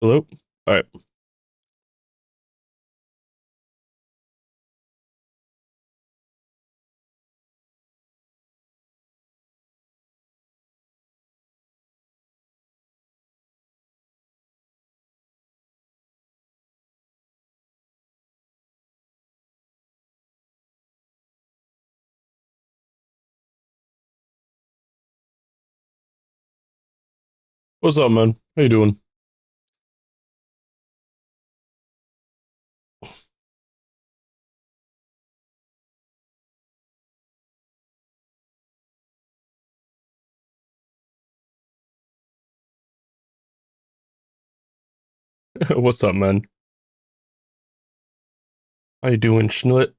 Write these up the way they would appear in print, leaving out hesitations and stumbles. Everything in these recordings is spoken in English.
Hello? All right. What's up, man? How you doing? What's up, man? How you doing, Schnitt?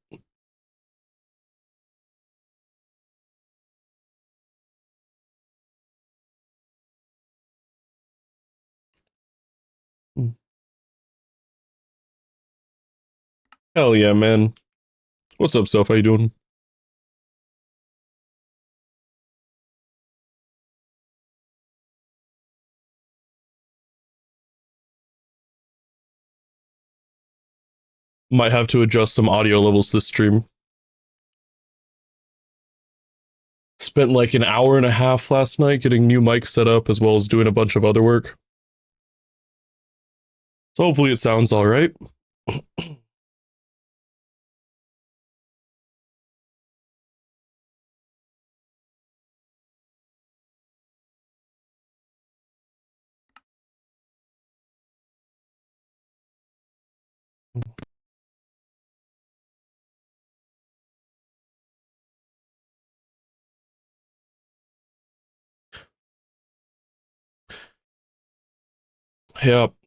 Hell yeah, man. What's up, Soph? How you doing? Might have to adjust some audio levels this stream. Spent like an hour and a half last night getting new mics set up as well as doing a bunch of other work. So hopefully it sounds all right.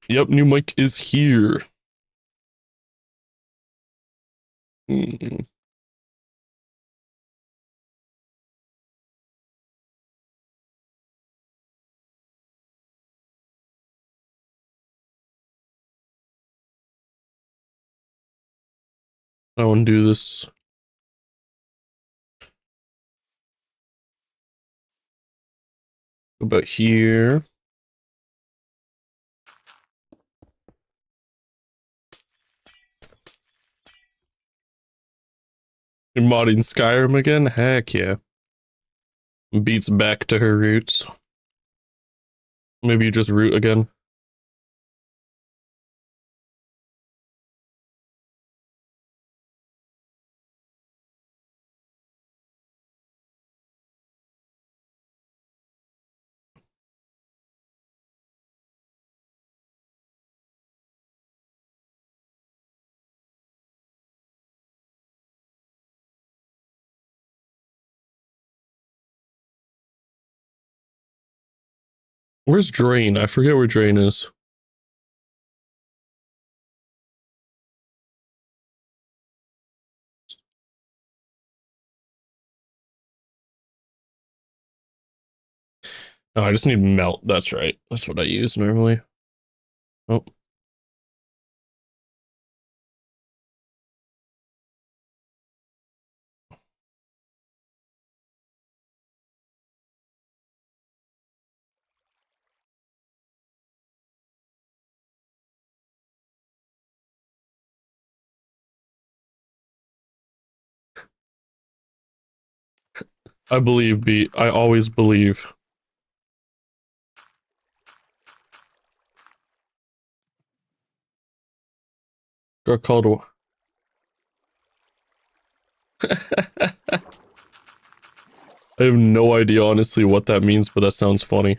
Yep, new mic is here. Hmm. I want to do this about here. You're modding Skyrim again? Heck yeah. Beats back to her roots. Maybe you just root again. Where's Drain? I forget where Drain is. Oh, I just need melt. That's right. That's what I use normally. Oh, I believe, B. I always believe. Got called a... I have no idea, honestly, what that means, but that sounds funny.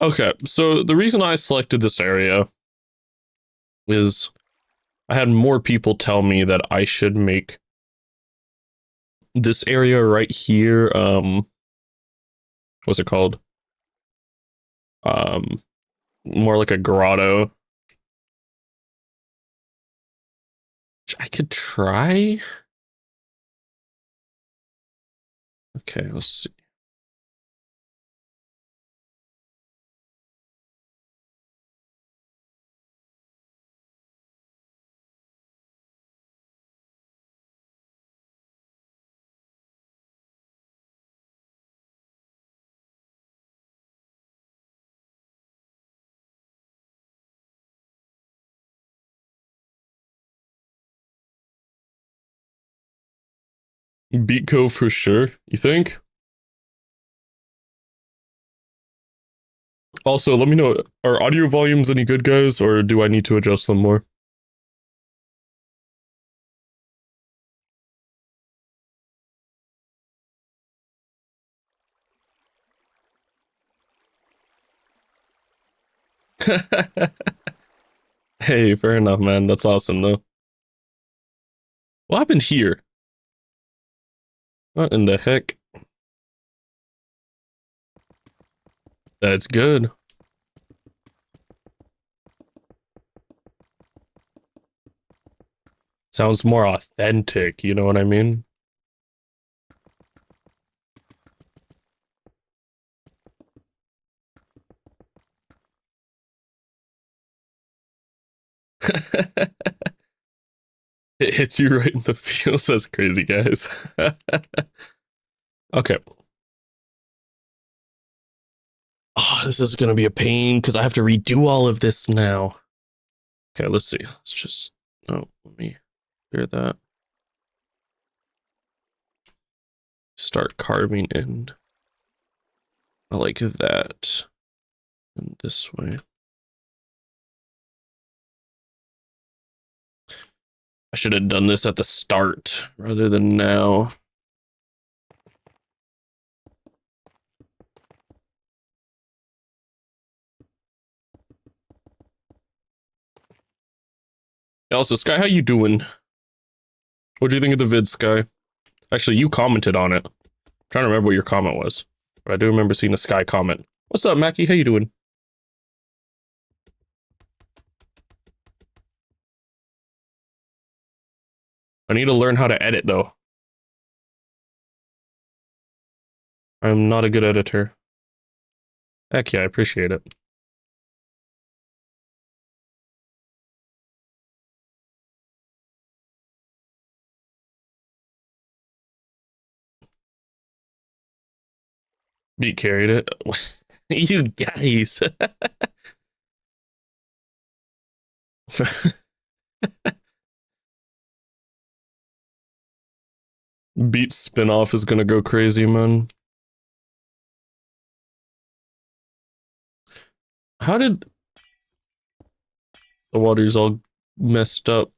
Okay, so the reason I selected this area is I had more people tell me that I should make this area right here, what's it called? Um, More like a grotto. Which I could try? Okay, let's see. Beatco for sure, you think? Also, let me know, are audio volumes any good, guys, or do I need to adjust them more? Hey, fair enough, man. That's awesome, though. What happened here? What in the heck? That's good. Sounds more authentic, you know what I mean? It hits you right in the feels. That's crazy, guys. Okay. Oh, this is gonna be a pain because I have to redo all of this now. Okay, let's see. Let's just. Oh, let me clear that. Start carving in. I like that. And this way. I should have done this at the start rather than now. Also, Sky, how you doing? What do you think of the vid, Sky? Actually, you commented on it. I'm trying to remember what your comment was. But I do remember seeing a Sky comment. What's up, Mackie? How you doing? I need to learn how to edit, though. I'm not a good editor. Heck yeah, I appreciate it. Beat carried it. You guys. Beat spinoff is gonna go crazy, man. How did the water's all messed up?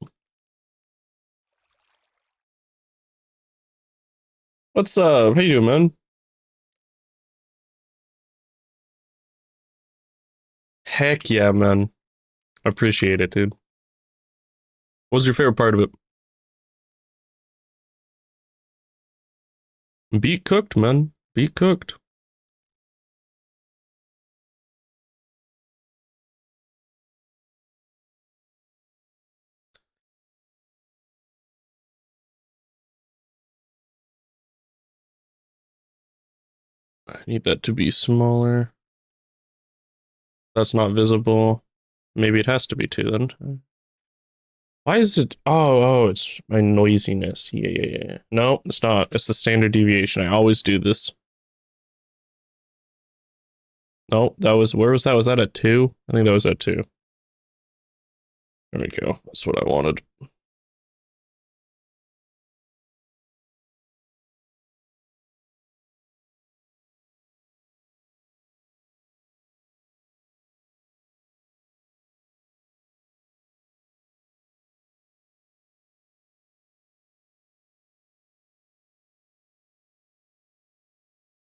What's up? How you doing, man? Heck yeah, man. I appreciate it, dude. What was your favorite part of it? Beat cooked, man. Beat cooked. I need that to be smaller. That's not visible. Maybe it has to be too then. Why is it? Oh, it's my noisiness. Yeah. No, it's not. It's the standard deviation. I always do this. No, that was, where was that? Was that at 2? I think that was at 2. There we go. That's what I wanted.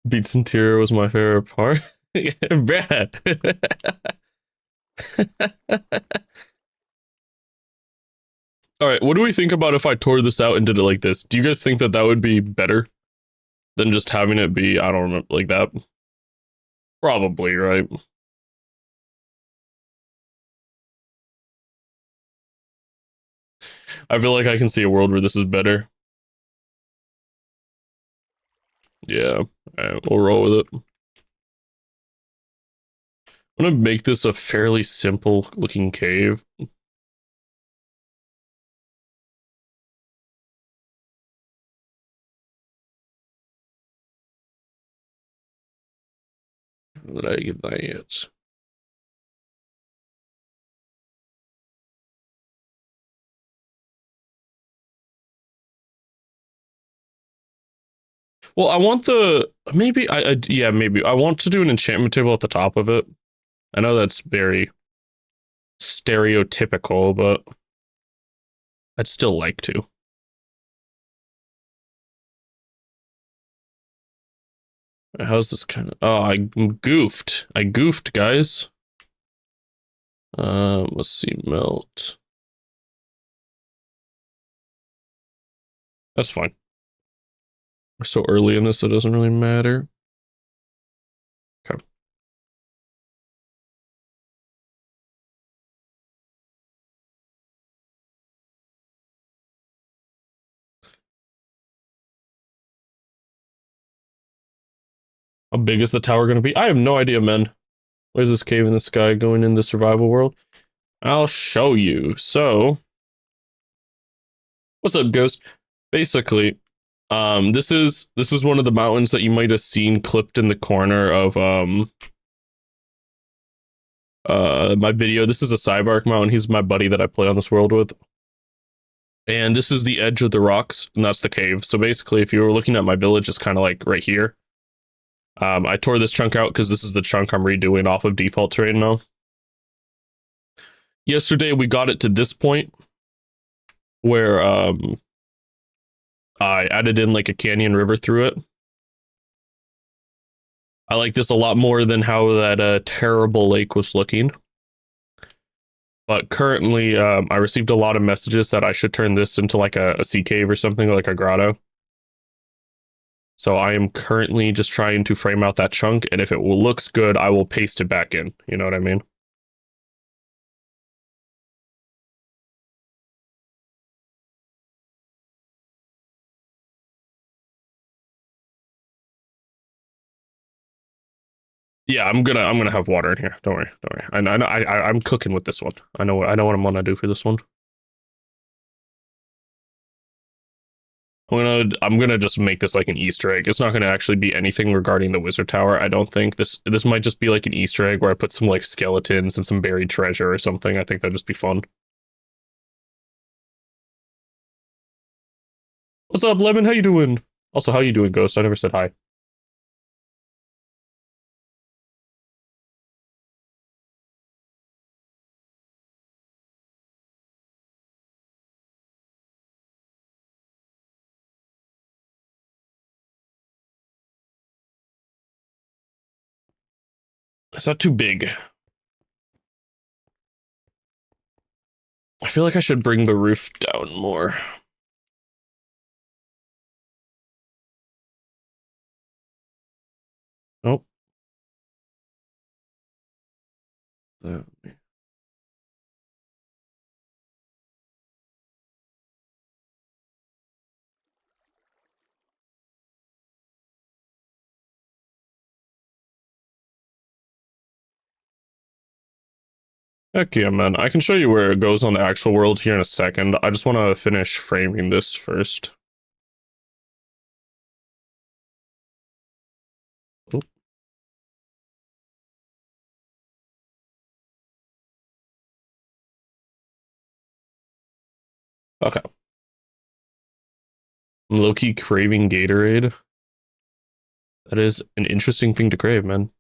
Beats interior was my favorite part. Brad. All right, what do we think about if I tore this out and did it like this? Do you guys think that that would be better than just having it be, I don't remember, like that? Probably, right? I feel like I can see a world where this is better. Yeah, we'll roll with it. I'm gonna make this a fairly simple looking cave. Like that. Well, I want the maybe yeah, maybe I want to do an enchantment table at the top of it. I know that's very stereotypical, but I'd still like to. How's this kind of? Oh, I goofed. I goofed, guys. Let's see, melt. That's fine. We're so early in this, it doesn't really matter. Okay. How big is the tower going to be? I have no idea, man. Where's this cave in the sky going in the survival world? I'll show you. So, what's up, Ghost? Basically, this is one of the mountains that you might have seen clipped in the corner of my video. This is a Cybark mountain. He's my buddy that I play on this world with. And this is the edge of the rocks, and that's the cave. So basically, if you were looking at my village, it's kind of like right here. I tore this chunk out because this is the chunk I'm redoing off of default terrain now. Yesterday, we got it to this point where I added in like a canyon river through it. I like this a lot more than how that terrible lake was looking. But currently, I received a lot of messages that I should turn this into like a sea cave or something, like a grotto. So I am currently just trying to frame out that chunk, and if it looks good, I will paste it back in. You know what I mean? Yeah, I'm gonna have water in here. Don't worry, don't worry. I'm cooking with this one. I know what I'm gonna do for this one. I'm gonna just make this like an Easter egg. It's not gonna actually be anything regarding the Wizzard Tower. I don't think this might just be like an Easter egg where I put some like skeletons and some buried treasure or something. I think that'd just be fun. What's up, Lemon? How you doing? Also, how you doing, Ghost? I never said hi. Is that too big? I feel like I should bring the roof down more. Oh. Heck yeah, man. I can show you where it goes on the actual world here in a second. I just want to finish framing this first. Oh. Okay. I'm low-key craving Gatorade. That is an interesting thing to crave, man.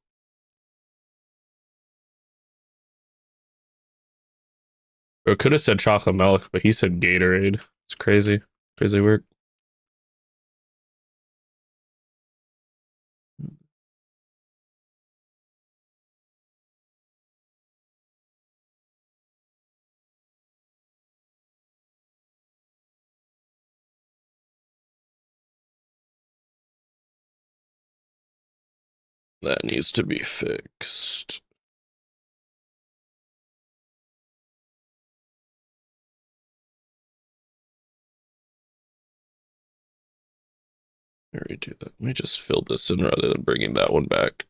Or could have said chocolate milk, but he said Gatorade. It's crazy. Crazy work. That needs to be fixed. Redo that. Let me just fill this in rather than bringing that one back.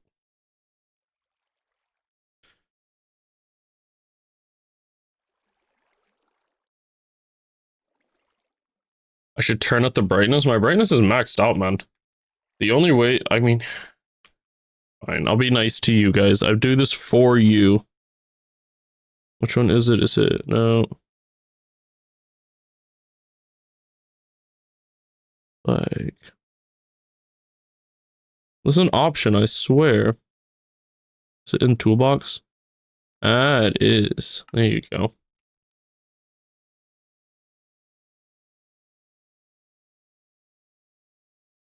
I should turn up the brightness. My brightness is maxed out, man. The only way, I mean, fine, I'll be nice to you guys. I do this for you. Which one is it? Is it? No. Like, There's an option, I swear. Is it in toolbox? Ah, it is. There you go.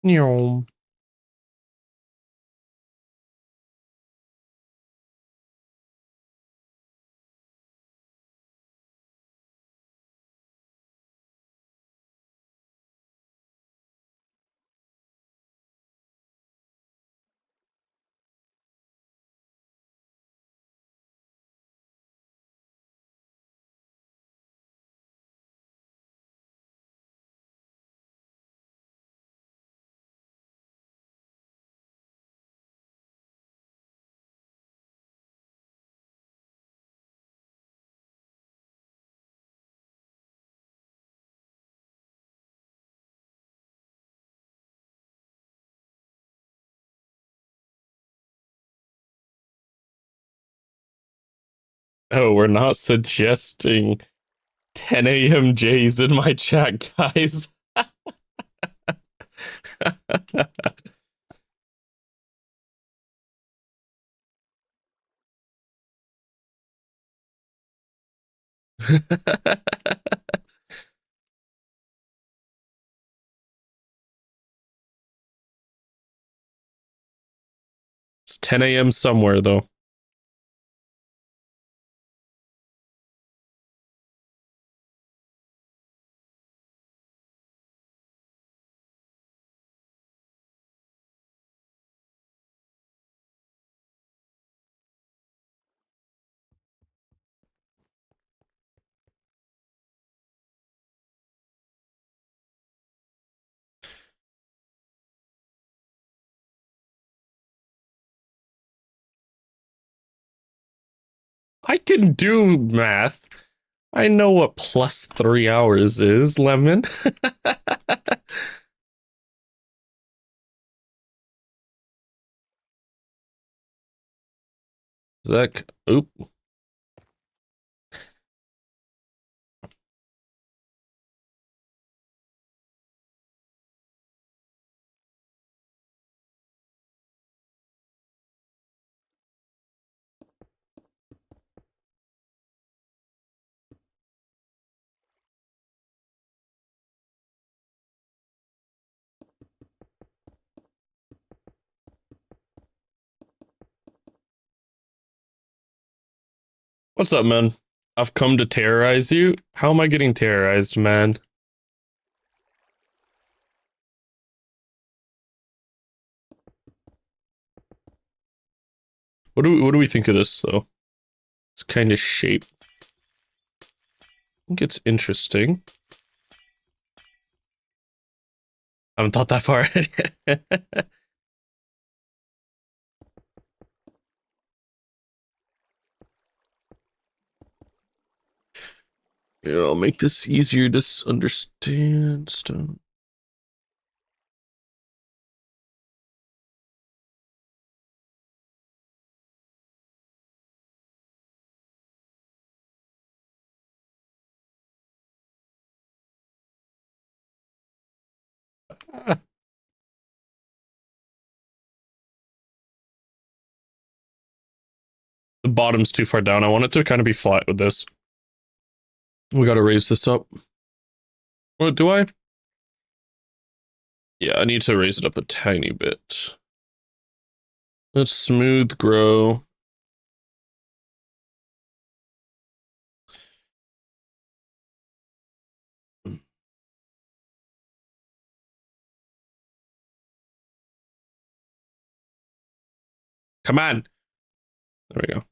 Meow. Oh, we're not suggesting 10 a.m. J's in my chat, guys. It's 10 a.m. somewhere, though. I can do math. I know what plus 3 hours is, Lemon. Zach, oop. What's up, man? I've come to terrorize you. How am I getting terrorized, man? What do we think of this though? It's kind of shape. I think it's interesting. I haven't thought that far ahead. Yeah, I'll make this easier to understand stuff. The bottom's too far down. I want it to kind of be flat with this. We gotta raise this up. What do I? Yeah, I need to raise it up a tiny bit. Let's smooth grow. Come on. There we go.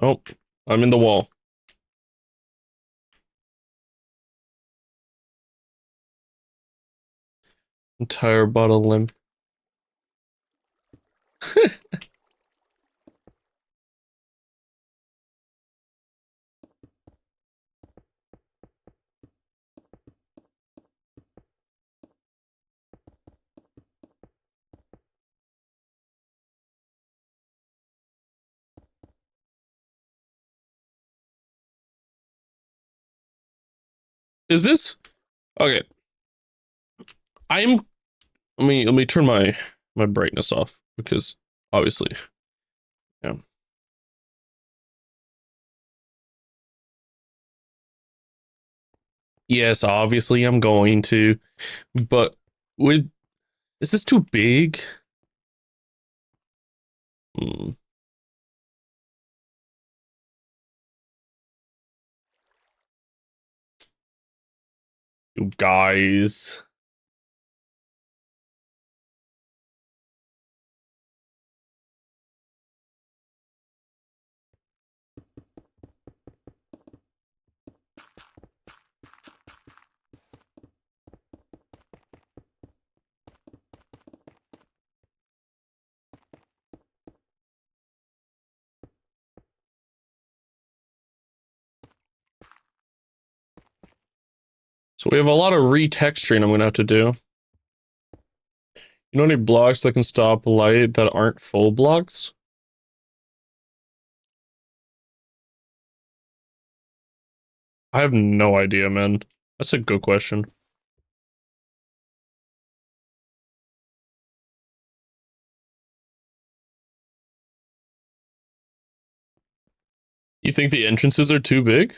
Oh, I'm in the wall. Entire bottle limb. Is this okay? I'm let me turn my brightness off because obviously, yeah. Yes, obviously I'm going to, but would is this too big? Hmm, you guys. So we have a lot of retexturing I'm gonna have to do. You know any blocks that can stop light that aren't full blocks? I have no idea, man. That's a good question. You think the entrances are too big?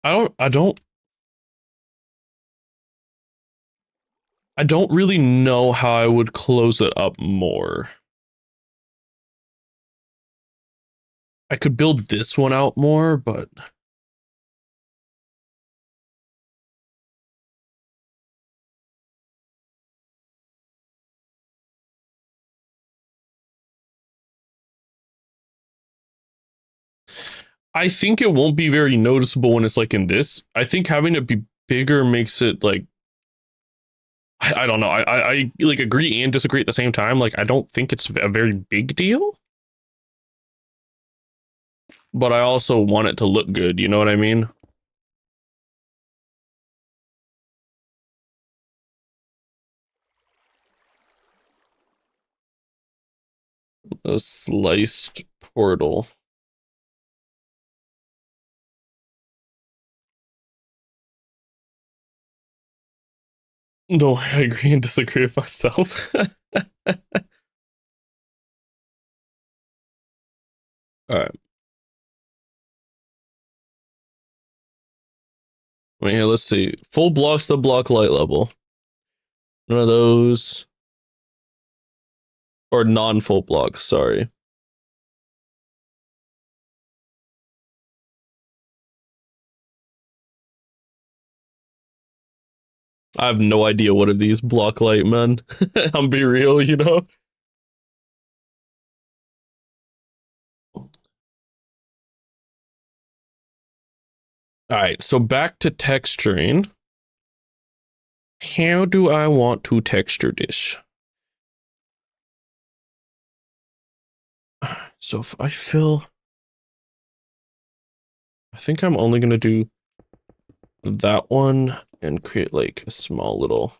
I don't I don't really know how I would close it up more. I could build this one out more, but I think it won't be very noticeable when it's like in this. I think having it be bigger makes it like I don't know. I like agree and disagree at the same time. Like I don't think it's a very big deal, but I also want it to look good. You know what I mean? A sliced portal. No, I agree and disagree with myself. All right. I mean, here, let's see. Full blocks to block light level. None of those. Or non-full blocks, sorry. I have no idea what of these block light, man. I'm be real, you know? Alright, so back to texturing. How do I want to texture this? So if I fill... I think I'm only gonna do that one and create like a small little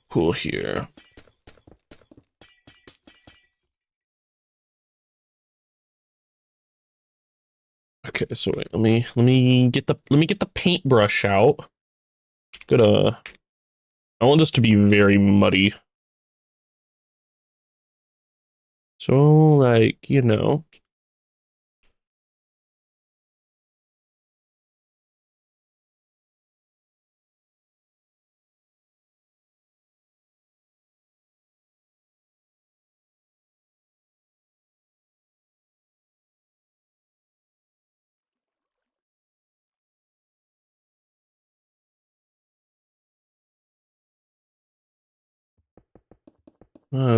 pool here. Okay, so wait, let me get the paintbrush out. Gonna I want this to be very muddy. So like, you know.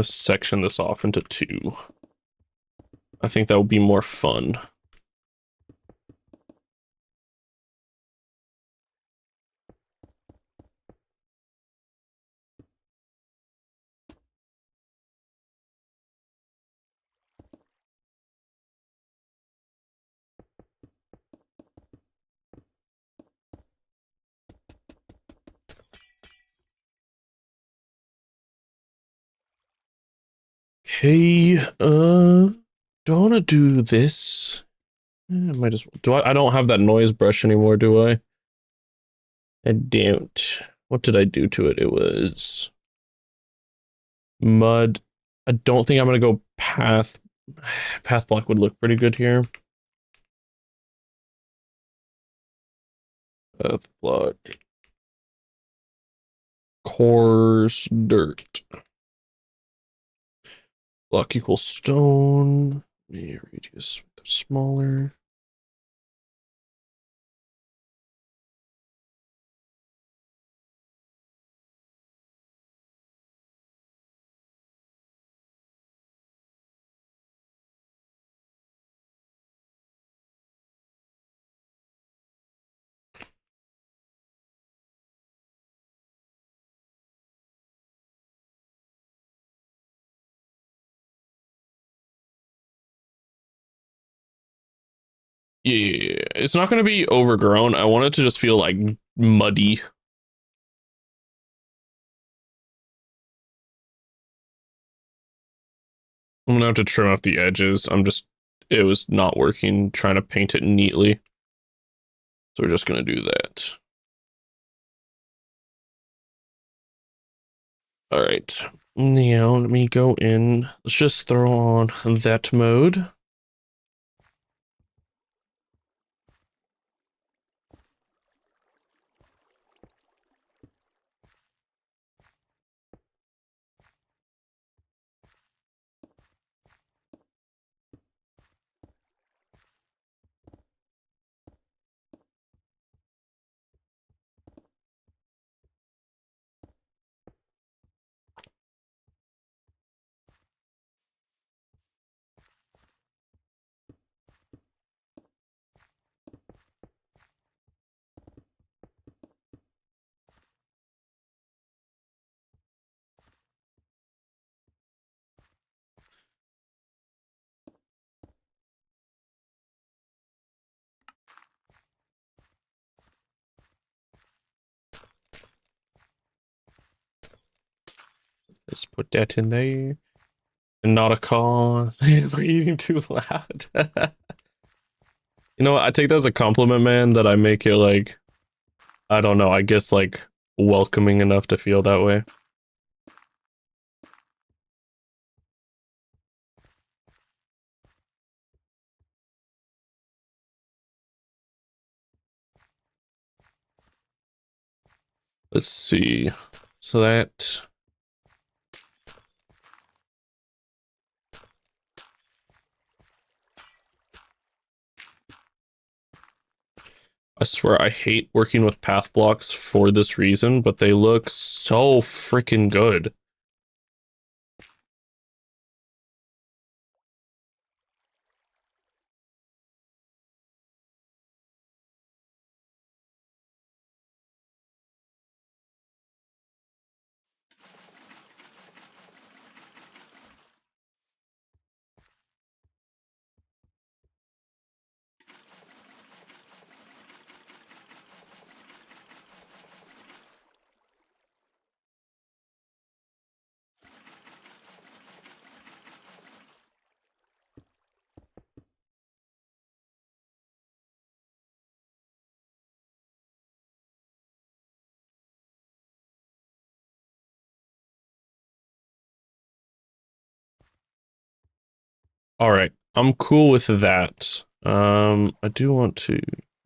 Section this off into two. I think that would be more fun. Okay, do I want to do this? I might as well. I don't have that noise brush anymore, do I? I don't. What did I do to it? It was mud. I don't think I'm gonna go path. Path block would look pretty good here. Path block. Coarse dirt. Block equals stone. Radius smaller. Yeah, it's not going to be overgrown. I want it to just feel like muddy. I'm going to have to trim off the edges. It was not working trying to paint it neatly. So we're just going to do that. All right. Now let me go in. Let's just throw on that mode. Let's put that in there. And not a car. We're eating too loud. You know what? I take that as a compliment, man, that I make it like, I don't know, I guess like welcoming enough to feel that way. Let's see. So that. I swear I hate working with path blocks for this reason, but they look so freaking good. All right, I'm cool with that. I do want to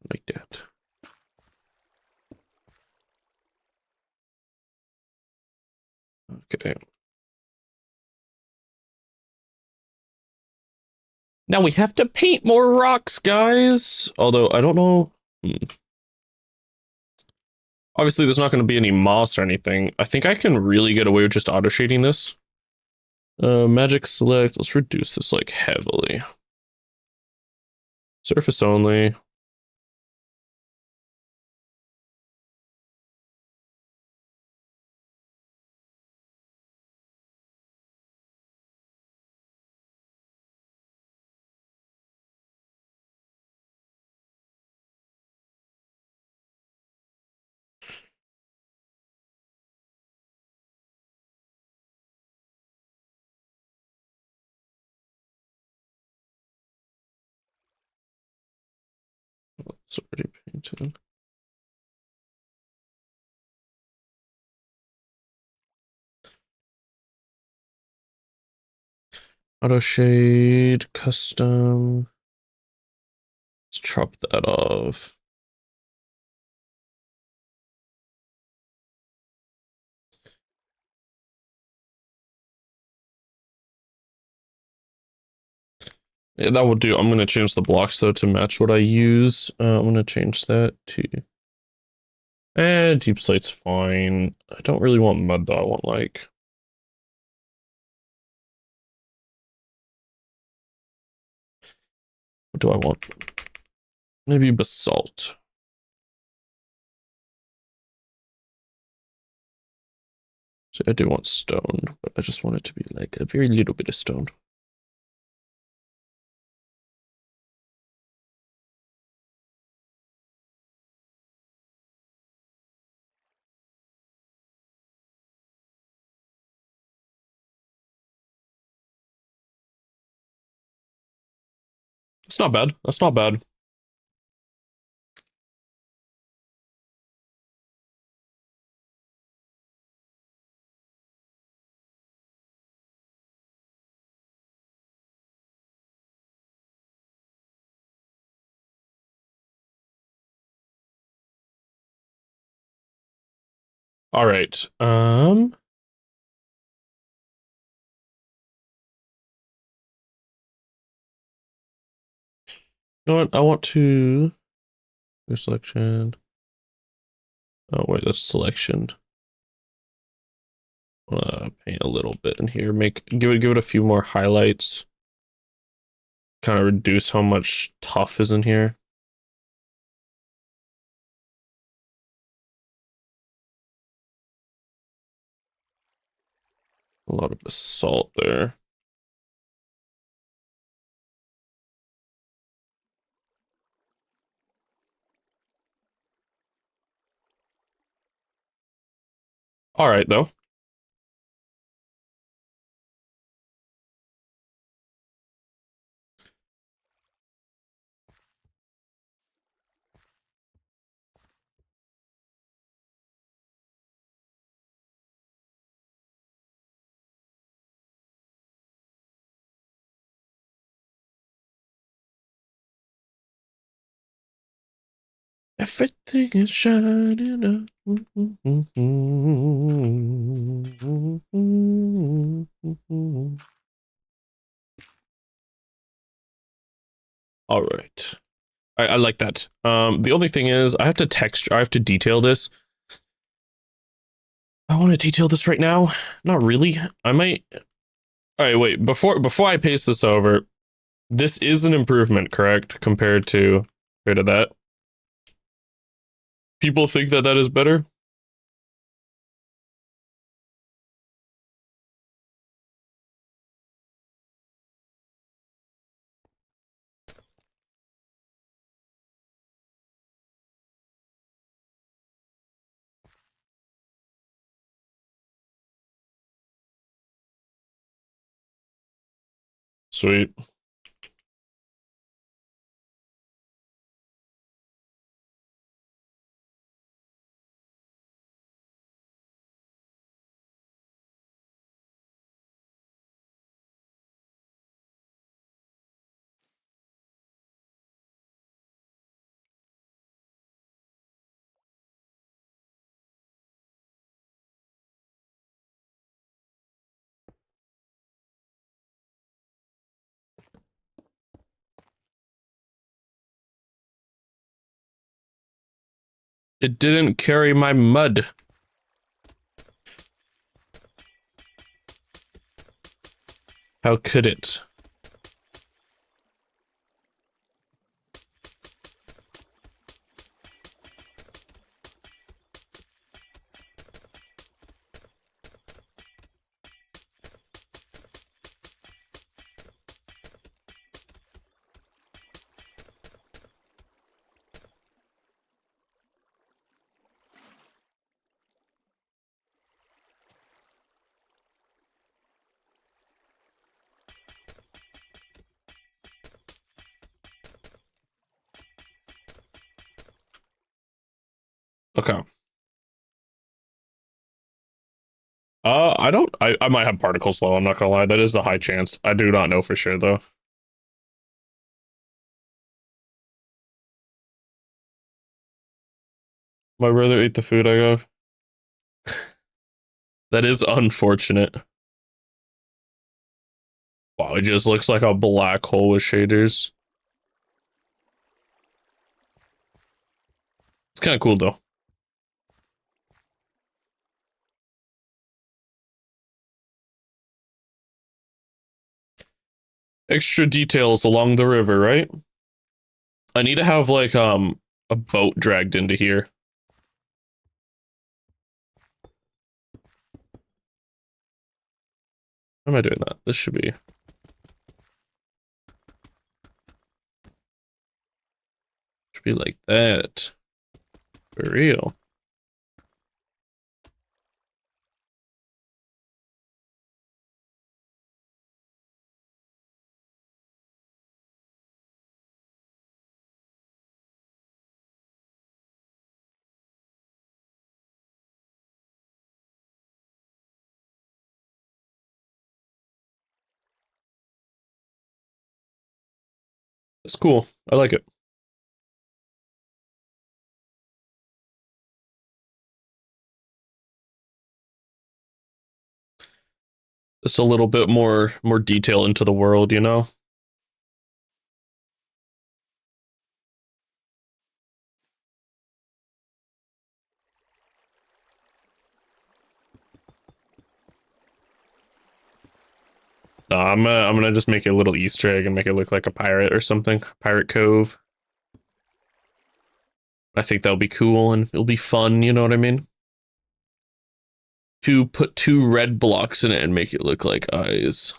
like that. Okay. Now we have to paint more rocks, guys. Although I don't know. Obviously, there's not going to be any moss or anything. I think I can really get away with just auto shading this. Magic select. Let's reduce this like heavily. Surface only. It's already painted. Auto shade, custom. Let's chop that off. Yeah, that will do. I'm going to change the blocks though to match what I use. I'm going to change that to... deep slate's fine. I don't really want mud though. I want like... What do I want? Maybe basalt. So I do want stone, but I just want it to be like a very little bit of stone. It's not bad. That's not bad. All right. You know what? I want to... Your selection. Oh, wait, that's selection. Paint a little bit in here. Give it a few more highlights. Kind of reduce how much tough is in here. A lot of basalt there. All right, though. Everything is shining up. All right. I like that. The only thing is I have to detail this. I want to detail this right now. Not really. I might. All right, wait. Before I paste this over, this is an improvement, correct? Compared to that. People think that that is better. Sweet. It didn't carry my mud. How could it? Okay. I might have particles low, I'm not gonna lie. That is a high chance. I do not know for sure though. My brother ate the food I gave. That is unfortunate. Wow, it just looks like a black hole with shaders. It's kind of cool though. Extra details along the river, right? I need to have like a boat dragged into here. How am I doing that? This should be like that. For real. It's cool. I like it. Just a little bit more detail into the world, you know? I'm gonna just make a little Easter egg and make it look like a pirate or something. Pirate Cove. I think that'll be cool and it'll be fun, you know what I mean? To put two red blocks in it and make it look like eyes.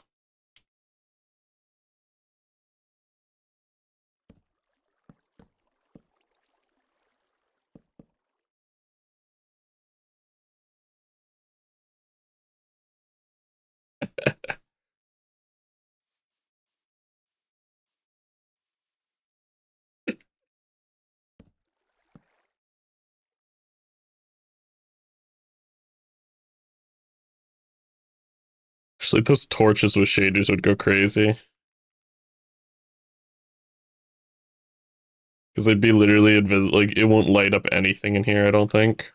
Actually, those torches with shaders would go crazy. Because they'd be literally invisible. Like, it won't light up anything in here, I don't think.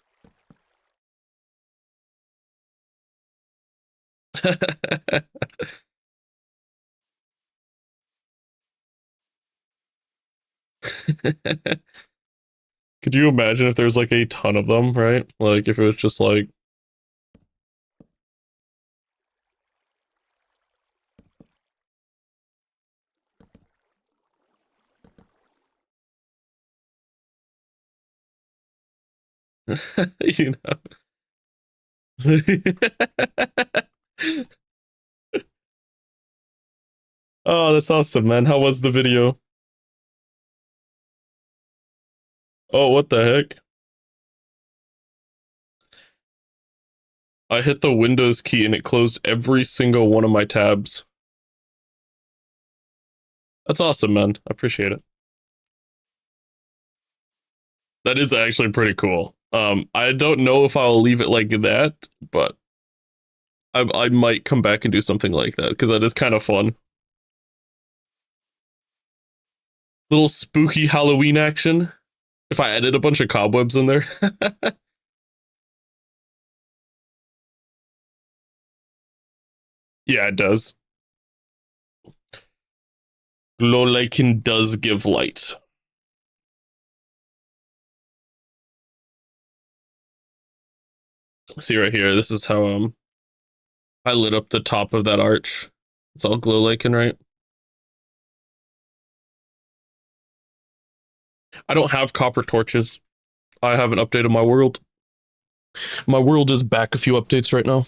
Could you imagine if there's like a ton of them, right? Like, if it was just like, you know. Oh, that's awesome, man. How was the video? Oh, what the heck? I hit the Windows key and it closed every single one of my tabs. That's awesome, man. I appreciate it. That is actually pretty cool. I don't know if I'll leave it like that, but I might come back and do something like that because that is kind of fun. Little spooky Halloween action. If I added a bunch of cobwebs in there. Yeah, it does. Glow lichen does give light. See right here, this is how I lit up the top of that arch. It's all glow lichen, right? I don't have copper torches. I haven't updated my world. My world is back a few updates right now.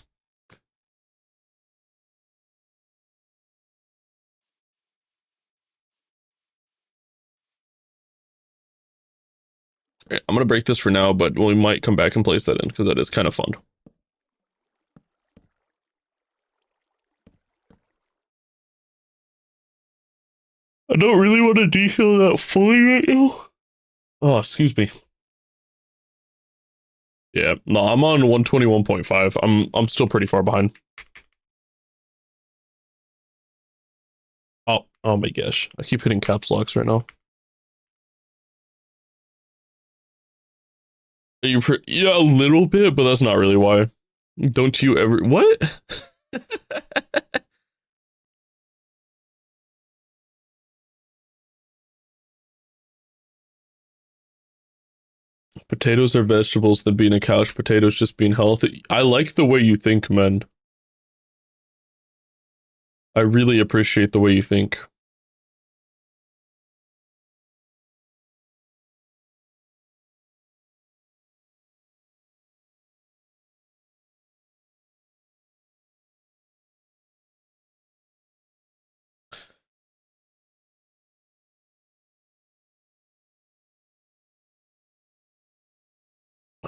Right, I'm gonna break this for now, but we might come back and place that in because that is kind of fun. I don't really want to detail that fully right now. Oh, excuse me. Yeah, no, I'm on 121.5. I'm still pretty far behind. Oh my gosh. I keep hitting caps locks right now. Yeah, a little bit, but that's not really why. Don't you ever what? Potatoes are vegetables than being a couch potatoes just being healthy. I like the way you think, man. I really appreciate the way you think.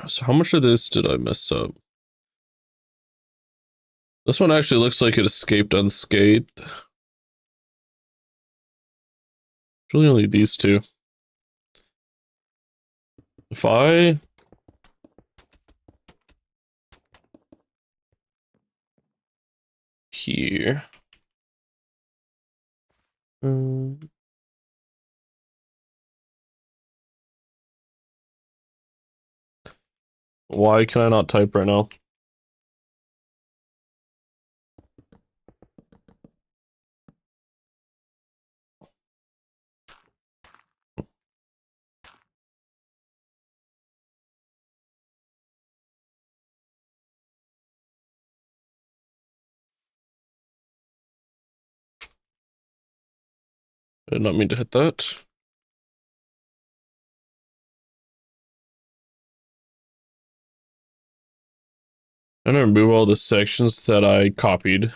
So how much of this did I mess up? This one actually looks like it escaped unscathed. It's really only these two. If I here. Um, why can I not type right now? I did not mean to hit that. I'm gonna remove all the sections that I copied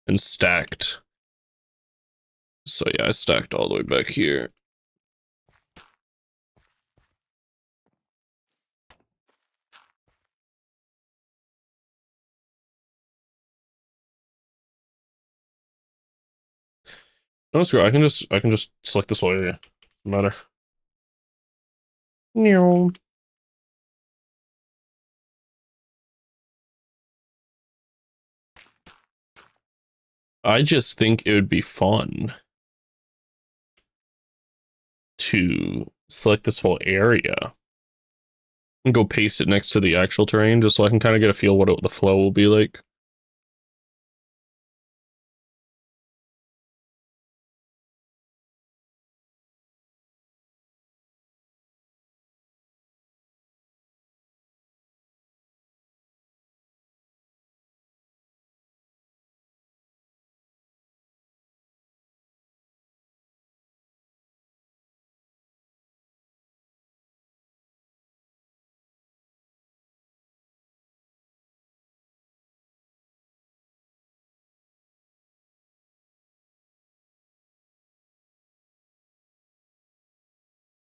and stacked. So yeah, I stacked all the way back here. No, screw it. I can just select this whole area. Doesn't matter. No. I just think it would be fun to select this whole area and go paste it next to the actual terrain just so I can kind of get a feel what the flow will be like.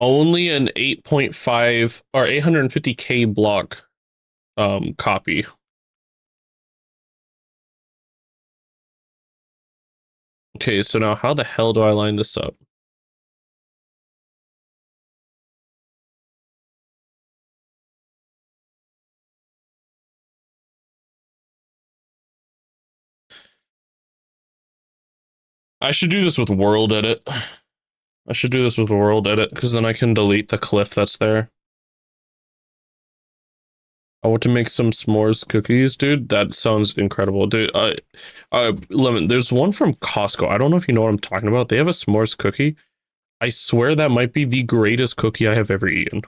Only an 8.5 or 850K block copy. Okay, so now how the hell do I line this up? I should do this with world edit. I should do this with world edit because then I can delete the cliff that's there. I want to make some s'mores cookies, dude. That sounds incredible, dude. Lemon. There's one from Costco. I don't know if you know what I'm talking about. They have a s'mores cookie. I swear that might be the greatest cookie I have ever eaten.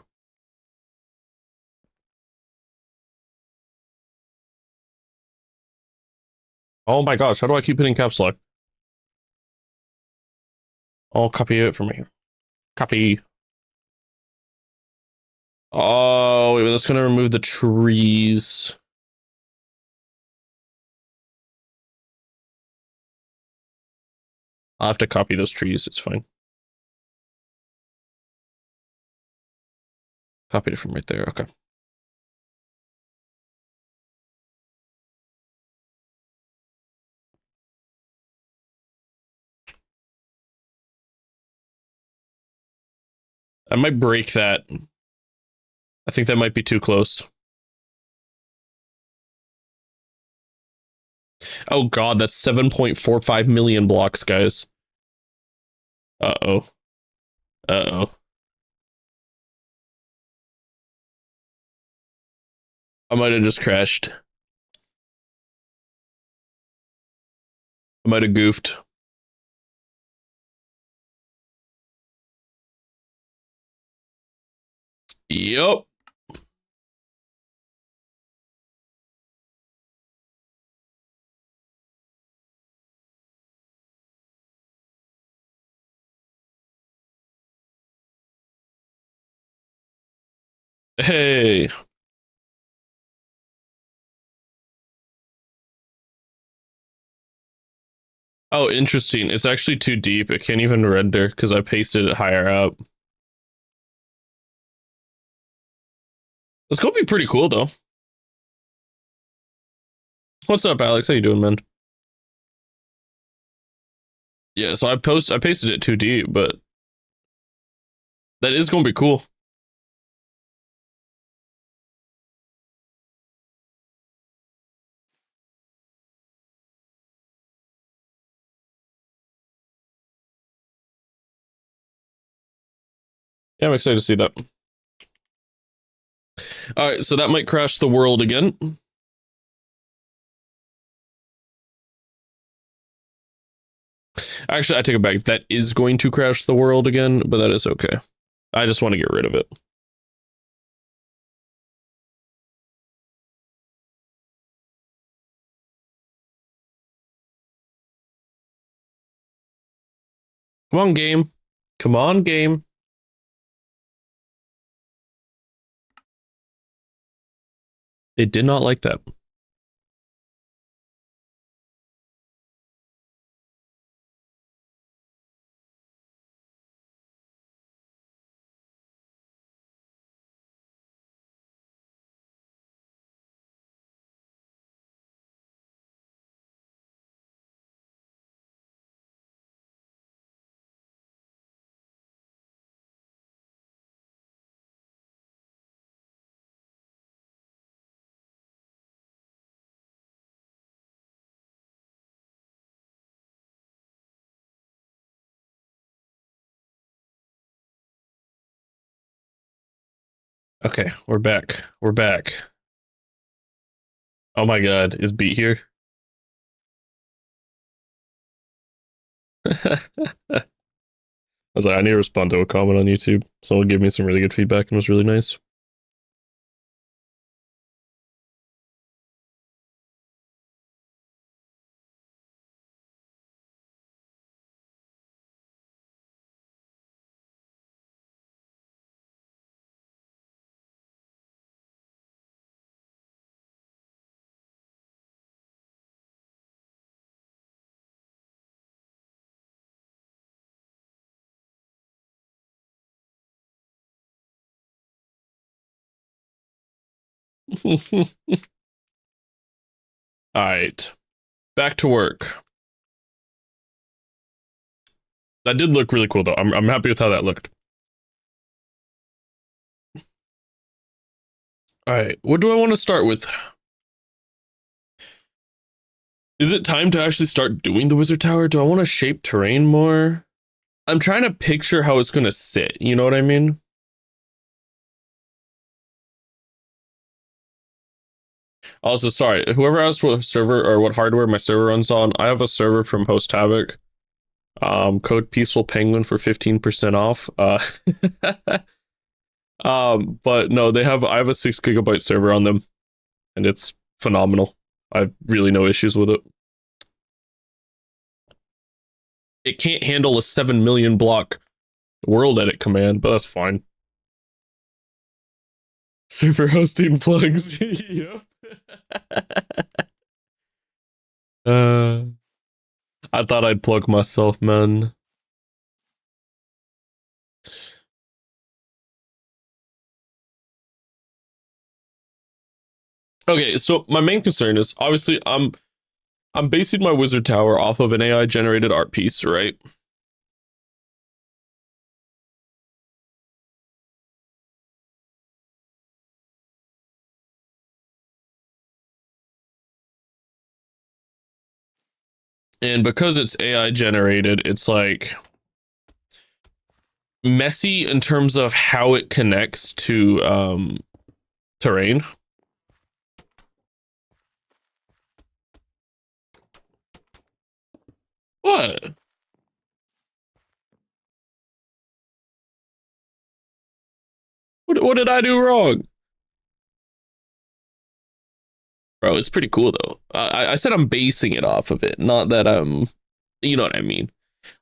Oh my gosh, how do I keep hitting caps lock? I'll copy it from here. Copy. Oh, wait, that's gonna remove the trees. I'll have to copy those trees. It's fine. Copied it from right there. Okay. I might break that I think that might be too close. Oh god, that's 7.45 million blocks, guys. Uh-oh. Uh-oh. I might have just crashed. I might have goofed. Yup. Hey. Oh, interesting. It's actually too deep. It can't even render because I pasted it higher up. It's gonna be pretty cool though. What's up, Alex? How you doing, man? Yeah, so I pasted it too deep, but that is gonna be cool. Yeah, I'm excited to see that. All right, so that might crash the world again. Actually, I take it back. That is going to crash the world again, but that is okay. I just want to get rid of it. Come on, game. Come on, game. It did not like that. Okay, we're back. We're back. Oh my god, is Beat here? I was like, I need to respond to a comment on YouTube. Someone gave me some really good feedback and it was really nice. All right, back to work. That did look really cool though. I'm happy with how that looked. All right, what do I want to start with? Is it time to actually start doing the Wizard Tower? Do I want to shape terrain more? I'm trying to picture how it's gonna sit. You know what I mean? Also, sorry, whoever asked what server or what hardware my server runs on, I have a server from Host Havoc. Code Peaceful Penguin for 15% off. But no, I have a 6 GB server on them, and it's phenomenal. I have really no issues with it. It can't handle a 7 million block world edit command, but that's fine. Server hosting plugs. Yep. I thought I'd plug myself, man. Okay, so my main concern is obviously I'm basing my Wizard Tower off of an AI generated art piece, right? And because it's AI generated, it's like messy in terms of how it connects to terrain. What? What did I do wrong? Bro, it's pretty cool though. I said I'm basing it off of it, not that I'm, you know what I mean.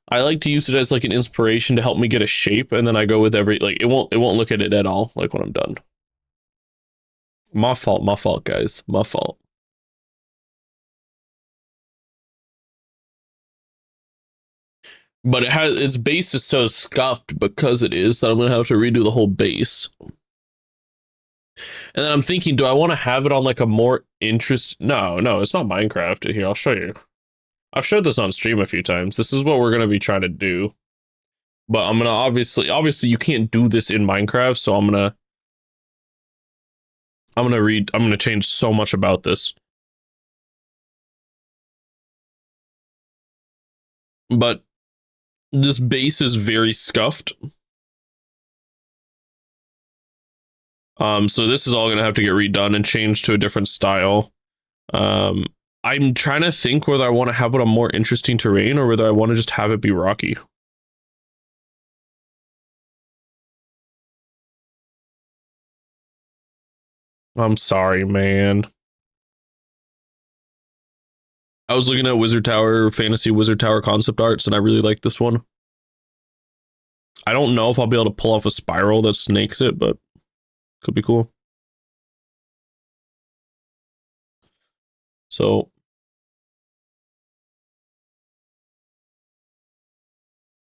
I like to use it as like an inspiration to help me get a shape, and then I go with every like it won't look at it at all like when I'm done. My fault, guys, my fault. But it has its base is so scuffed because it is that I'm gonna have to redo the whole base. And then I'm thinking, do I want to have it on like a more interest? No, no, it's not Minecraft. Here, I'll show you. I've showed this on stream a few times. This is what we're gonna be trying to do. But I'm gonna obviously you can't do this in Minecraft, so I'm gonna change so much about this. But this base is very scuffed. So this is all gonna have to get redone and changed to a different style. Um, I'm trying to think whether I want to have it on more interesting terrain or whether I want to just have it be rocky. I'm sorry, man. I was looking at Wizard Tower, Fantasy Wizard Tower concept arts, and I really like this one. I don't know if I'll be able to pull off a spiral that snakes it, but could be cool. So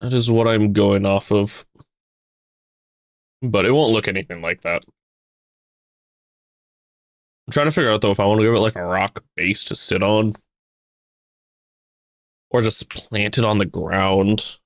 that is what I'm going off of. But it won't look anything like that. I'm trying to figure out though if I want to give it like a rock base to sit on. Or just plant it on the ground.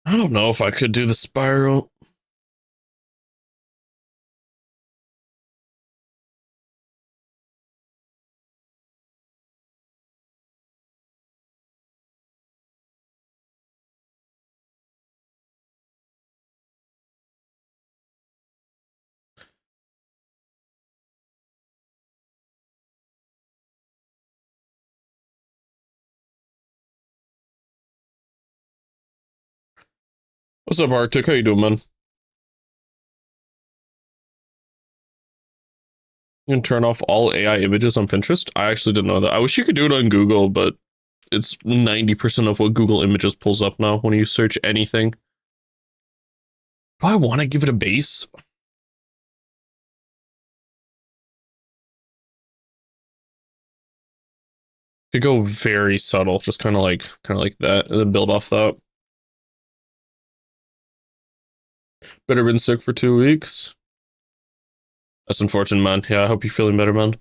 I don't know if I could do the spiral. What's up, Arctic? How you doing, man? You can turn off all AI images on Pinterest. I actually didn't know that. I wish you could do it on Google, but it's 90% of what Google Images pulls up now when you search anything. Do I want to give it a base? Could go very subtle, just kind of like that, and then build off that. Better been sick for 2 weeks. That's unfortunate, man. Yeah, I hope you're feeling better, man.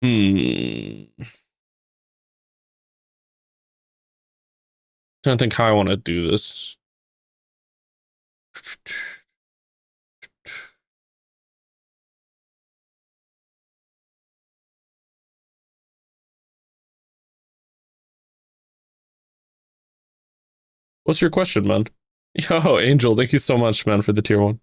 Hmm. Trying to think how I want to do this. What's your question, man? Yo, Angel, thank you so much, man, for the tier 1.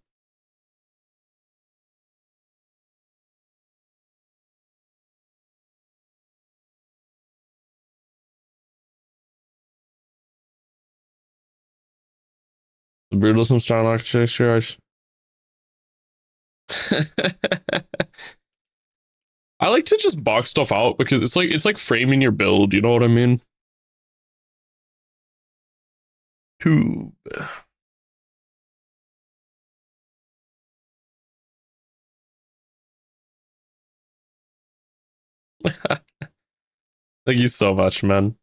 The brutalism style architecture. I like to just box stuff out because it's like framing your build, you know what I mean? Tube. Thank you so much, man.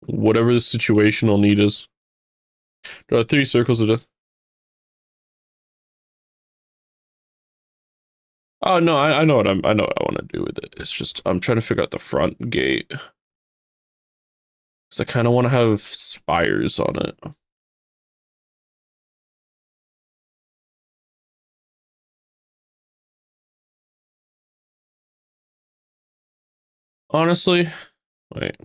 Whatever the situational need is. Draw 3 circles of death. Oh no, I know what I know what I want to do with it. It's just I'm trying to figure out the front gate. Because I kind of want to have spires on it. Honestly, wait.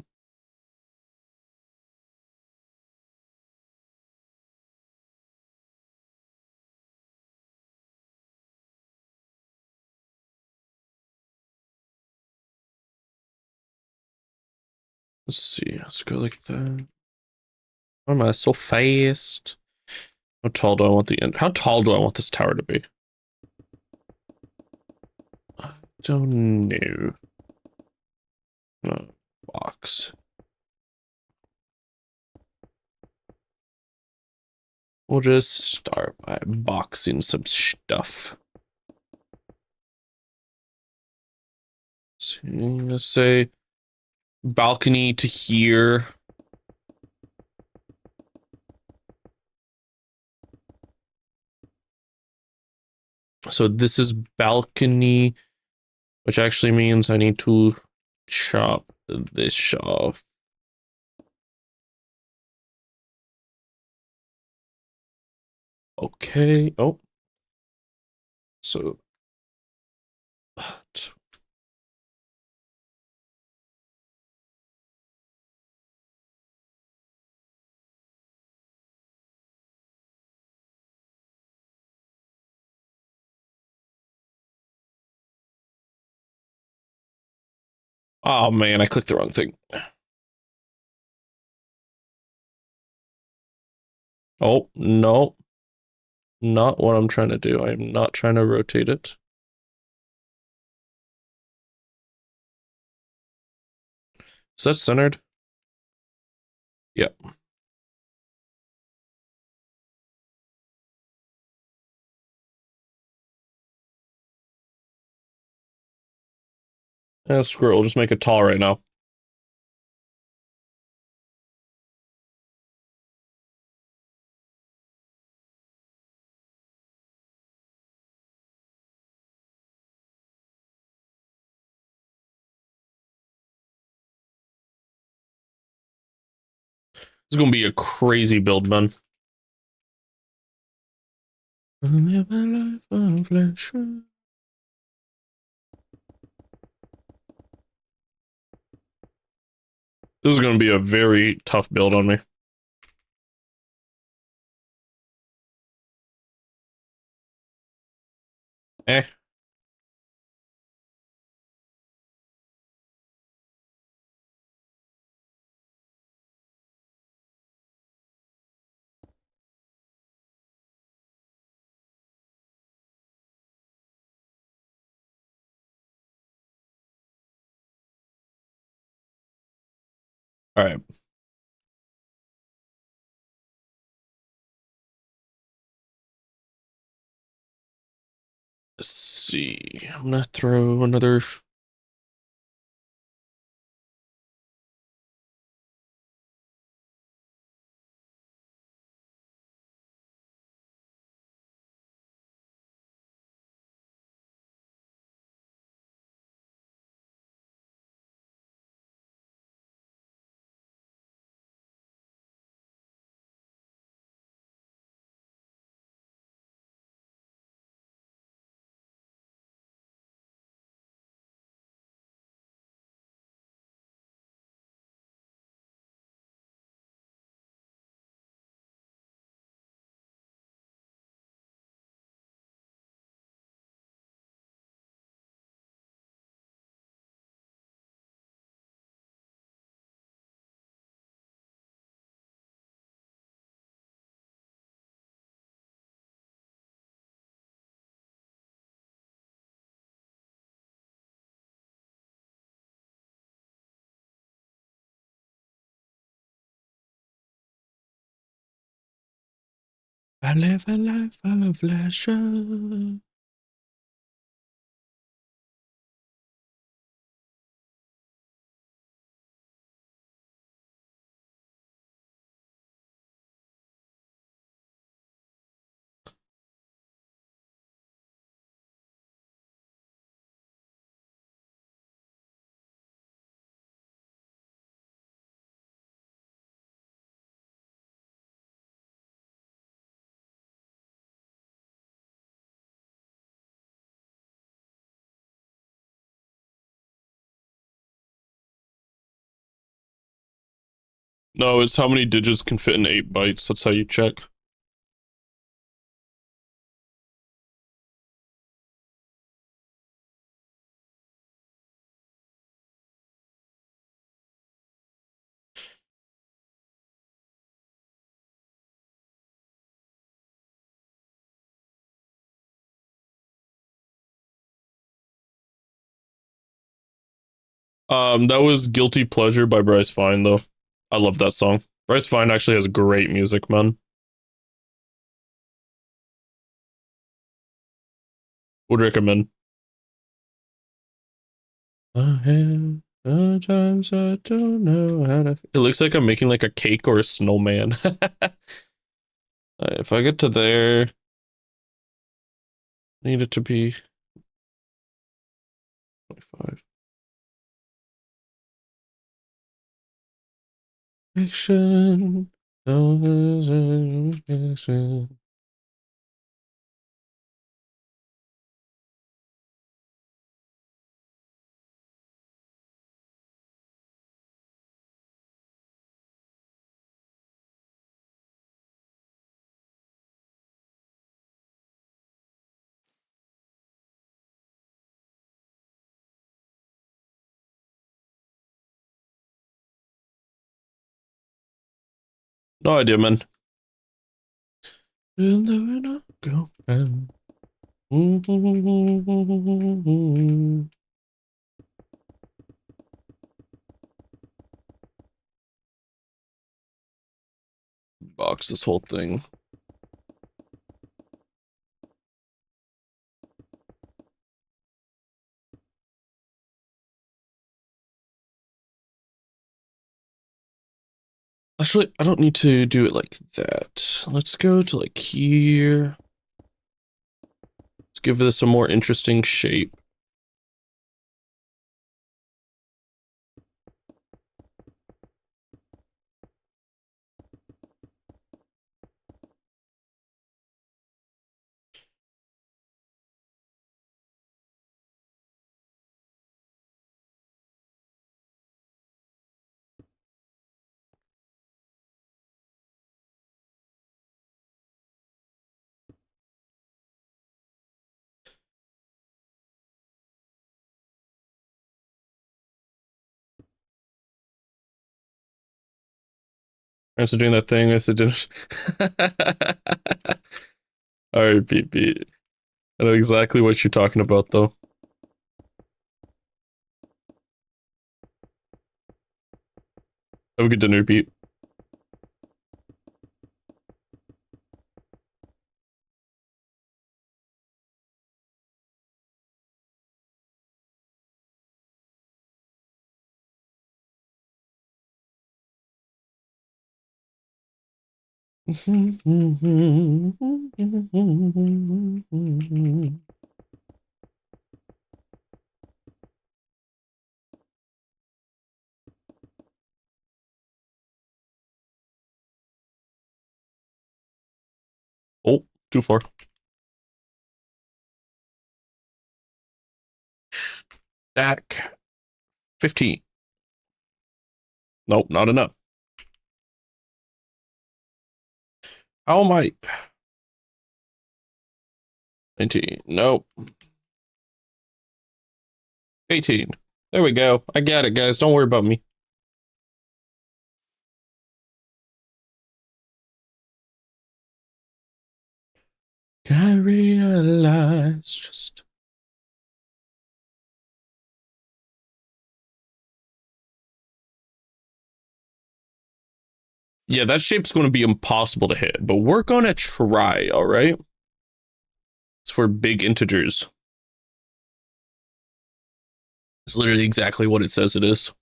Let's see. Let's go like that. Why am I so fast? How tall do I want the end? How tall do I want this tower to be? I don't know. No, box. We'll just start by boxing some stuff. So, let's say balcony to here. So this is balcony, which actually means I need to chop this off. Okay. Oh. So that. Oh man, I clicked the wrong thing. Oh, no. Not what I'm trying to do. I am not trying to rotate it. Is that centered? Yeah. Screw it. We'll just make it tall right now. It's gonna be a crazy build, man. Live my life on flesh. This is gonna be a very tough build on me. Eh. All right. Let's see. I'm gonna throw another. I live a life of leisure. No, it's how many digits can fit in 8 bytes. That's how you check. That was Guilty Pleasure by Bryce Vine, though. I love that song. Bryce Vine actually has great music, man. Would recommend. Sometimes I don't know how to. It looks like I'm making like a cake or a snowman. If I get to there, I need it to be 25. Fiction. No idea, man. Girlfriend. Box this whole thing. Actually, I don't need to do it like that. Let's go to like here. Let's give this a more interesting shape. Thanks for doing that thing. I said, didn't. All right, Pete, Pete. I know exactly what you're talking about, though. Have a good dinner, Pete. Oh, too far. Stack 15. Nope, not enough. How am I? 19. Nope. 18. There we go. I got it, guys. Don't worry about me. I realize just. Yeah, that shape's going to be impossible to hit, but we're going to try, all right? It's for big integers. It's literally exactly what it says it is.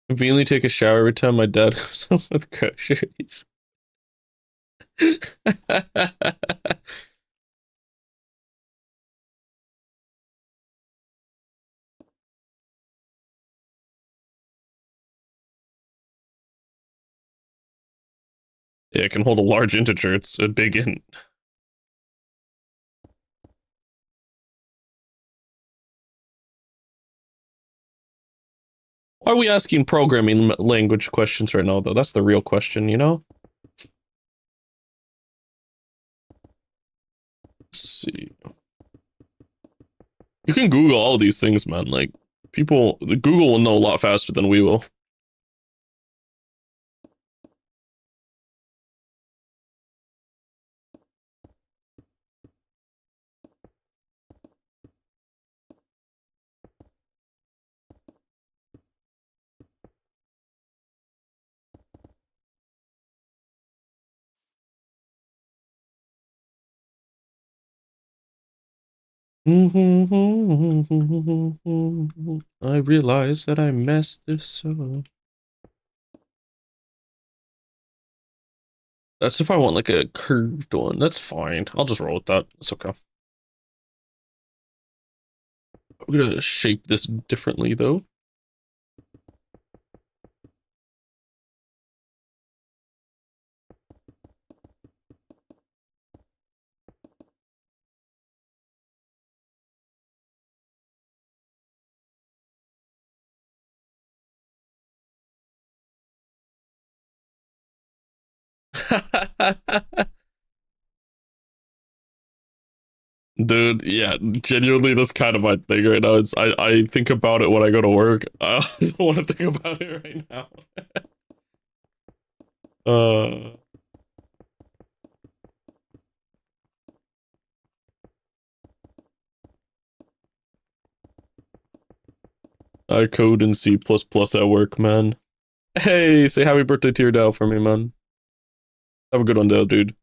Conveniently take a shower every time my dad comes home with groceries. Yeah, it can hold a large integer. It's a big int. Why are we asking programming language questions right now, though? That's the real question, you know? Let's see. You can Google all these things, man. Like, Google will know a lot faster than we will. I realize that I messed this up. That's if I want like a curved one. That's fine. I'll just roll with that. It's okay. I'm gonna shape this differently though. Dude, yeah, genuinely, that's kind of my thing right now. I think about it when I go to work. I don't want to think about it right now. Uh, I code in C++ at work, man. Hey, say happy birthday to your Dell for me, man. Have a good one, Dell, dude.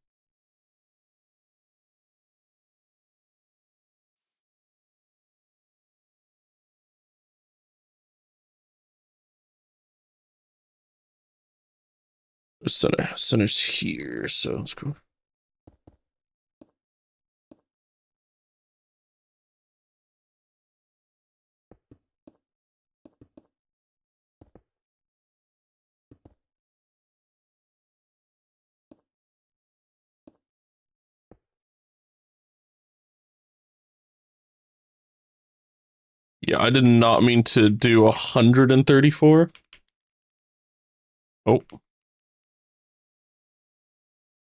Center's here, so let's go. Yeah, I did not mean to do 134. Oh,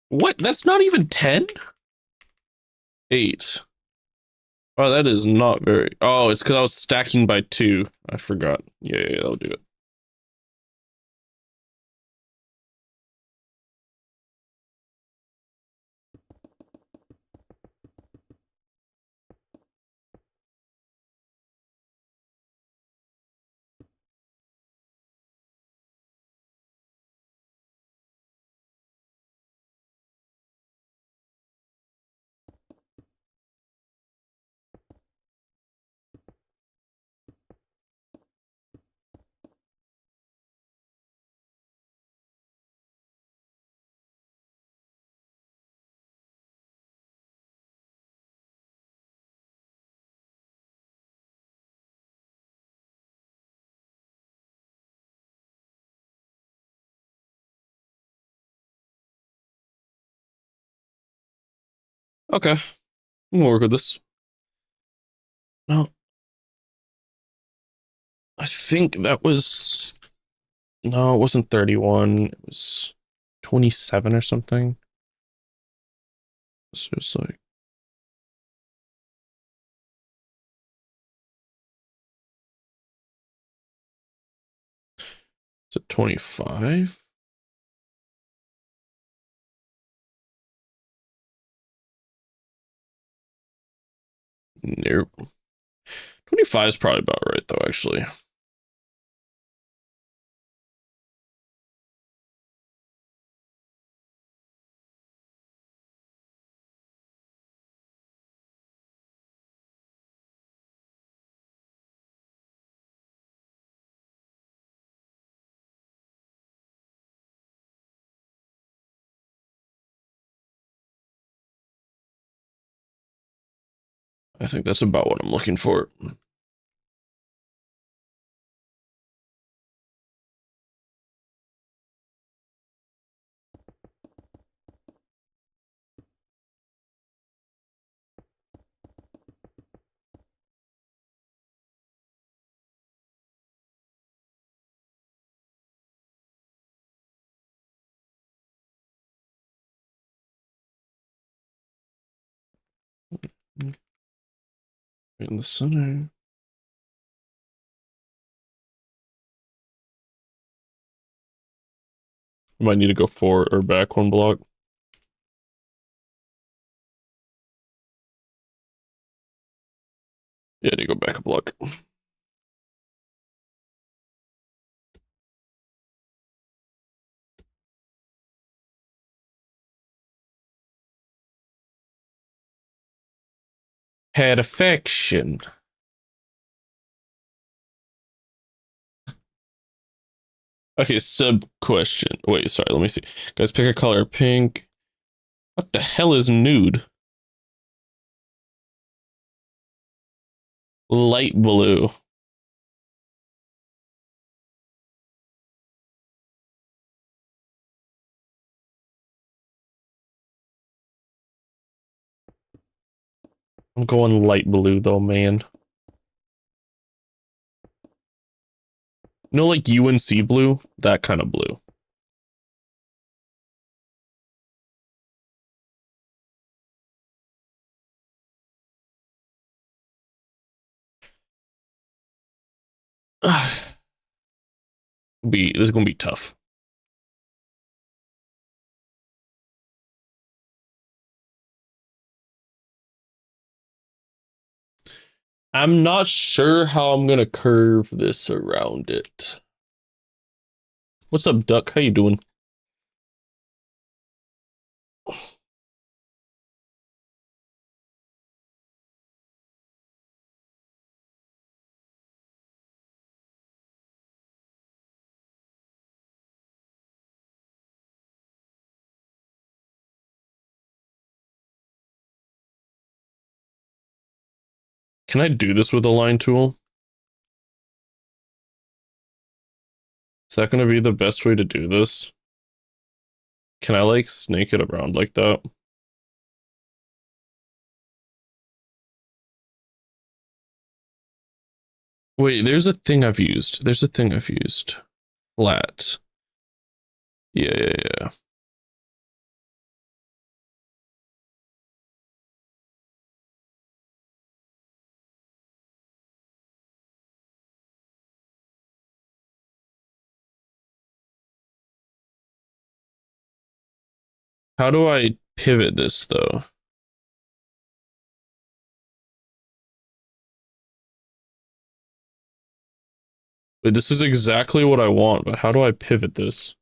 what? That's not even 10? 8. Oh, that is not very. Oh, it's because I was stacking by 2. I forgot. Yeah, I'll do it. Okay, we'll work with this. No, I think that was. No, it wasn't 31. It was 27 or something. So it's like. Is it 25? Nope. 25 is probably about right, though, actually. I think that's about what I'm looking for. In the center. Might need to go forward or back one block. Yeah, I need to go back a block. Had affection. Okay, sub question. Wait, sorry, let me see. Guys, pick a color. Pink. What the hell is nude? Light blue. I'm going light blue though, man. You know, like UNC blue? That kind of blue. This is gonna be tough. I'm not sure how I'm gonna curve this around it. What's up, Duck? How you doing? Can I do this with a line tool? Is that gonna be the best way to do this? Can I like snake it around like that? Wait, there's a thing I've used. There's a thing I've used. Flat. Yeah. How do I pivot this though? Wait, this is exactly what I want, but how do I pivot this?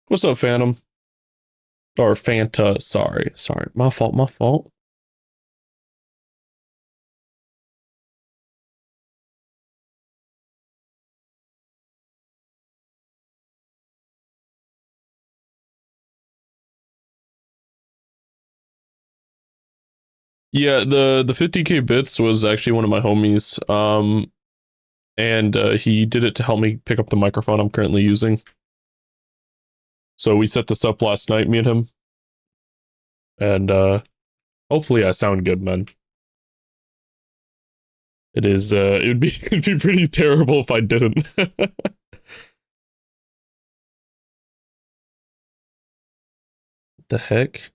What's up, Phantom? Or Fanta, sorry. My fault. Yeah, the 50k bits was actually one of my homies. And he did it to help me pick up the microphone I'm currently using. So we set this up last night, me and him. And hopefully I sound good, man. It is it'd be pretty terrible if I didn't. The heck?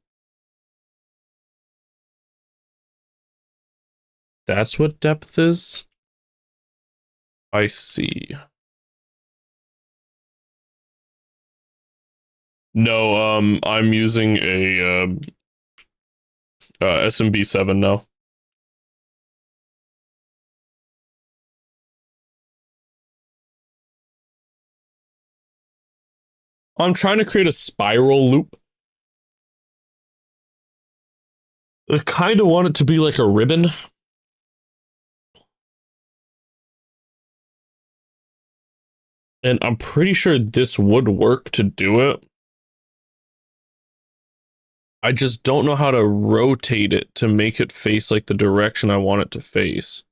That's what depth is? I see. No, I'm using a SMB7 now. I'm trying to create a spiral loop. I kind of want it to be like a ribbon. And I'm pretty sure this would work to do it. I just don't know how to rotate it to make it face like the direction I want it to face.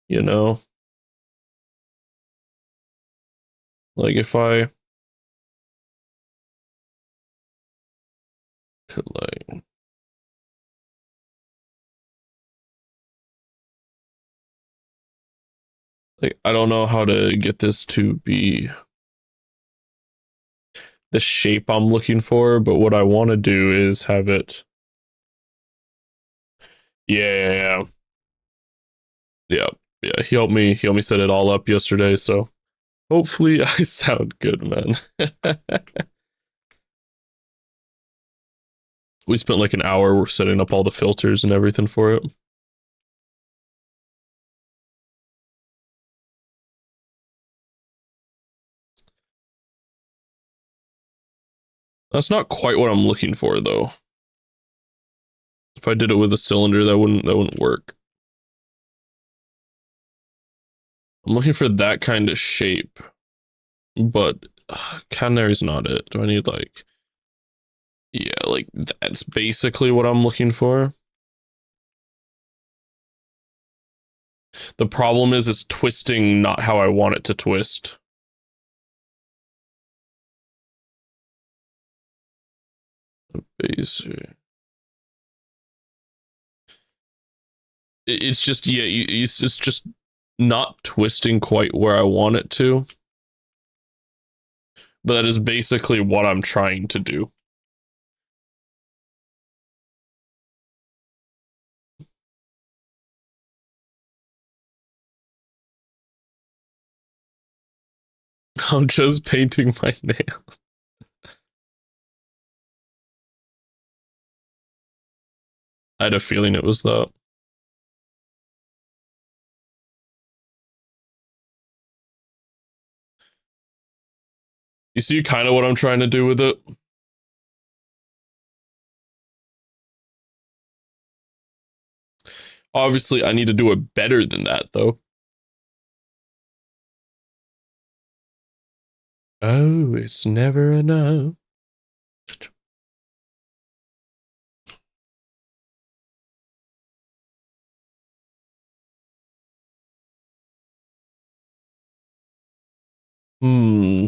You know? Like if I could like I don't know how to get this to be the shape I'm looking for, but what I want to do is have it. Yeah. Yeah. Yeah. He helped me set it all up yesterday, so hopefully I sound good, man. We spent like an hour setting up all the filters and everything for it. That's not quite what I'm looking for though. If I did it with a cylinder, that wouldn't work. I'm looking for that kind of shape, but canary's not it. Do I need like, yeah, like that's basically what I'm looking for. The problem is it's twisting not how I want it to twist. It's just, yeah, it's just not twisting quite where I want it to. But that is basically what I'm trying to do. I'm just painting my nails. I had a feeling it was that. You see kind of what I'm trying to do with it? Obviously, I need to do it better than that, though. Oh, it's never enough. Hmm.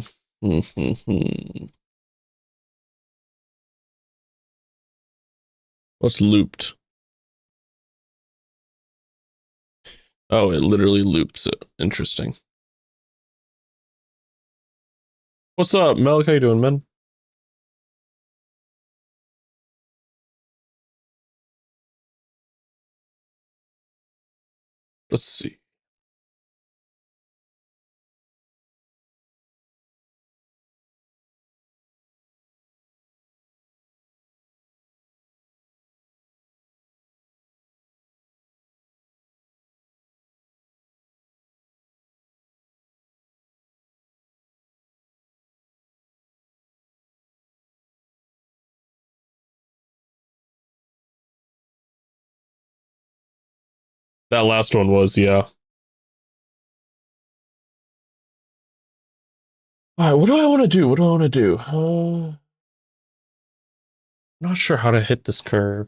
What's looped? Oh, it literally loops it. Interesting. What's up, Mel? How you doing, man? Let's see. That last one was, yeah. All right, what do I want to do? What do I want to do? I'm not sure how to hit this curve.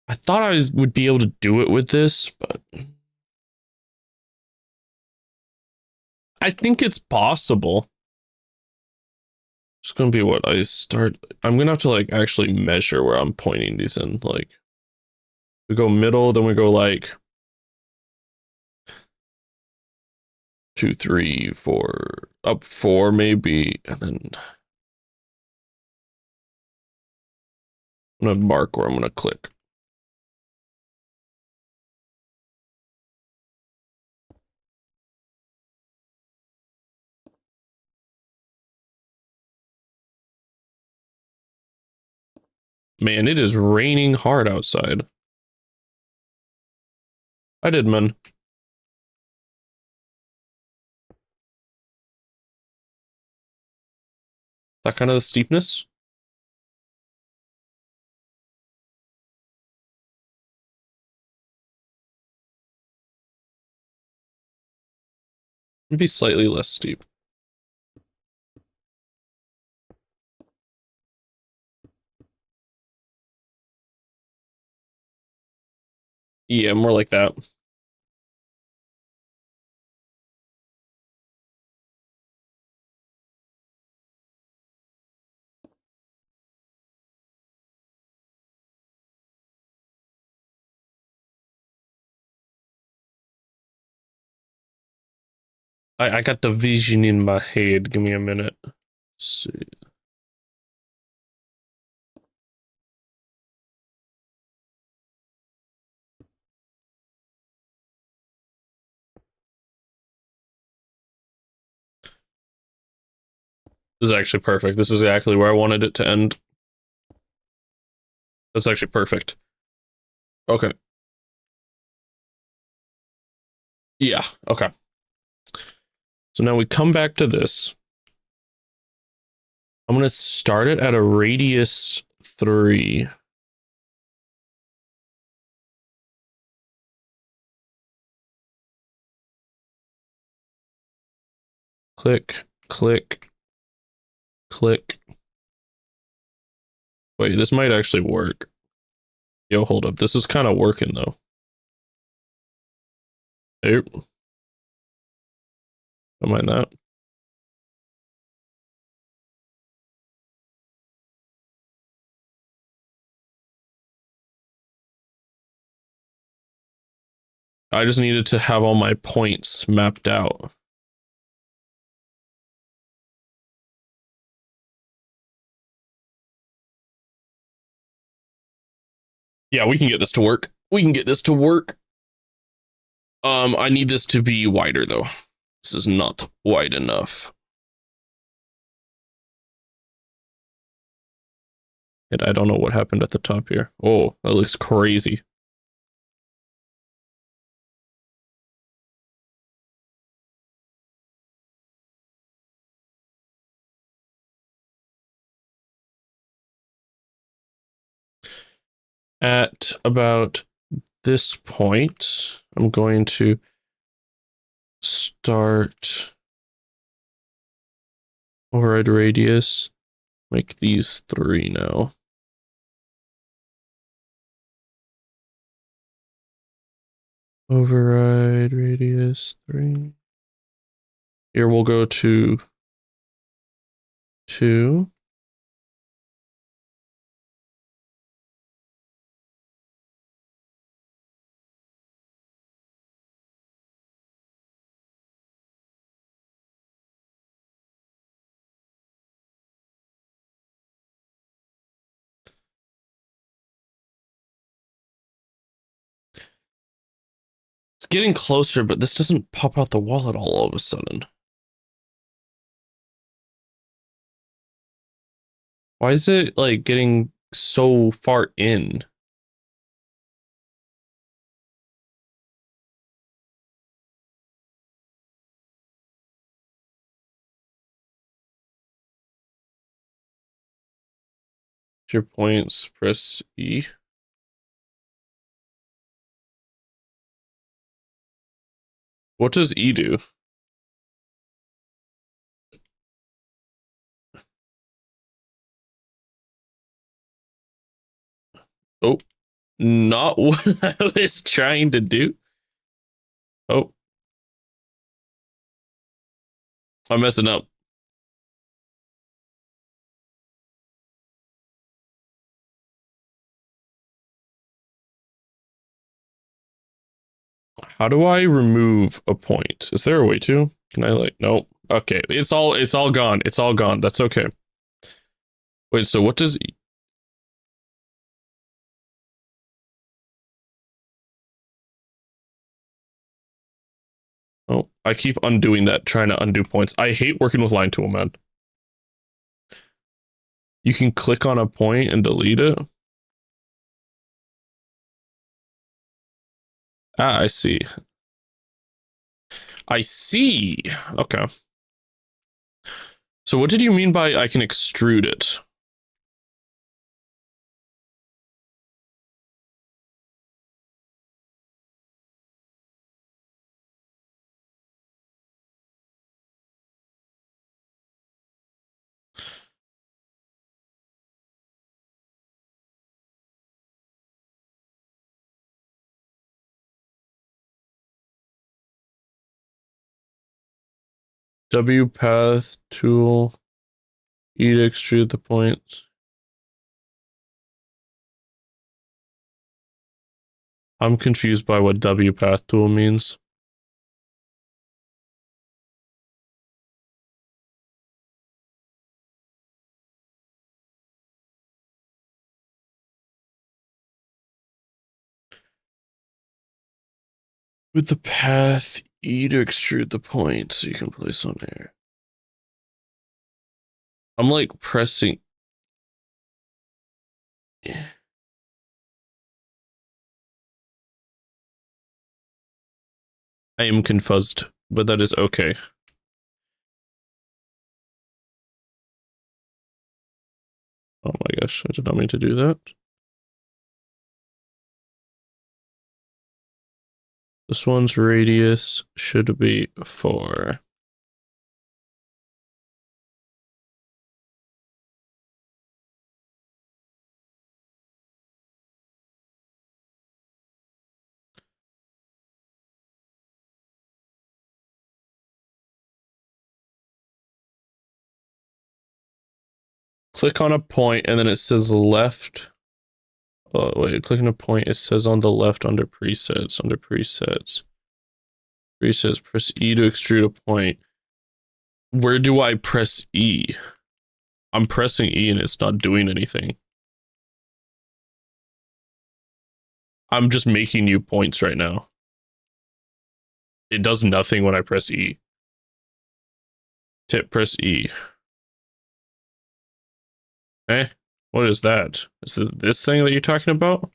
I thought I would be able to do it with this, but I think it's possible. It's gonna be what I start. I'm gonna have to like actually measure where I'm pointing these in. Like, we go middle, then we go like 2, 3, 4, up 4 maybe, and then I'm gonna mark where I'm gonna click. Man, it is raining hard outside. I did, man. That kind of the steepness? It'd be slightly less steep. Yeah, more like that. I got the vision in my head. Give me a minute. Let's see. This is actually perfect. This is exactly where I wanted it to end. That's actually perfect. Okay. Yeah, okay. So now we come back to this. I'm going to start it at a radius 3. Click, click, click. Wait, this might actually work. Yo, hold up. This is kind of working, though. Hey. Don't mind that. I just needed to have all my points mapped out. Yeah, we can get this to work. We can get this to work. I need this to be wider, though. This is not wide enough. And I don't know what happened at the top here. Oh, that looks crazy. At about this point, I'm going to start override radius, make these 3 now. Override radius 3. Here we'll go to 2. It's getting closer, but this doesn't pop out the wall at all of a sudden. Why is it like getting so far in? Your points, press E. What does E do? Oh, not what I was trying to do. Oh, I'm messing up. How do I remove a point? Is there a way to? Can I like, nope. Okay, it's all gone. It's all gone. That's okay. Wait, so what does Oh, I keep undoing that, trying to undo points. I hate working with line tool, man. You can click on a point and delete it. Ah, I see. I see. Okay. So what did you mean by I can extrude it? W path tool, E to extrude the points. I'm confused by what W path tool means. With the path, E to extrude the point so you can place on there. I'm like pressing. I am confused, but that is okay. Oh my gosh, I did not mean to do that. This one's radius should be 4. Click on a point and then it says left. Oh, wait, click on a point. It says on the left under presets. Under presets. Presets, press E to extrude a point. Where do I press E? I'm pressing E and it's not doing anything. I'm just making new points right now. It does nothing when I press E. Press E. Eh? What is that? Is this thing that you're talking about?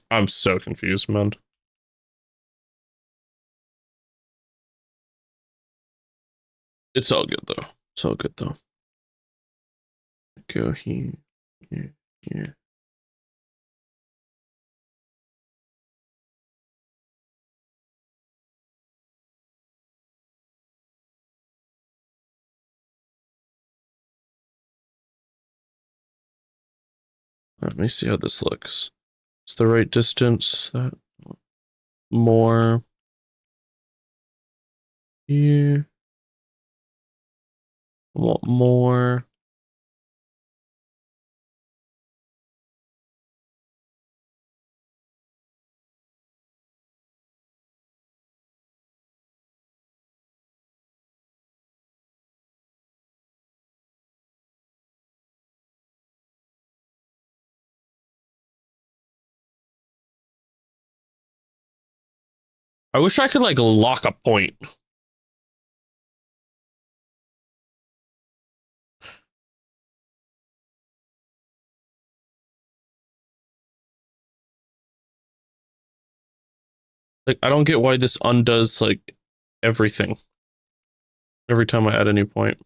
I'm so confused, man. It's all good though. It's all good though. Go here, here, here. Let me see how this looks. It's the right distance. That more here. I want more. I wish I could like lock a point. Like I don't get why this undoes like everything every time I add a new point.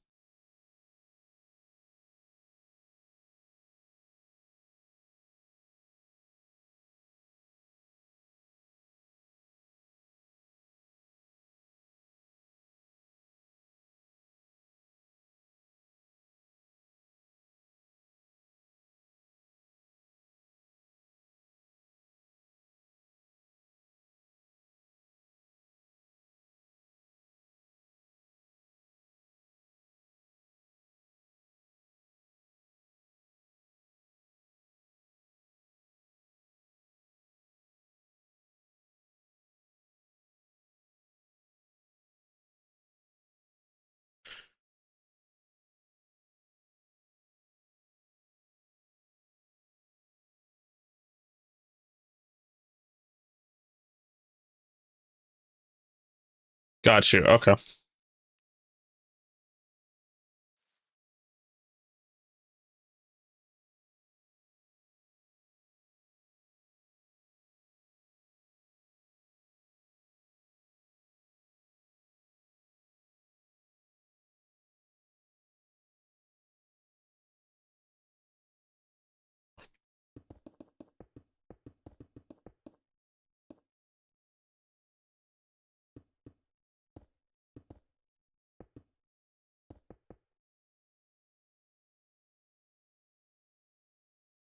Got you. Okay.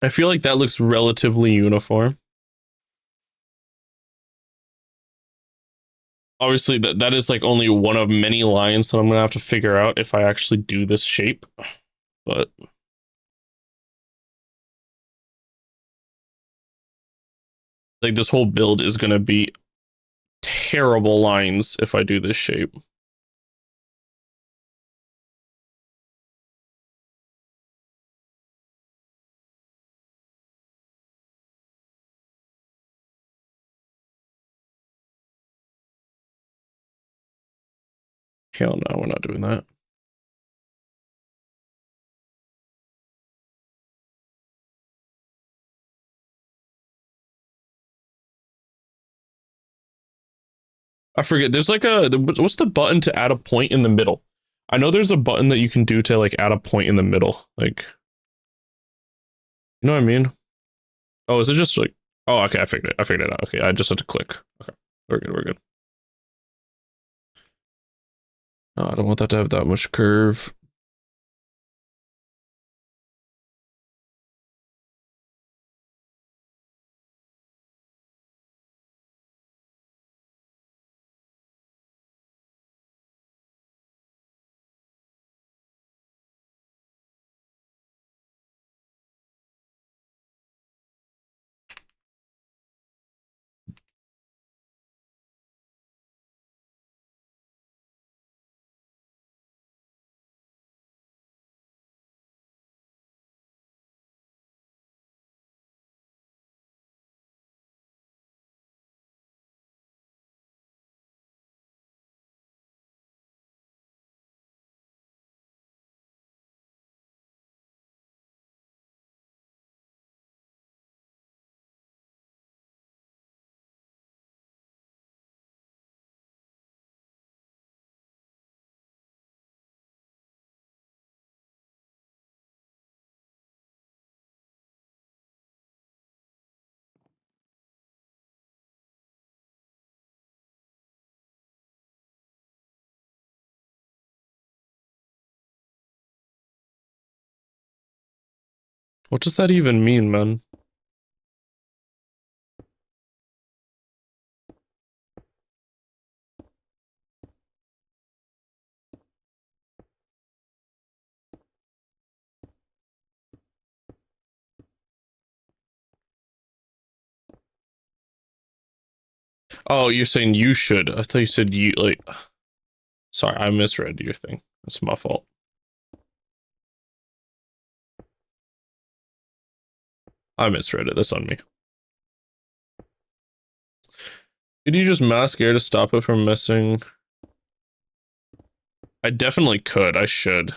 I feel like that looks relatively uniform. Obviously, that is like only one of many lines that I'm gonna have to figure out if I actually do this shape. But like this whole build is gonna be terrible lines if I do this shape. Hell no, we're not doing that. I forget. There's like what's the button to add a point in the middle? I know there's a button that you can do to like add a point in the middle. Like, you know what I mean? Oh, is it just like, oh, okay, I figured it. I figured it out. Okay, I just had to click. Okay, we're good. We're good. Oh, I don't want that to have that much curve. What does that even mean, man? Oh, you're saying you should. I thought you said you, like, sorry, I misread your thing. That's my fault. I misread it. That's on me. Could you just mask air to stop it from missing? I definitely could. I should.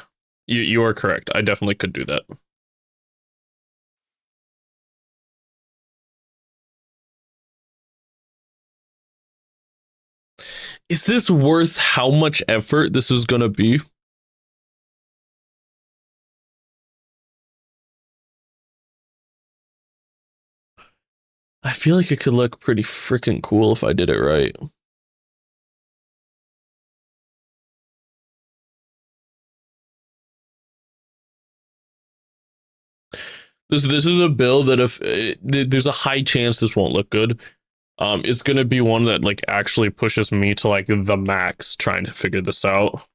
You are correct. I definitely could do that. Is this worth how much effort this is gonna be? I feel like it could look pretty freaking cool if I did it right. This is a build that if there's a high chance this won't look good. It's gonna be one that like actually pushes me to like the max trying to figure this out.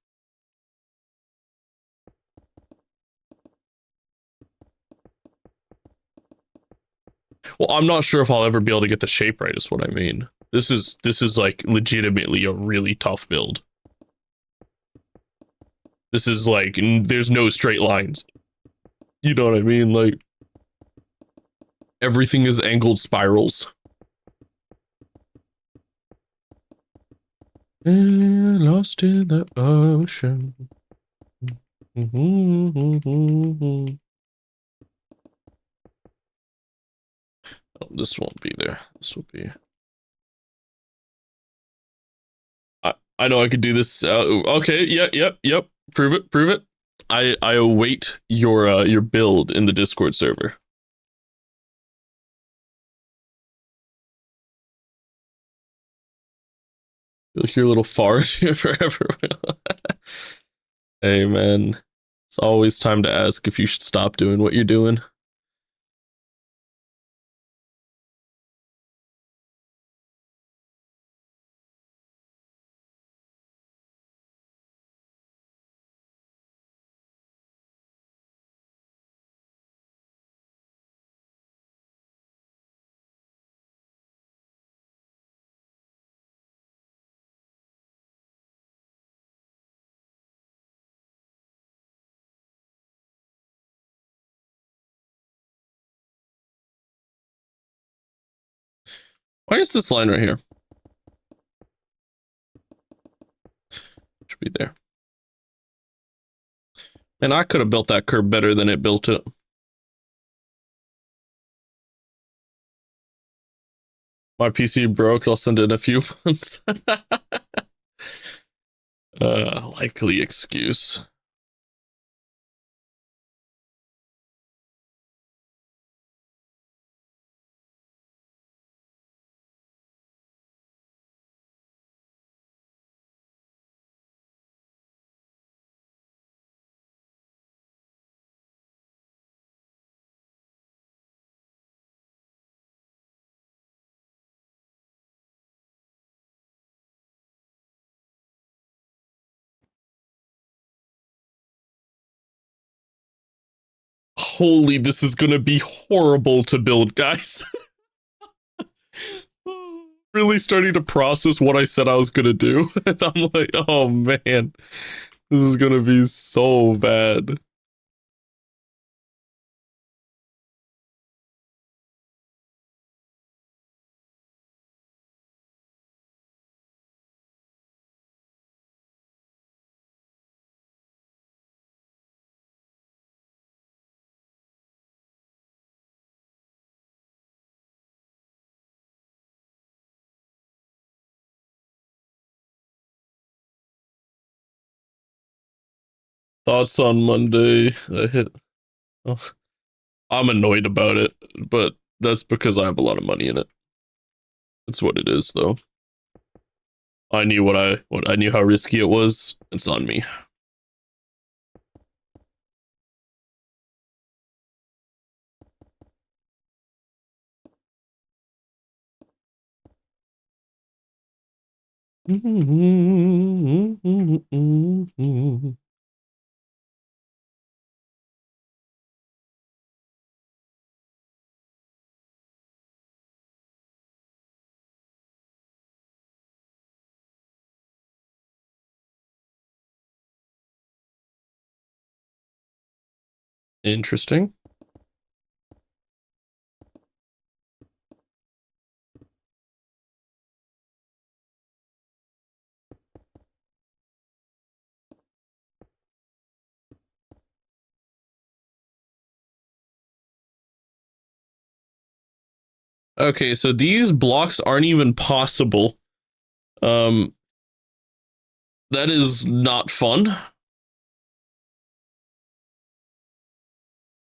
Well, I'm not sure if I'll ever be able to get the shape right, is what I mean. This is like legitimately a really tough build. This is like there's no straight lines. You know what I mean? Like everything is angled spirals. Lost in the ocean. Oh, this won't be there. This will be. I know I could do this. Okay. Yep. Prove it. Prove it. I await your build in the Discord server. You'll hear a little fart forever. Hey man, it's always time to ask if you should stop doing what you're doing. Why is this line right here? Should be there. And I could have built that curb better than it built it. My PC broke, I'll send it in a few months. Likely excuse. Holy, this is gonna be horrible to build, guys. Really starting to process what I said I was gonna do. And I'm like, oh man, this is gonna be so bad. Thoughts on Monday? Oh, I'm annoyed about it, but that's because I have a lot of money in it. That's what it is, though. I knew what I knew how risky it was. It's on me. Interesting. Okay, so these blocks aren't even possible. That is not fun.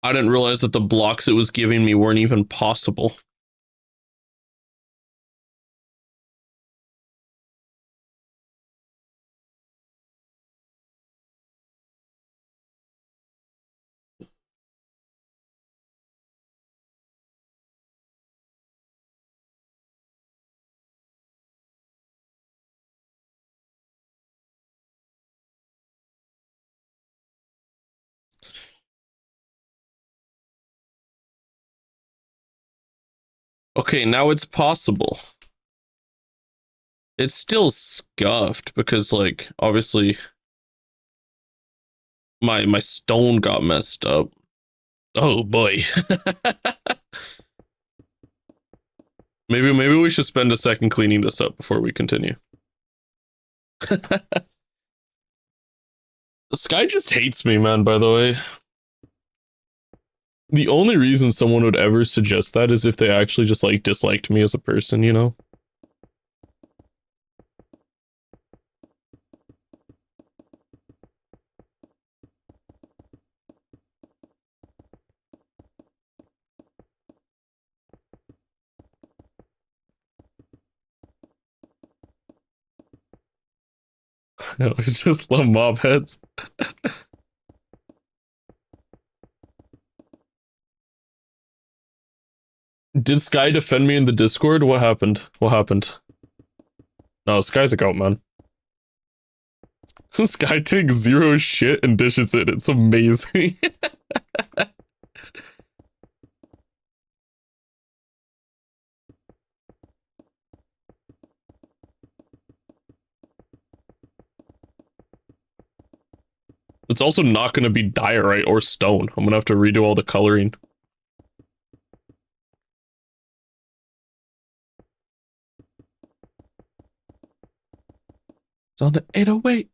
I didn't realize that the blocks it was giving me weren't even possible. Okay, now it's possible. It's still scuffed because, like, obviously my stone got messed up. Oh boy. maybe we should spend a second cleaning this up before we continue. Sky just hates me, man, by the way. The only reason someone would ever suggest that is if they actually just, like, disliked me as a person, you know? No, it's just love mob heads. Did Sky defend me in the Discord? What happened? What happened? No, Sky's a goat, man. Sky takes zero shit and dishes it. It's amazing. It's also not going to be diorite or stone. I'm going to have to redo all the coloring. It's on the 808.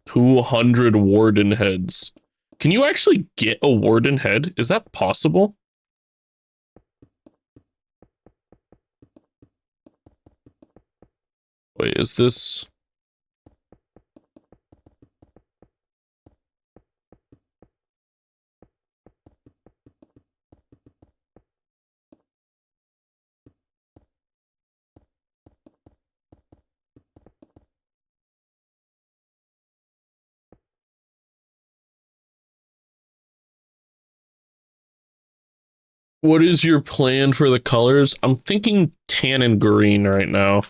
$200 warden heads. Can you actually get a warden head? Is that possible? Wait, is this... What is your plan for the colors? I'm thinking tan and green right now.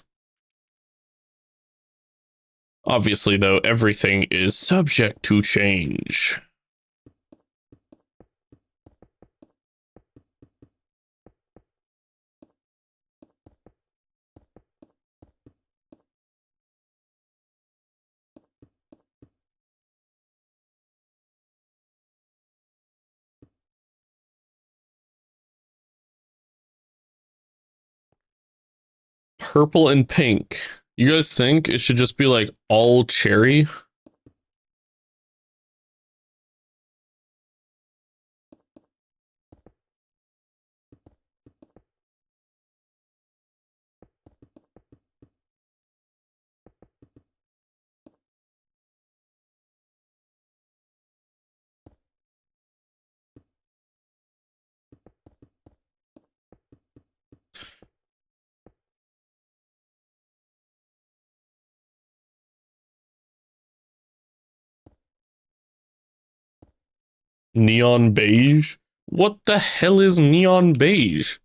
Obviously, though, everything is subject to change. Purple and pink. You guys think it should just be like all cherry? Neon beige? What the hell is neon beige?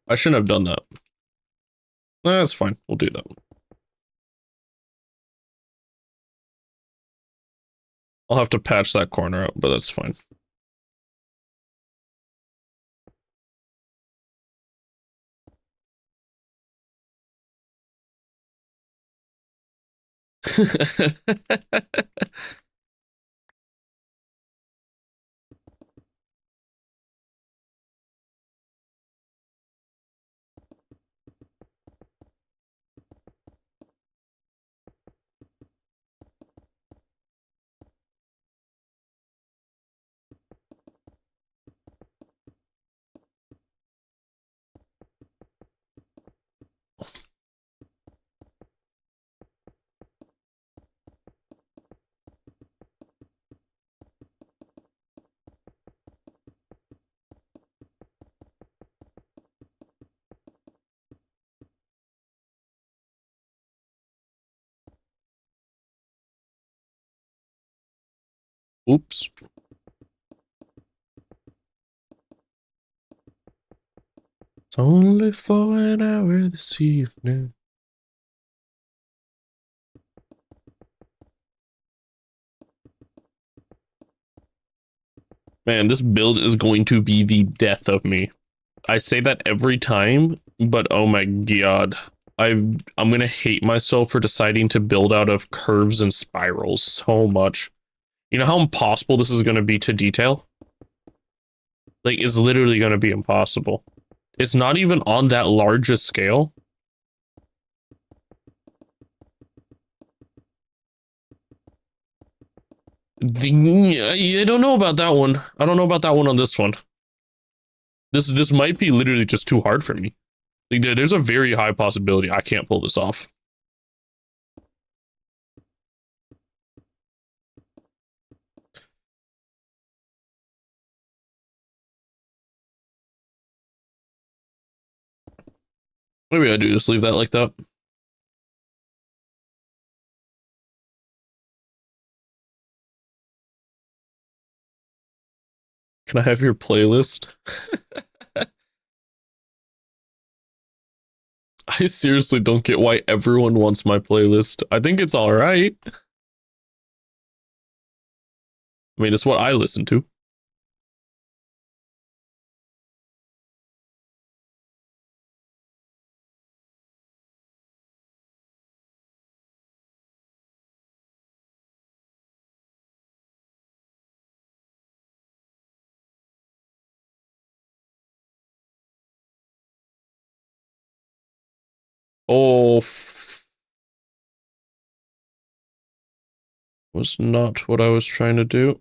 I shouldn't have done that. That's fine. We'll do that. I'll have to patch that corner out, but that's fine. Oops. It's only for an hour this evening. Man, this build is going to be the death of me. I say that every time, but oh my god. I'm gonna hate myself for deciding to build out of curves and spirals so much. You know how impossible this is gonna be to detail? Like, it's literally gonna be impossible. It's not even on that large a scale. I don't know about that one. I don't know about that one on this one. This might be literally just too hard for me. Like, there's a very high possibility I can't pull this off. Maybe I do just leave that like that. Can I have your playlist? I seriously don't get why everyone wants my playlist. I think it's alright. I mean, it's what I listen to. Oh, was not what I was trying to do.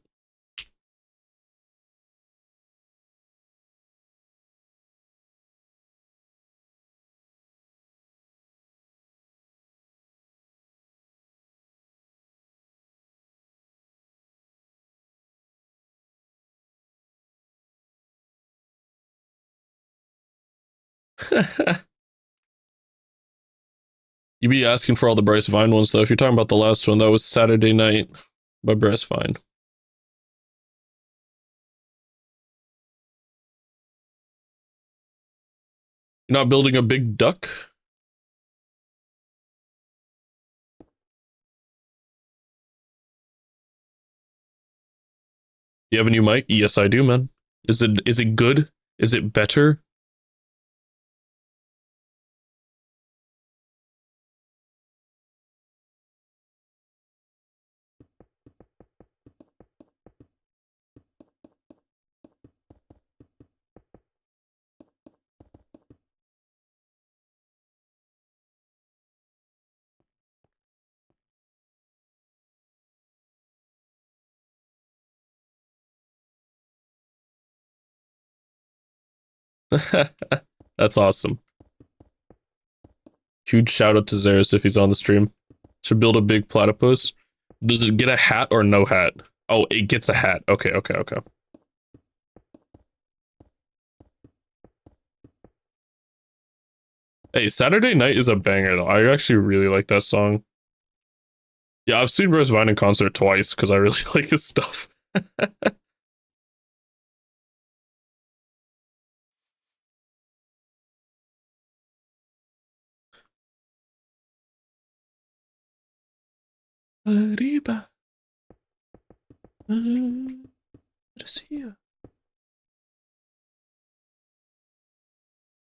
You be asking for all the Bryce Vine ones, though. If you're talking about the last one, that was Saturday Night by Bryce Vine. You're not building a big duck? You have a new mic? Yes, I do, man. Is it good? Is it better? That's awesome. Huge shout out to Zeus if he's on the stream. Should build a big platypus. Does it get a hat or no hat? Oh, it gets a hat. Okay, okay, okay. Hey, Saturday Night is a banger though. I actually really like that song. Yeah, I've seen Bruce Vine in concert twice because I really like his stuff. Arriba. To see you.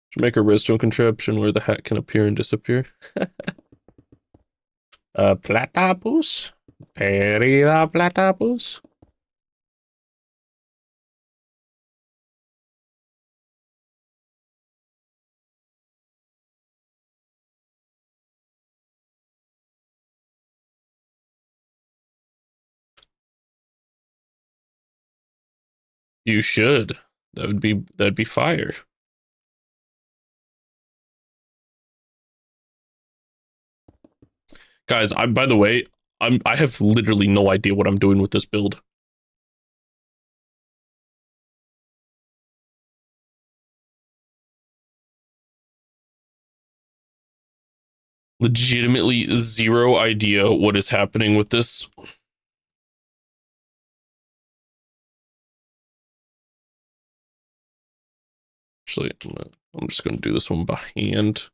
Should make a redstone contraption where the hat can appear and disappear. Platypus? Perida platypus? You should. That'd be fire. Guys, by the way, I have literally no idea what I'm doing with this build. Legitimately zero idea what is happening with this. Actually, I'm just gonna do this one by hand.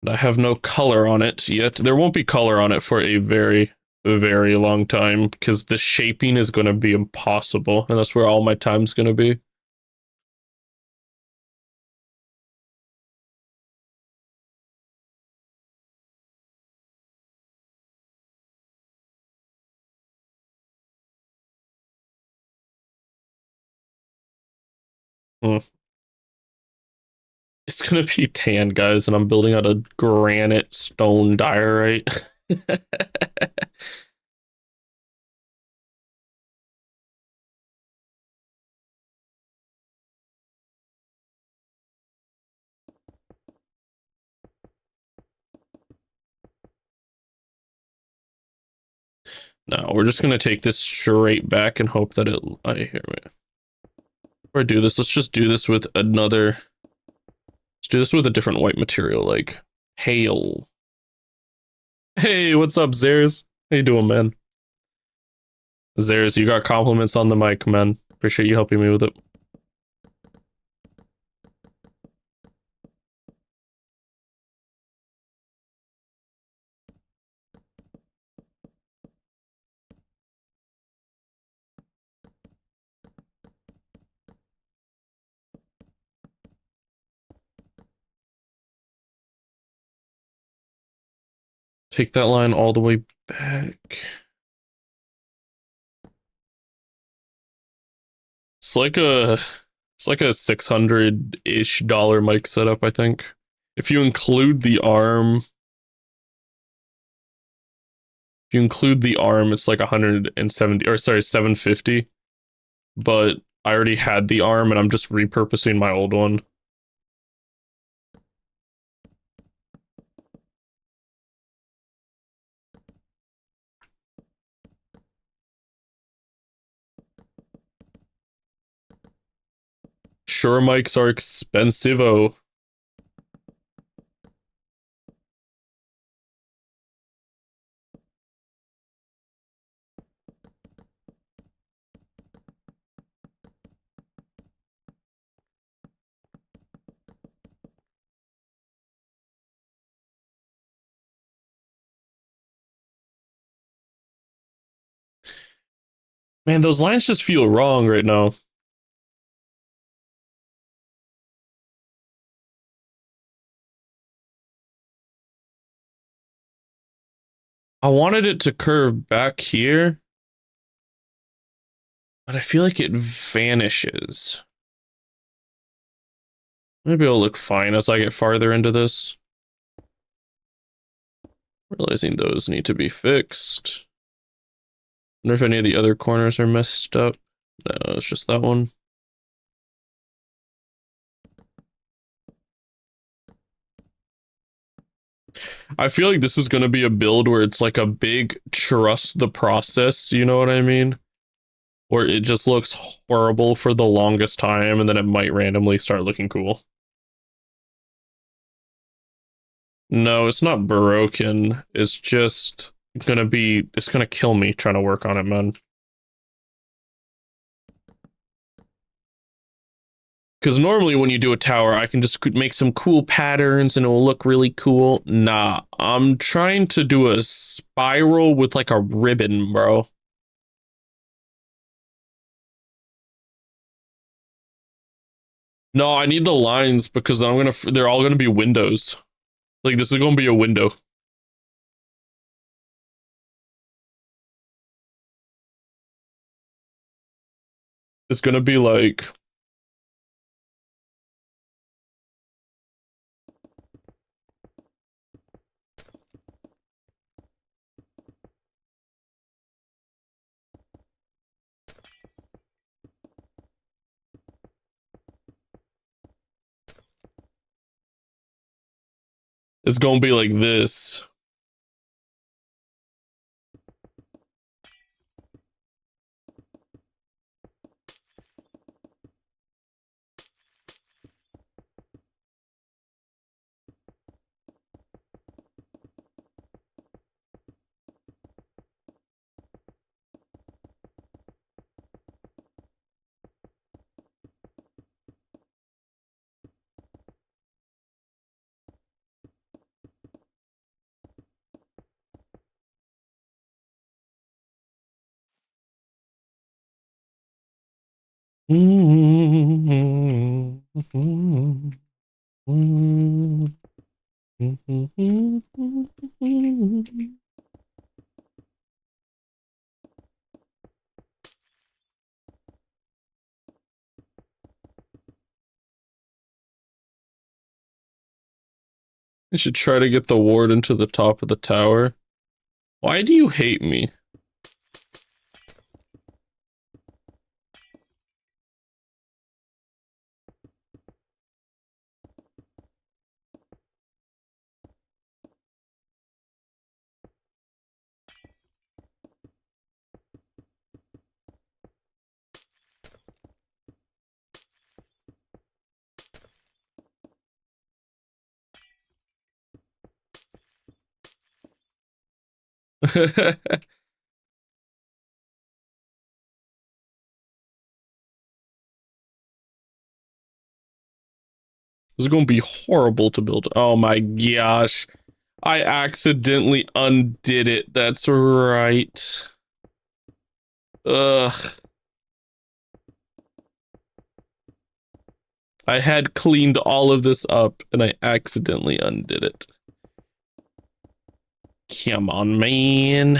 I have no color on it yet. There won't be color on it for a very, very long time because the shaping is going to be impossible, and that's where all my time's going to be. It's going to be tan, guys, and I'm building out a granite stone diorite. No, we're just gonna take this straight back and hope that it. Here, wait. Before I do this, let's just do this with another. Let's do this with a different white material, like hail. Hey, what's up, Zeres? How you doing, man? Zares, you got compliments on the mic, man. Appreciate you helping me with it. Take that line all the way back. It's like a $600-ish mic setup, I think. If you include the arm, it's like 170, or sorry, 750. But I already had the arm and I'm just repurposing my old one. Sure, mics are expensive. Oh, man, those lines just feel wrong right now. I wanted it to curve back here, but I feel like it vanishes. Maybe it'll look fine as I get farther into this. Realizing those need to be fixed. Wonder if any of the other corners are messed up. No, it's just that one. I feel like this is going to be a build where it's like a big trust the process, you know what I mean? Where it just looks horrible for the longest time and then it might randomly start looking cool. No, it's not broken. It's just it's gonna kill me trying to work on it, man. Because normally when you do a tower, I can just make some cool patterns and it will look really cool. Nah, I'm trying to do a spiral with like a ribbon, bro. No, I need the lines because then they're all gonna be windows. Like this is gonna be a window. It's gonna be like it's gonna be like this. I should try to get the ward into the top of the tower. Why do you hate me? This is gonna be horrible to build. Oh my gosh. I accidentally undid it. That's right. Ugh. I had cleaned all of this up and I accidentally undid it. Come on, man.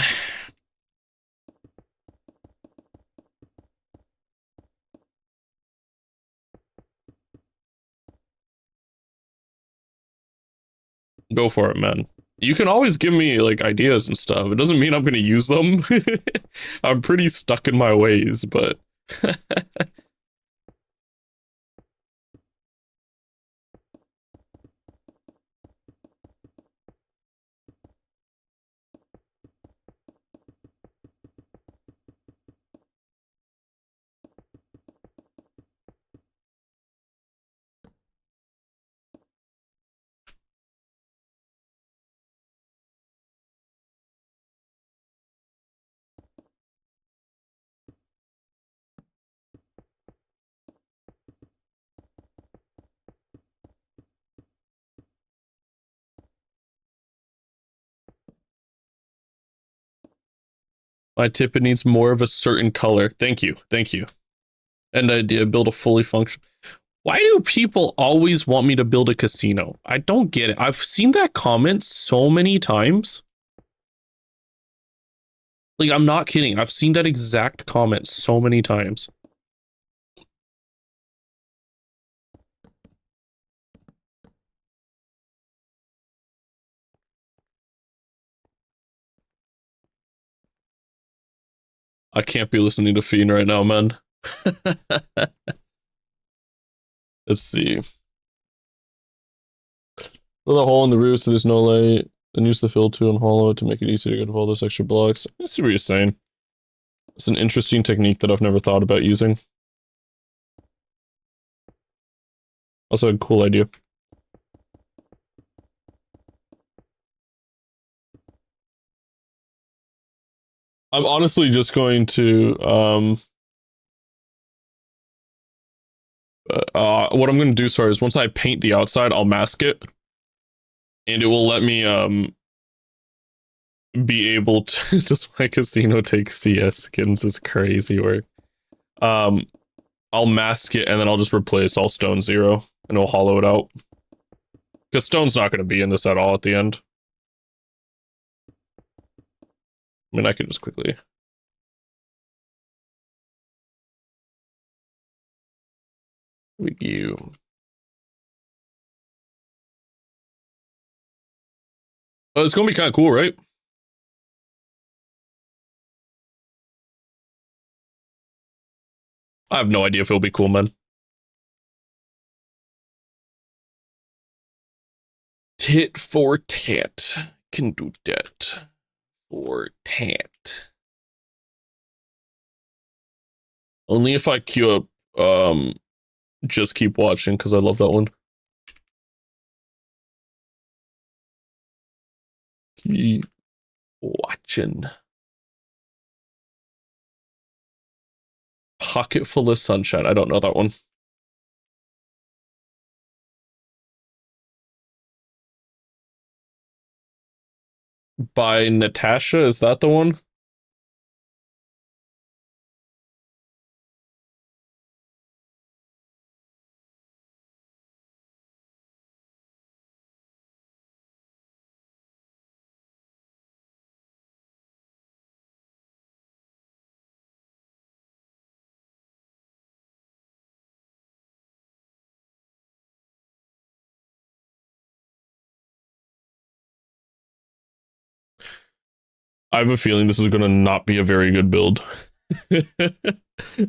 Go for it, man. You can always give me like ideas and stuff. It doesn't mean I'm gonna use them. I'm pretty stuck in my ways, but my tippet needs more of a certain color. Thank you. Thank you. And idea, build a fully function. Why do people always want me to build a casino? I don't get it. I've seen that comment so many times. Like, I'm not kidding. I've seen that exact comment so many times. I can't be listening to Fiend right now, man. Let's see. With a hole in the roof so there's no light. Then use the fill tool and hollow it to make it easier to get all those extra blocks. I see what you're saying. It's an interesting technique that I've never thought about using. Also a cool idea. I'm honestly just going to, what I'm going to do, sorry, is once I paint the outside, I'll mask it. And it will let me, be able to, just my casino take CS skins is crazy work. I'll mask it and then I'll just replace all stone 0 and it'll hollow it out. Because stone's not going to be in this at all at the end. I mean, I could just quickly. With you. Oh, it's going to be kind of cool, right? I have no idea if it'll be cool, man. Tit for tat. Can do that. For tat. Only if I queue up, just keep watching, because I love that one. Keep watching. Pocket full of sunshine. I don't know that one. By Natasha, is that the one? I have a feeling this is gonna not be a very good build.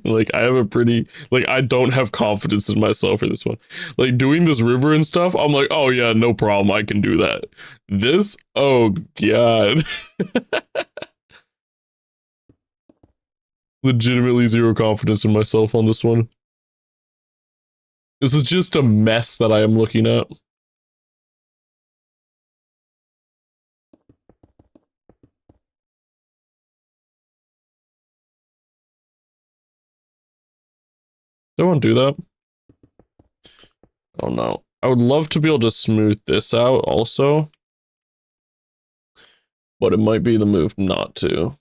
Like, I have a pretty, like, I don't have confidence in myself for this one. Like, doing this river and stuff, I'm like, oh yeah, no problem, I can do that. This, oh god. Legitimately zero confidence in myself on this one. This is just a mess that I am looking at. Don't want to do that. Oh no. I would love to be able to smooth this out also, but it might be the move not to.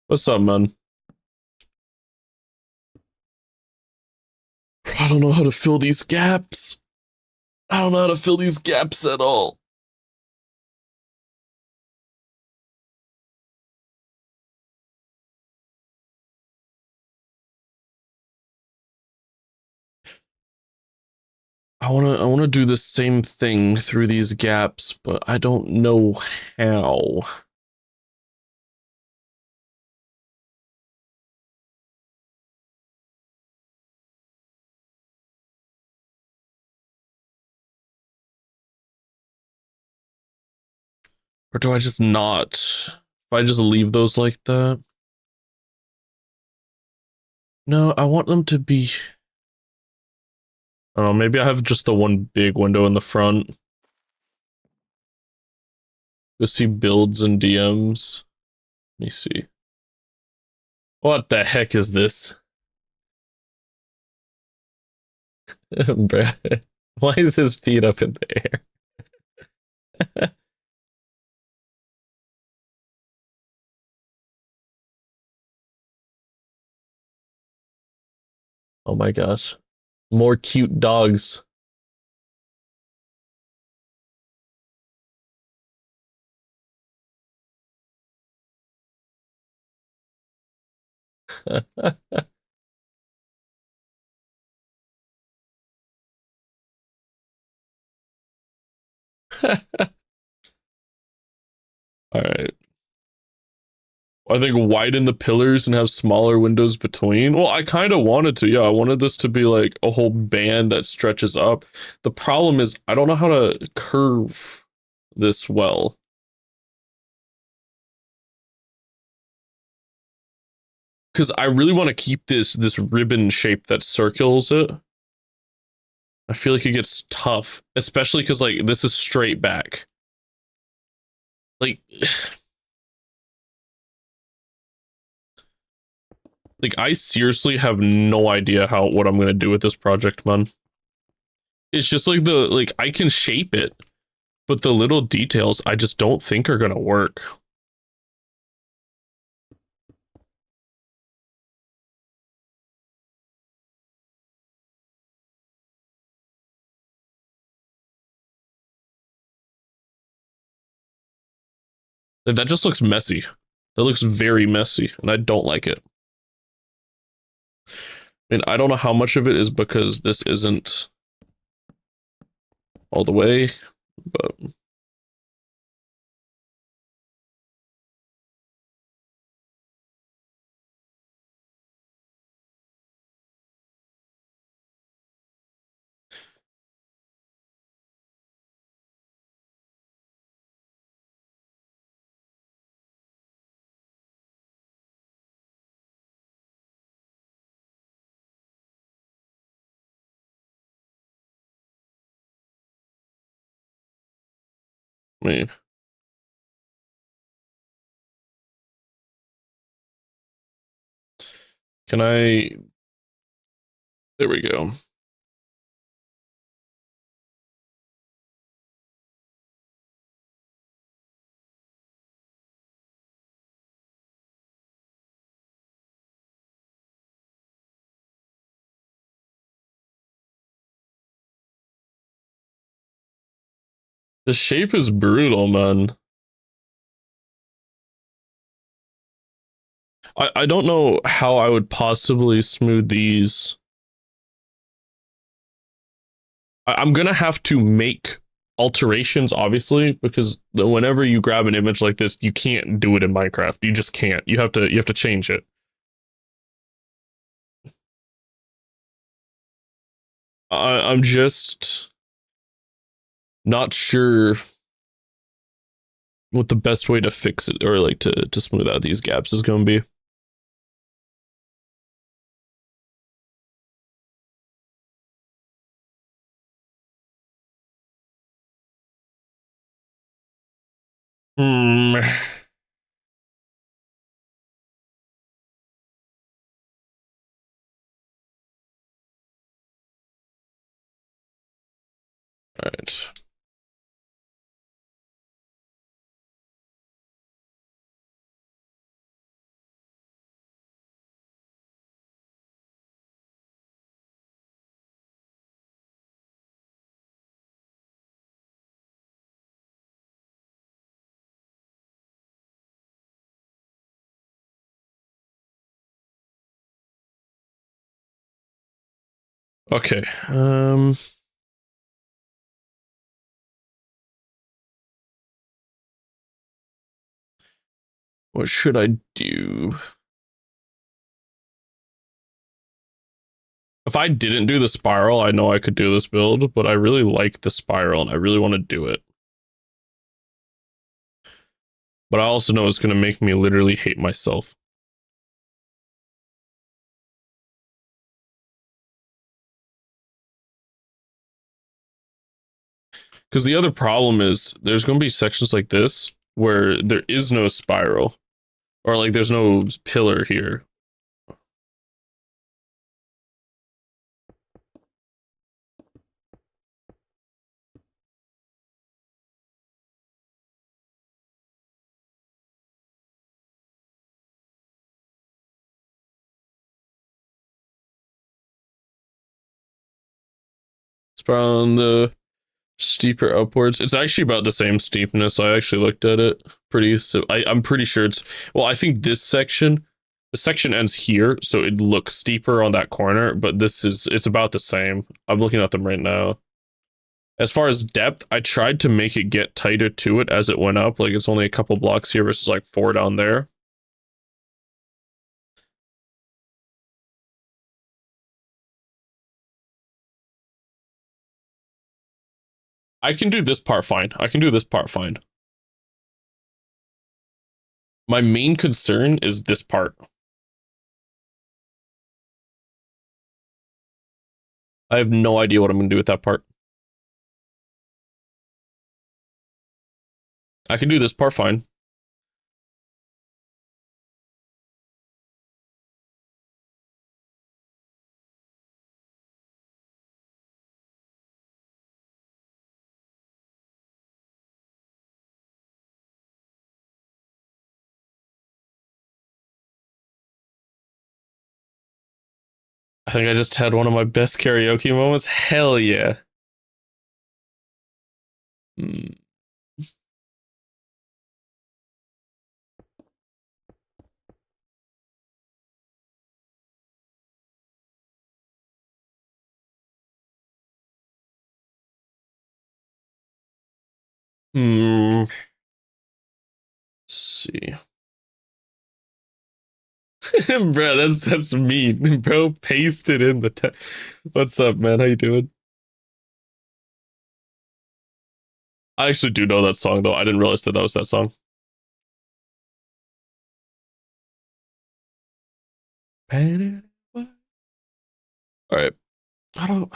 What's up, man? I don't know how to fill these gaps. I don't know how to fill these gaps at all. I wanna do the same thing through these gaps, but I don't know how. Or do I just not? If I just leave those like that? No, I want them to be. I don't know, maybe I have just the one big window in the front. Go see builds and DMs. Let me see. What the heck is this? Bruh. Why is his feet up in the air? Oh my gosh. More cute dogs. All right. I think widen the pillars and have smaller windows between. Well, I kind of wanted to. Yeah, I wanted this to be like a whole band that stretches up. The problem is I don't know how to curve this well. Because I really want to keep this ribbon shape that circles it. I feel like it gets tough, especially because like this is straight back. Like, like I seriously have no idea how what I'm gonna do with this project, man. It's just like I can shape it, but the little details I just don't think are gonna work. Like, that just looks messy. That looks very messy, and I don't like it. I mean, I don't know how much of it is because this isn't all the way, but I mean, can I? There we go. The shape is brutal, man. I don't know how I would possibly smooth these. I'm gonna have to make alterations, obviously, because whenever you grab an image like this, you can't do it in Minecraft. You just can't. You have to change it. I'm just not sure what the best way to fix it or like to smooth out these gaps is going to be. Alright. Okay. What should I do? If I didn't do the spiral, I know I could do this build, but I really like the spiral and I really want to do it. But I also know it's going to make me literally hate myself. Because the other problem is there's going to be sections like this where there is no spiral or like there's no pillar here. Spiral on the steeper upwards. It's actually about the same steepness. I actually looked at it. I'm pretty sure it's, well, I think the section ends here, so it looks steeper on that corner, but it's about the same. I'm looking at them right now. As far as depth, I tried to make it get tighter to it as it went up. Like it's only a couple blocks here versus like 4 down there. I can do this part fine. I can do this part fine. My main concern is this part. I have no idea what I'm going to do with that part. I can do this part fine. I think I just had one of my best karaoke moments. Hell yeah. Hmm. Let's see. Bro, that's mean. Bro, paste it in the What's up, man? How you doing? I actually do know that song though. I didn't realize that that was that song. All right. I don't.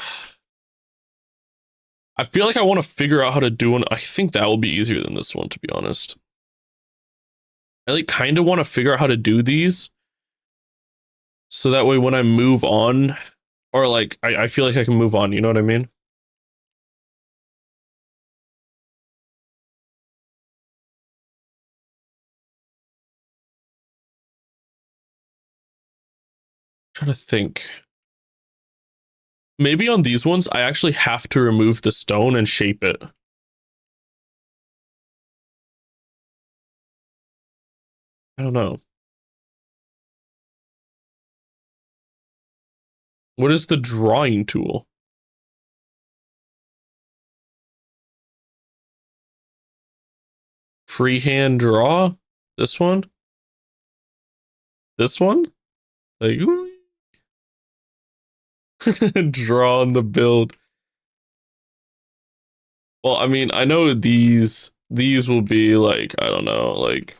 I feel like I want to figure out how to do one. I think that will be easier than this one, to be honest. I like kind of want to figure out how to do these, so that way when I move on, or like I feel like I can move on. You know what I mean? I'm trying to think. Maybe on these ones, I actually have to remove the stone and shape it. I don't know. What is the drawing tool? Freehand draw? This one? This one? Like, draw on the build. Well, I mean, I know these will be like, I don't know, like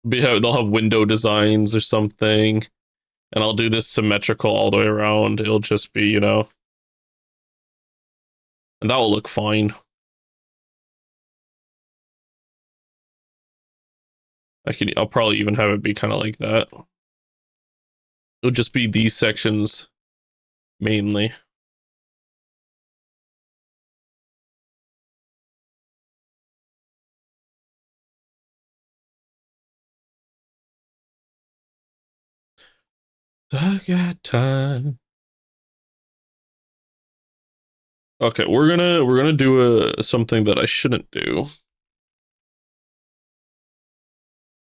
they'll have window designs or something, and I'll do this symmetrical all the way around. It'll just be, you know, and that will look fine. I'll probably even have it be kind of like that. It'll just be these sections mainly. I got time. Okay, we're gonna do something that I shouldn't do.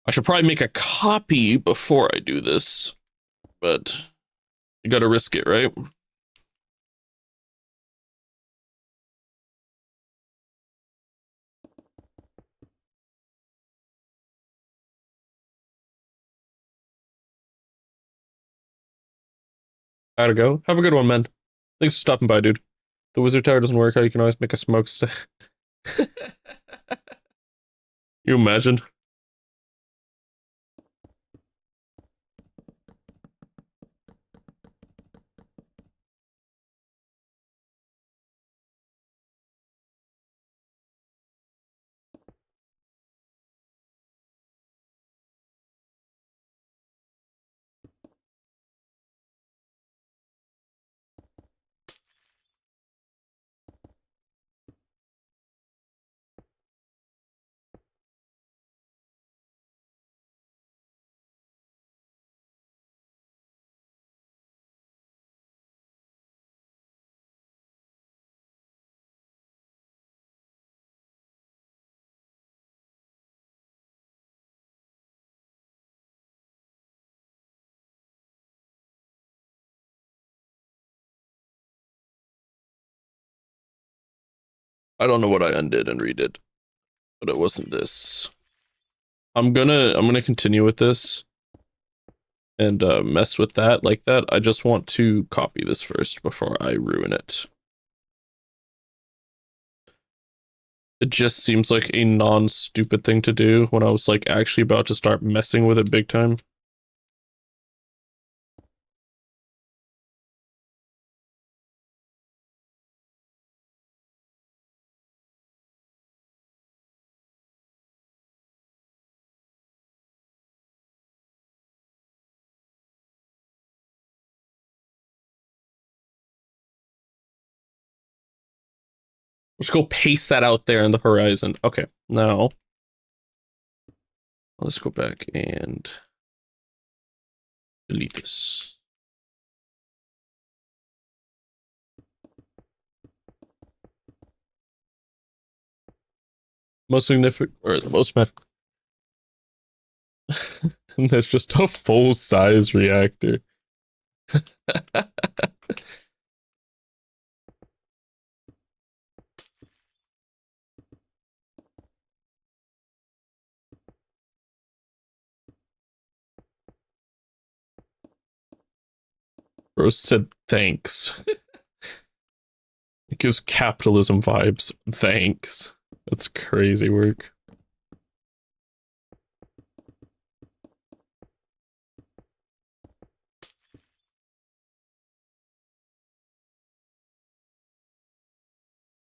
I should probably make a copy before I do this, but you gotta risk it, right? Gotta go. Have a good one, man. Thanks for stopping by, dude. The wizard tower doesn't work out. You can always make a smokestack. You imagine? I don't know what I undid and redid, but it wasn't this. I'm gonna continue with this and mess with that like that. I just want to copy this first before I ruin it. It just seems like a non-stupid thing to do when I was like actually about to start messing with it big time. Let's go paste that out there in the horizon. Okay, now let's go back and delete this. Most significant, or the most met. And that's just a full size reactor. Bro said thanks. It gives capitalism vibes. Thanks. That's crazy work.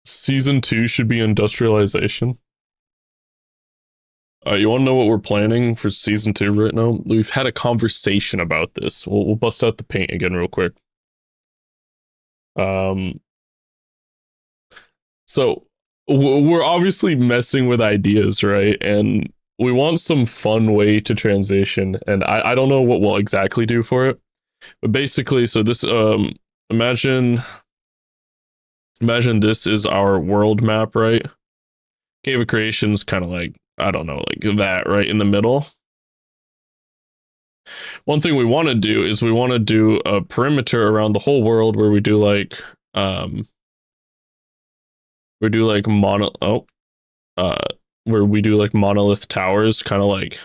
Season 2 should be industrialization. You want to know what we're planning for season 2 right now? We've had a conversation about this. We'll bust out the paint again real quick. So we're obviously messing with ideas, right? And we want some fun way to transition. And I don't know what we'll exactly do for it. But basically, so this imagine this is our world map, right? Cave of Creation's kind of like, I don't know, like that right in the middle. One thing we want to do is we want to do a perimeter around the whole world where we do like where we do like monolith towers, kind of like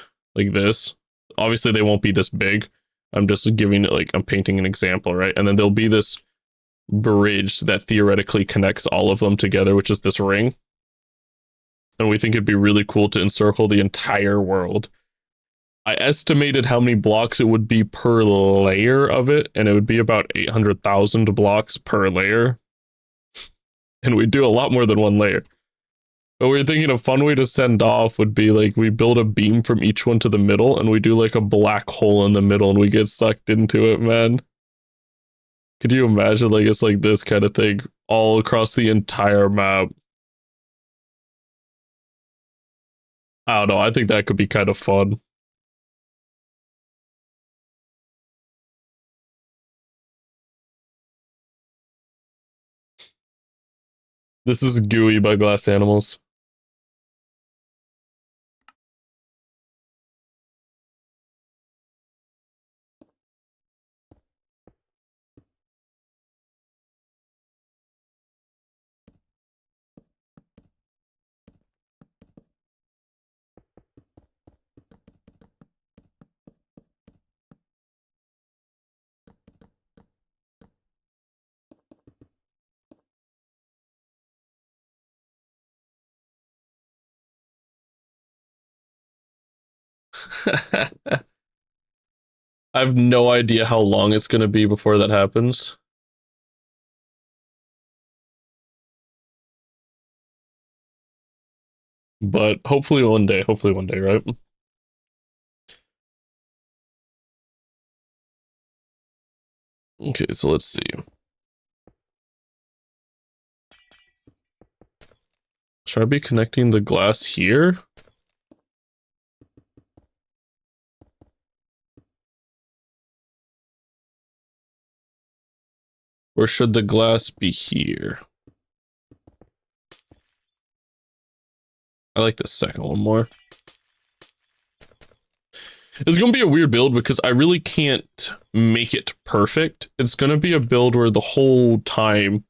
this. Obviously they won't be this big. I'm just giving it like, I'm painting an example, right? And then there'll be this bridge that theoretically connects all of them together, which is this ring. And we think it'd be really cool to encircle the entire world. I estimated how many blocks it would be per layer of it, and it would be about 800,000 blocks per layer. And we do a lot more than one layer. But we are thinking a fun way to send off would be like we build a beam from each one to the middle and we do like a black hole in the middle and we get sucked into it, man. Could you imagine like it's like this kind of thing all across the entire map? I don't know. I think that could be kind of fun. This is Gooey by Glass Animals. I have no idea how long it's going to be before that happens. But hopefully one day, right? Okay, so let's see. Should I be connecting the glass here? Or should the glass be here? I like the second one more. It's going to be a weird build because I really can't make it perfect. It's going to be a build where the whole time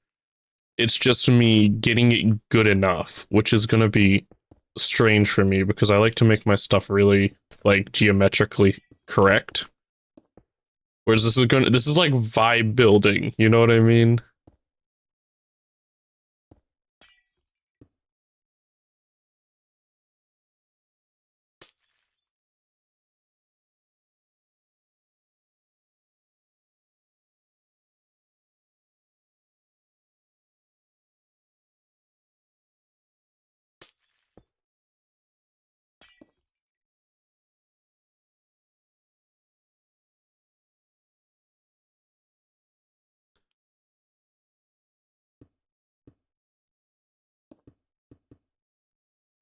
it's just me getting it good enough, which is going to be strange for me because I like to make my stuff really like geometrically correct. Whereas this is like vibe building, you know what I mean?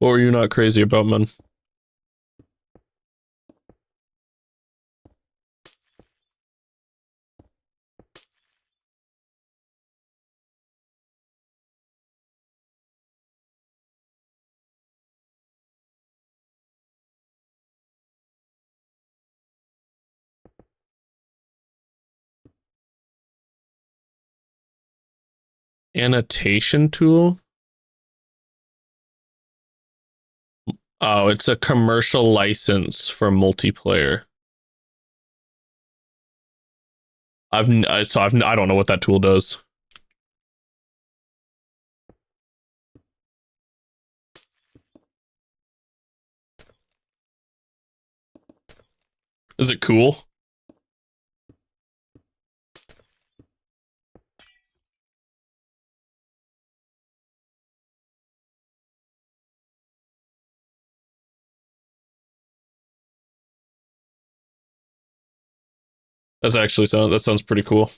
Or are you not crazy about, man? Annotation tool? Oh, it's a commercial license for multiplayer. I don't know what that tool does. Is it cool? That sounds pretty cool.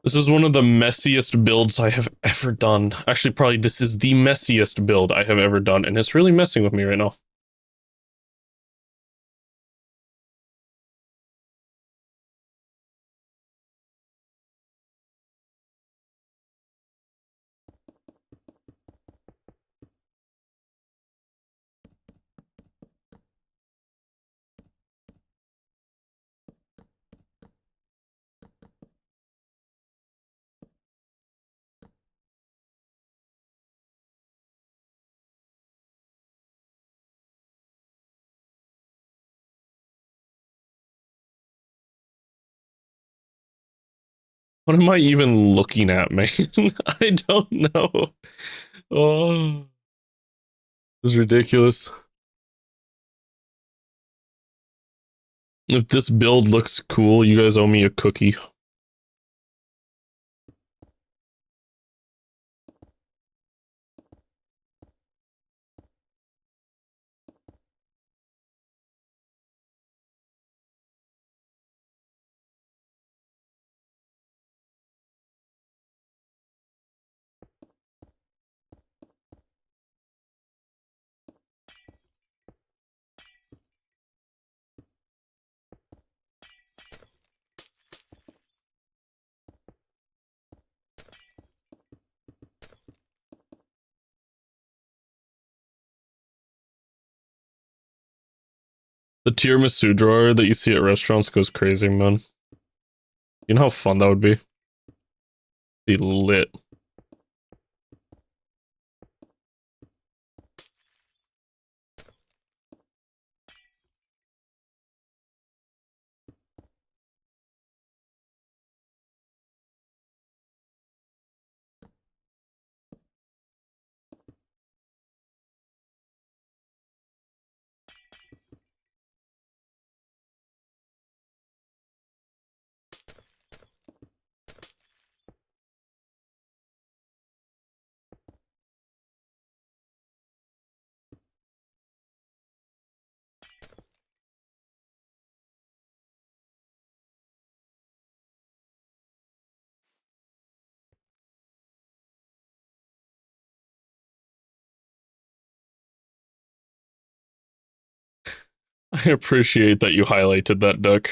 This is one of the messiest builds I have ever done. Actually, probably this is the messiest build I have ever done, and it's really messing with me right now. What am I even looking at, man? I don't know. Oh, this is ridiculous. If this build looks cool, you guys owe me a cookie. The tiramisu drawer that you see at restaurants goes crazy, man. You know how fun that would be? Be lit. I appreciate that you highlighted that, Duck.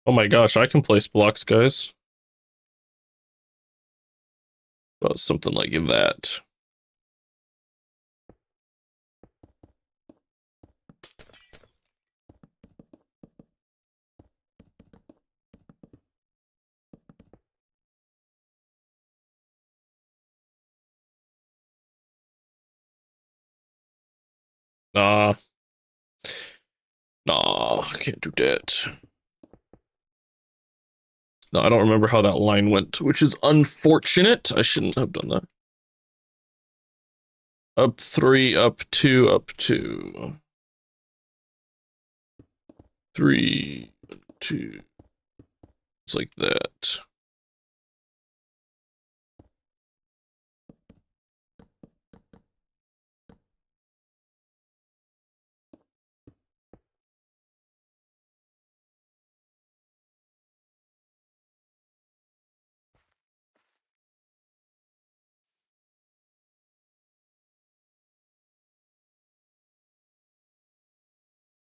Oh my gosh, I can place blocks, guys. About something like that. Nah. Nah, I can't do that. No, I don't remember how that line went, which is unfortunate. I shouldn't have done that. Up 3, up 2, up 2. 3, 2. It's like that.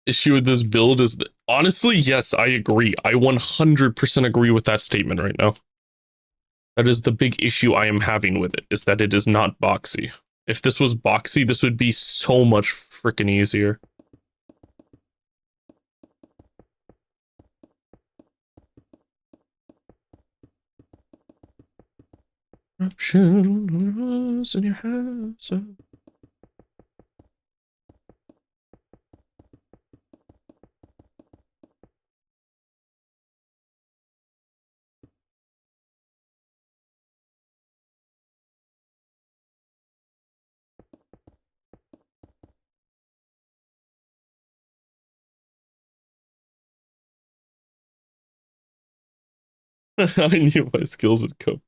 Issue with this build is that, honestly, yes, I agree. I 100% agree with that statement right now. That is the big issue I am having with it, is that it is not boxy. If this was boxy, this would be so much freaking easier. Options in your house. I knew my skills would come.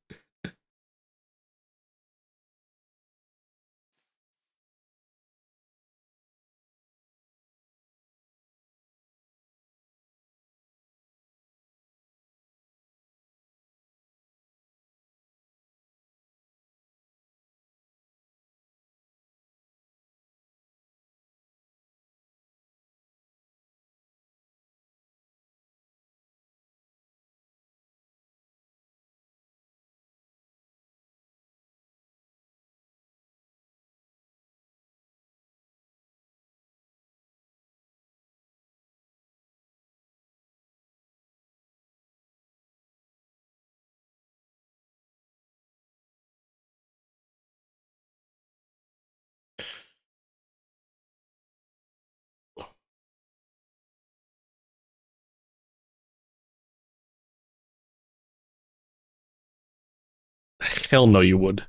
Hell no, you would.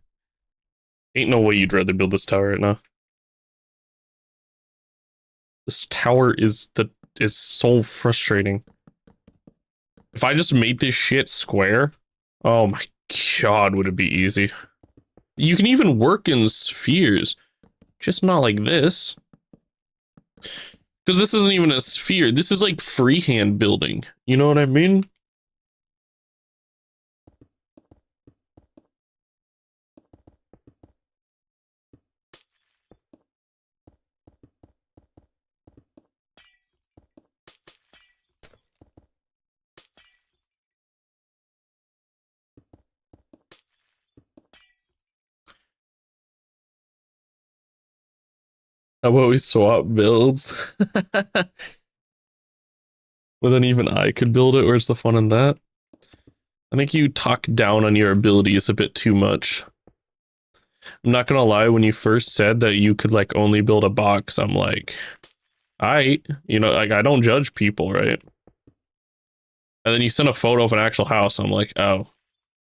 Ain't no way you'd rather build this tower right now. This tower is so frustrating. If I just made this shit square, oh my god, would it be easy. You can even work in spheres, just not like this. Because this isn't even a sphere, this is like freehand building, you know what I mean? How about we swap builds? Well, then even I could build it. Where's the fun in that? I think you talk down on your abilities a bit too much. I'm not gonna lie, when you first said that you could like only build a box, I'm like, you know, like I don't judge people, right? And then you sent a photo of an actual house, I'm like, oh,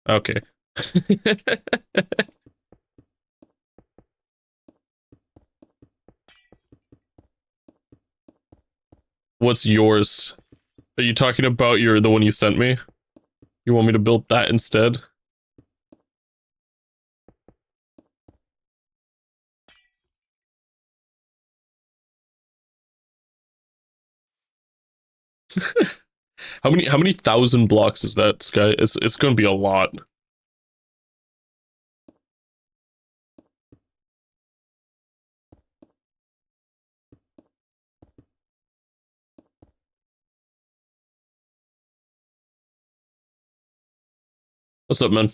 okay. What's yours? Are you talking about the one you sent me? You want me to build that instead? How many thousand blocks is that, Sky? It's gonna be a lot. What's up, man?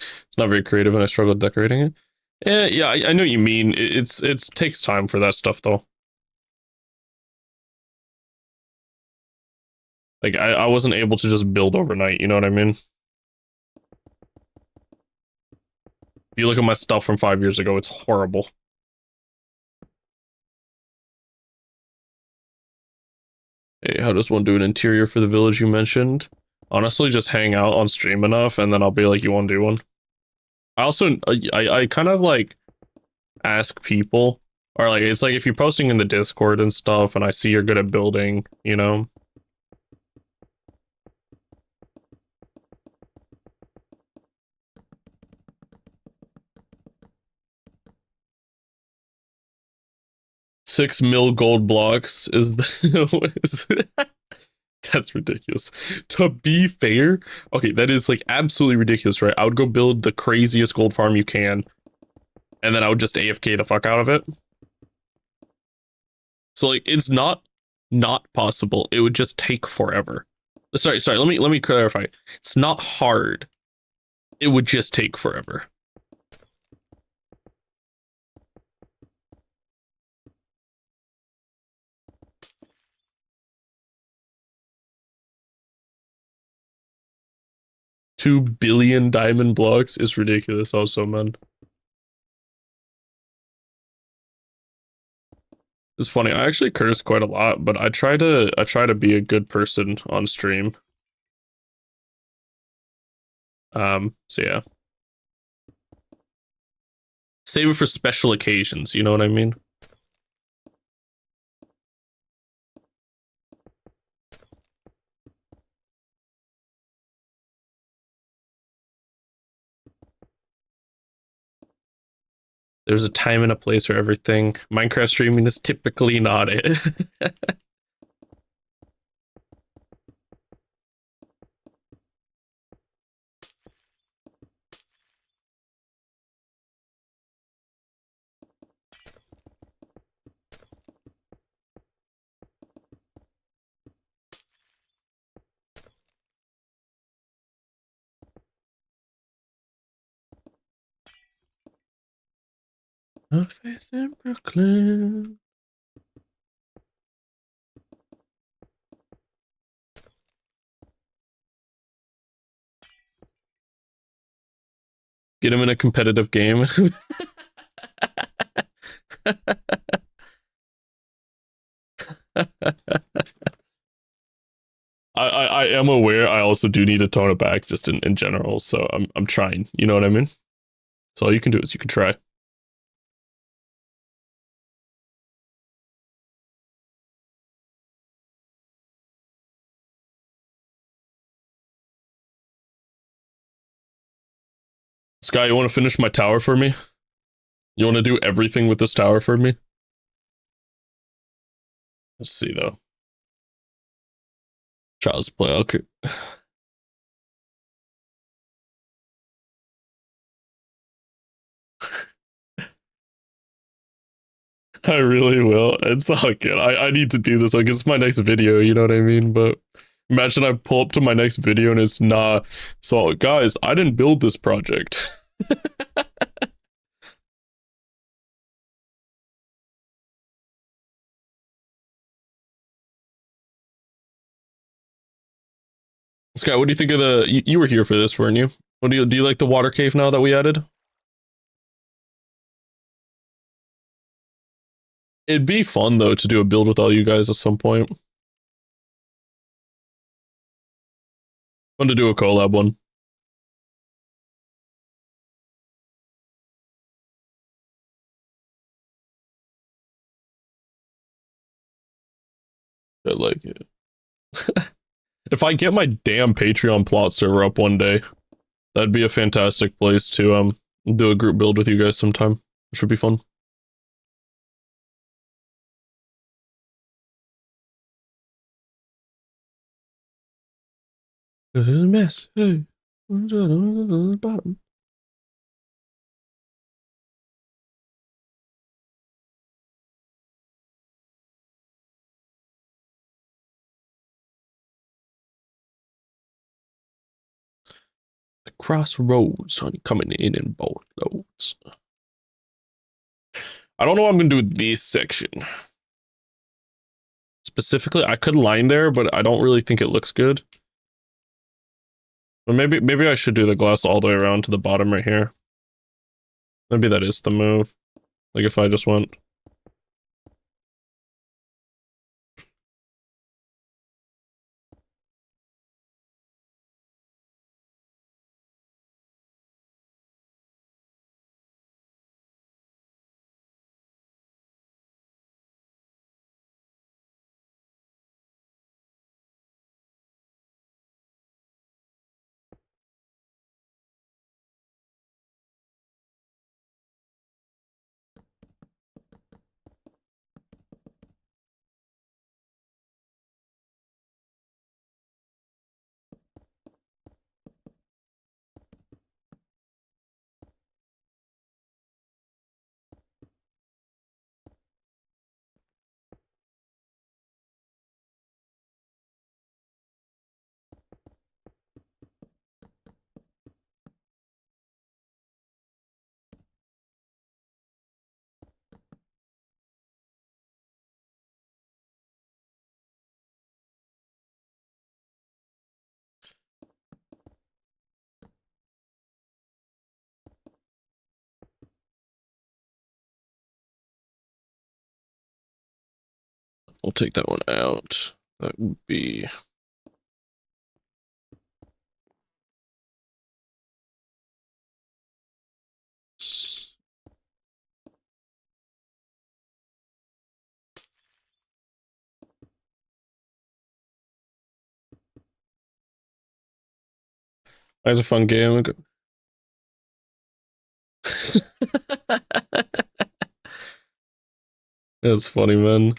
It's not very creative and I struggle decorating it. Yeah, I know what you mean. It takes time for that stuff though. Like I wasn't able to just build overnight, you know what I mean? If you look at my stuff from 5 years ago, it's horrible. Hey, how does one do an interior for the village you mentioned? Honestly, just hang out on stream enough and then I'll be like, you want to do one? I also, I kind of like ask people, or like, it's like if you're posting in the Discord and stuff and I see you're good at building, you know? $6 million gold blocks is the that's ridiculous. To be fair, okay, that is like absolutely ridiculous, right? I would go build the craziest gold farm you can, and then I would just AFK the fuck out of it. So like, it's not possible. It would just take forever. Sorry. Let me clarify. It's not hard. It would just take forever. $2 billion diamond blocks is ridiculous also, man. It's funny, I actually curse quite a lot, but I try to be a good person on stream. So yeah. Save it for special occasions, you know what I mean? There's a time and a place for everything. Minecraft streaming is typically not it. No faith in Brooklyn. Get him in a competitive game. am aware I also do need to tone it back just in general, so I'm trying. You know what I mean? So all you can do is you can try. Sky, you want to finish my tower for me? You want to do everything with this tower for me? Let's see though. Child's play. Okay. I really will. It's all good. I need to do this. Like, it's my next video, you know what I mean? But imagine I pull up to my next video and it's nah. So, guys, I didn't build this project. Sky, what do you think of the? You were here for this, weren't you? What do you like the water cave now that we added? It'd be fun though to do a build with all you guys at some point. Fun to do a collab one. I like it. If I get my damn Patreon plot server up one day, that'd be a fantastic place to do a group build with you guys sometime. Which would be fun. This is a mess. Hey. Bottom. The crossroads, honey, coming in boatloads. I don't know what I'm gonna do with this section. Specifically, I could line there, but I don't really think it looks good. Or maybe I should do the glass all the way around to the bottom right here. Maybe that is the move. Like if I just went. We'll take that one out. That would be. That's a fun game. That's funny, man.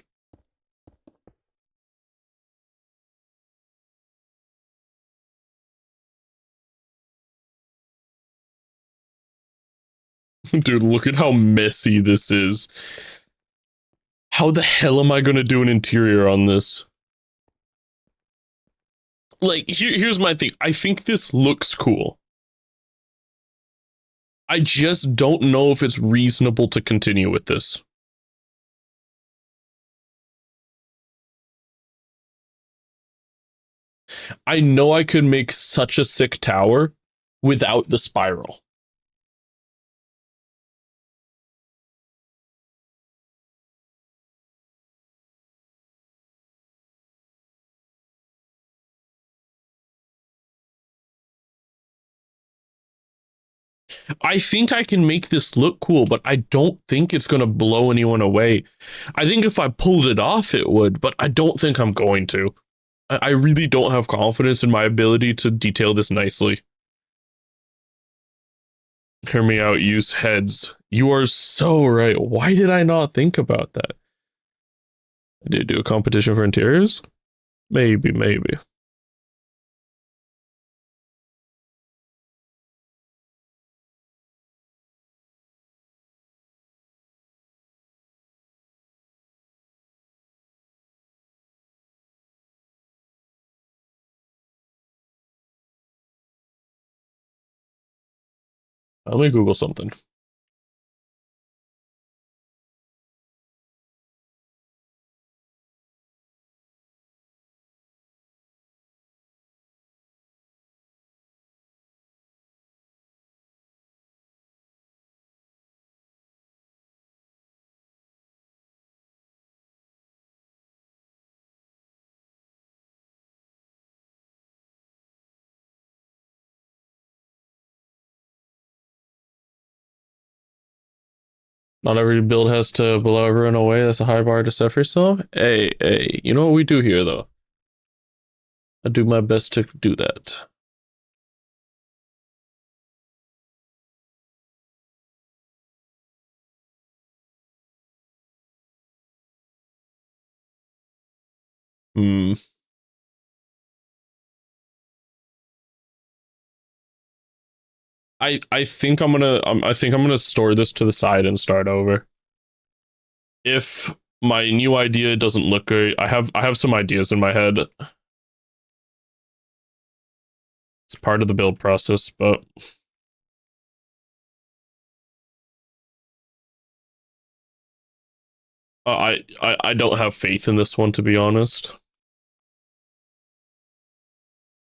Dude, look at how messy this is. How the hell am I gonna do an interior on this? Like, here's my thing. I think this looks cool. I just don't know if it's reasonable to continue with this. I know I could make such a sick tower without the spiral. I think I can make this look cool, but I don't think it's going to blow anyone away. I think if I pulled it off, it would, but I don't think I'm going to. I really don't have confidence in my ability to detail this nicely. Hear me out, use heads. You are so right. Why did I not think about that? Did you do a competition for interiors? Maybe, maybe. Let me Google something. Not every build has to blow everyone away. That's a high bar to set for yourself. Hey, you know what we do here, though? I do my best to do that. Hmm. I think I'm gonna store this to the side and start over. If my new idea doesn't look great, I have some ideas in my head. It's part of the build process, but I don't have faith in this one, to be honest.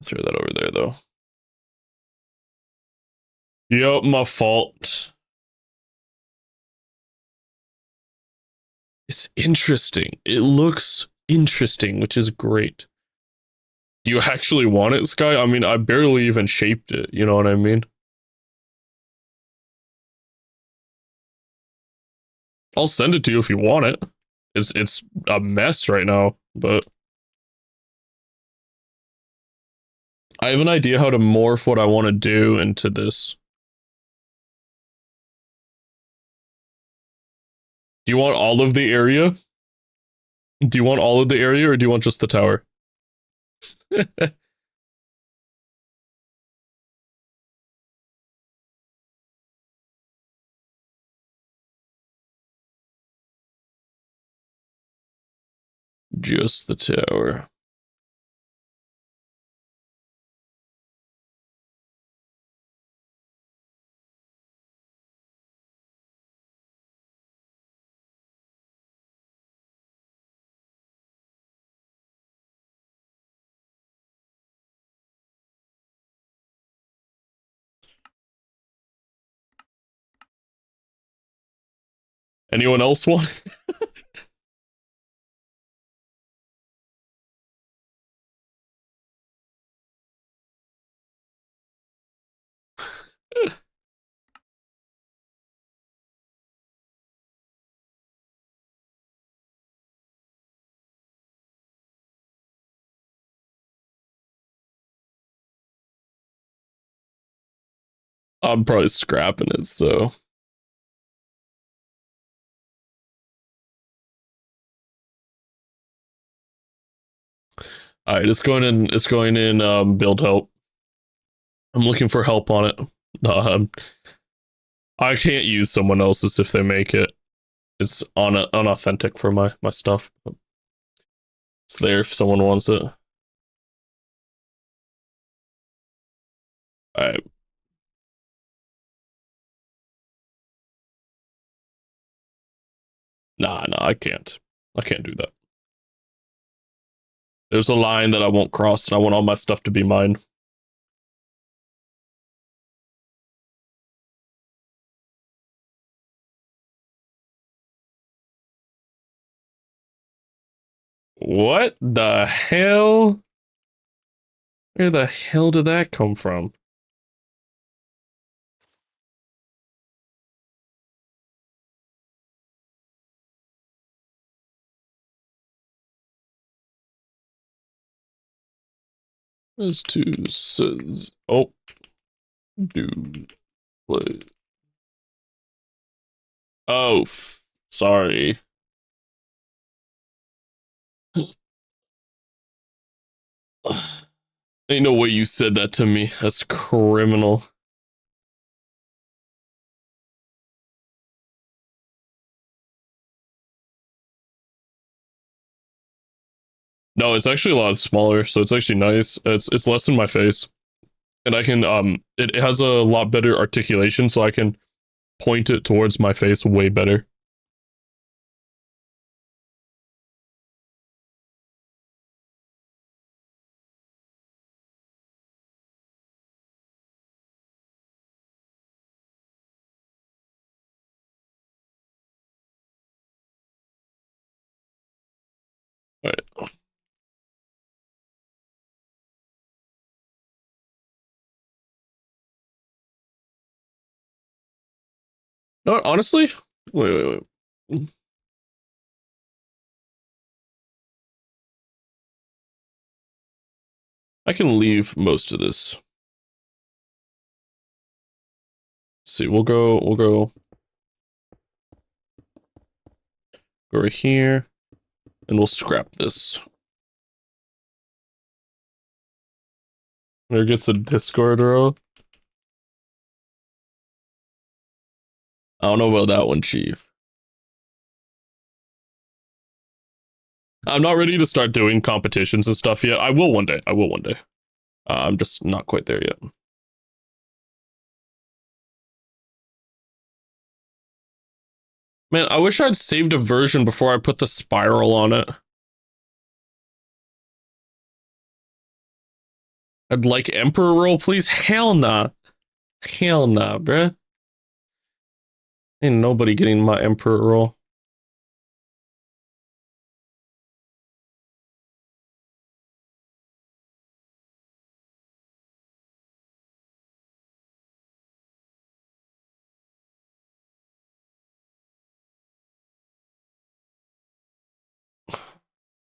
Throw that over there though. Yep, my fault. It's interesting. It looks interesting, which is great. Do you actually want it, Sky? I mean, I barely even shaped it. You know what I mean? I'll send it to you if you want it. It's a mess right now, but I have an idea how to morph what I want to do into this. Do you want all of the area? Do you want all of the area or do you want just the tower? Just the tower. Anyone else want? I'm probably scrapping it, so. Alright, it's going in build help. I'm looking for help on it. Um, I can't use someone else's if they make it. It's unauthentic for my stuff. It's there if someone wants it. Alright. Nah, I can't. I can't do that. There's a line that I won't cross, and I want all my stuff to be mine. What the hell? Where the hell did that come from? As to says, oh, dude, play. Oh, sorry. Ain't no way you said that to me. That's criminal. No, it's actually a lot smaller, so it's actually nice. It's less in my face. And I can it has a lot better articulation, so I can point it towards my face way better. Alright. No, honestly, wait. I can leave most of this. Let's see, we'll go right here, and we'll scrap this. There gets a Discord row. I don't know about that one, Chief. I'm not ready to start doing competitions and stuff yet. I will one day. I will one day. I'm just not quite there yet. Man, I wish I'd saved a version before I put the spiral on it. I'd like Emperor roll, please? Hell nah. Hell nah, bruh. Ain't nobody getting my Emperor roll.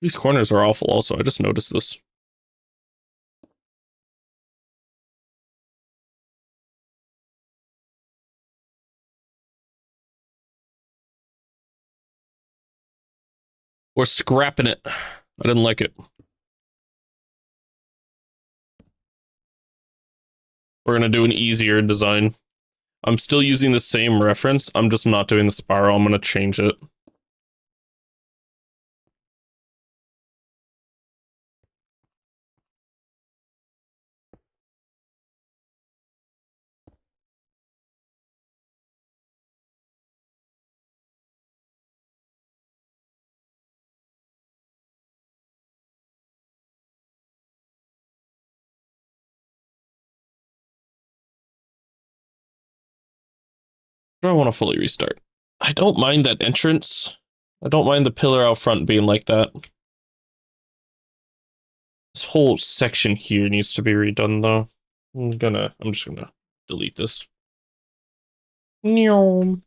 These corners are awful also. I just noticed this. We're scrapping it. I didn't like it. We're gonna do an easier design. I'm still using the same reference. I'm just not doing the spiral. I'm gonna change it. I don't want to fully restart. I don't mind that entrance. I don't mind the pillar out front being like that. This whole section here needs to be redone though. I'm just gonna delete this. No.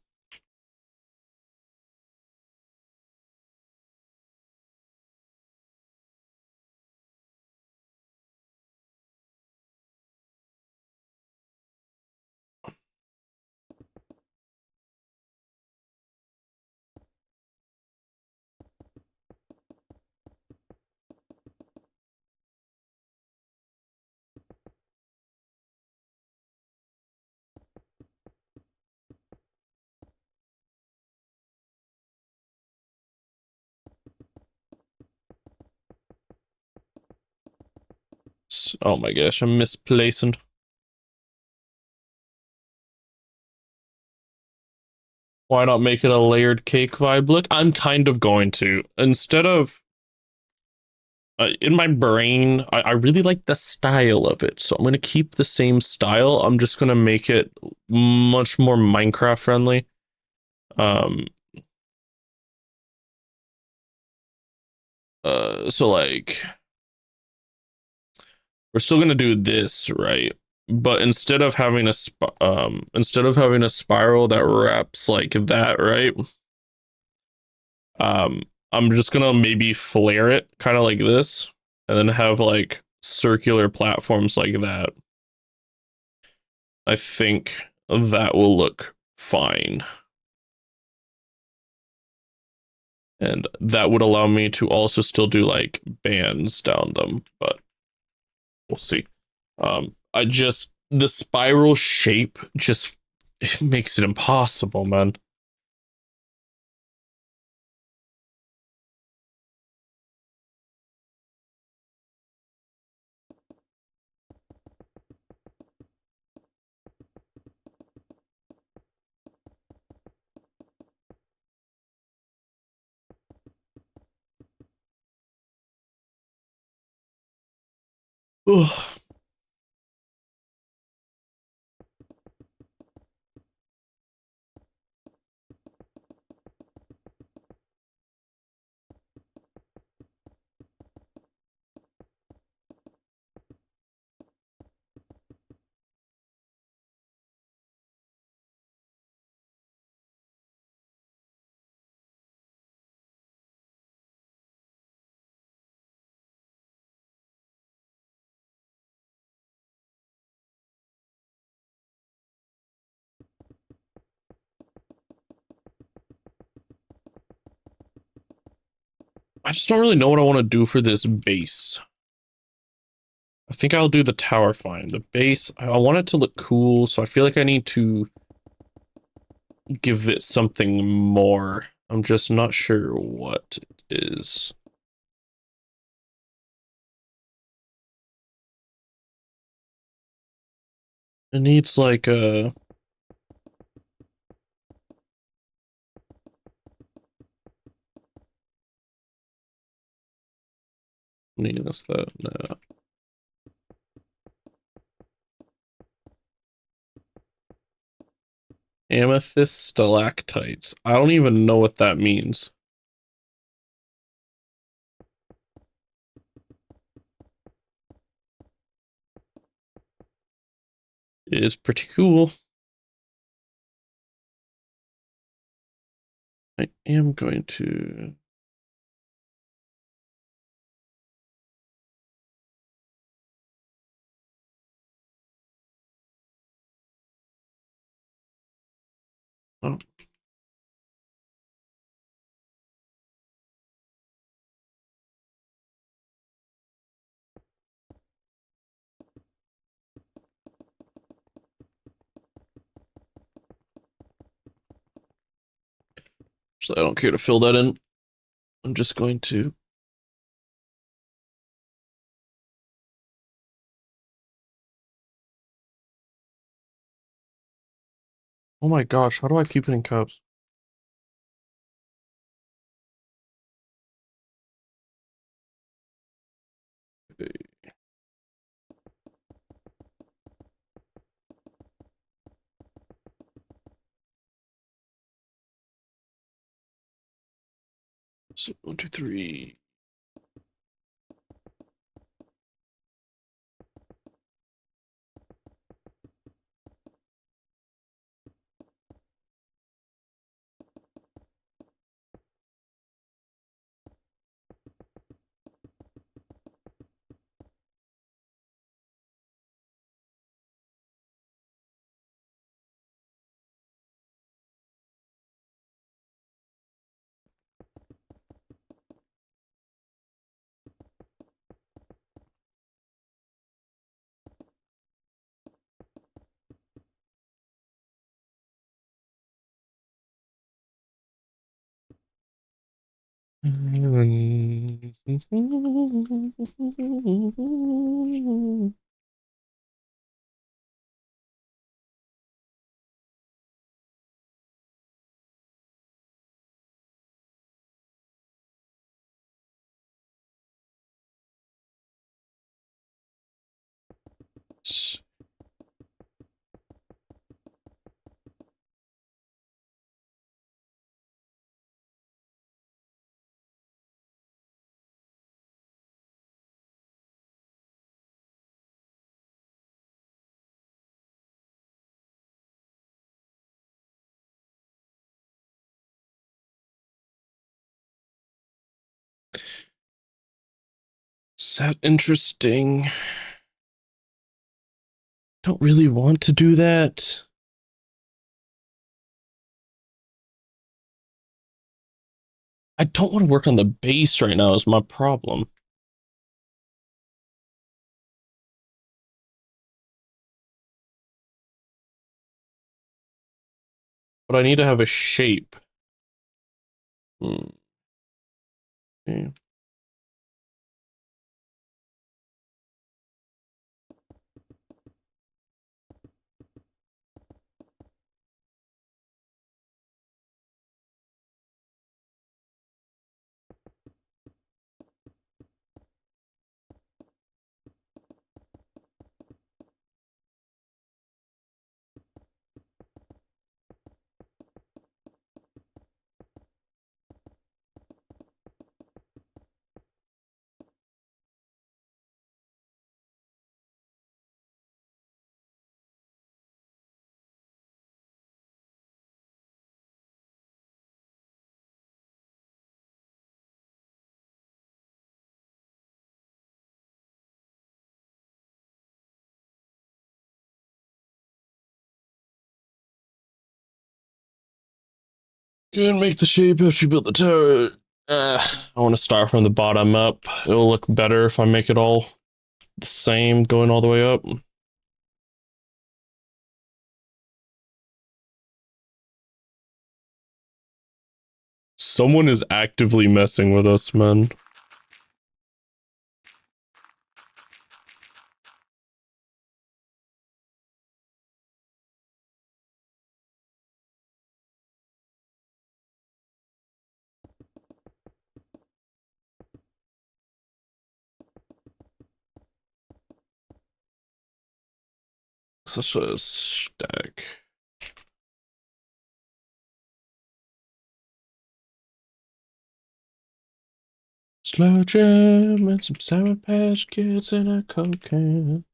Oh my gosh, I'm misplacing. Why not make it a layered cake vibe look? I'm kind of going to. Instead of... in my brain, I really like the style of it. So I'm going to keep the same style. I'm just going to make it much more Minecraft friendly. So like... We're still going to do this, right? But instead of having a spiral that wraps like that, right? I'm just gonna maybe flare it kind of like this, and then have like circular platforms like that, I think that will look fine. And that would allow me to also still do like bands down them, but we'll see. I just the spiral shape just it makes it impossible, man. Ugh. I just don't really know what I want to do for this base. I think I'll do the tower fine. The base, I want it to look cool, so I feel like I need to give it something more. I'm just not sure what it is. It needs like a... Need this, that, no. Amethyst stalactites. I don't even know what that means. It is pretty cool. I am going to... Oh. So I don't care to fill that in. I'm just going to... Oh my gosh, how do I keep it in cups? So 1, 2, 3. Is that interesting? Don't really want to do that. I don't want to work on the base right now is my problem. But I need to have a shape. Hmm. Okay. Can make the shape after you build the tower. I want to start from the bottom up. It'll look better if I make it all the same going all the way up. Someone is actively messing with us, man. Such a stack. Slow jam and some Sour Patch Kids and a Coke can.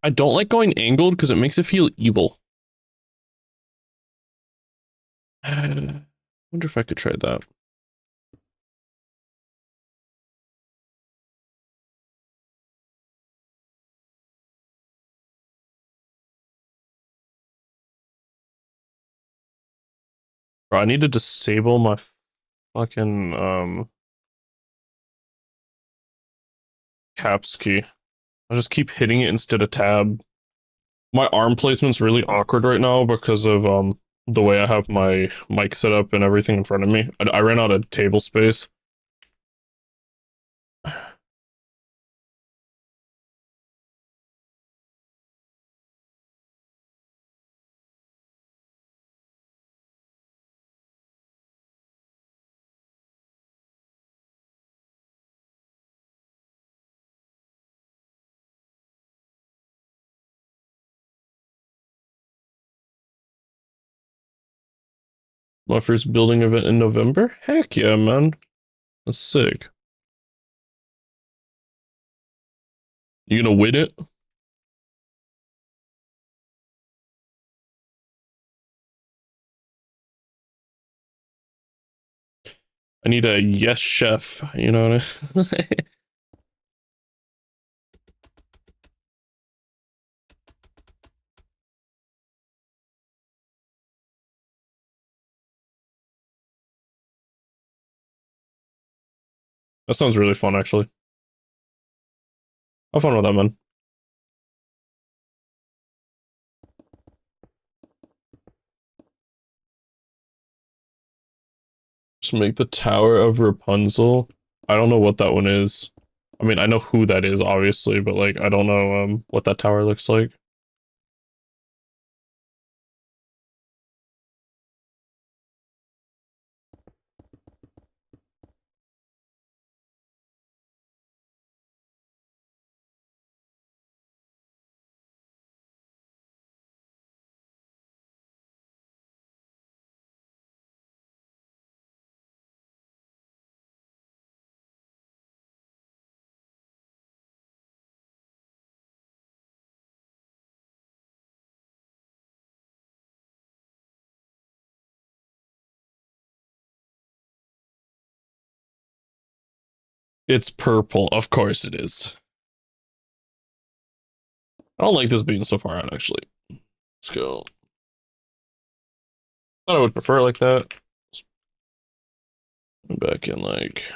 I don't like going angled because it makes it feel evil. I wonder if I could try that. Bro, I need to disable my fucking caps key. I just keep hitting it instead of tab. My arm placement's really awkward right now because of the way I have my mic set up and everything in front of me. I ran out of table space. My first building event in November? Heck yeah, man. That's sick. You gonna win it? I need a yes chef, you know what I mean? That sounds really fun, actually. Have fun with that, man. Just make the Tower of Rapunzel. I don't know what that one is. I mean, I know who that is, obviously, but like, I don't know what that tower looks like. It's purple. Of course it is. I don't like this being so far out, actually. Let's go. I thought I would prefer it like that. Back in, like...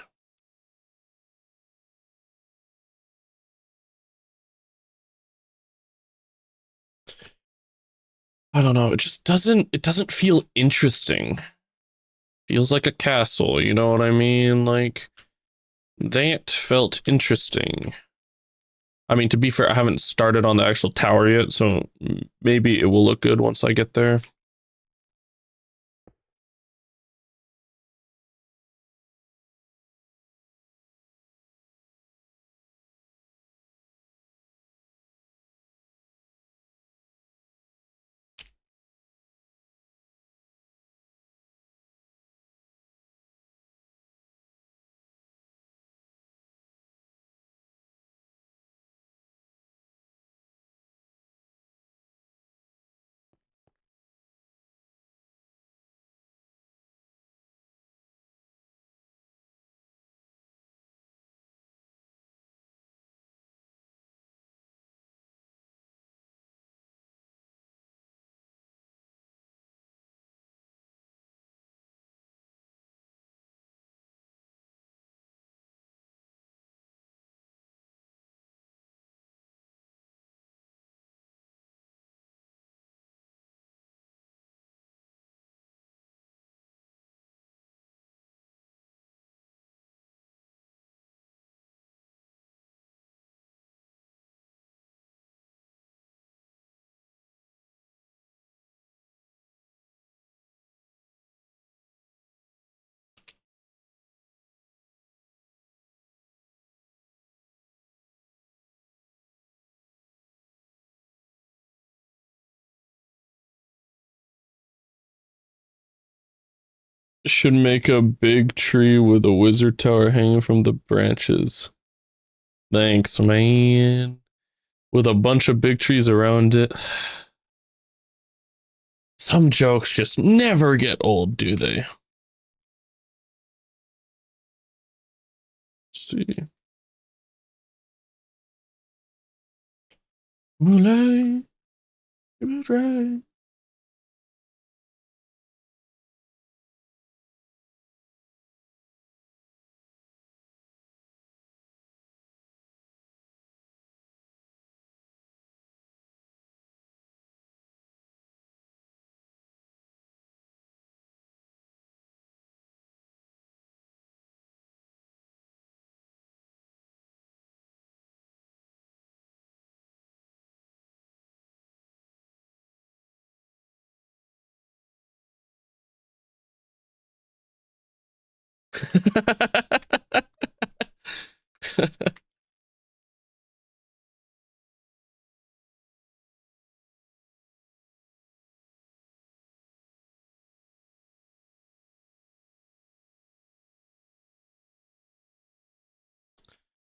I don't know. It doesn't feel interesting. Feels like a castle, you know what I mean? Like, that felt interesting. I mean, to be fair, I haven't started on the actual tower yet, so maybe it will look good once I get there. Should make a big tree with a wizard tower hanging from the branches. Thanks, man. With a bunch of big trees around it. Some jokes just never get old, do they? Let's see. Moonlight, right.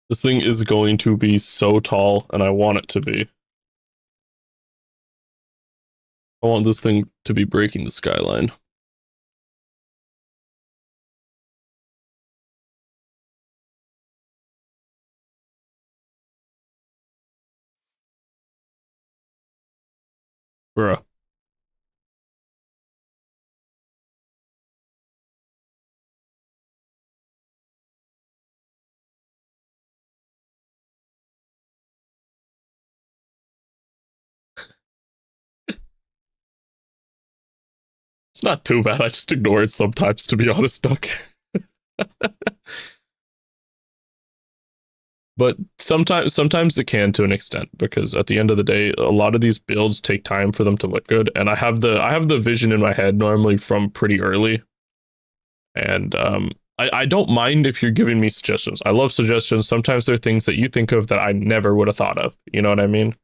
This thing is going to be so tall, and I want it to be. I want this thing to be breaking the skyline. Bruh. It's not too bad. I just ignore it sometimes, to be honest, Duck. But sometimes it can to an extent, because at the end of the day, a lot of these builds take time for them to look good, and I have the vision in my head normally from pretty early, and I don't mind if you're giving me suggestions. I love suggestions. Sometimes there are things that you think of that I never would have thought of. You know what I mean?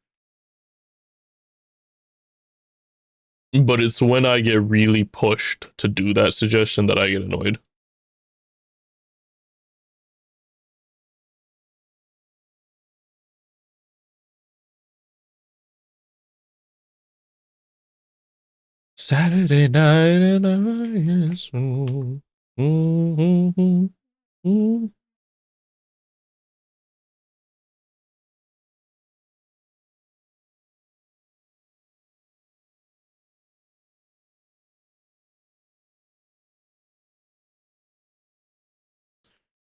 But it's when I get really pushed to do that suggestion that I get annoyed. Saturday night and I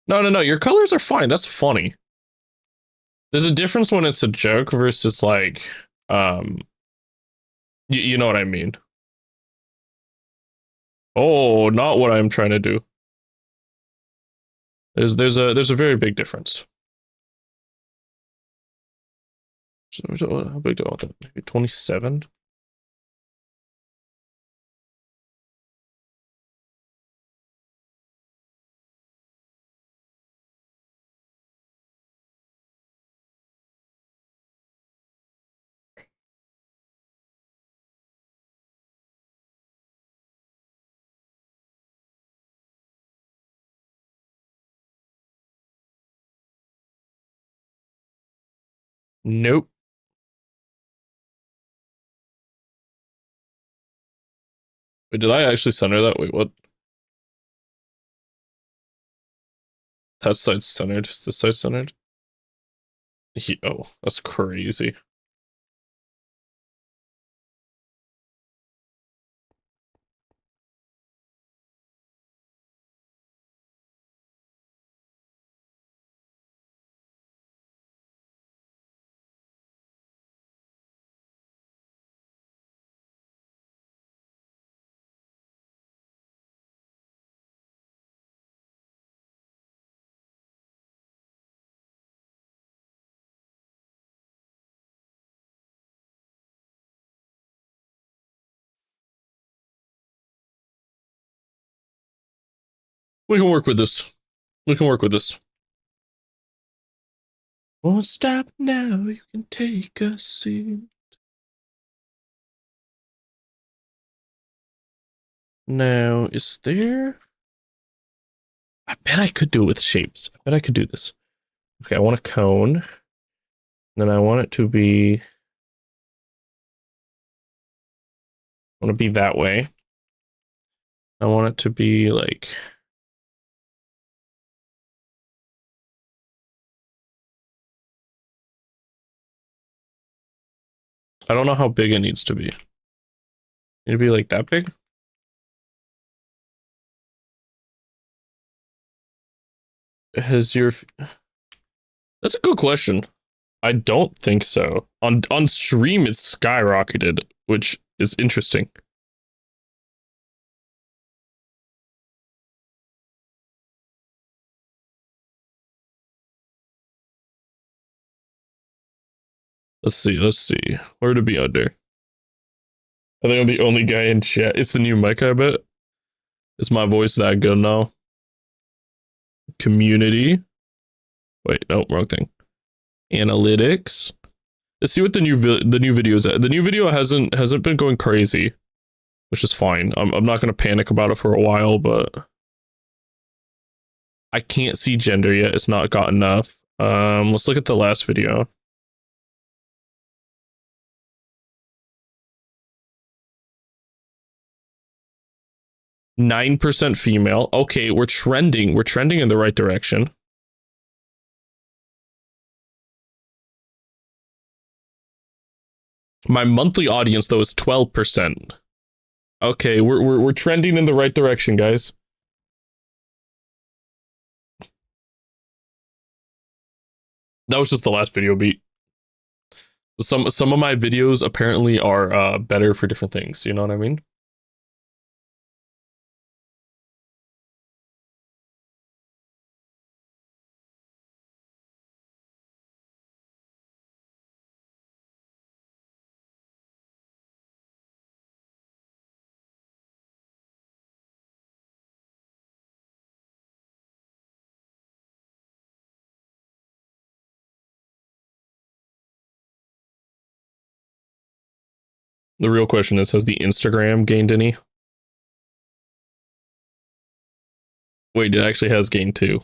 No, no, no. Your colors are fine. That's funny. There's a difference when it's a joke versus like, um, you know what I mean. Oh, not what I'm trying to do. There's a very big difference. So, how big do I want that? Maybe 27? Nope. Wait, did I actually center that? Wait, what? That side's centered. Is this side centered? Oh, that's crazy. We can work with this. We can work with this. Won't stop now. You can take a seat. Now, is there? I bet I could do it with shapes. I bet I could do this. Okay, I want a cone. And then I want it to be. I want to be that way. I want it to be like. I don't know how big it needs to be. Need to be like that big? Has your. That's a good question. I don't think so. On stream, it's skyrocketed, which is interesting. Let's see. Let's see. Where to be under? I think I'm the only guy in chat. It's the new mic, I bet. Is my voice that good now? Community. Wait, no, wrong thing. Analytics. Let's see what the new video is at. The new video hasn't been going crazy, which is fine. I'm not gonna panic about it for a while, but I can't see gender yet. It's not got enough. Let's look at the last video. 9% female. Okay, we're trending. We're trending in the right direction. My monthly audience though is 12%. Okay, we're trending in the right direction, guys. That was just the last video beat. Some of my videos apparently are better for different things, you know what I mean? The real question is, has the Instagram gained any? Wait, it actually has gained too.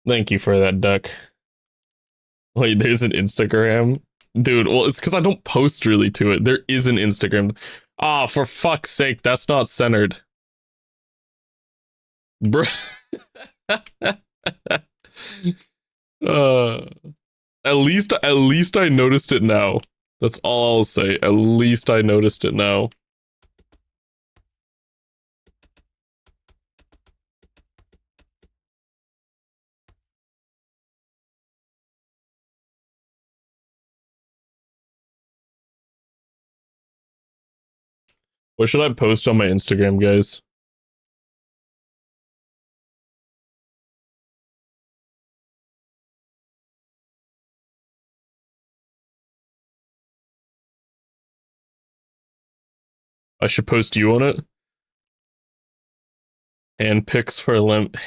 Thank you for that, Duck. Wait, there's an Instagram. Dude, well, it's because I don't post really to it. There is an Instagram. Ah, for fuck's sake, that's not centered. Bro. uh, at least I noticed it now. That's all I'll say. At least I noticed it now. What should I post on my Instagram, guys? I should post you on it. And pics for limp.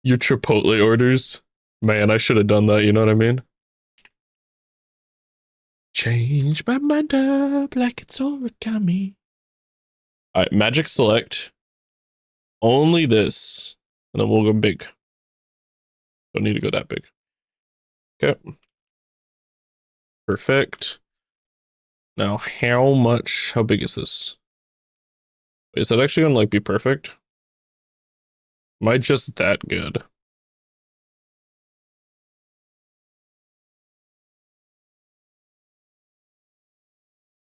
Your Chipotle orders. Man, I should have done that, you know what I mean? Change my mind up like it's origami. Alright, magic select. Only this. And then we'll go big. Don't need to go that big. Okay. Perfect. Now, how big is this? Is that actually gonna like be perfect? Am I just that good?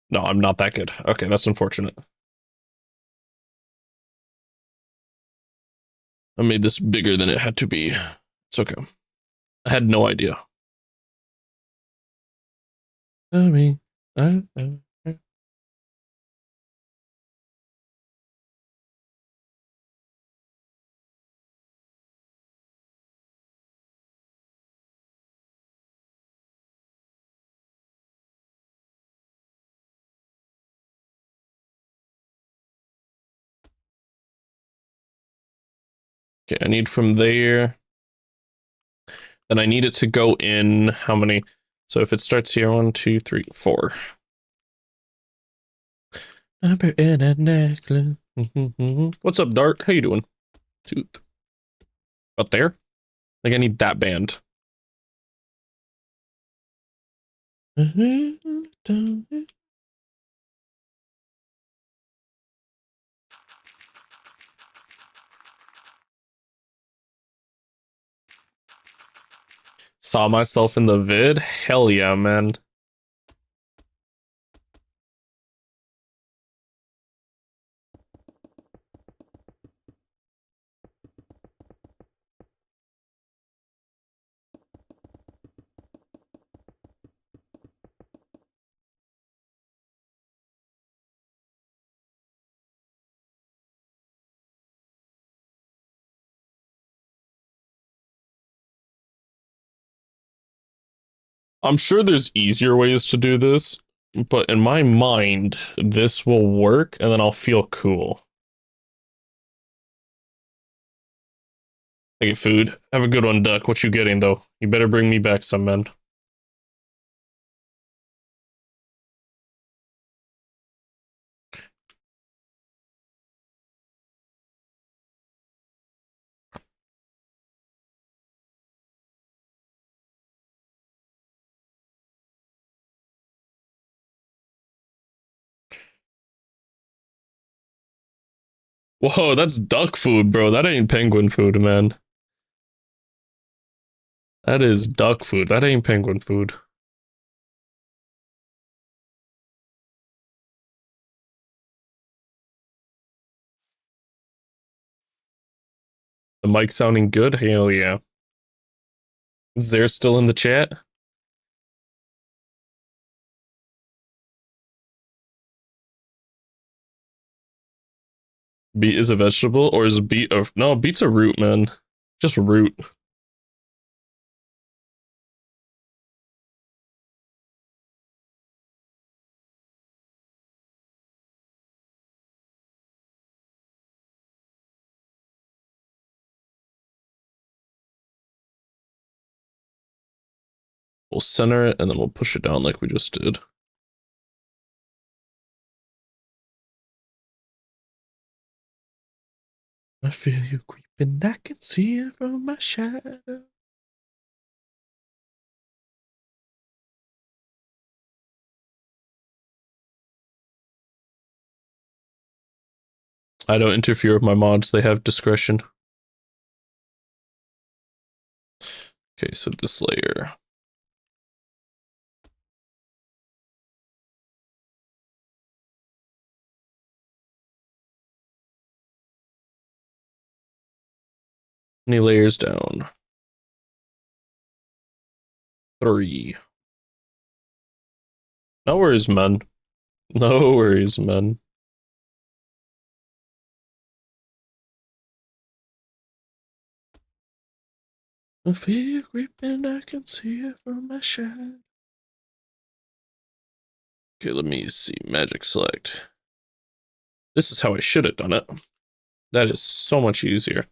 No, I'm not that good. Okay, that's unfortunate. I made this bigger than it had to be. It's okay. I had no idea. Okay, I need from there. Then I need it to go in how many? So if it starts here, 1, 2, 3, 4. Number in a necklace. What's up, Dark? How you doing? Tooth. Up there? Like I need that band. Saw myself in the vid? Hell yeah, man. I'm sure there's easier ways to do this, but in my mind, this will work and then I'll feel cool. I get food. Have a good one, Duck. What you getting, though? You better bring me back some, man. Whoa, that's duck food, bro. That ain't penguin food, man. That is duck food. That ain't penguin food. The mic sounding good? Hell yeah. Is there still in the chat? Beet is a vegetable, or is beet a... No, beet's a root, man. Just root. We'll center it, and then we'll push it down like we just did. I feel you creep. creeping, I can see it from my shadow. I don't interfere with my mods, they have discretion. Okay, so this layer. Any layers down? 3. No worries, man. No worries, man. I feel you creeping, I can see it from my shadow. Okay, let me see. Magic select. This is how I should have done it. That is so much easier.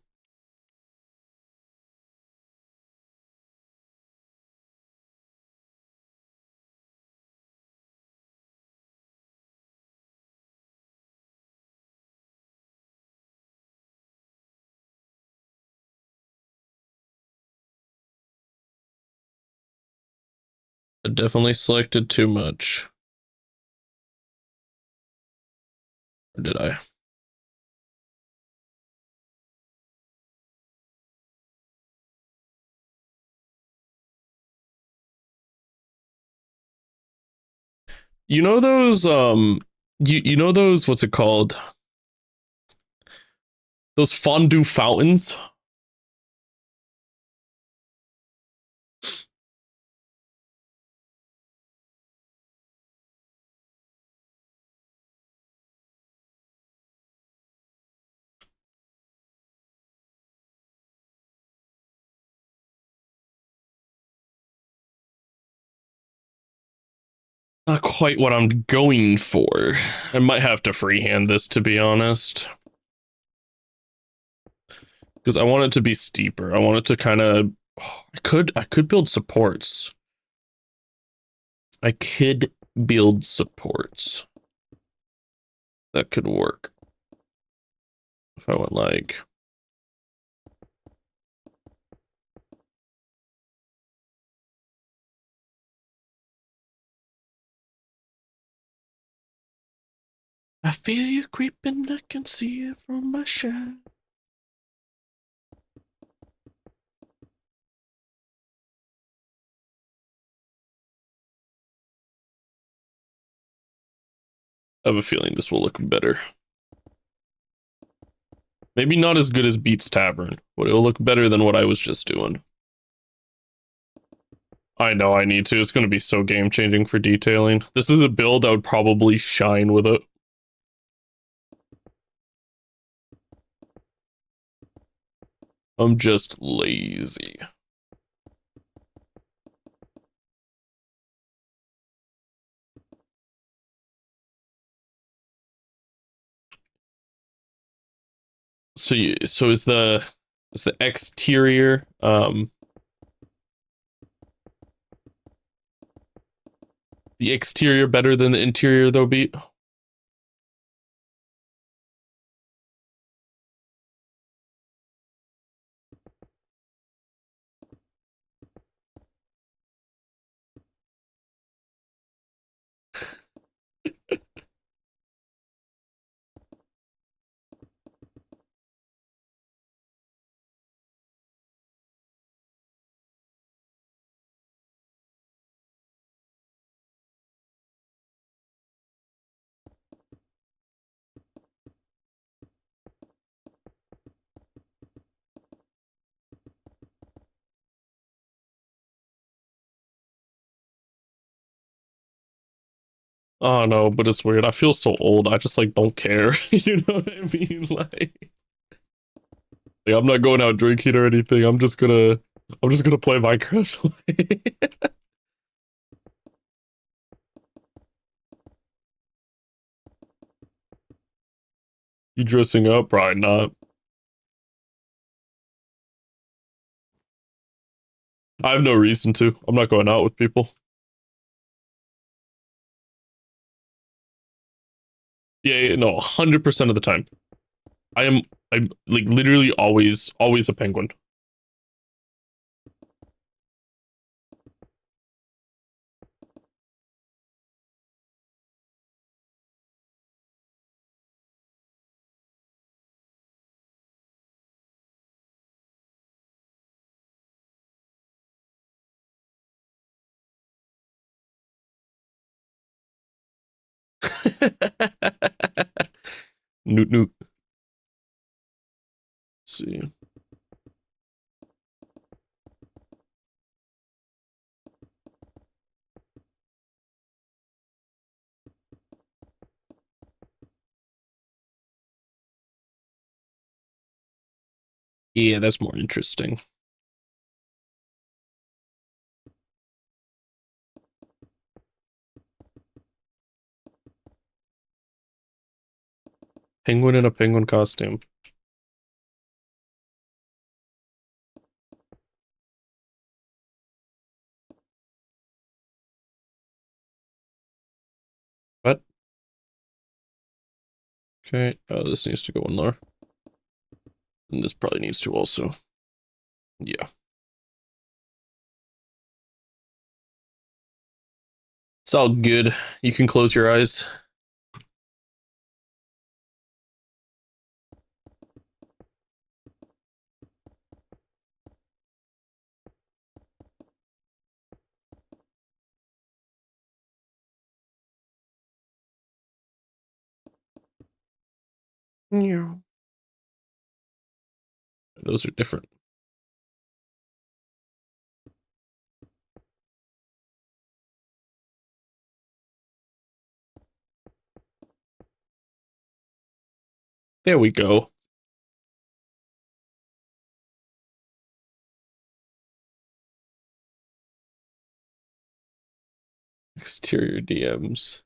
I definitely selected too much. Or did I? You know those you know those, what's it called? Those fondue fountains? Not quite what I'm going for. I might have to freehand this, to be honest. Because I want it to be steeper. I want it to kind of I could build supports. I could build supports. That could work. If I went like I feel you creeping, I can see it from my shadow. I have a feeling this will look better. Maybe not as good as Beats Tavern, but it'll look better than what I was just doing. I know I need to. It's going to be so game-changing for detailing. This is a build that would probably shine with it. I'm just lazy. So is the exterior the exterior better than the interior though, Beat? Oh no, but it's weird. I feel so old. I just like don't care. You know what I mean? Like I'm not going out drinking or anything. I'm just gonna play Minecraft. You dressing up? Probably not. I have no reason to. I'm not going out with people. Yeah, no, 100% of the time. I am I'm like literally always a penguin. Newt newt. Let's see. Yeah, that's more interesting. Penguin in a penguin costume. What? Okay. Oh, this needs to go in there. And this probably needs to also. Yeah. It's all good. You can close your eyes. Yeah. Those are different. There we go. Exterior DMs.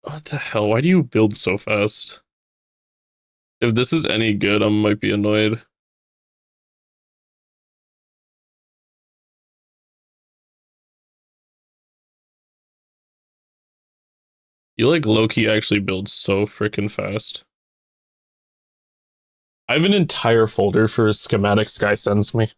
What the hell? Why do you build so fast? If this is any good, I might be annoyed. You like Loki actually builds so freaking fast. I have an entire folder for schematics guy sends me.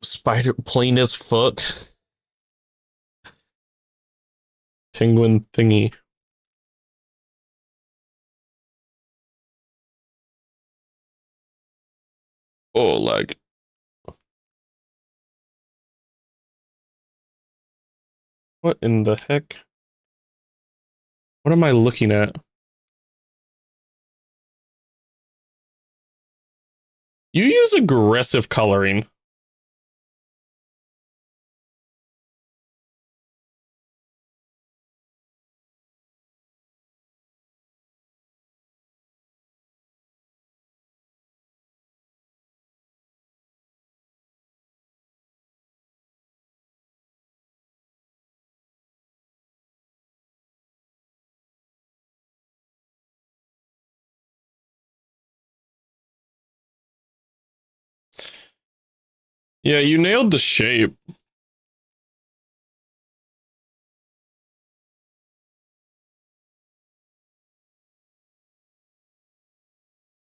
Spider plain as fuck. Penguin thingy. Oh, like. What in the heck? What am I looking at? You use aggressive coloring. Yeah, you nailed the shape.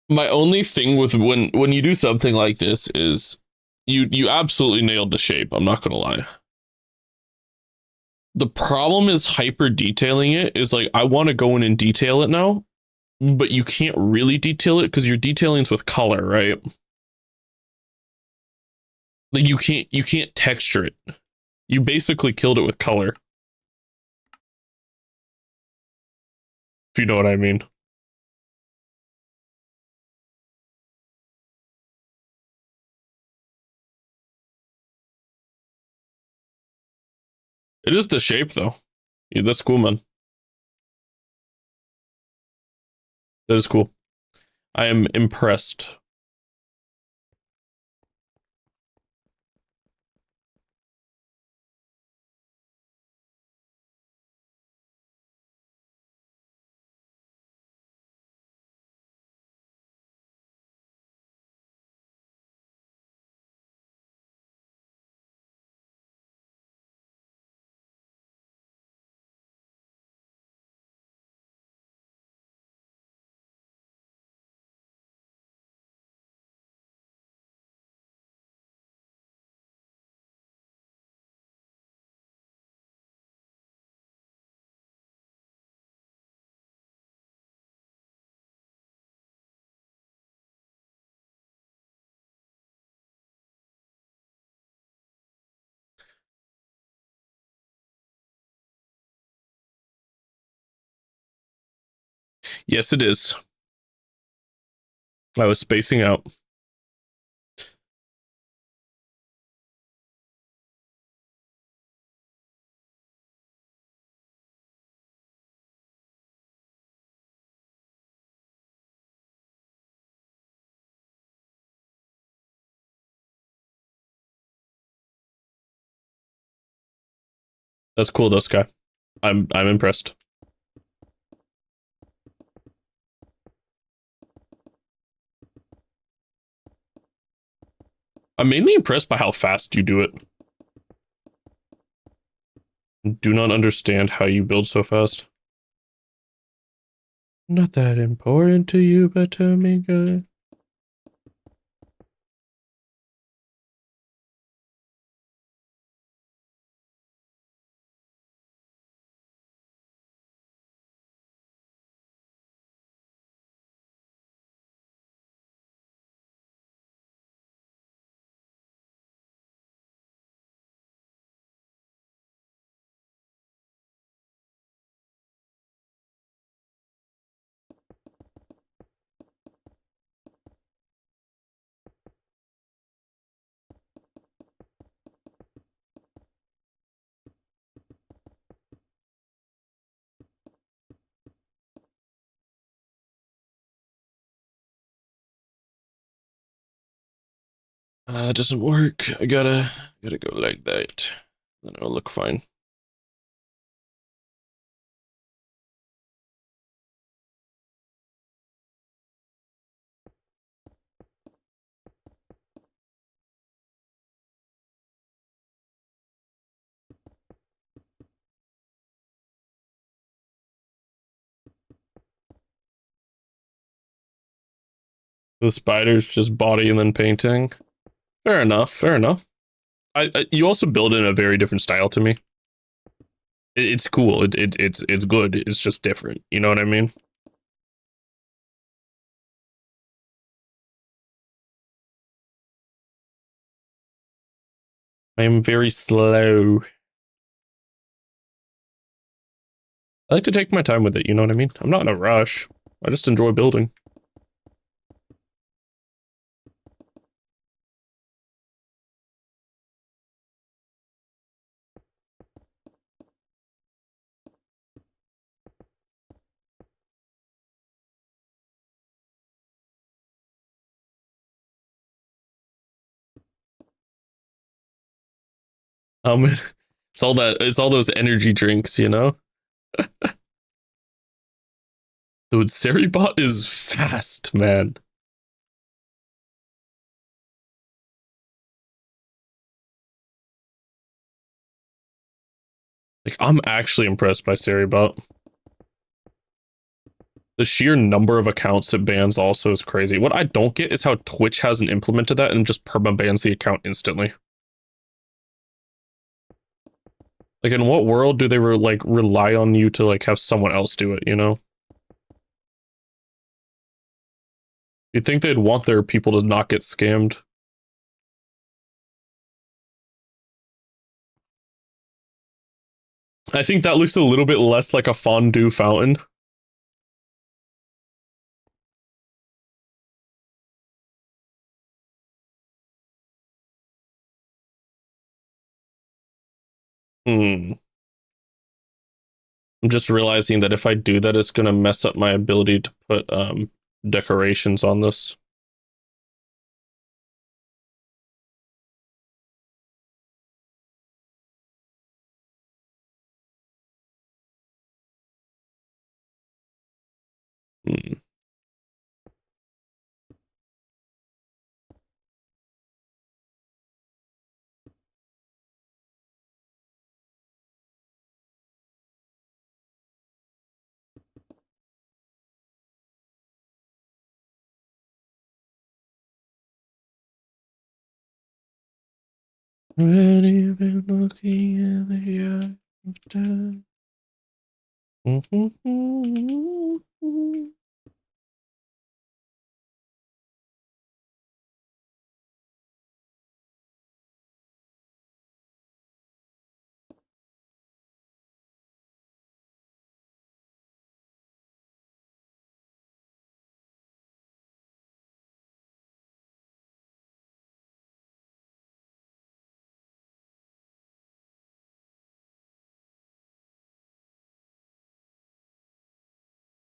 My only thing with when you do something like this is you absolutely nailed the shape. I'm not gonna lie. The problem is hyper detailing it is like I want to go in and detail it now, but you can't really detail it because you're detailing with color, right? Like you can't texture it. You basically killed it with color. If you know what I mean. It is the shape though. Yeah, that's cool, man. That is cool. I am impressed. Yes, it is. I was spacing out. That's cool, though, Sky. I'm impressed. I'm mainly impressed by how fast you do it. Do not understand how you build so fast. Not that important to you, but to me good. It doesn't work. I gotta go like that. Then it'll look fine. The spider's just body and then painting. Fair enough. Fair enough. You also build in a very different style to me. It's cool. It's good. It's just different. You know what I mean? I am very slow. I like to take my time with it. You know what I mean? I'm not in a rush. I just enjoy building. It's all that. It's all those energy drinks. You know. Dude, Seribot is fast, man. Like, I'm actually impressed by Seribot. The sheer number of accounts it bans also is crazy. What I don't get is how Twitch hasn't implemented that and just perma-bans the account instantly. Like, in what world do they rely on you to like have someone else do it, you know? You'd think they'd want their people to not get scammed. I think that looks a little bit less like a fondue fountain. Hmm. I'm just realizing that if I do that, it's gonna mess up my ability to put decorations on this. Hmm. Already been looking in the eye of death.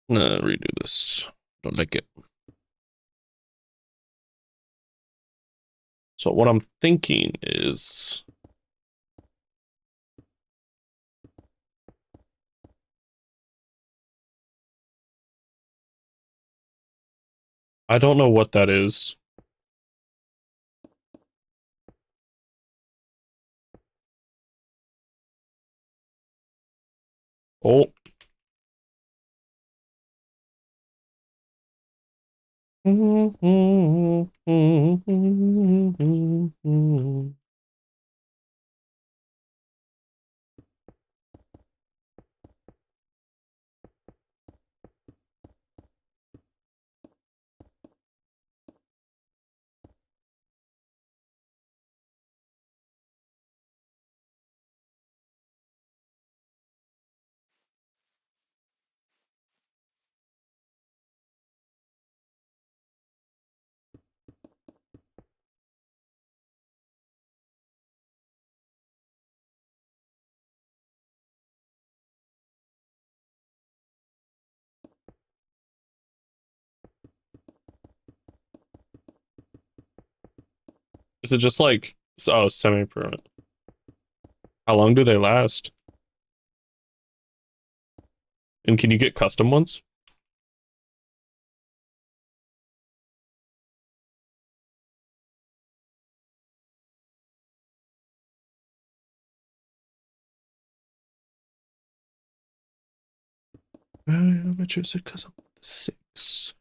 Redo this. Don't like it. So what I'm thinking is I don't know what that is. Oh. Is it just like, oh, semi-permanent? How long do they last? And can you get custom ones? How much is it? Because I'm 6.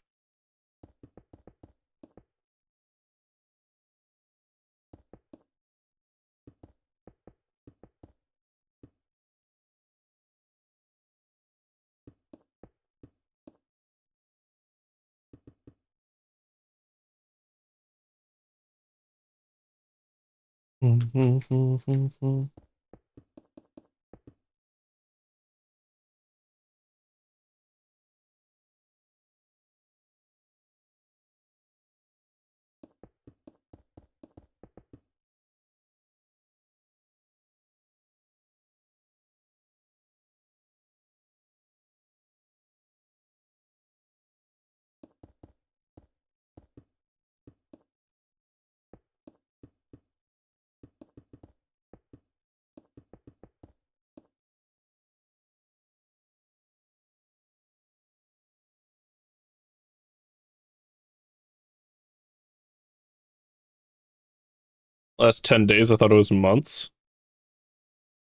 Last 10 days, I thought it was months.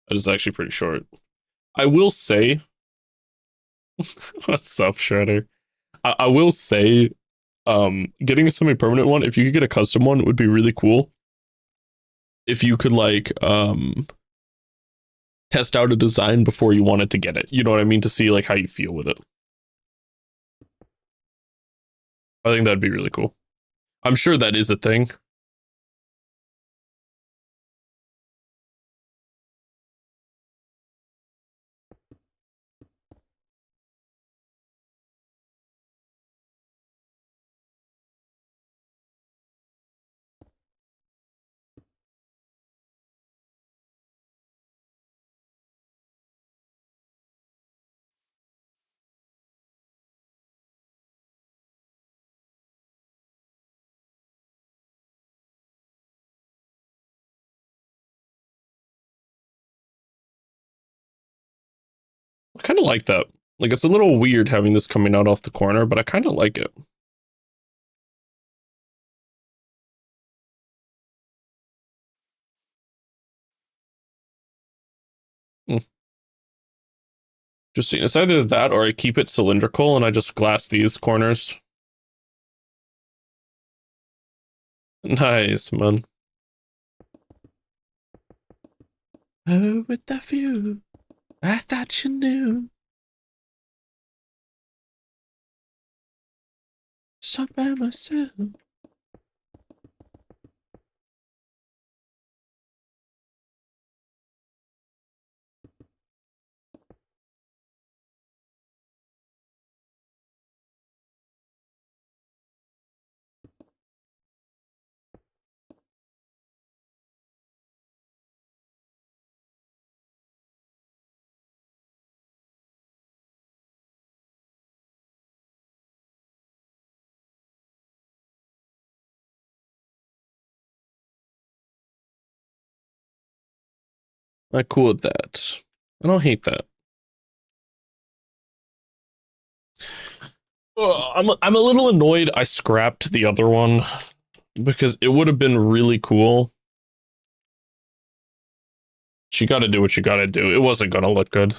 That is actually pretty short. I will say, what's up, Shredder? I will say, getting a semi-permanent one, if you could get a custom one, would be really cool. If you could like test out a design before you wanted to get it. You know what I mean? To see like how you feel with it. I think that'd be really cool. I'm sure that is a thing. I kind of like that. Like it's a little weird having this coming out off the corner, but I kind of like it. Hmm. Interesting. It's either that or I keep it cylindrical and I just glass these corners. Nice, man. Oh, with that view, I thought you knew. So by myself. I'm cool with that. I don't hate that. I'm a little annoyed I scrapped the other one because it would have been really cool. You gotta do what you gotta do. It wasn't gonna look good.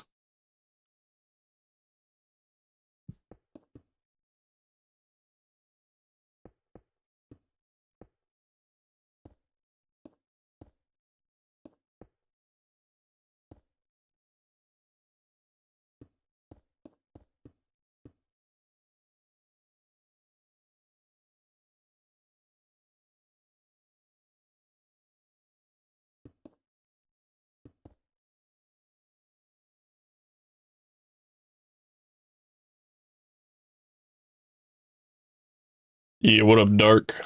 Yeah, what up, Dark?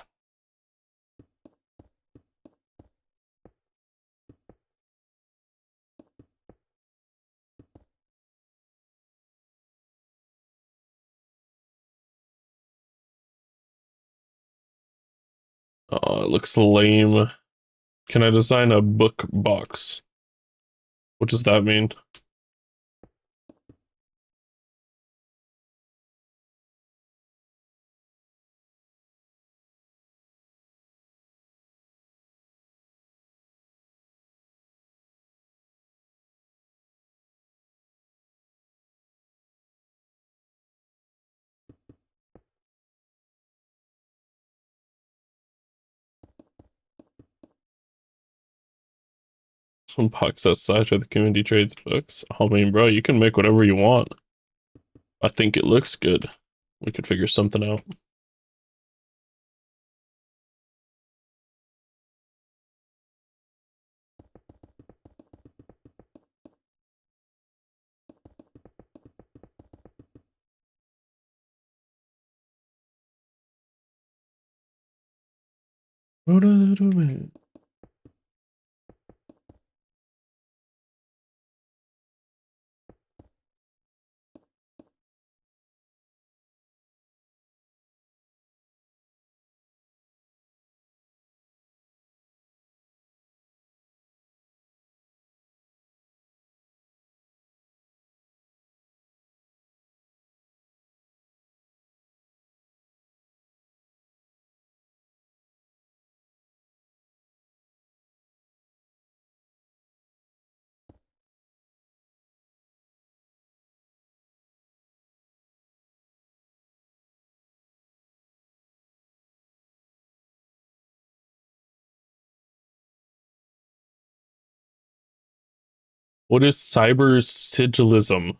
It looks lame. Can I design a book box? What does that mean? Some box outside where the community trades books. I mean, bro, you can make whatever you want. I think it looks good. We could figure something out. What is cyber sigilism?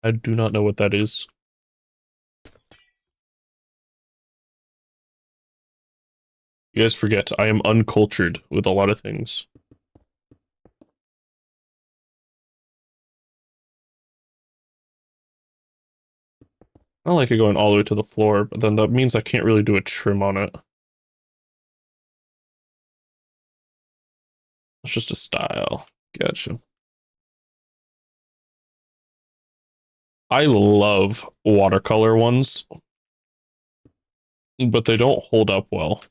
I do not know what that is. You guys forget, I am uncultured with a lot of things. I don't like it going all the way to the floor, but then that means I can't really do a trim on it. It's just a style. Gotcha. I love watercolor ones, but they don't hold up well.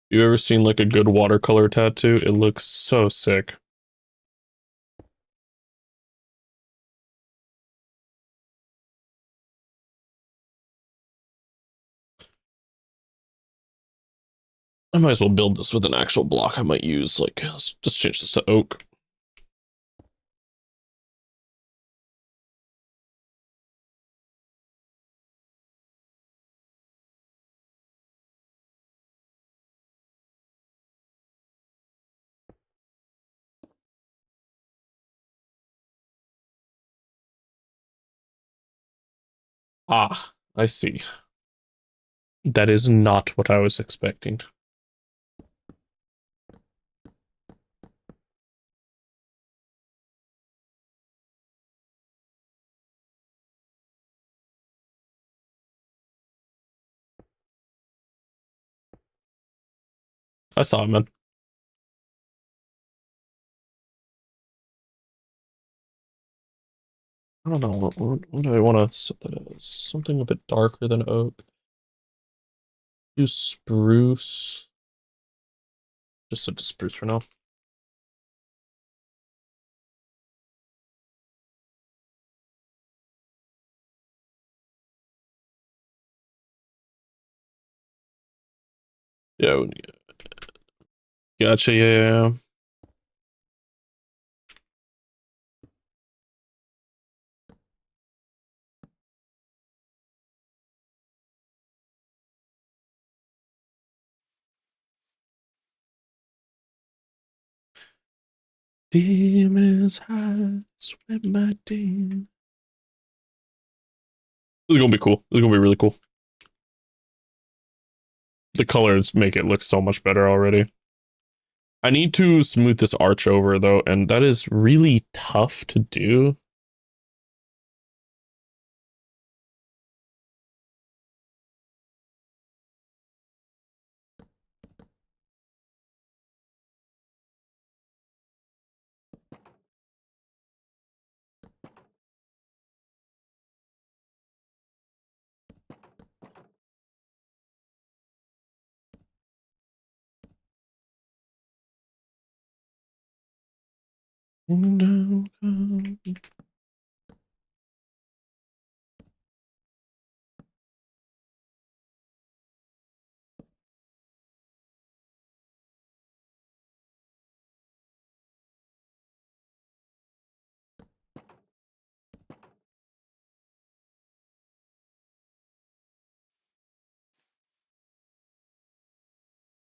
You ever seen like a good watercolor tattoo? It looks so sick. I might as well build this with an actual block I might use. Like, let's just change this to oak. Ah, I see. That is not what I was expecting. I saw it, man. I don't know. What do I want to set that as? Something a bit darker than oak. Do spruce. Just set to spruce for now. Yeah, gotcha. Yeah. Demons hide, sweat my demon. This is gonna be cool. This is gonna be really cool. The colors make it look so much better already. I need to smooth this arch over though, and that is really tough to do.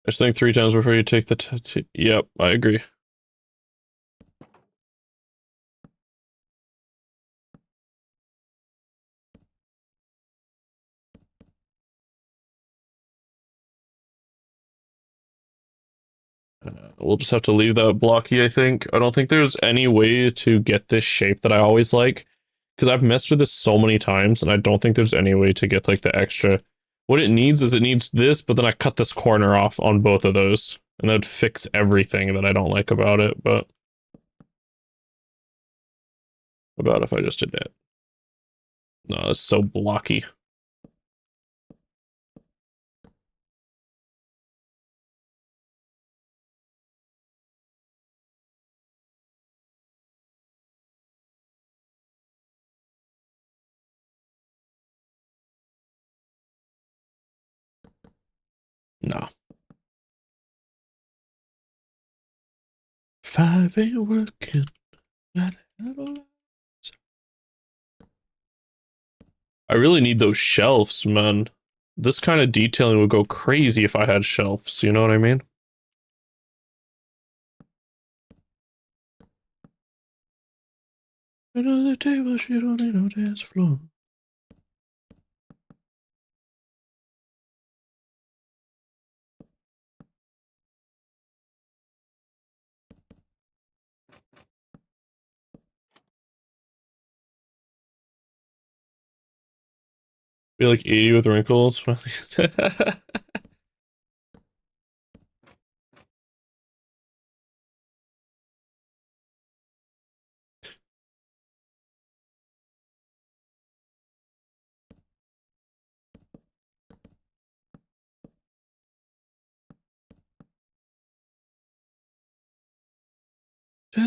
Just think 3 times before you take the tattoo. Yep, I agree. We'll just have to leave that blocky, I think. I don't think there's any way to get this shape that I always like. Because I've messed with this so many times, and I don't think there's any way to get, like, the extra... What it needs is it needs this, but then I cut this corner off on both of those. And that would fix everything that I don't like about it, but... About if I just did that. No, it's so blocky. No. 5 ain't working. I really need those shelves, man. This kind of detailing would go crazy if I had shelves, you know what I mean? Another table, she don't need no dance floor. Be like 80 with wrinkles. To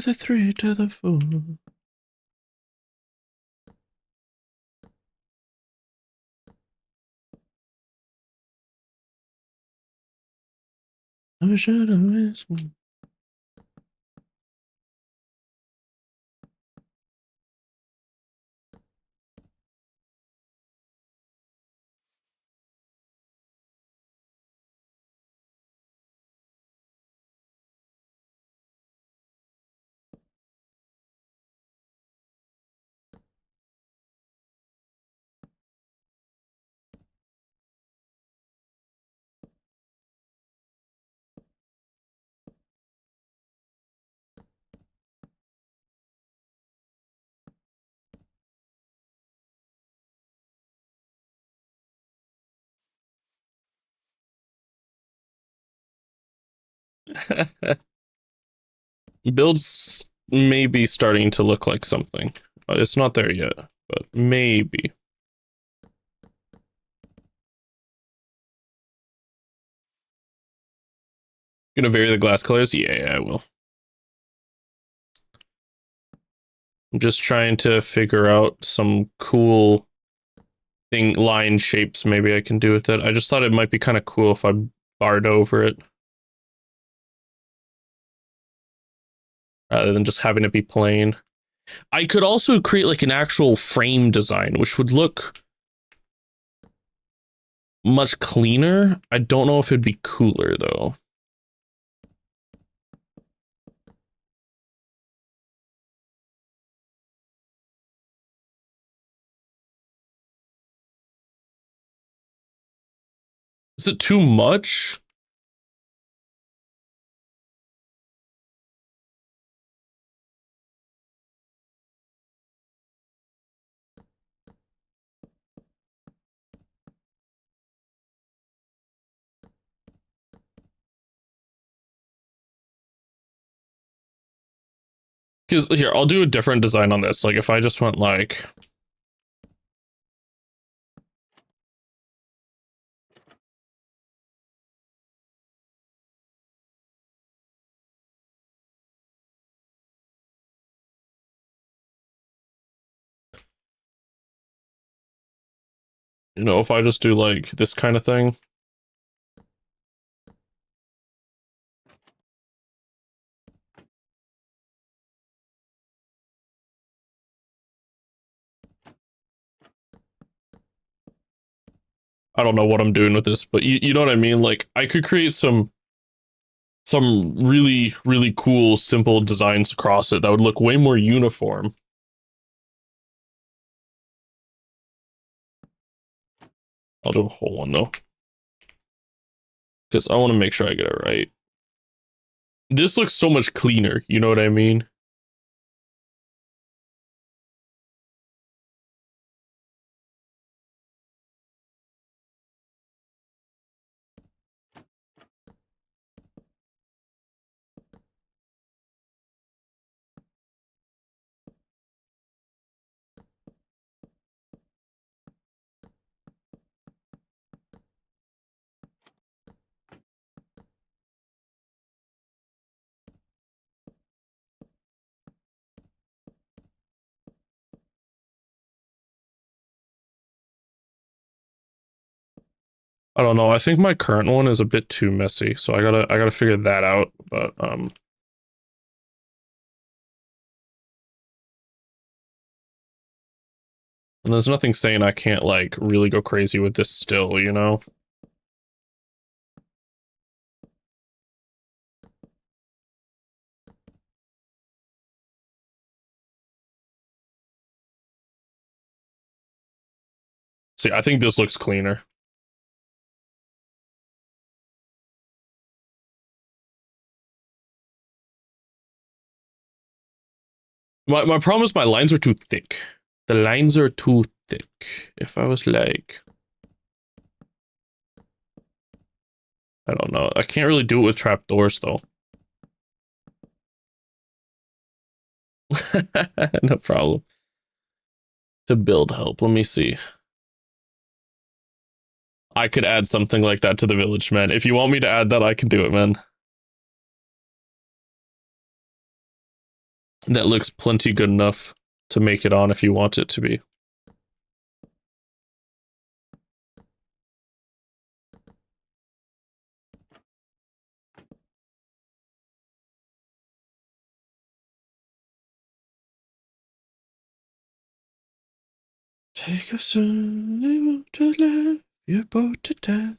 the 3, to the 4. I should have missed one. Builds may be starting to look like something. It's not there yet, but maybe. Gonna vary the glass colors? Yeah, I will. I'm just trying to figure out some cool thing, line shapes maybe I can do with it. I just thought it might be kind of cool if I barred over it. Rather than just having it be plain. I could also create like an actual frame design, which would look much cleaner. I don't know if it'd be cooler though. Is it too much? Because here, I'll do a different design on this. Like if I just went like, you know, if I just do like this kind of thing. I don't know what I'm doing with this, but you know what I mean? Like I could create some really, really cool, simple designs across it that would look way more uniform. I'll do a whole one though. Because I want to make sure I get it right. This looks so much cleaner, you know what I mean? I don't know. I think my current one is a bit too messy, so I gotta figure that out. But and there's nothing saying I can't like really go crazy with this still, you know? See, I think this looks cleaner. My problem is my lines are too thick. The lines are too thick. If I was like, I don't know. I can't really do it with trapdoors though. No problem. To build help, let me see. I could add something like that to the village, man. If you want me to add that, I can do it, man. That looks plenty good enough to make it on if you want it to be. Take a swim to life, your boat to death.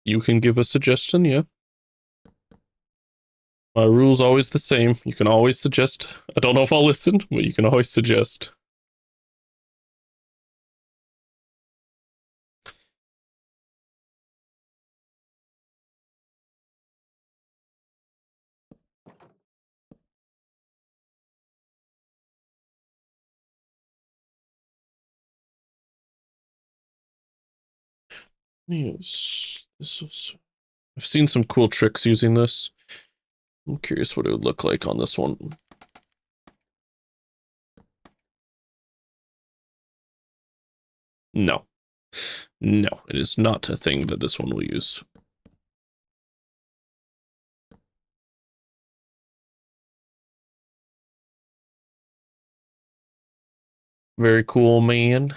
You can give a suggestion, yeah. My rule's always the same. You can always suggest. I don't know if I'll listen, but you can always suggest. Yes, this is. I've seen some cool tricks using this. I'm curious what it would look like on this one. No. No, it is not a thing that this one will use. Very cool, man.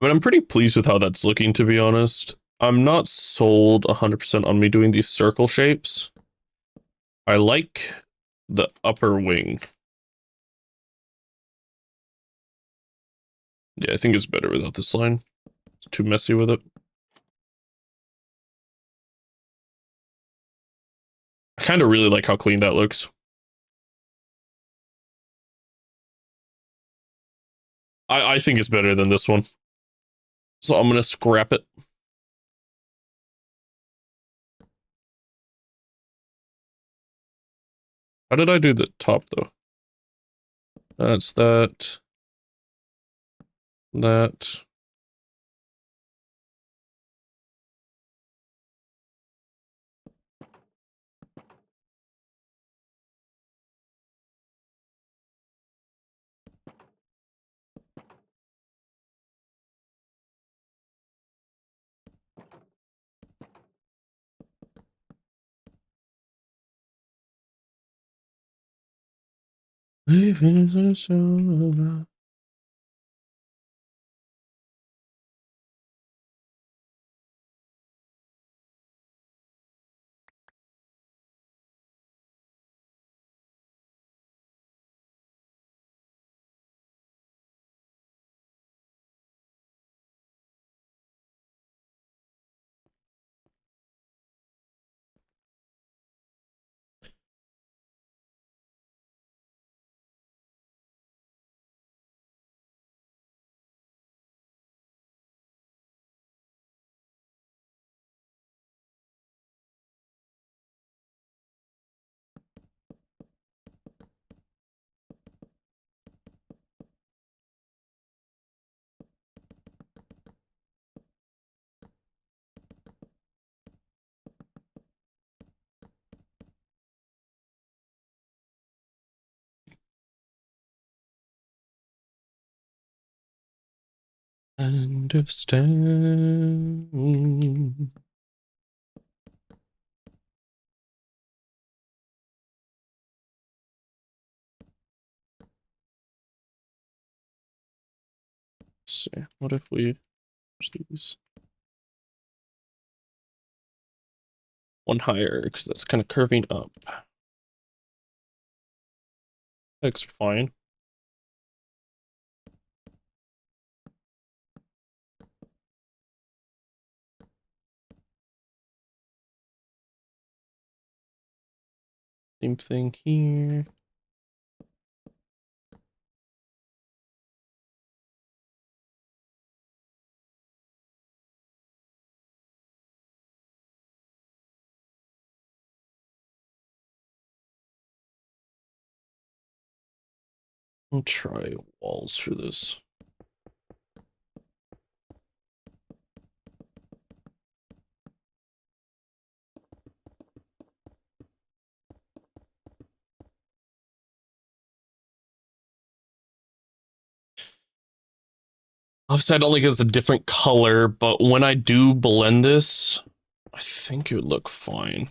But I'm pretty pleased with how that's looking, to be honest. I'm not sold 100% on me doing these circle shapes. I like the upper wing. Yeah, I think it's better without this line. It's too messy with it. I kind of really like how clean that looks. I think it's better than this one. So I'm gonna scrap it. How did I do the top, though? That's that. That. Understand. Let's see. What if we push these one higher, because that's kind of curving up. Looks fine. Same thing here. I'll try walls for this. Obviously, I don't think it's a different color, but when I do blend this, I think it would look fine.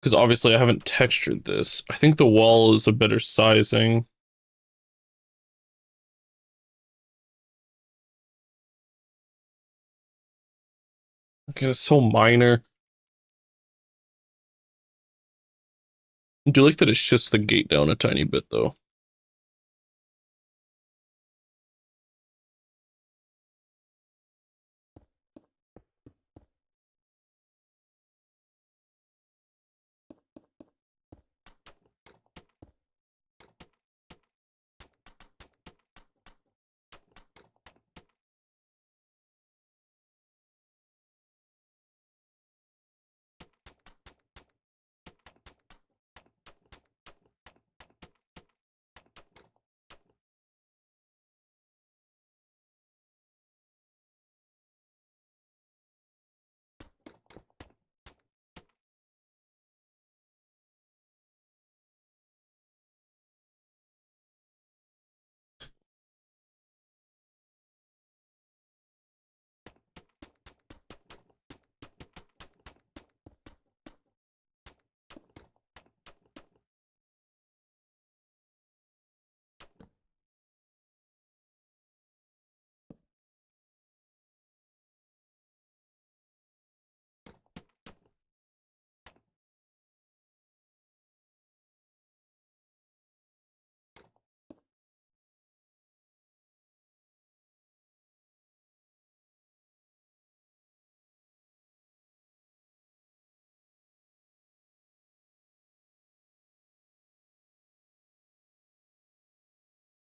Because obviously I haven't textured this. I think the wall is a better sizing. Okay, it's so minor. I do like that it shifts the gate down a tiny bit though.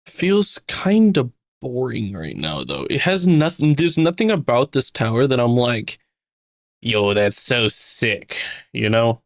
Feels kind of boring right now though. It has nothing, there's nothing about this tower that I'm like, yo, that's so sick, you know?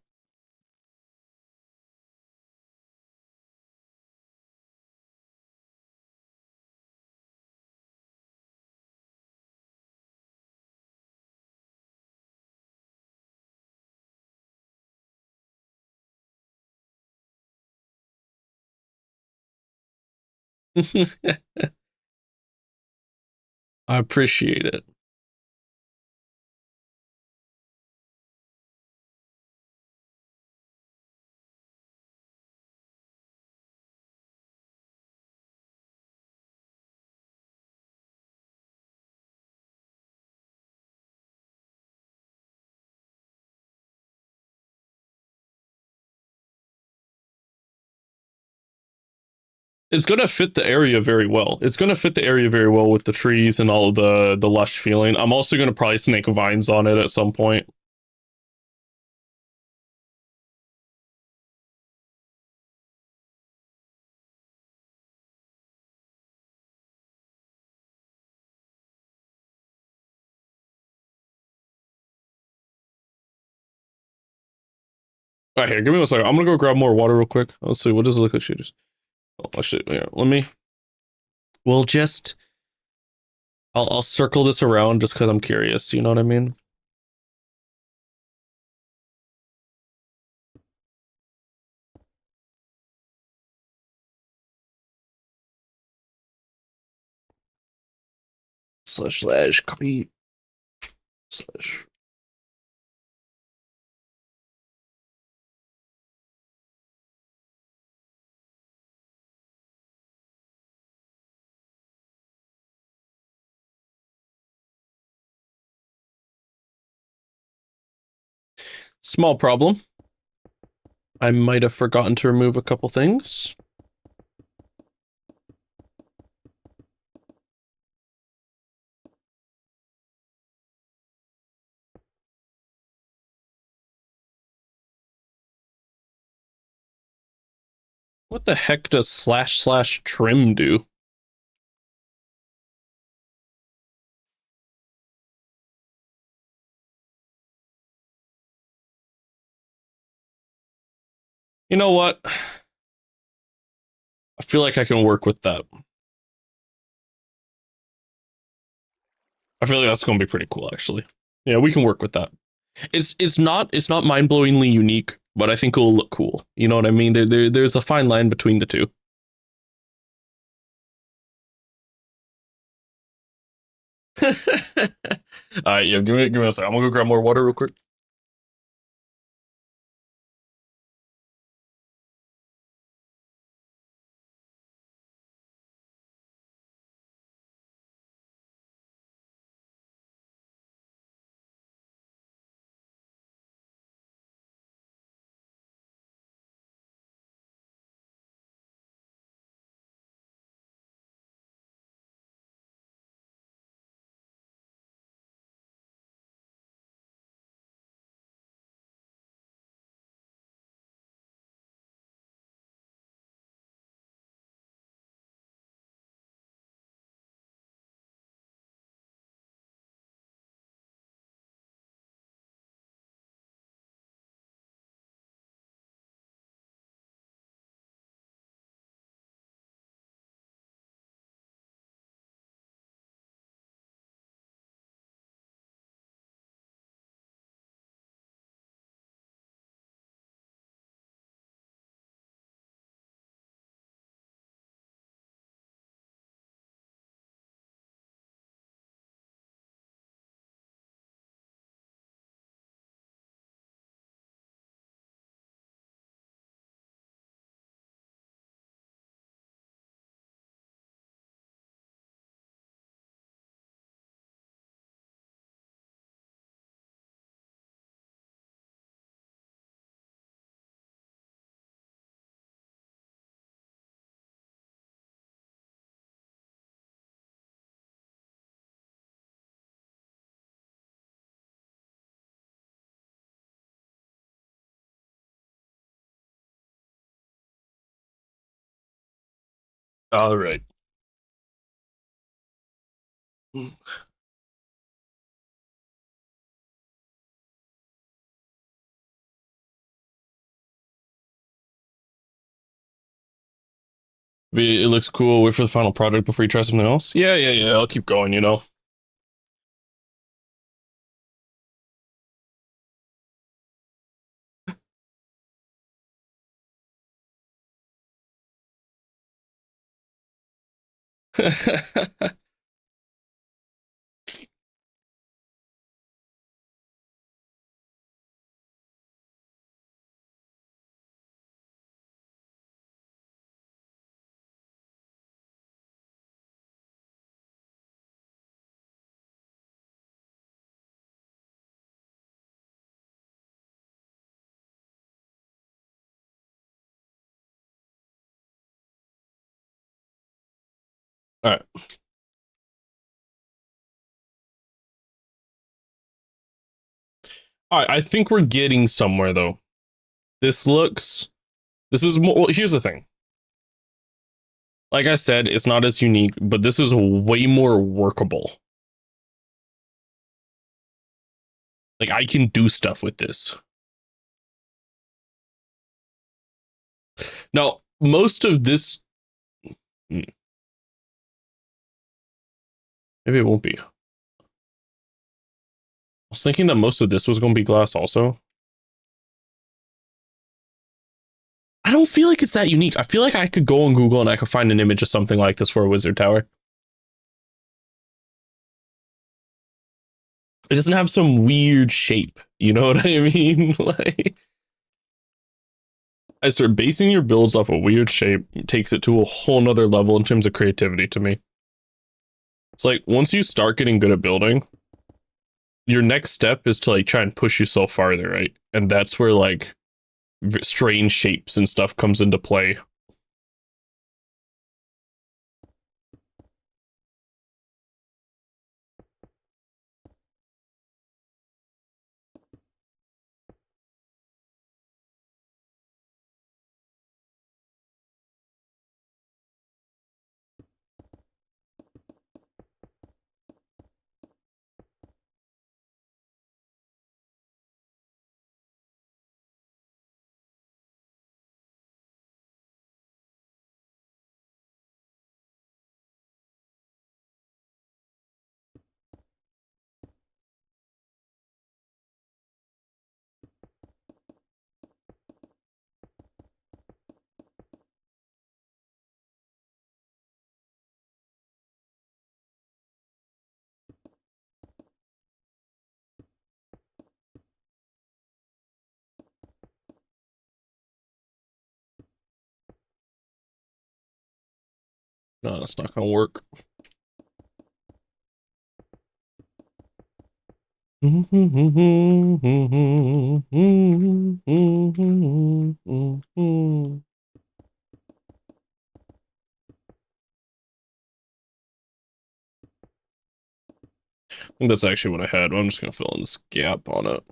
I appreciate it. It's gonna fit the area very well. It's gonna fit the area very well with the trees and all of the lush feeling. I'm also gonna probably snake vines on it at some point. All right, here, give me one second. I'm gonna go grab more water real quick. Let's see, what does it look like, shooters? Oh shit! Here, let me. We'll just. I'll circle this around just because I'm curious. You know what I mean? Slash copy slash. Small problem. I might have forgotten to remove a couple things. What the heck does slash trim do? You know what? I feel like I can work with that. I feel like that's going to be pretty cool, actually. Yeah, we can work with that. It's not mind blowingly unique, but I think it will look cool. You know what I mean? There's a fine line between the two. All right, yeah, give me a second. I'm gonna go grab more water real quick. All right. It looks cool. Wait for the final product before you try something else. Yeah, yeah, yeah. I'll keep going, you know. All right. All right. I think we're getting somewhere though. This looks. This is more. Well, here's the thing. Like I said, it's not as unique, but this is way more workable. Like I can do stuff with this. Now, most of this. Maybe it won't be. I was thinking that most of this was going to be glass also. I don't feel like it's that unique. I feel like I could go on Google and I could find an image of something like this for a Wizzard tower. It doesn't have some weird shape. You know what I mean? Like, I start basing your builds off a weird shape takes it to a whole nother level in terms of creativity to me. It's like once you start getting good at building, your next step is to like try and push yourself farther, right? And that's where like strange shapes and stuff comes into play. No, that's not gonna work. I think that's actually what I had. I'm just gonna fill in this gap on it.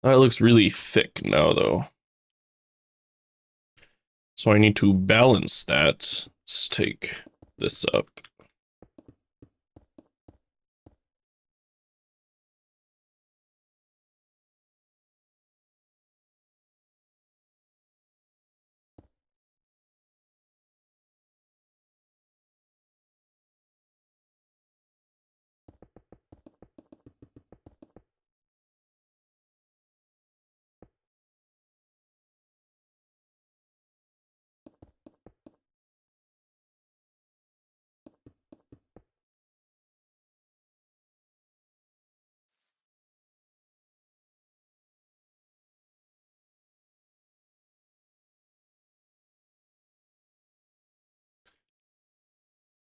That looks really thick now, though. So I need to balance that. Let's take this up.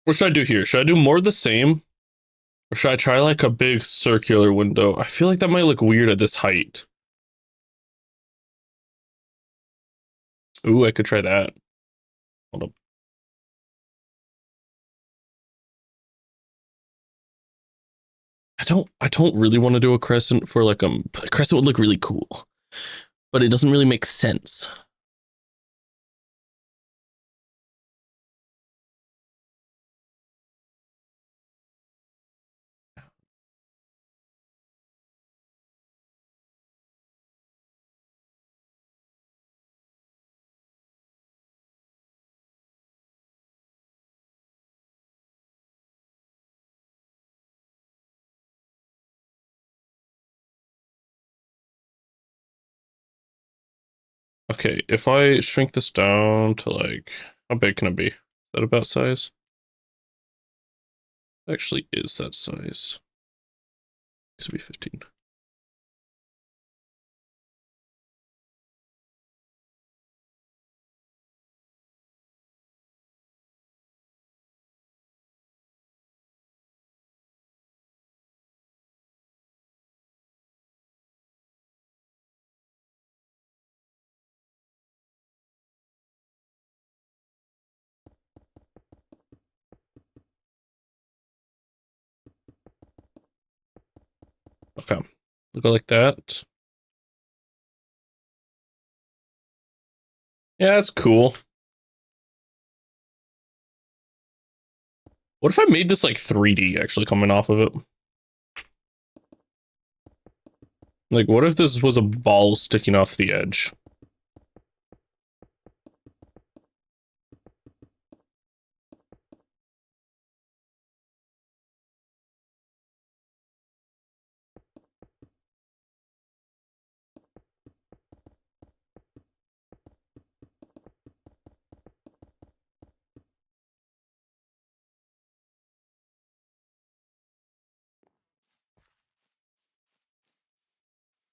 What should I do here? Should I do more of the same? Or should I try like a big circular window? I feel like that might look weird at this height. Ooh, I could try that. Hold up. I don't really want to do a crescent for like a crescent would look really cool, but it doesn't really make sense. Okay, if I shrink this down to like, how big can it be? Is that about size? Actually is that size. This would be 15. Okay, we'll go like that. Yeah, that's cool. What if I made this like 3D actually coming off of it? Like, what if this was a ball sticking off the edge?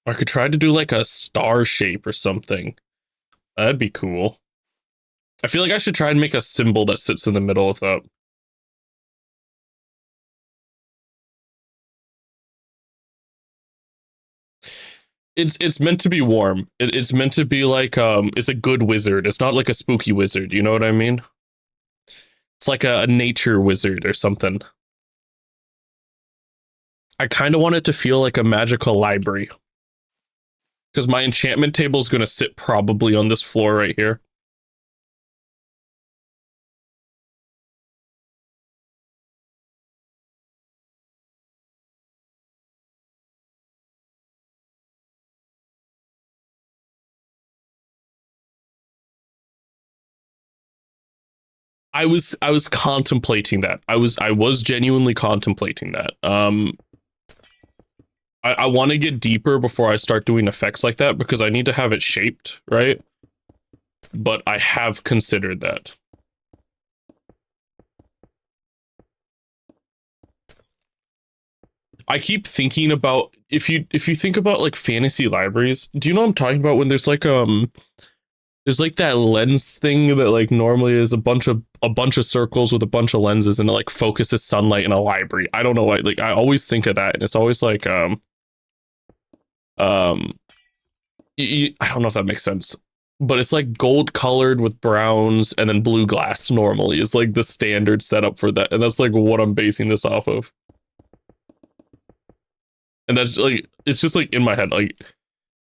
I could try to do like a star shape or something. That'd be cool. I feel like I should try and make a symbol that sits in the middle of that. It's meant to be warm. It's meant to be like it's a good wizard. It's not like a spooky wizard. You know what I mean? It's like a nature wizard or something. I kind of want it to feel like a magical library because my enchantment table is going to sit probably on this floor right here. I was contemplating that. I was genuinely contemplating that. I want to get deeper before I start doing effects like that because I need to have it shaped, right? But I have considered that. I keep thinking about if you think about like fantasy libraries, do you know what I'm talking about when there's like that lens thing that like normally is a bunch of circles with a bunch of lenses and it like focuses sunlight in a library. I don't know why, like I always think of that and it's always like um I don't know if that makes sense. But it's like gold colored with browns and then blue glass normally is like the standard setup for that. And that's like what I'm basing this off of. And that's like it's just like in my head. Like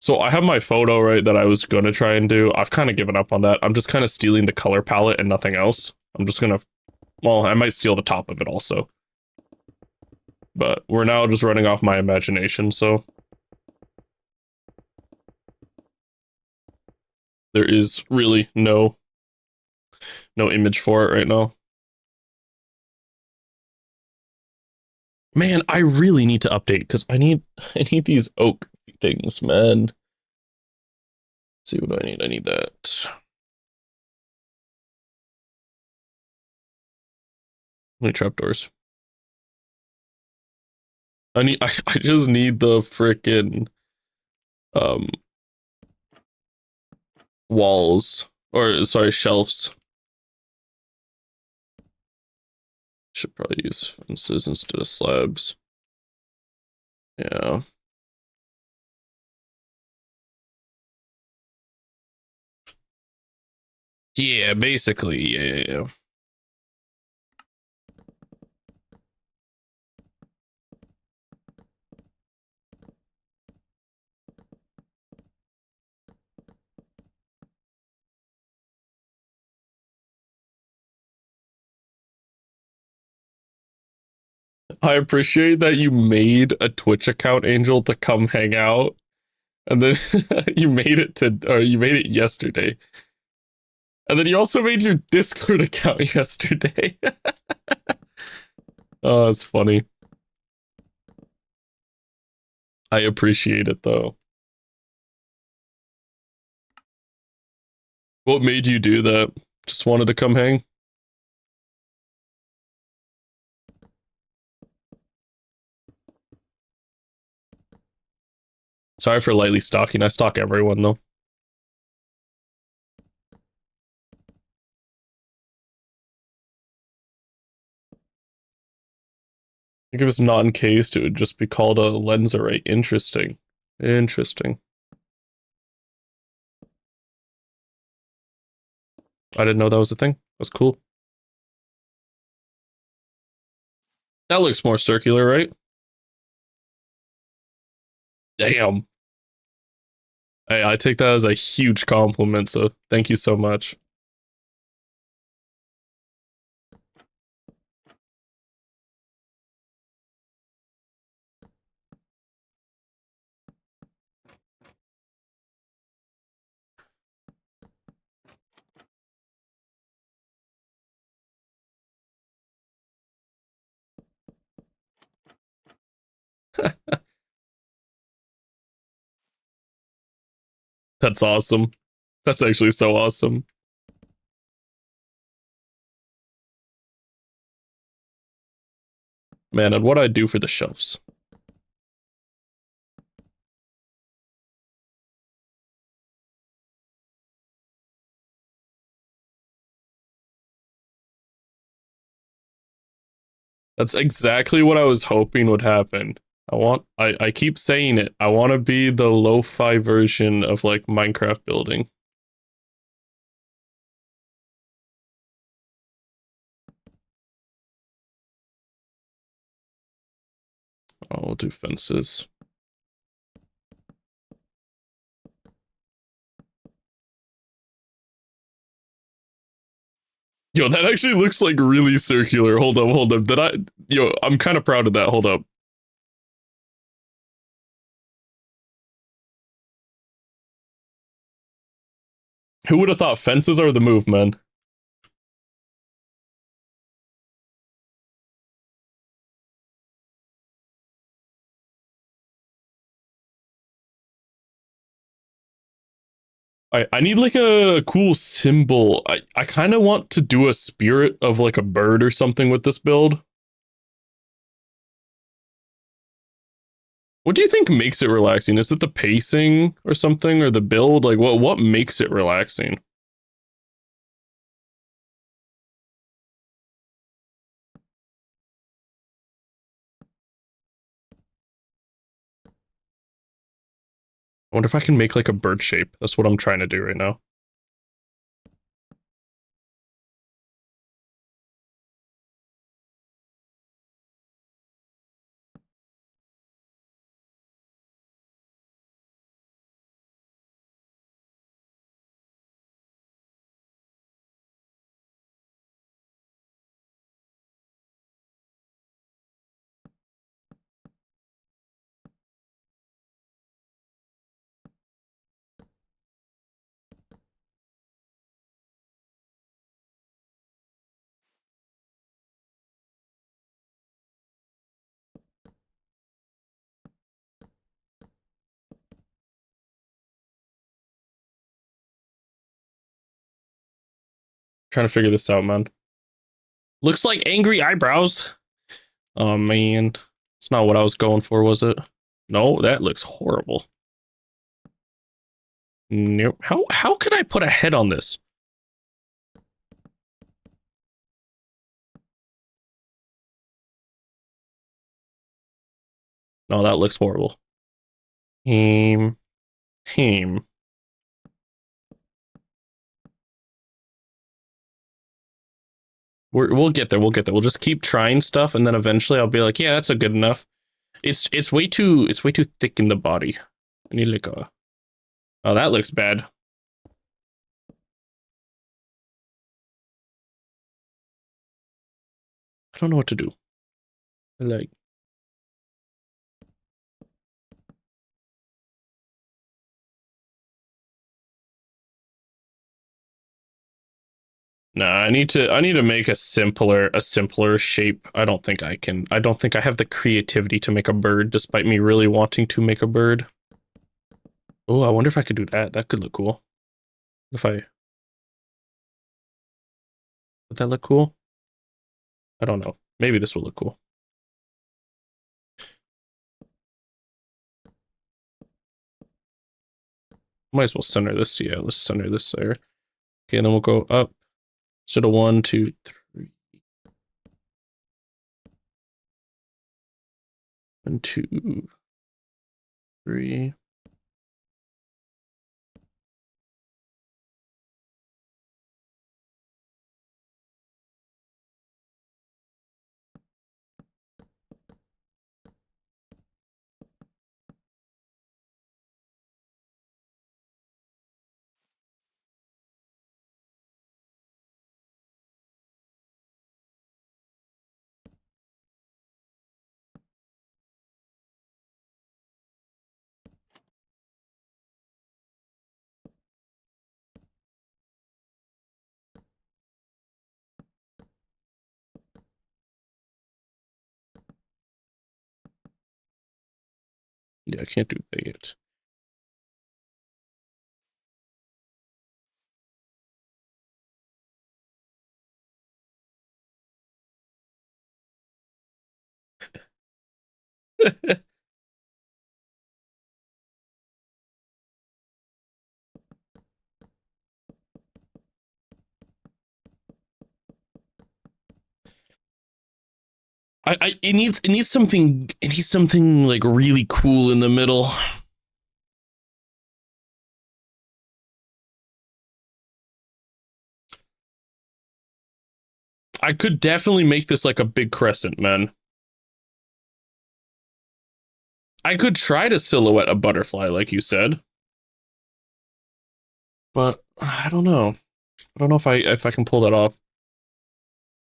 so I have my photo, right, that I was gonna try and do. I've kind of given up on that. I'm just kind of stealing the color palette and nothing else. I'm just gonna well, I might steal the top of it also. But we're now just running off my imagination, so there is really no image for it right now. Man, I really need to update because I need these oak things, man. Let's see what I need. I need that. How many trapdoors? I just need the frickin' um walls. Or sorry, shelves. Should probably use fences instead of slabs. Yeah. Yeah, basically, yeah. I appreciate that you made a Twitch account, Angel, to come hang out. And then you made it yesterday. And then you also made your Discord account yesterday. Oh, that's funny. I appreciate it though. What made you do that? Just wanted to come hang? Sorry for lightly stalking. I stalk everyone, though. I think if it's not encased, it would just be called a lens array. Interesting. Interesting. I didn't know that was a thing. That's cool. That looks more circular, right? Damn. Hey, I take that as a huge compliment, so thank you so much. That's awesome. That's actually so awesome. Man, and what I do for the shelves. That's exactly what I was hoping would happen. I keep saying it. I want to be the lo-fi version of like Minecraft building. I'll do fences. Yo, that actually looks like really circular. Hold up, hold up. Yo, I'm kind of proud of that. Hold up. Who would have thought fences are the move, man? I need like a cool symbol. I kind of want to do a spirit of like a bird or something with this build. What do you think makes it relaxing? Is it the pacing or something, or the build? Like what makes it relaxing? I wonder if I can make like a bird shape. That's what I'm trying to do right now. Trying to figure this out, man. Looks like angry eyebrows. Oh man, it's not what I was going for, was it? No, that looks horrible. Nope. How could I put a head on this? No, that looks horrible. Him. Him. We'll get there. We'll get there. We'll just keep trying stuff, and then eventually I'll be like, yeah, that's a good enough. It's way too thick in the body. I need like a. Oh, that looks bad. I don't know what to do. Like. Nah, I need to make a simpler shape. I don't think I can. I don't think I have the creativity to make a bird, despite me really wanting to make a bird. Oh, I wonder if I could do that. That could look cool. If I Would that look cool? I don't know. Maybe this will look cool. Might as well center this. Yeah, let's center this there. Okay, and then we'll go up. So to 1, 2, 3. 1, 2, 3. Yeah, I can't do that yet. It needs something like really cool in the middle. I could definitely make this like a big crescent, man. I could try to silhouette a butterfly, like you said. But I don't know. I don't know if I can pull that off.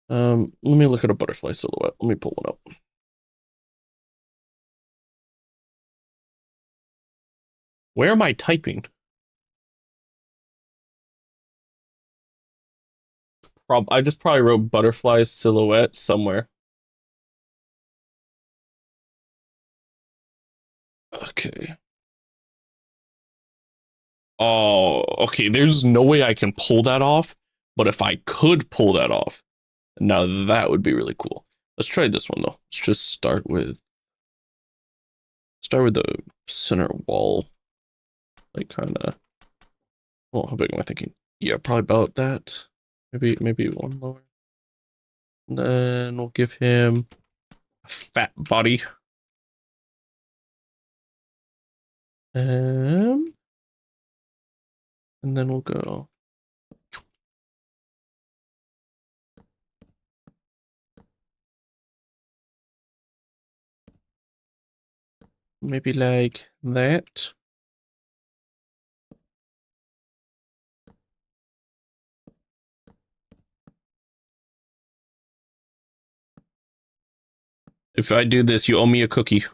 Let me look at a butterfly silhouette. Let me pull one up. Where am I typing? I just probably wrote butterfly silhouette somewhere. Okay. Oh, okay. There's no way I can pull that off. But if I could pull that off, now that would be really cool. Let's try this one though. Let's just start with the center wall. Like kind of. Well, how big am I thinking? Yeah, probably about that. Maybe one lower. And then we'll give him a fat body. And then we'll go. Maybe like that. If I do this, you owe me a cookie.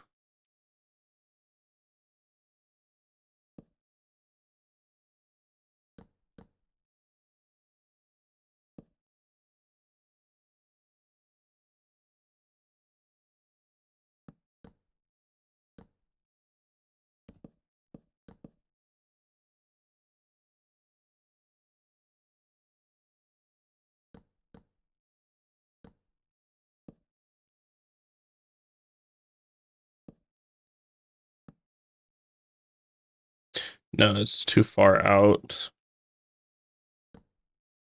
No, it's too far out.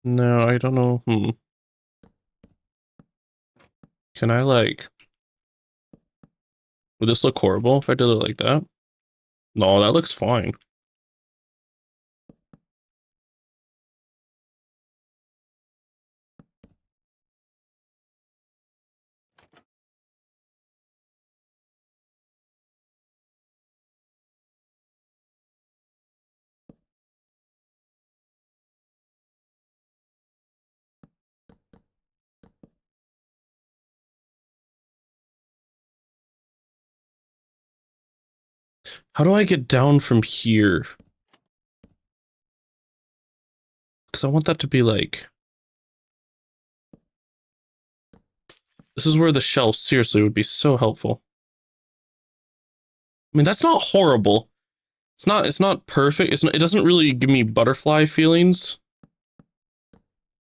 No, I don't know. Can I like... Would this look horrible if I did it like that? No, that looks fine. How do I get down from here? Because I want that to be like... This is where the shelf seriously would be so helpful. I mean, that's not horrible. It's not perfect. It doesn't really give me butterfly feelings.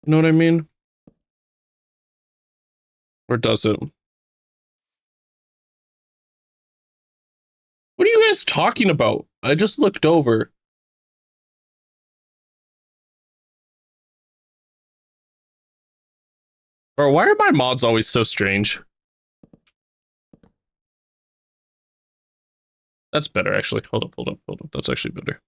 You know what I mean? Or does it? What are you guys talking about? I just looked over. Or why are my mods always so strange? That's better, actually. Hold up, hold up, hold up. That's actually better.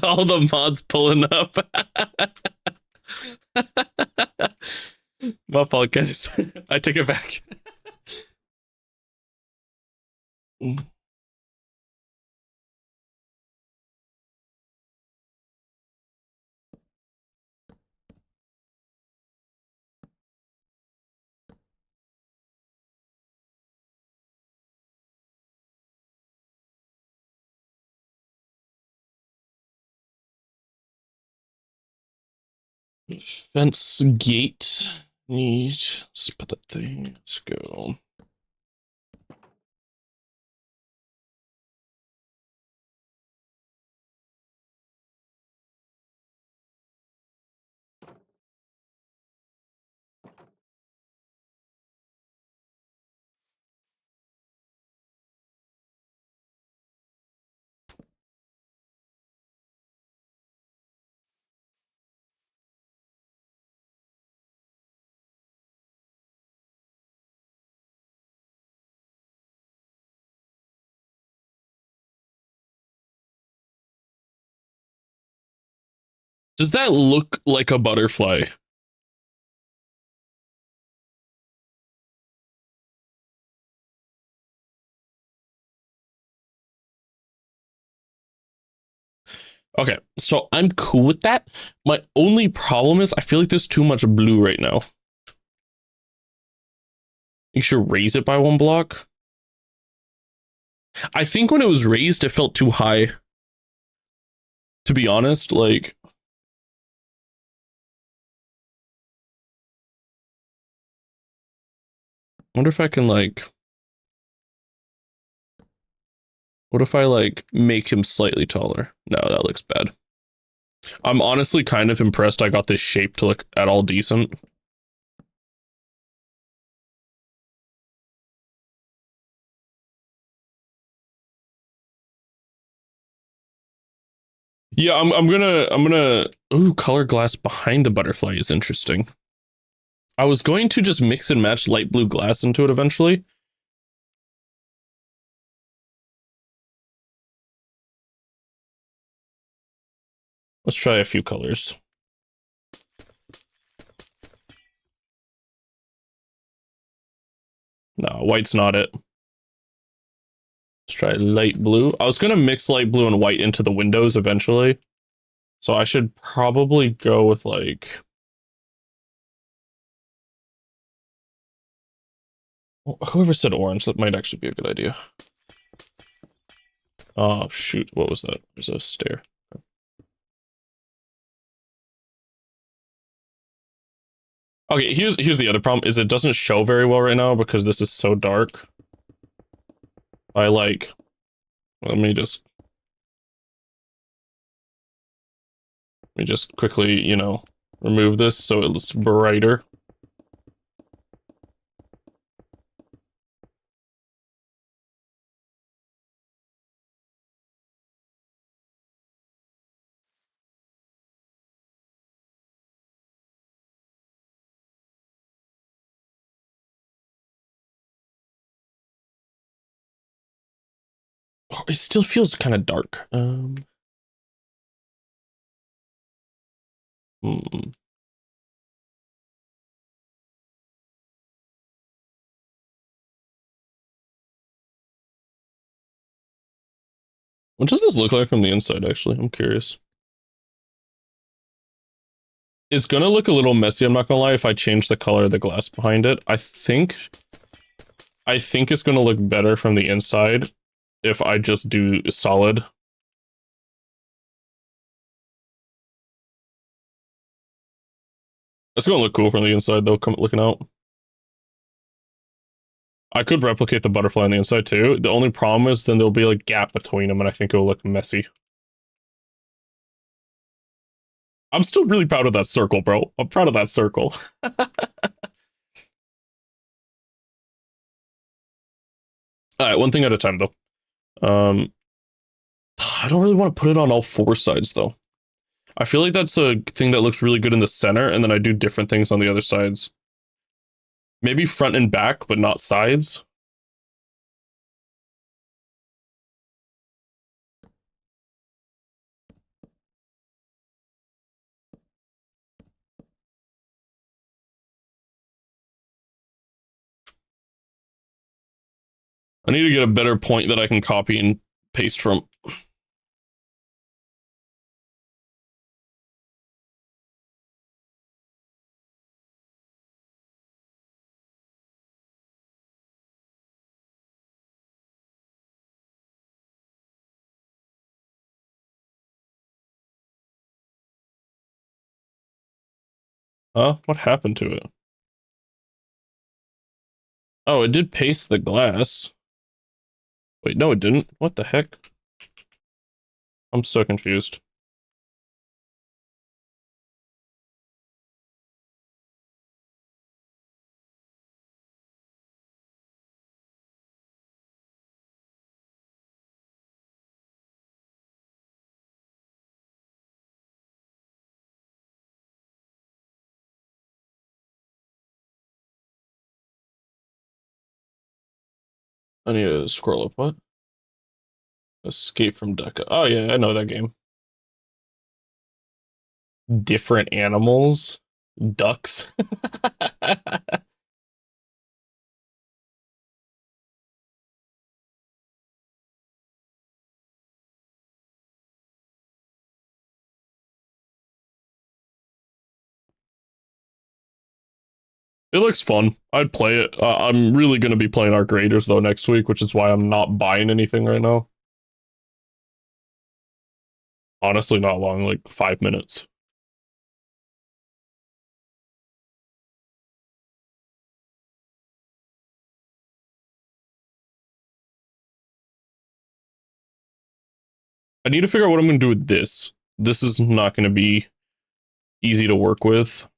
All the mods pulling up. My fault, guys. I take it back. Fence gate. Let's put that thing. Let's go. Does that look like a butterfly? Okay, so I'm cool with that. My only problem is I feel like there's too much blue right now. You should raise it by 1 block. I think when it was raised, it felt too high. To be honest, like... I wonder if I can, like... What if I, like, make him slightly taller? No, that looks bad. I'm honestly kind of impressed I got this shape to look at all decent. Yeah, I'm gonna ooh, color glass behind the butterfly is interesting. I was going to just mix and match light blue glass into it eventually. Let's try a few colors. No, white's not it. Let's try light blue. I was gonna mix light blue and white into the windows eventually. So I should probably go with like... Whoever said orange, that might actually be a good idea. Oh, shoot. What was that? There's a stair. Okay, here's the other problem, is it doesn't show very well right now because this is so dark. I like... Let me just quickly, you know, remove this so it looks brighter. Oh, it still feels kind of dark. Hmm. What does this look like from the inside, actually? I'm curious. It's gonna look a little messy, I'm not gonna lie, if I change the color of the glass behind it. I think it's gonna look better from the inside if I just do solid. It's gonna look cool from the inside, though, looking out. I could replicate the butterfly on the inside too. The only problem is then there'll be a gap between them and I think it'll look messy. I'm still really proud of that circle, bro. I'm proud of that circle. Alright, one thing at a time though. I don't really want to put it on all four sides though. I feel like that's a thing that looks really good in the center, and then I do different things on the other sides. Maybe front and back, but not sides. I need to get a better point that I can copy and paste from. Huh? What happened to it? Oh, it did paste the glass. Wait, no, it didn't. What the heck? I'm so confused. I need to scroll up. What? Escape from Deca. Oh, yeah, I know that game. Different animals? Ducks? It looks fun. I'd play it. I'm really going to be playing our graders, though, next week, which is why I'm not buying anything right now. Honestly, not long, like 5 minutes. I need to figure out what I'm going to do with this. This is not going to be easy to work with.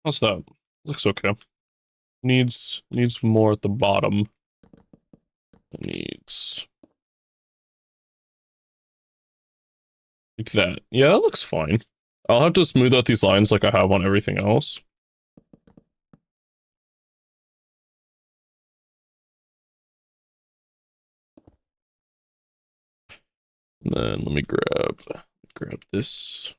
How's that? Looks okay. Needs more at the bottom. It needs like that. Yeah, that looks fine. I'll have to smooth out these lines like I have on everything else. And then let me grab this.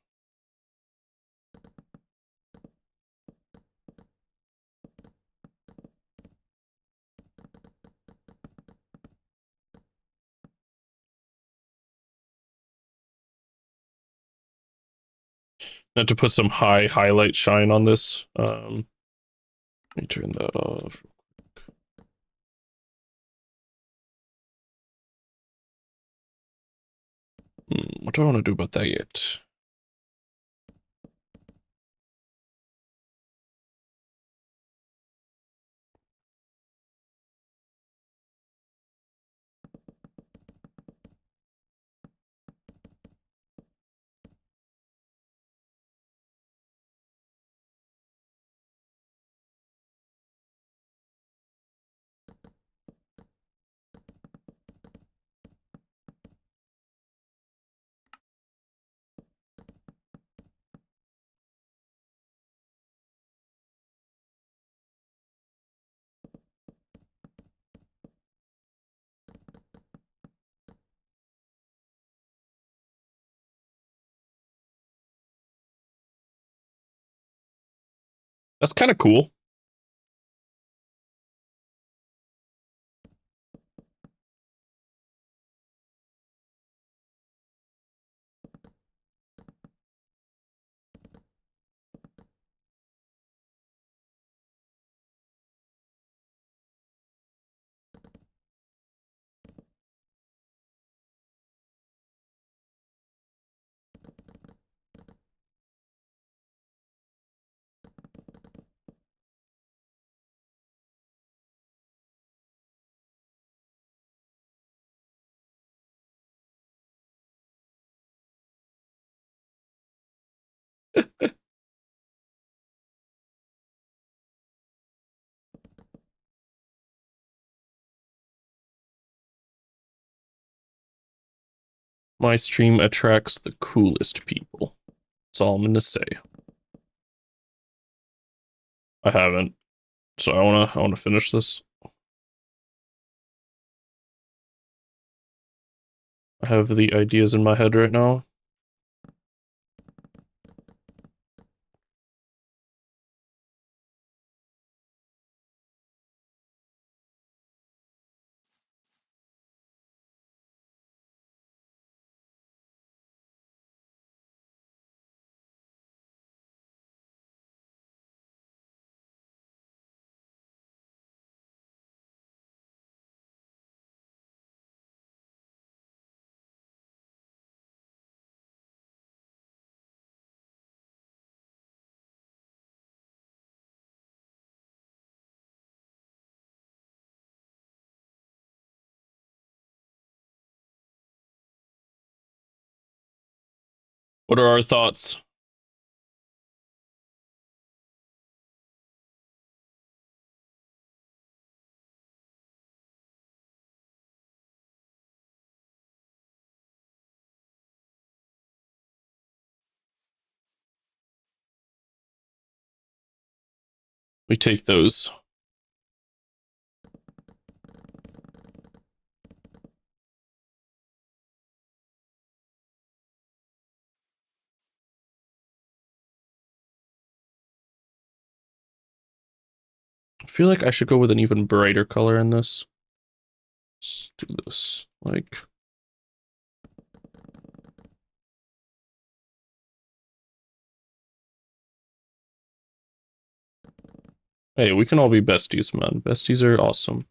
Now to put some high highlight shine on this. Let me turn that off. What do I want to do about that yet? That's kind of cool. My stream attracts the coolest people. That's all I'm gonna say. I haven't. So I wanna finish this. I have the ideas in my head right now. What are our thoughts? We take those. I feel like I should go with an even brighter color in this. Let's do this. Like, hey, we can all be besties, man. Besties are awesome.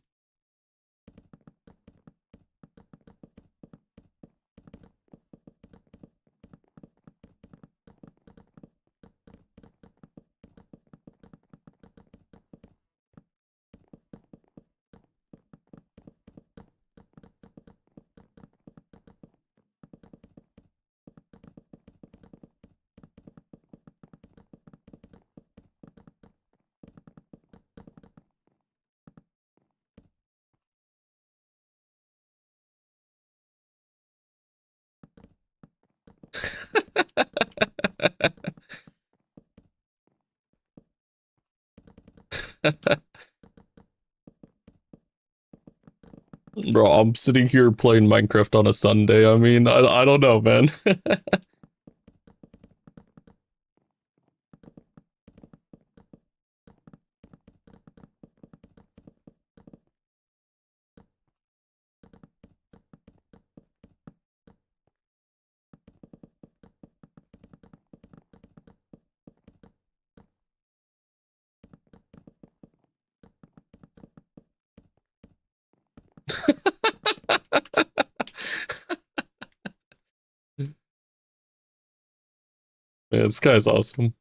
Bro, I'm sitting here playing Minecraft on a Sunday. I mean, I don't know, man. Yeah, this guy's awesome.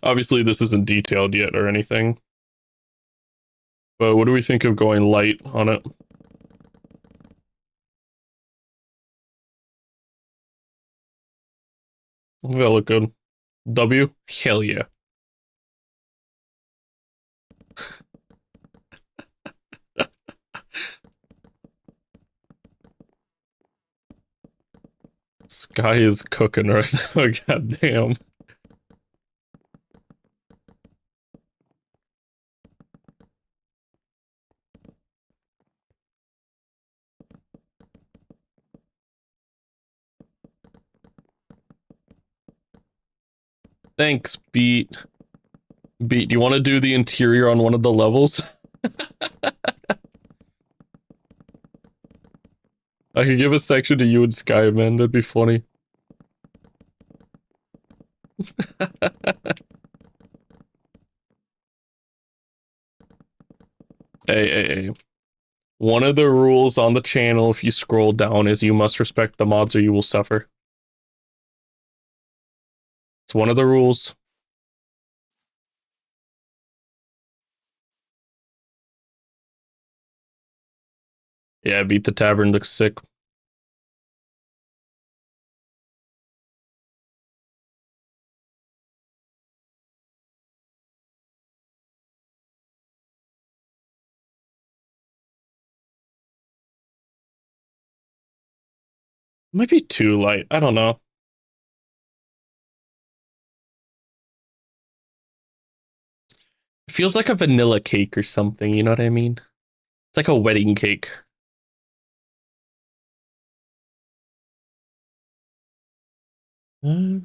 Obviously, this isn't detailed yet or anything. But what do we think of going light on it? That'll look good. W? Hell yeah. Sky is cooking right now. God damn. Thanks, Beat. Beat, do you want to do the interior on one of the levels? I could give a section to you and Sky, man. That'd be funny. Hey. One of the rules on the channel, if you scroll down, is you must respect the mods or you will suffer. It's one of the rules. Yeah, Beat the Tavern looks sick. Might be too light. I don't know. It feels like a vanilla cake or something, you know what I mean? It's like a wedding cake. You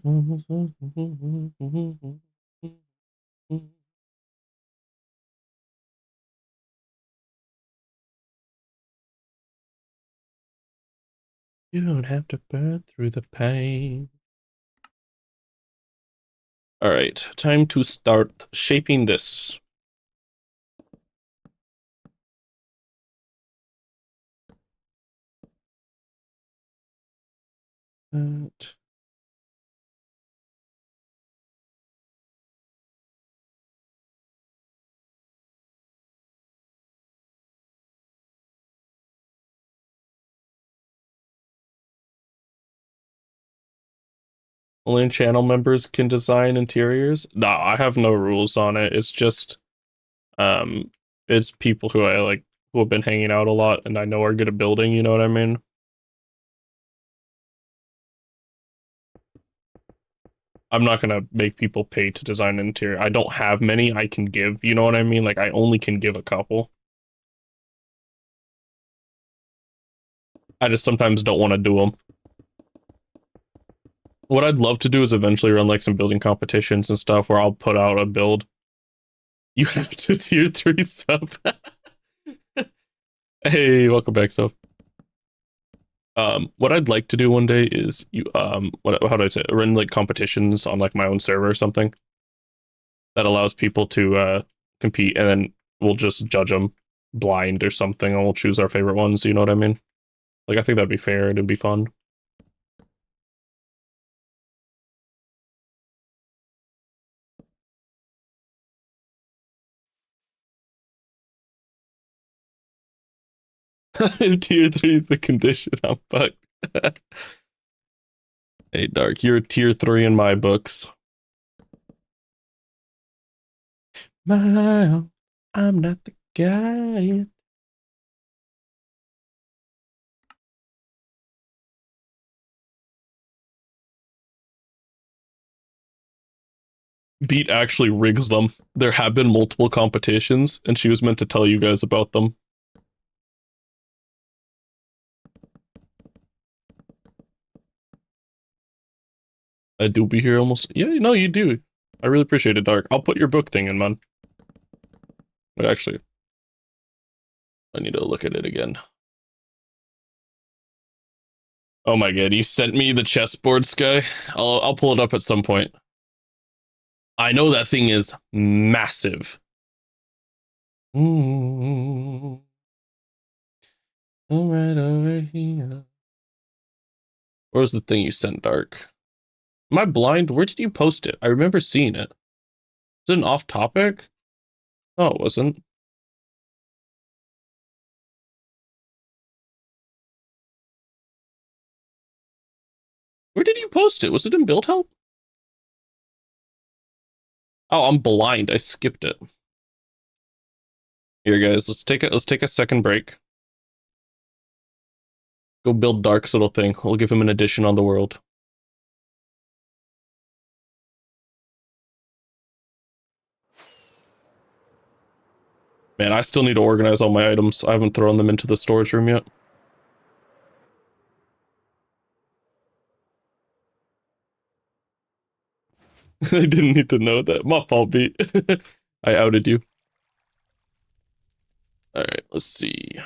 don't have to burn through the pain. All right, time to start shaping this. That. Only channel members can design interiors. Nah, I have no rules on it. It's just, um, it's people who I like who have been hanging out a lot and I know are good at building. You know what I mean? I'm not gonna make people pay to design an interior. I don't have many I can give. You know what I mean? Like I only can give a couple. I just sometimes don't want to do them. What I'd love to do is eventually run like some building competitions and stuff where I'll put out a build. You have to tier 3 sub. Hey, welcome back, sub. What I'd like to do one day is how do I say it? Run like competitions on like my own server or something that allows people to compete, and then we'll just judge them blind or something, and we'll choose our favorite ones. You know what I mean? Like I think that'd be fair and it'd be fun. If tier 3 is the condition, I'm fucked. Hey, Dark, you're tier 3 in my books. Mile, I'm not the guy. Beat actually rigs them. There have been multiple competitions, and she was meant to tell you guys about them. I do be here almost. Yeah, no, you do. I really appreciate it, Dark. I'll put your book thing in, man. But actually, I need to look at it again. Oh my god, you sent me the chessboard, Sky? I'll pull it up at some point. I know that thing is massive. All right, over here. Where's the thing you sent, Dark? Am I blind? Where did you post it? I remember seeing it. Is it an off topic? Oh, it wasn't. Where did you post it? Was it in build help? Oh, I'm blind. I skipped it. Here, guys, let's take a second break. Go build Dark's little thing. We'll give him an addition on the world. Man, I still need to organize all my items. I haven't thrown them into the storage room yet. I didn't need to know that. My fault, Beat. I outed you. Alright, let's see.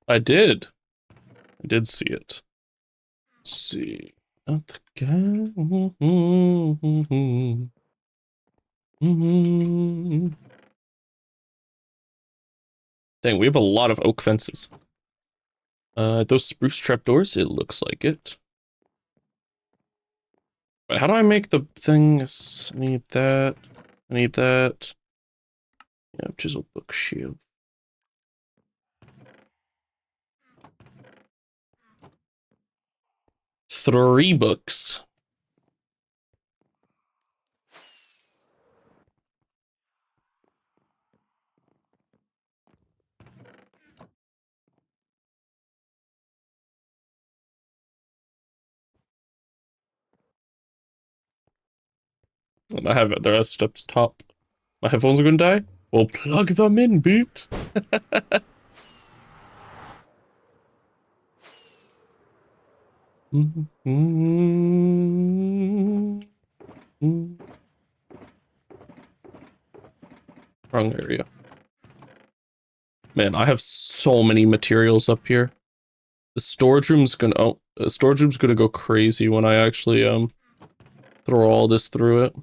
I did. I did see it. Let's see. Not the guy. Dang, we have a lot of oak fences. Those spruce trapdoors, it looks like it. But how do I make the things? I need that. I need that. Yeah, chisel book shield. Three books. And I have it. The rest up top. My headphones are gonna die. Well, plug them in, Beat. Wrong area. Man, I have so many materials up here. The storage room's gonna the storage room's gonna go crazy when I actually throw all this through it.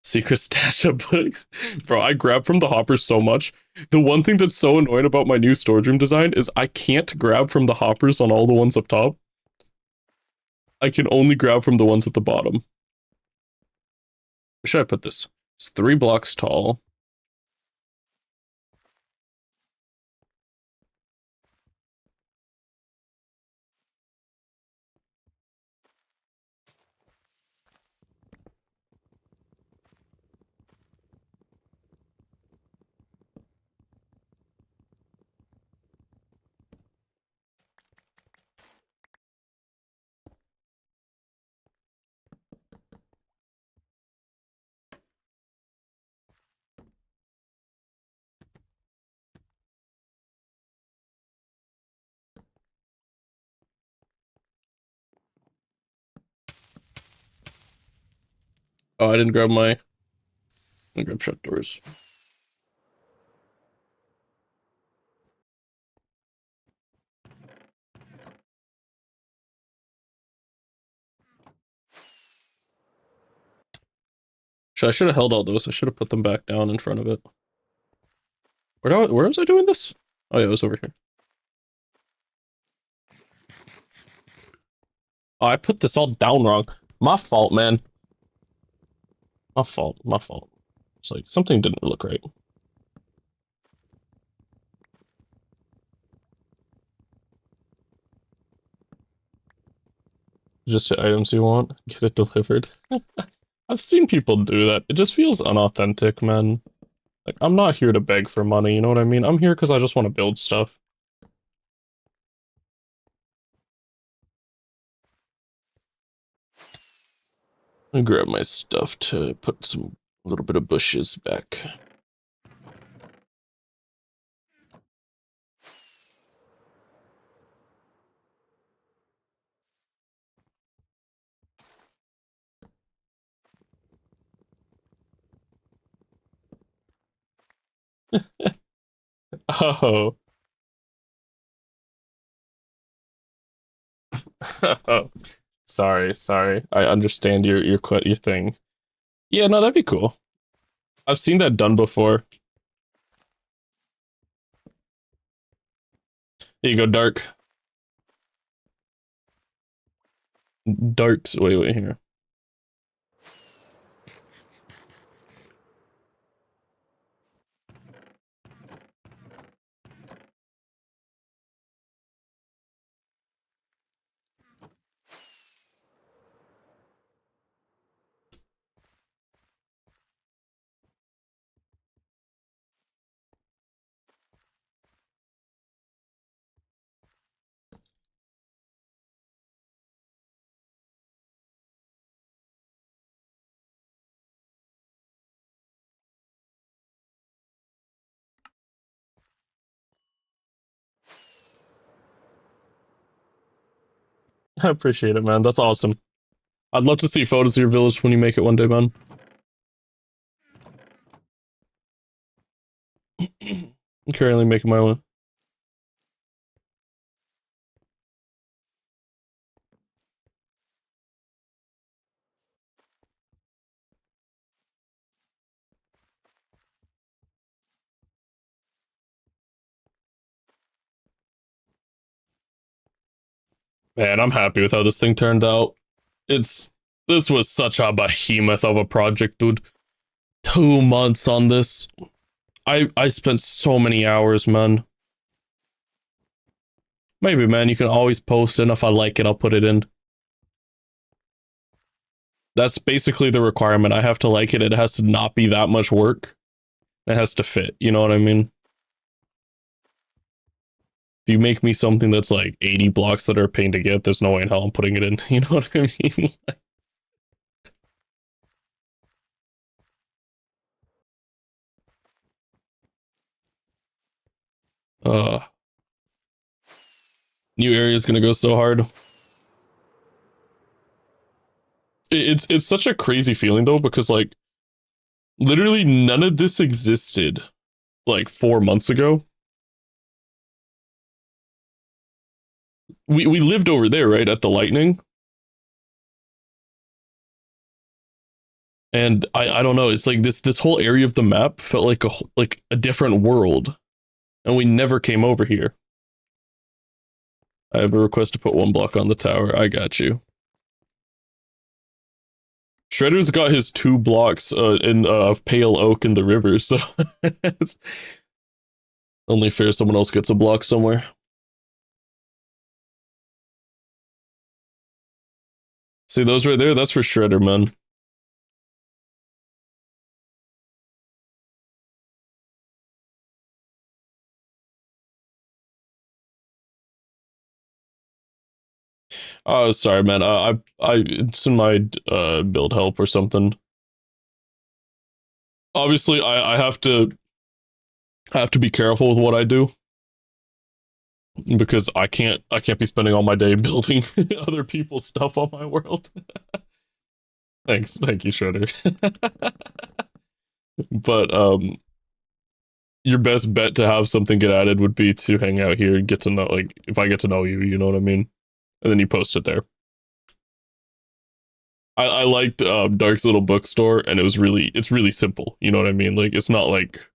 Secret stash of books. Bro, I grab from the hoppers so much. The one thing that's so annoying about my new storage room design is I can't grab from the hoppers on all the ones up top. I can only grab from the ones at the bottom. Where should I put this? It's 3 blocks tall. Oh, I didn't grab trapdoors. I should have held all those. I should have put them back down in front of it. Where was I doing this? Oh yeah, it was over here. Oh, I put this all down wrong. My fault, man. My fault. My fault. It's like something didn't look right. Just the items you want, get it delivered. I've seen people do that. It just feels unauthentic, man. Like, I'm not here to beg for money, you know what I mean? I'm here because I just want to build stuff. I grab my stuff to put some little bit of bushes back. Oh. Sorry, sorry. I understand your thing. Yeah, no, that'd be cool. I've seen that done before. Here you go, Dark. Dark's wait, here. I appreciate it, man. That's awesome. I'd love to see photos of your village when you make it one day, man. I'm currently making my own. Man, I'm happy with how this thing turned out. This was such a behemoth of a project, dude. 2 months on this. I spent so many hours, man. Maybe, man, you can always post it, and if I like it, I'll put it in. That's basically the requirement. I have to like it. It has to not be that much work. It has to fit. You know what I mean? If you make me something that's like 80 blocks that are a pain to get, there's no way in hell I'm putting it in. You know what I mean? uh, New area is gonna go so hard. It's such a crazy feeling though, because like literally none of this existed like 4 months ago. We lived over there, right, at the lightning. And I don't know, it's like this whole area of the map felt like a different world. And we never came over here. I have a request to put 1 block on the tower. I got you. Shredder's got his 2 blocks in of pale oak in the river, so it's only fair someone else gets a block somewhere. See those right there? That's for Shredder, man. Oh, sorry, man. It's in my build help or something. Obviously, I have to be careful with what I do because I can't be spending all my day building other people's stuff on my world. Thank you, Shredder. But your best bet to have something get added would be to hang out here and get to know, like, if I get to know you, you know what I mean, and then you post it there. I liked Dark's little bookstore, and it's really simple. You know what I mean? Like, it's not like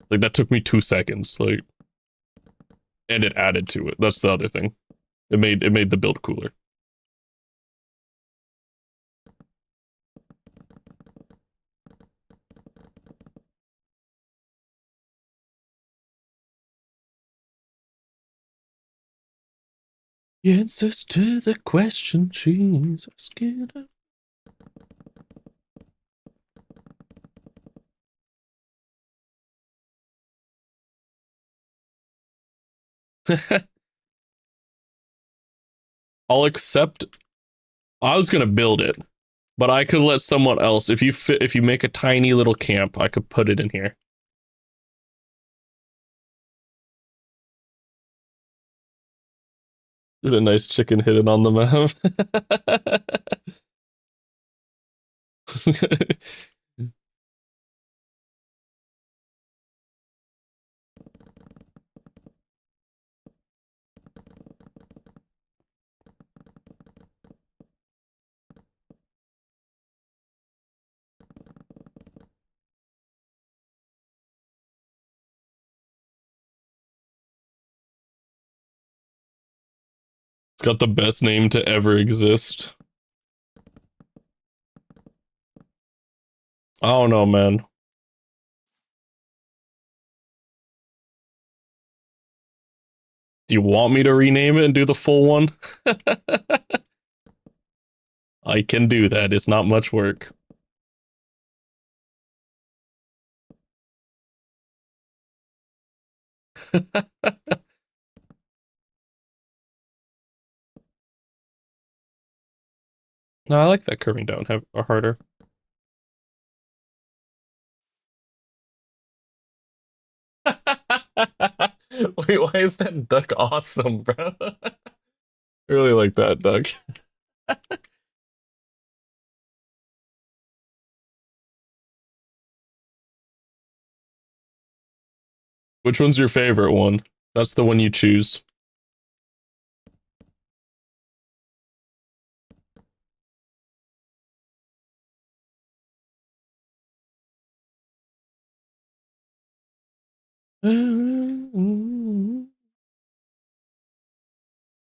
that took me 2 seconds. Like, and it added to it. That's the other thing. It made the build cooler. answers to the question she's asking. I'll accept. I was gonna build it, but I could let someone else. If you make a tiny little camp, I could put it in here. There's a nice chicken hidden on the map. It's got the best name to ever exist. I don't know, man. Do you want me to rename it and do the full one? I can do that. It's not much work. No, I like that curving down have a harder. Wait, why is that duck awesome, bro? I really like that duck. Which one's your favorite one? That's the one you choose. Do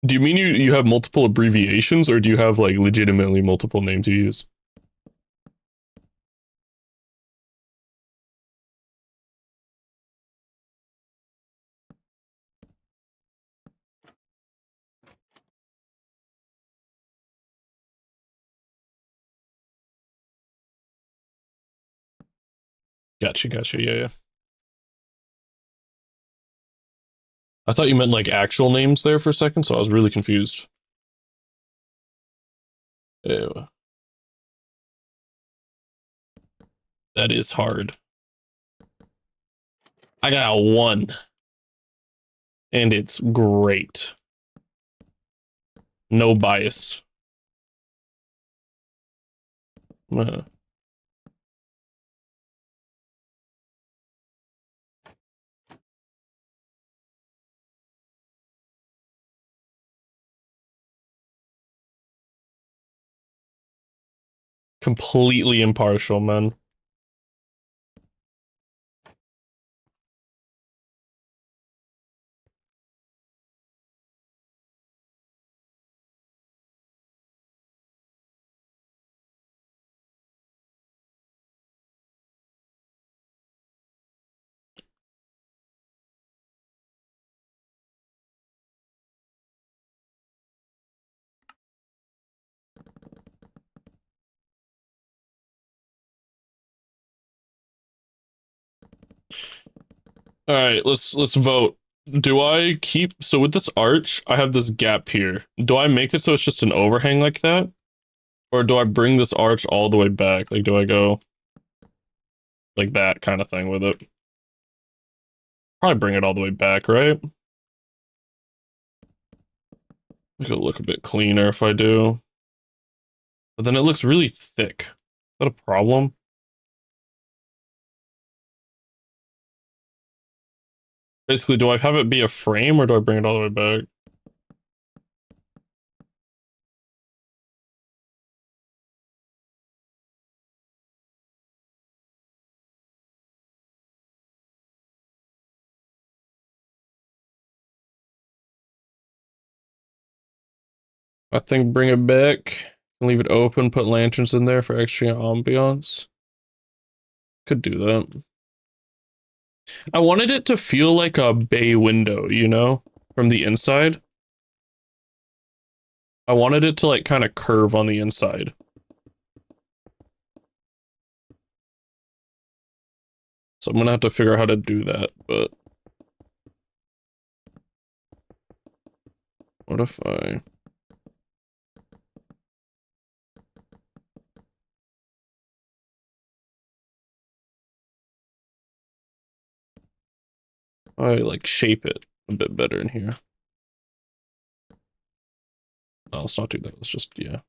you mean you have multiple abbreviations, or do you have like legitimately multiple names you use? Gotcha, yeah, yeah. I thought you meant like actual names there for a second, so I was really confused. Ew. That is hard. I got a 1. And it's great. No bias. Uh, completely impartial, man. All right, let's vote. Do I keep so with this arch, I have this gap here. Do I make it so it's just an overhang like that? Or do I bring this arch all the way back? Like do I go like that kind of thing with it? Probably bring it all the way back, right? Make it look a bit cleaner if I do. But then it looks really thick. Is that a problem? Basically, do I have it be a frame or do I bring it all the way back? I think bring it back. Leave it open, put lanterns in there for extra ambiance. Could do that. I wanted it to feel like a bay window, you know, from the inside. I wanted it to like kind of curve on the inside. So I'm gonna have to figure out how to do that, but what if I like shape it a bit better in here? No, let's not do that. Let's just, yeah.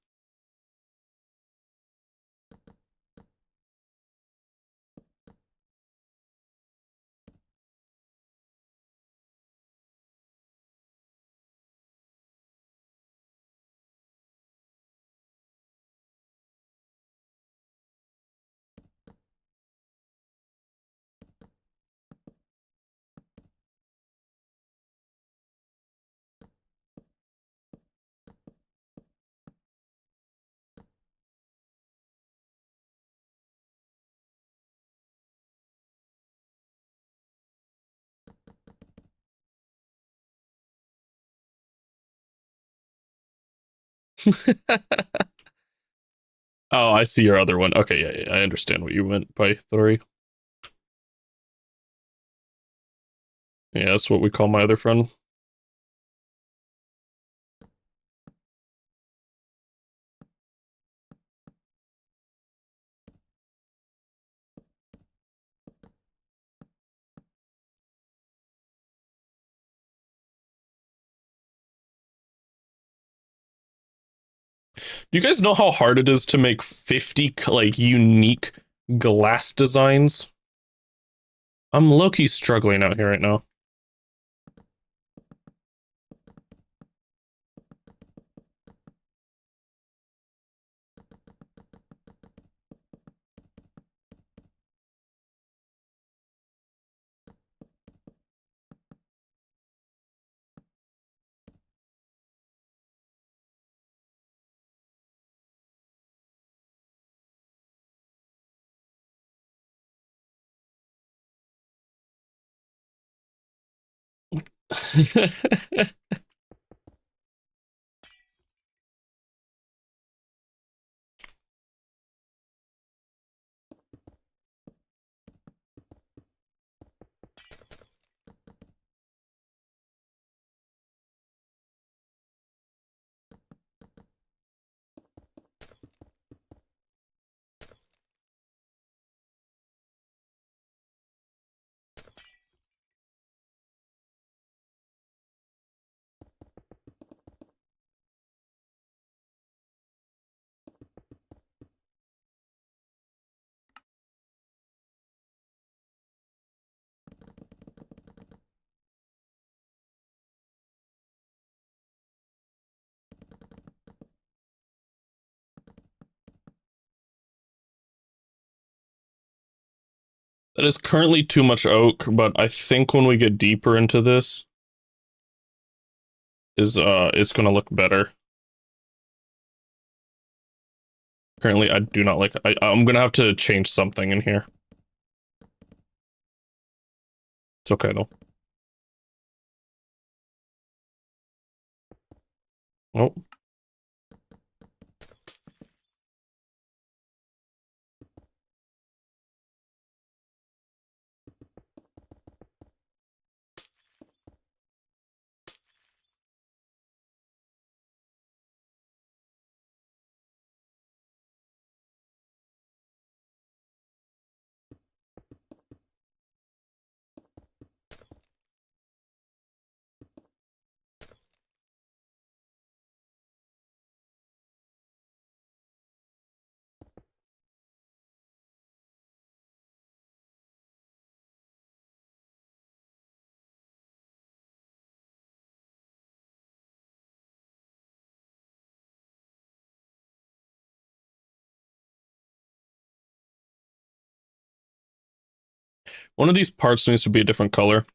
Oh, I see your other one. Okay, yeah, I understand what you meant by 3. Yeah, that's what we call my other friend. Do you guys know how hard it is to make 50 like unique glass designs? I'm low-key struggling out here right now. That is currently too much oak, but I think when we get deeper into this, it's gonna look better. Currently, I do not like. I'm gonna have to change something in here. It's okay though. Oh. One of these parts needs to be a different color.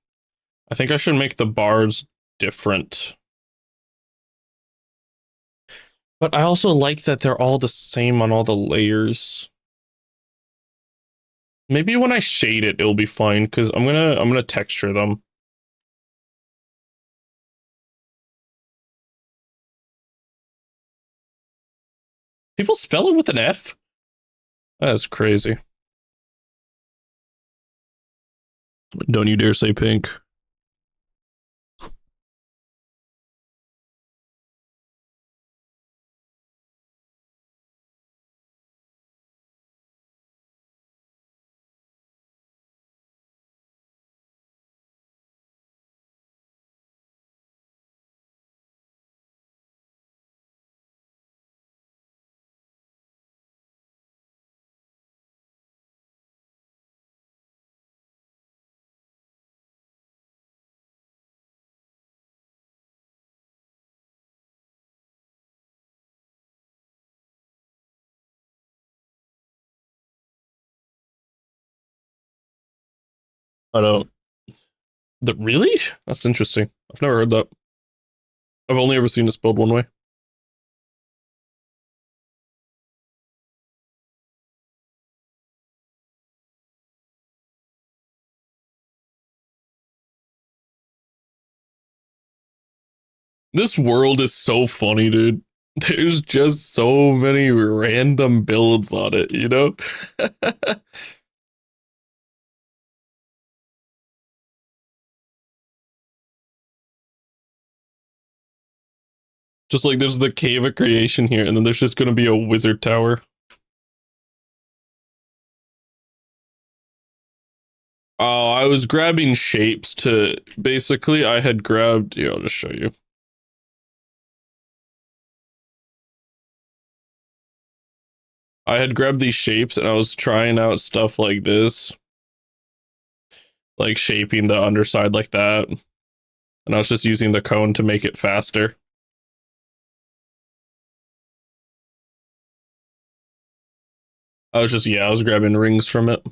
I think I should make the bars different. But I also like that they're all the same on all the layers. Maybe when I shade it, it'll be fine, because I'm gonna texture them. People spell it with an F? That's crazy. Don't you dare say pink. I don't. Really? That's interesting. I've never heard that. I've only ever seen it spelled one way. This world is so funny, dude. There's just so many random builds on it, you know? Just like there's the cave of creation here, and then there's just gonna be a wizard tower. Oh, I was grabbing shapes to basically I had grabbed I'll just show you. I had grabbed these shapes and I was trying out stuff like this. Like shaping the underside like that. And I was just using the cone to make it faster. I was grabbing rings from it.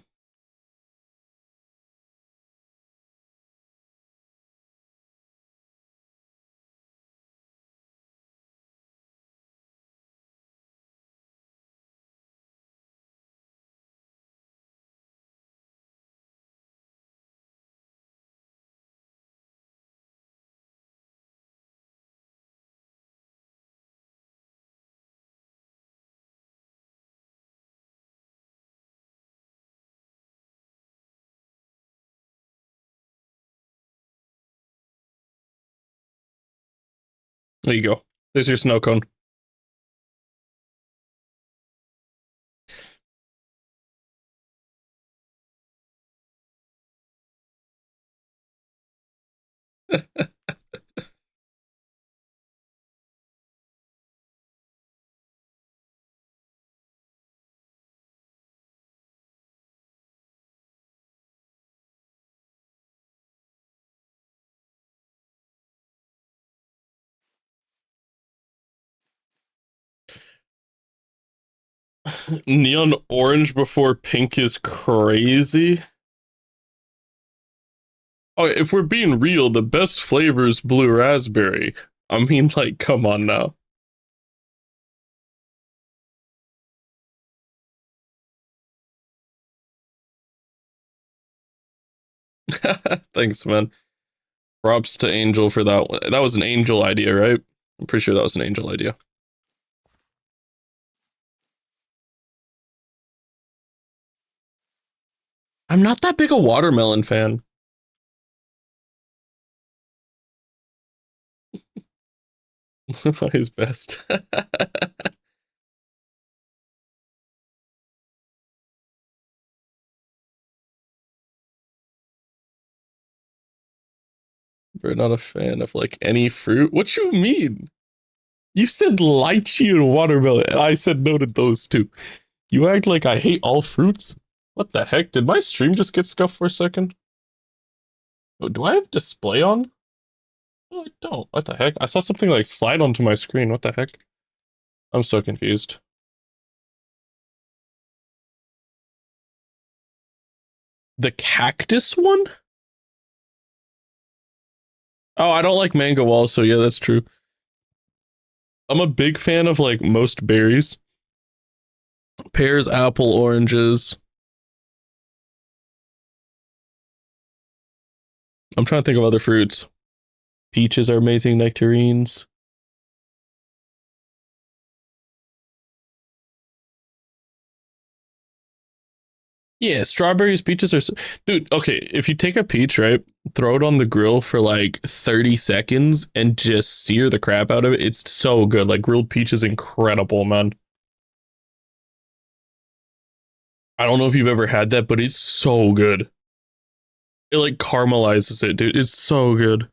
There you go. There's your snow cone. Neon orange before pink is crazy. Oh, if we're being real, the best flavor is blue raspberry. I mean, like, come on now. Thanks, man. Props to Angel for that one. That was an Angel idea, right? I'm pretty sure that was an Angel idea. I'm not that big a watermelon fan. His best. We're not a fan of like any fruit. What you mean? You said lychee and watermelon, and I said no to those two. You act like I hate all fruits? What the heck? Did my stream just get scuffed for a second? Oh, do I have display on? No, I don't. What the heck? I saw something like slide onto my screen. What the heck? I'm so confused. The cactus one? Oh, I don't like mango also. Yeah, that's true. I'm a big fan of like most berries. Pears, apple, oranges. I'm trying to think of other fruits. Peaches are amazing, nectarines. Yeah, strawberries, peaches are dude, okay, if you take a peach, right, throw it on the grill for like 30 seconds and just sear the crap out of it, it's so good. Like grilled peach is incredible, man. I don't know if you've ever had that, but it's so good. It like caramelizes it, dude. It's so good.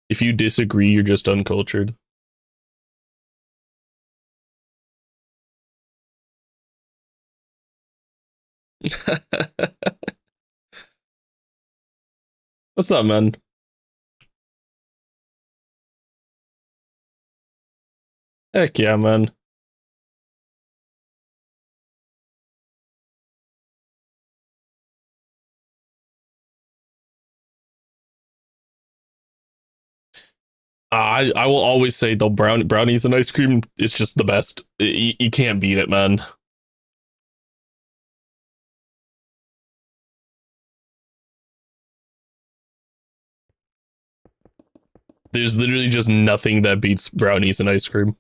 If you disagree, you're just uncultured. What's up, man? Heck yeah, man. I will always say though, brownies and ice cream is just the best. You can't beat it, man. There's literally just nothing that beats brownies and ice cream.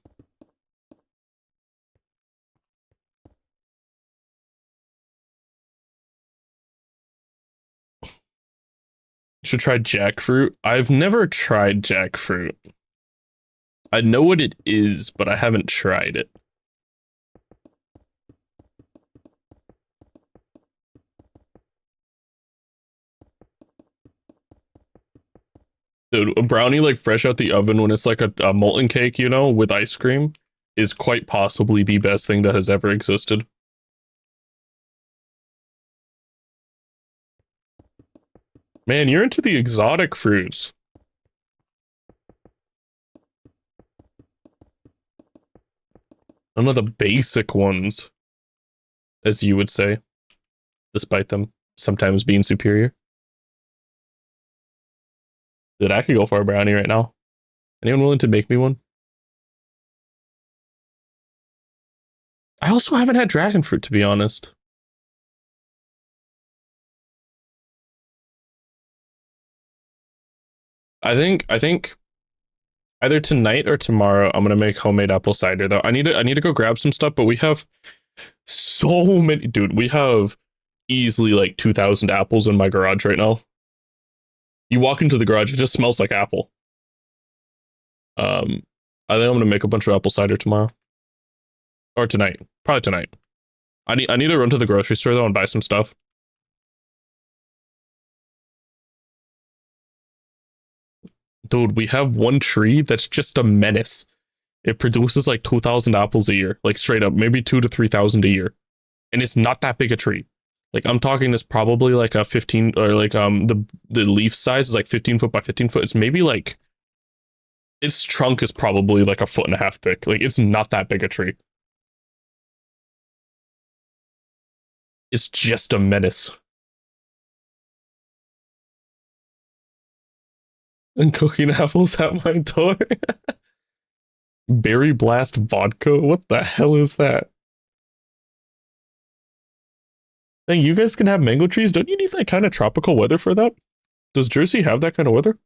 Should try jackfruit. I've never tried jackfruit. I know what it is, but I haven't tried it. Dude, a brownie like fresh out the oven when it's like a molten cake, you know, with ice cream, is quite possibly the best thing that has ever existed. Man, you're into the exotic fruits. None of the basic ones, as you would say, despite them sometimes being superior. Dude, I could go for a brownie right now. Anyone willing to make me one? I also haven't had dragon fruit, to be honest. I think either tonight or tomorrow I'm gonna make homemade apple cider though. I need to go grab some stuff, but we have so many, dude. We have easily like 2,000 apples in my garage right now. You walk into the garage, it just smells like apple. Um, I think I'm gonna make a bunch of apple cider tomorrow or tonight. Probably tonight. I need to run to the grocery store though and buy some stuff. Dude, we have one tree that's just a menace. It produces like 2,000 apples a year, like straight up, maybe 2 to 3,000 a year, and it's not that big a tree. Like I'm talking, this probably like a 15 or like the leaf size is like 15 foot by 15 foot. It's maybe like its trunk is probably like a foot and a half thick. Like it's not that big a tree. It's just a menace. And cooking apples at my door. Berry Blast vodka? What the hell is that? Dang, you guys can have mango trees. Don't you need that kind of tropical weather for that? Does Jersey have that kind of weather?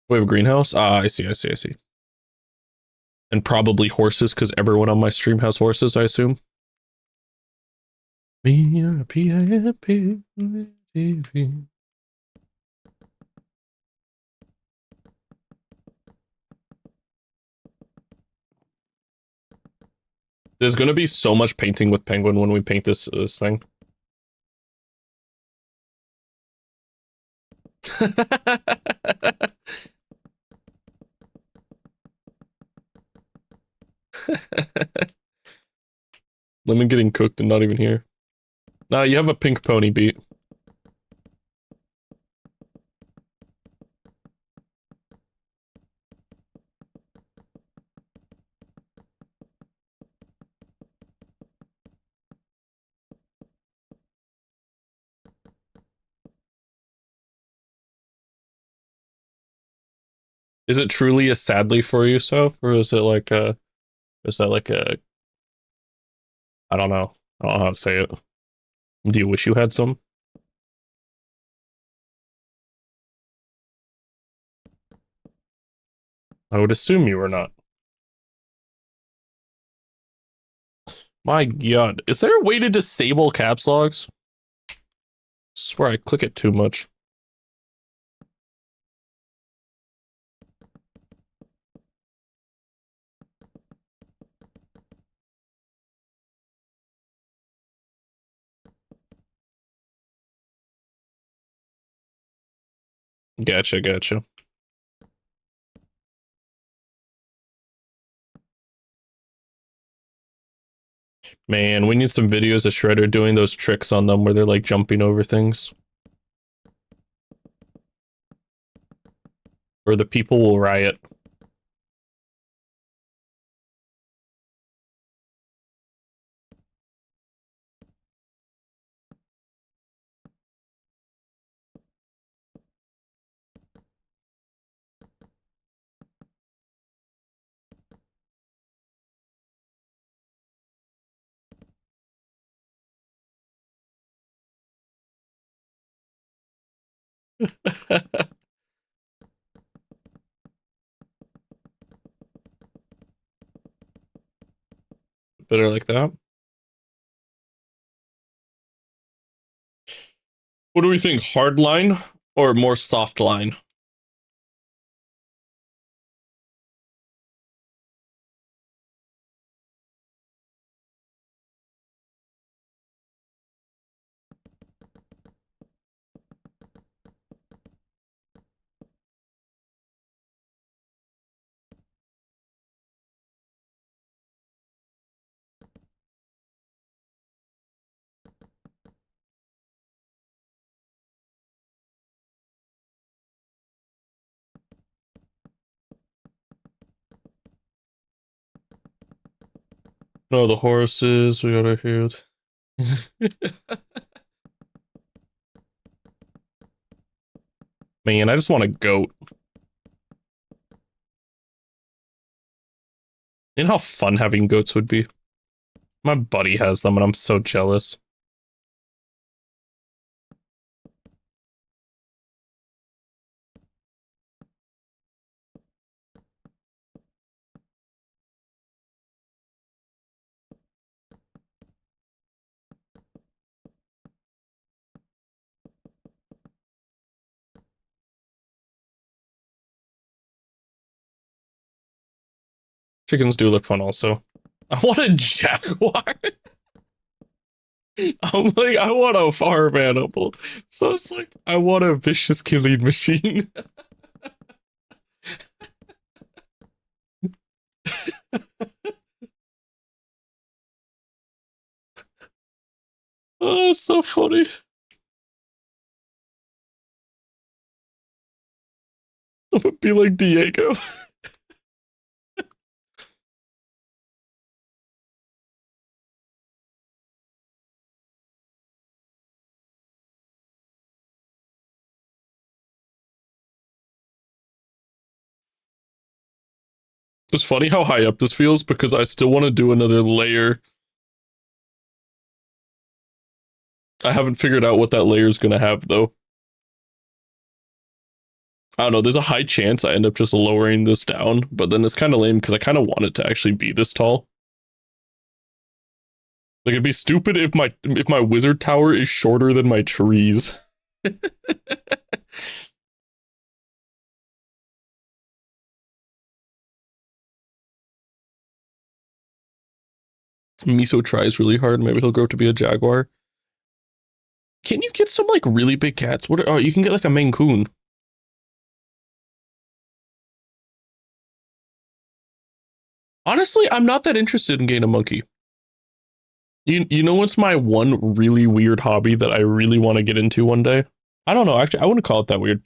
We have a greenhouse? Ah, I see. And probably horses, because everyone on my stream has horses, I assume. There's gonna be so much painting with Penguin when we paint this thing. Lemon getting cooked and not even here. Nah, you have a pink pony beat. Is it truly a sadly for you, so? Or is it like a, is that like a, I don't know. I don't know how to say it. Do you wish you had some? I would assume you were not. My god. Is there a way to disable caps locks? I swear I click it too much. Gotcha, gotcha. Man, we need some videos of Shredder doing those tricks on them where they're like jumping over things. Or the people will riot. Better like that. What do we think? Hard line or more soft line? No, the horses, we gotta hear it. Man, I just want a goat. You know how fun having goats would be? My buddy has them and I'm so jealous. Chickens do look fun also. I want a jaguar. I'm like, I want a farm animal. So it's like, I want a vicious killing machine. Oh, it's so funny. I'm gonna be like Diego. It's funny how high up this feels because I still want to do another layer. I haven't figured out what that layer is gonna have though. I don't know, there's a high chance I end up just lowering this down, but then it's kind of lame because I kind of want it to actually be this tall. Like it'd be stupid if my wizard tower is shorter than my trees. Miso tries really hard. Maybe he'll grow to be a jaguar. Can you get some like really big cats? What? Oh, you can get like a Maine Coon. Honestly, I'm not that interested in getting a monkey. You know what's my one really weird hobby that I really want to get into one day? I don't know. Actually, I wouldn't call it that weird.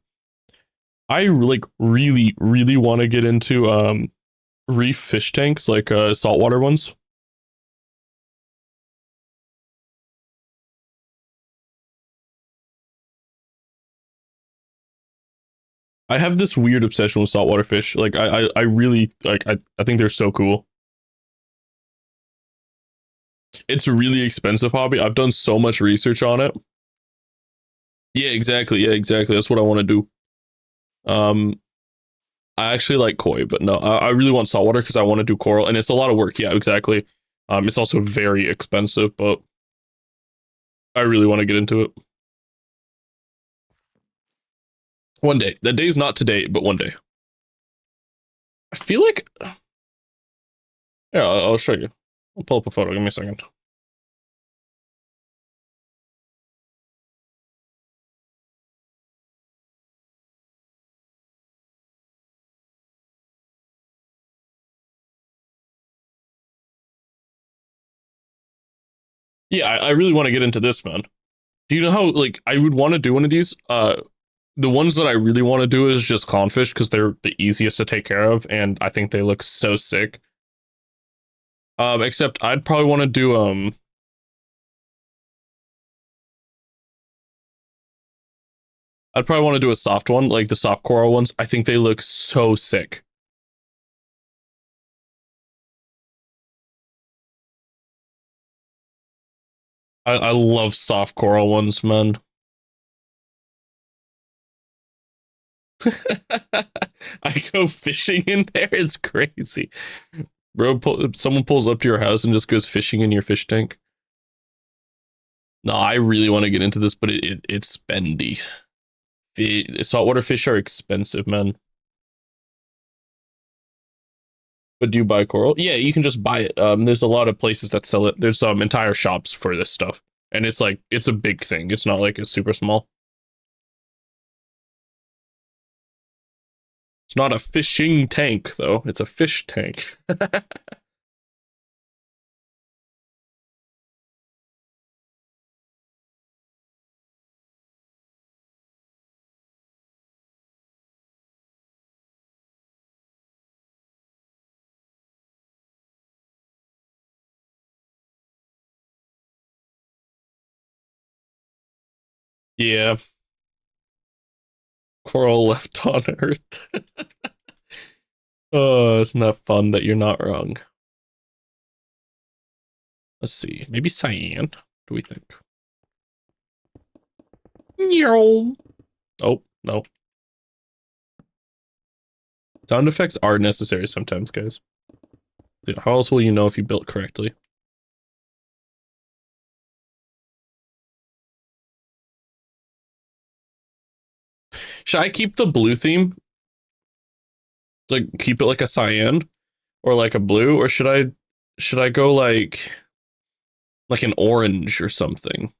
I like really want to get into reef fish tanks, like saltwater ones. I have this weird obsession with saltwater fish. Like I really like I think they're so cool. It's a really expensive hobby. I've done so much research on it. Yeah, exactly. Yeah, exactly. That's what I want to do. Um, I actually like koi, but no, I really want saltwater because I want to do coral, and it's a lot of work. Yeah, exactly. It's also very expensive, but I really want to get into it. One day. That day is not today, but one day. I feel like, yeah, I'll show you. I'll pull up a photo. Give me a second. Yeah, I really want to get into this, man. Do you know how like I would want to do one of these? The ones that I really want to do is just clownfish because they're the easiest to take care of, and I think they look so sick. Except I'd probably want to do I'd probably want to do a soft one, like the soft coral ones. I think they look so sick. I love soft coral ones, man. I go fishing in there. It's crazy, bro. Someone pulls up to your house and just goes fishing in your fish tank. No, I really want to get into this, but it's spendy. Saltwater fish are expensive, man. But do you buy coral? Yeah, you can just buy it. There's a lot of places that sell it. There's entire shops for this stuff, and it's like it's a big thing. It's not like it's super small. It's not a fishing tank though. It's a fish tank. Yeah, coral left on Earth. Oh, isn't that fun that you're not wrong? Let's see. Maybe cyan. What do we think? Meow. Oh, no. Sound effects are necessary sometimes, guys. How else will you know if you built correctly? Should I keep the blue theme? Like keep it like a cyan or like a blue, or should I go like an orange or something?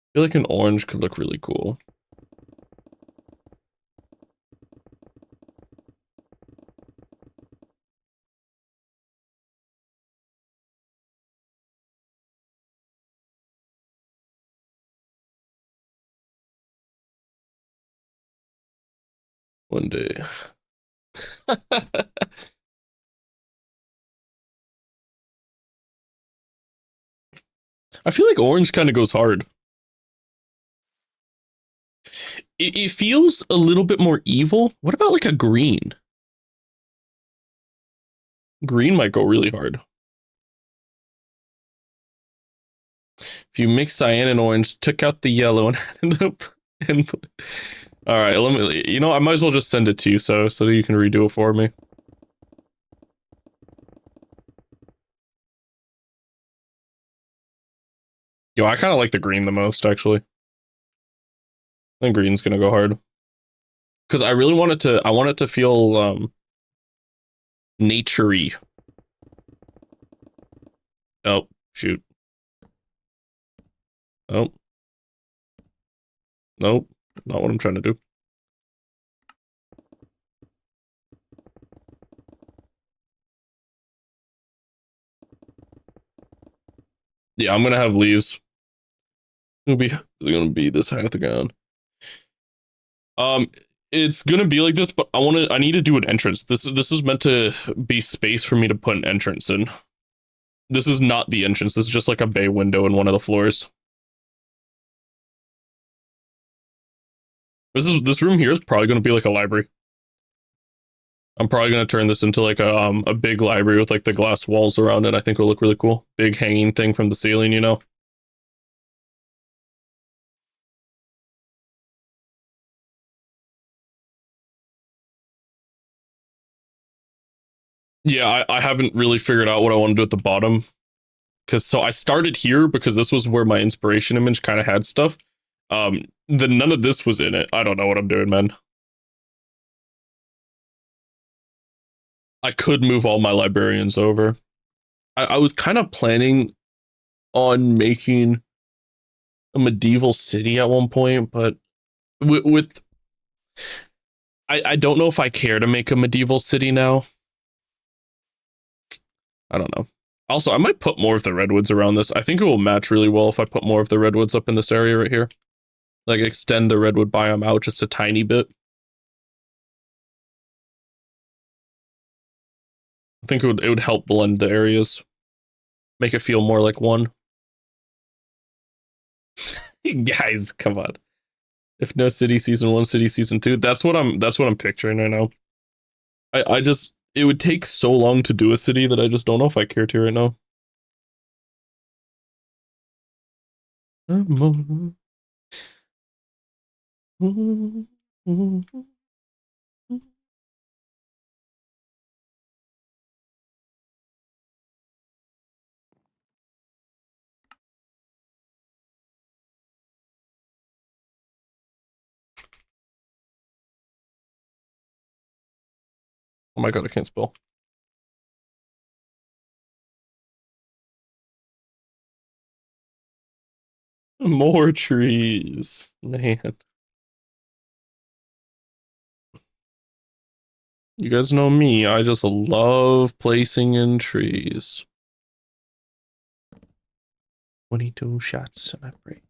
I feel like an orange could look really cool. One day. I feel like orange kind of goes hard. It feels a little bit more evil. What about like a green? Green might go really hard. If you mix cyan and orange, took out the yellow and added up and all right, let me. You know, I might as well just send it to you so that you can redo it for me. Yo, I kind of like the green the most actually. I think green's gonna go hard because I really want it to. I want it to feel naturey. Oh shoot. Oh nope, not what I'm trying to do. Yeah, I'm gonna have leaves. Is it gonna be this hexagon? Um, it's gonna be like this, but I need to do an entrance. This is meant to be space for me to put an entrance in. This is not the entrance. This is just like a bay window in one of the floors. This room here is probably gonna be like a library. I'm probably gonna turn this into like a big library with like the glass walls around it. I think it'll look really cool. Big hanging thing from the ceiling, you know? Yeah, I haven't really figured out what I want to do at the bottom. Cause so I started here because this was where my inspiration image kind of had stuff. Then none of this was in it. I don't know what I'm doing, man. I could move all my librarians over. I was kind of planning on making a medieval city at one point, but with I don't know if I care to make a medieval city now. I don't know. Also, I might put more of the redwoods around this. I think it will match really well if I put more of the redwoods up in this area right here. Like extend the redwood biome out just a tiny bit. I think it would help blend the areas, make it feel more like one. Guys, come on. If no city season 1, city season 2, that's what I'm picturing right now. I just it would take so long to do a city that I just don't know if I care to right now. Oh my god, I can't spell. More trees, man. You guys know me. I just love placing in trees. 22 shots and I break.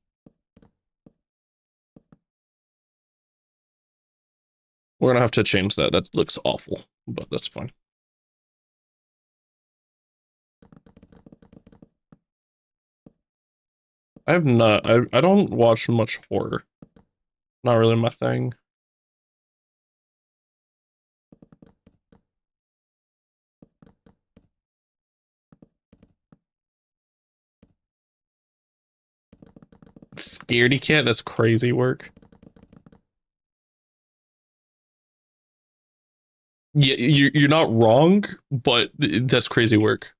We're gonna have to change that. That looks awful, but that's fine. I have not. I don't watch much horror. Not really my thing. Scaredy cat. That's crazy work. Yeah, you're not wrong, but that's crazy work.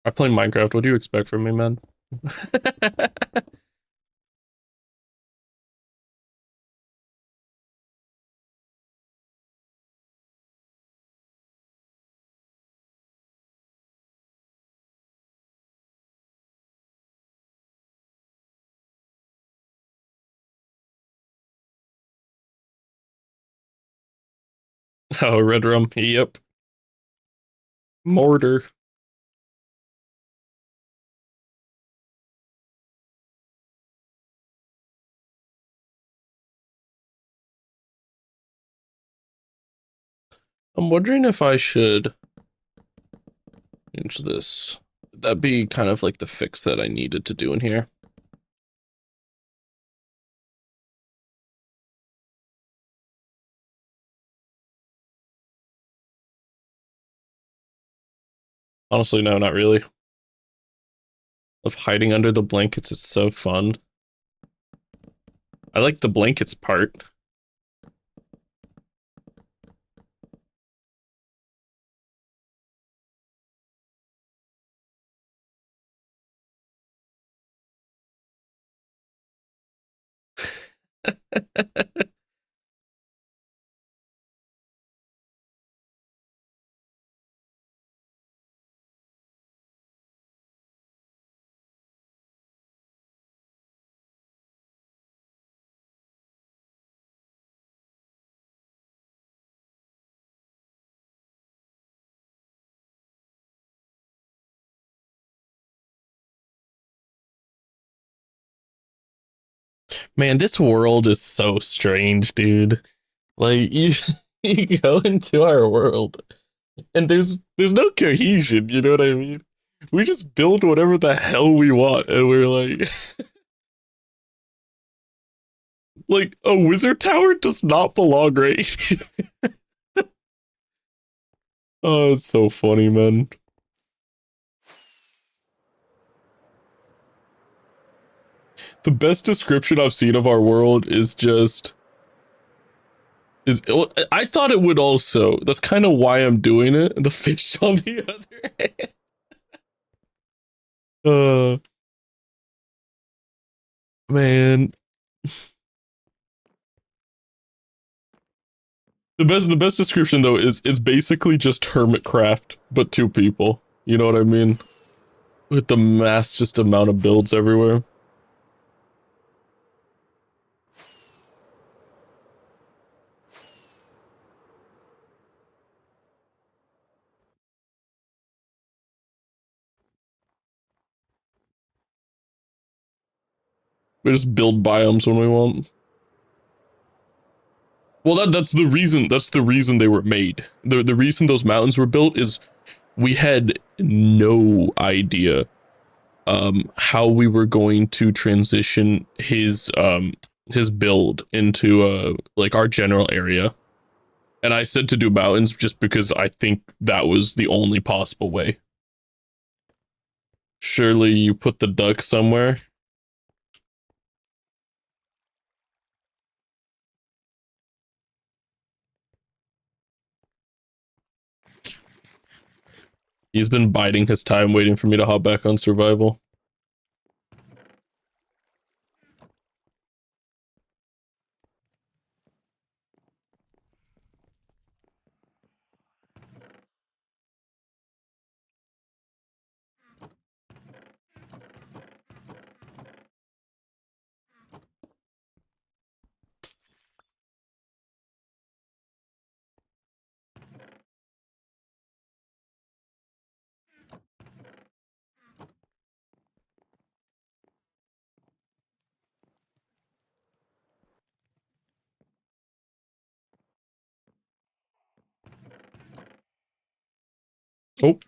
I play Minecraft. What do you expect from me, man? Oh, red rum. Yep. Mortar. I'm wondering if I should change this. That'd be kind of like the fix that I needed to do in here. Honestly, no, not really. Of hiding under the blankets is so fun. I like the blankets part. Man, this world is so strange, dude. Like you, you go into our world and there's no cohesion, you know what I mean? We just build whatever the hell we want and we're like Like, a wizard tower does not belong right here. Oh, it's so funny, man. The best description I've seen of our world is just is I thought it would also. That's kind of why I'm doing it. The fish on the other hand. Uh man. The best description though is basically just hermitcraft, but two people. You know what I mean? With the mass just amount of builds everywhere. We just build biomes when we want. Well, that's the reason they were made. The reason those mountains were built is we had no idea how we were going to transition his build into like our general area. And I said to do mountains just because I think that was the only possible way. Surely you put the duck somewhere. He's been biding his time waiting for me to hop back on survival. Oh,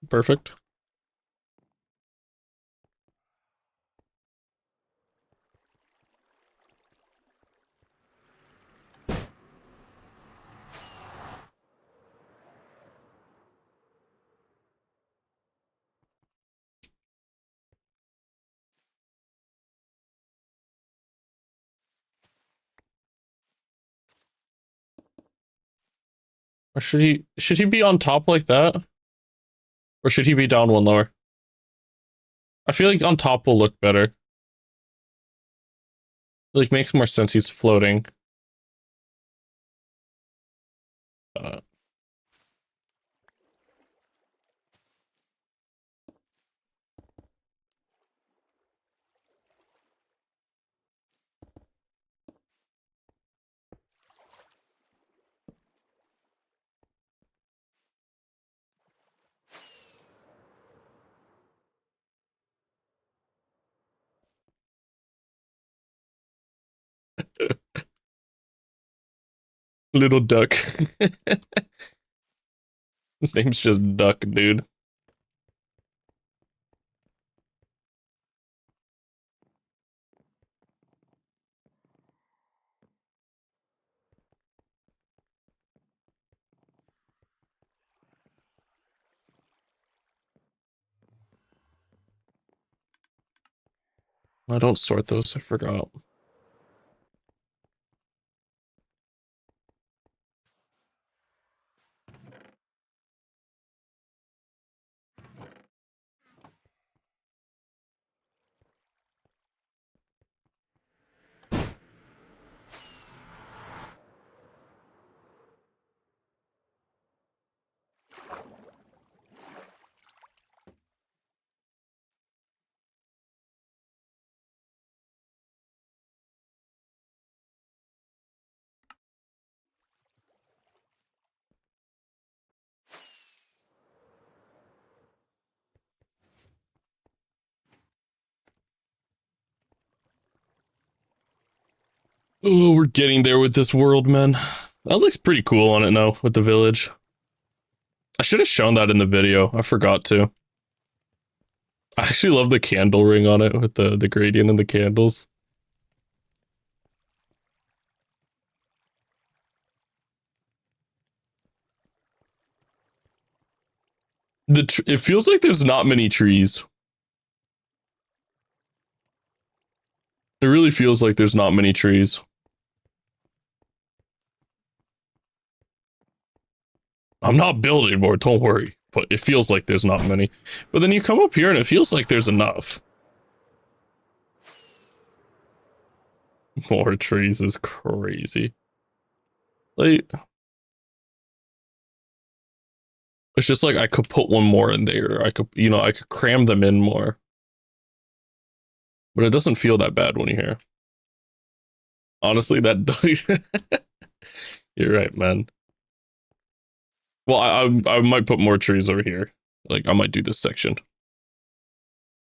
perfect. Or should he be on top like that? Or should he be down one lower? I feel like on top will look better. Like makes more sense he's floating. Uh, little duck. His name's just Duck, dude. I don't sort those, I forgot. Oh, we're getting there with this world, man. That looks pretty cool on it now with the village. I should have shown that in the video. I forgot to. I actually love the candle ring on it with the gradient and the candles. It feels like there's not many trees. It really feels like there's not many trees. I'm not building more, don't worry. But it feels like there's not many. But then you come up here and it feels like there's enough. More trees is crazy. Like, it's just like I could put one more in there. I could, I could cram them in more. But it doesn't feel that bad when you're here. Honestly, that you're right, man. Well, I might put more trees over here. Like, I might do this section.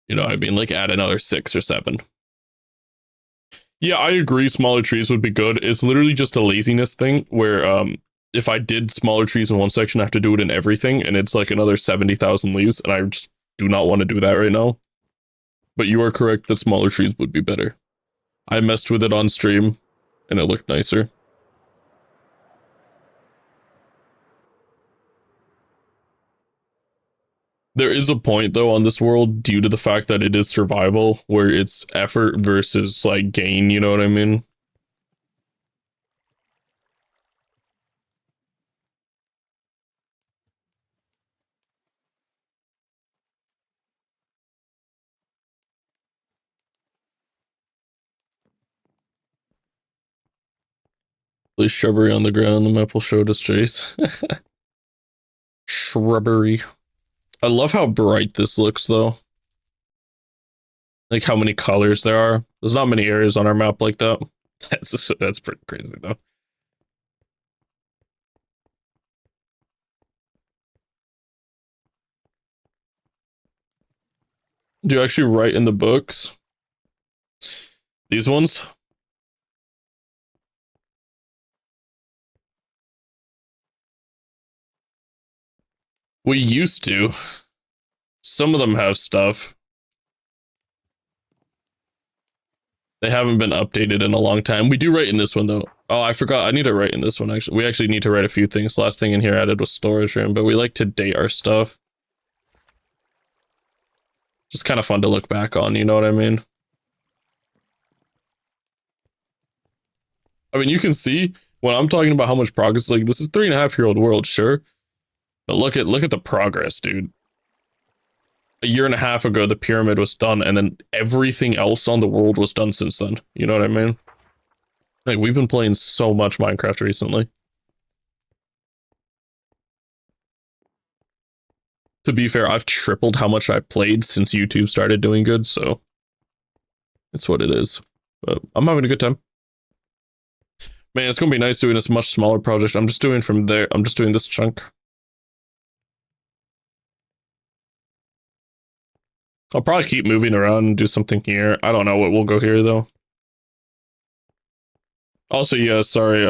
You know what I mean? Like, add another 6 or 7. Yeah, I agree. Smaller trees would be good. It's literally just a laziness thing where, if I did smaller trees in one section, I have to do it in everything, and it's like another 70,000 leaves, and I just do not want to do that right now. But you are correct that smaller trees would be better. I messed with it on stream, and it looked nicer. There is a point, though, on this world, due to the fact that it is survival, where it's effort versus, like, gain, you know what I mean? Place shrubbery on the ground, the map will show disgrace. Shrubbery. I love how bright this looks, though. Like how many colors there are. There's not many areas on our map like that. That's pretty crazy, though. Do you actually write in the books? These ones? We used to. Some of them have stuff. They haven't been updated in a long time. We do write in this one, though. Oh, I forgot. I need to write in this one, actually. We actually need to write a few things. Last thing in here added was storage room, but we like to date our stuff. Just kind of fun to look back on, you know what I mean? I mean, you can see when I'm talking about how much progress, like, this is 3.5-year-old world, sure. But look at the progress, dude. A year and a half ago, the pyramid was done, and then everything else on the world was done since then. You know what I mean? Like, we've been playing so much Minecraft recently. To be fair, I've tripled how much I played since YouTube started doing good, so it's what it is. But I'm having a good time. Man, it's gonna be nice doing this much smaller project. I'm just doing from there. I'm just doing this chunk. I'll probably keep moving around and do something here. I don't know what will go here, though. Also, yeah, sorry,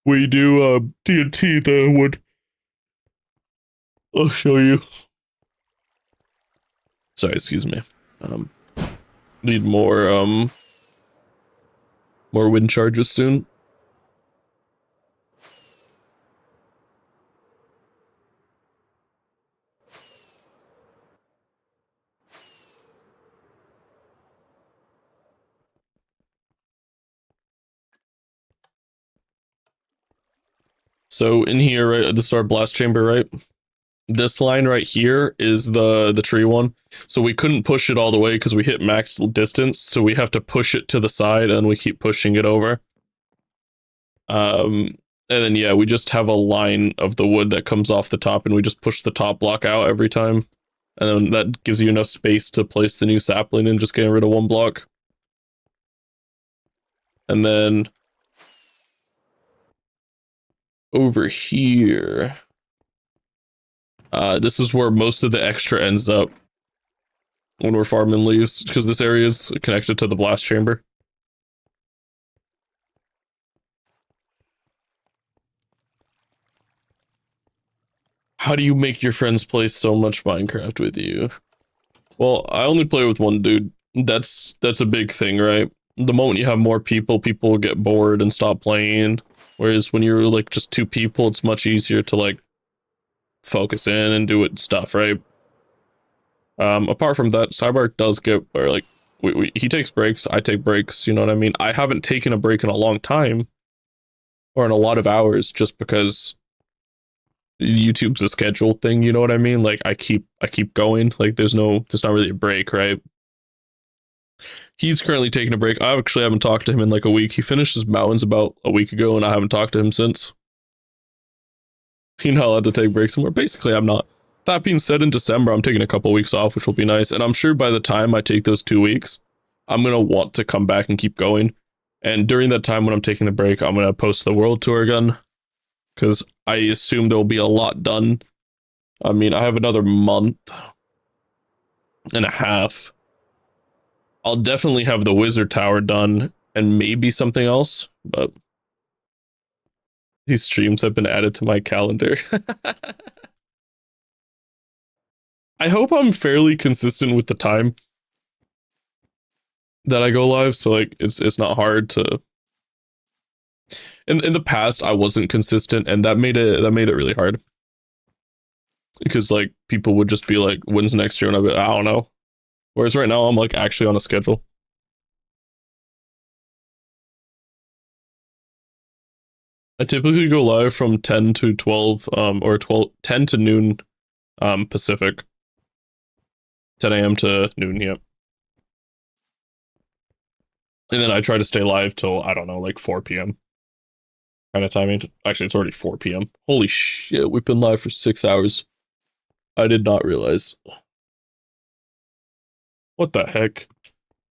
we do, TNT, the wood. I'll show you. Sorry, excuse me. Need more wind charges soon. So in here, right, this is our blast chamber, right? This line right here is the tree one. So we couldn't push it all the way because we hit max distance. So we have to push it to the side and we keep pushing it over. And then, yeah, we just have a line of the wood that comes off the top and we just push the top block out every time. And then that gives you enough space to place the new sapling and just getting rid of one block. And then over here, this is where most of the extra ends up when we're farming leaves, because this area is connected to the blast chamber. How do you make your friends play so much Minecraft with you? Well, I only play with one dude. That's a big thing, right? The moment you have more people, people get bored and stop playing. Whereas when you're like just two people, it's much easier to like focus in and do it stuff, right? Apart from that, Cyborg does get where like he takes breaks, I take breaks, you know what I mean? I haven't taken a break in a long time or in a lot of hours just because YouTube's a schedule thing, you know what I mean? Like I keep going. Like there's not really a break, right? He's currently taking a break. I actually haven't talked to him in like a week. He finished his mountains about a week ago and I haven't talked to him since. You're not allowed to take breaks anymore. Basically, I'm not. That being said, in December, I'm taking a couple weeks off, which will be nice. And I'm sure by the time I take those 2 weeks, I'm going to want to come back and keep going. And during that time when I'm taking the break, I'm going to post the world tour again. Because I assume there will be a lot done. I mean, I have another month and a half. I'll definitely have the Wizzard Tower done and maybe something else. But these streams have been added to my calendar. I hope I'm fairly consistent with the time that I go live, so like it's not hard to. In the past, I wasn't consistent, and that made it really hard because like people would just be like, "When's next year?" And I don't know. Whereas right now, I'm like actually on a schedule. I typically go live from 10 to 12, or 10 to noon, Pacific. 10 a.m. to noon, yep. And then I try to stay live till, I don't know, like 4 p.m. kind of timing. Actually, it's already 4 p.m. Holy shit, we've been live for 6 hours. I did not realize. What the heck?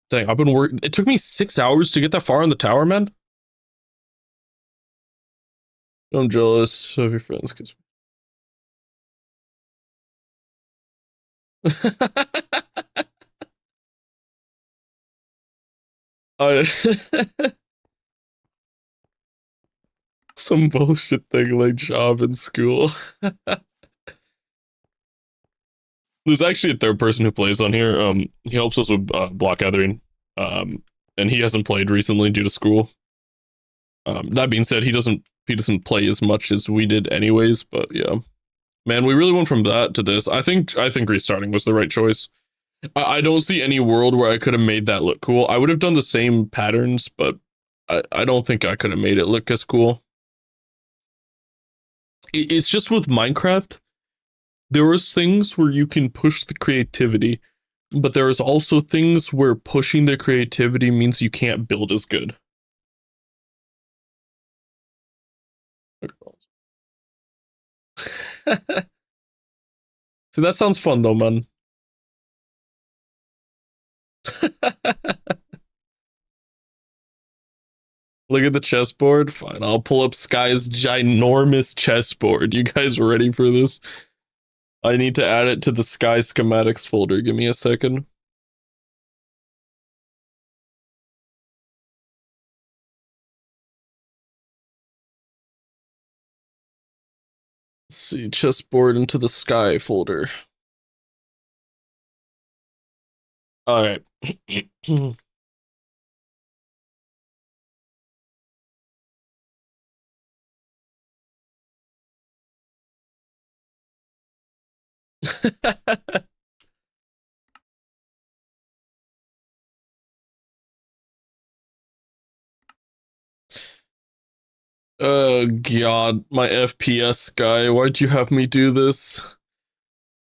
Dang, I've been working. It took me 6 hours to get that far on the tower, man. I'm jealous of your friends, because. I some bullshit thing like job in school. There's actually a third person who plays on here. He helps us with block gathering. And he hasn't played recently due to school. That being said, he doesn't play as much as we did anyways, but yeah. Man, we really went from that to this. I think restarting was the right choice. I don't see any world where I could have made that look cool. I would have done the same patterns, but I don't think I could have made it look as cool. It's just with Minecraft, there was things where you can push the creativity, but there is also things where pushing the creativity means you can't build as good. See, that sounds fun though, man. Look at the chessboard. Fine, I'll pull up Sky's ginormous chessboard. You guys ready for this? I need to add it to the Sky schematics folder. Give me a second. Let's see, chessboard into the Sky folder. All right. Oh god, my FPS, Sky. Why'd you have me do this?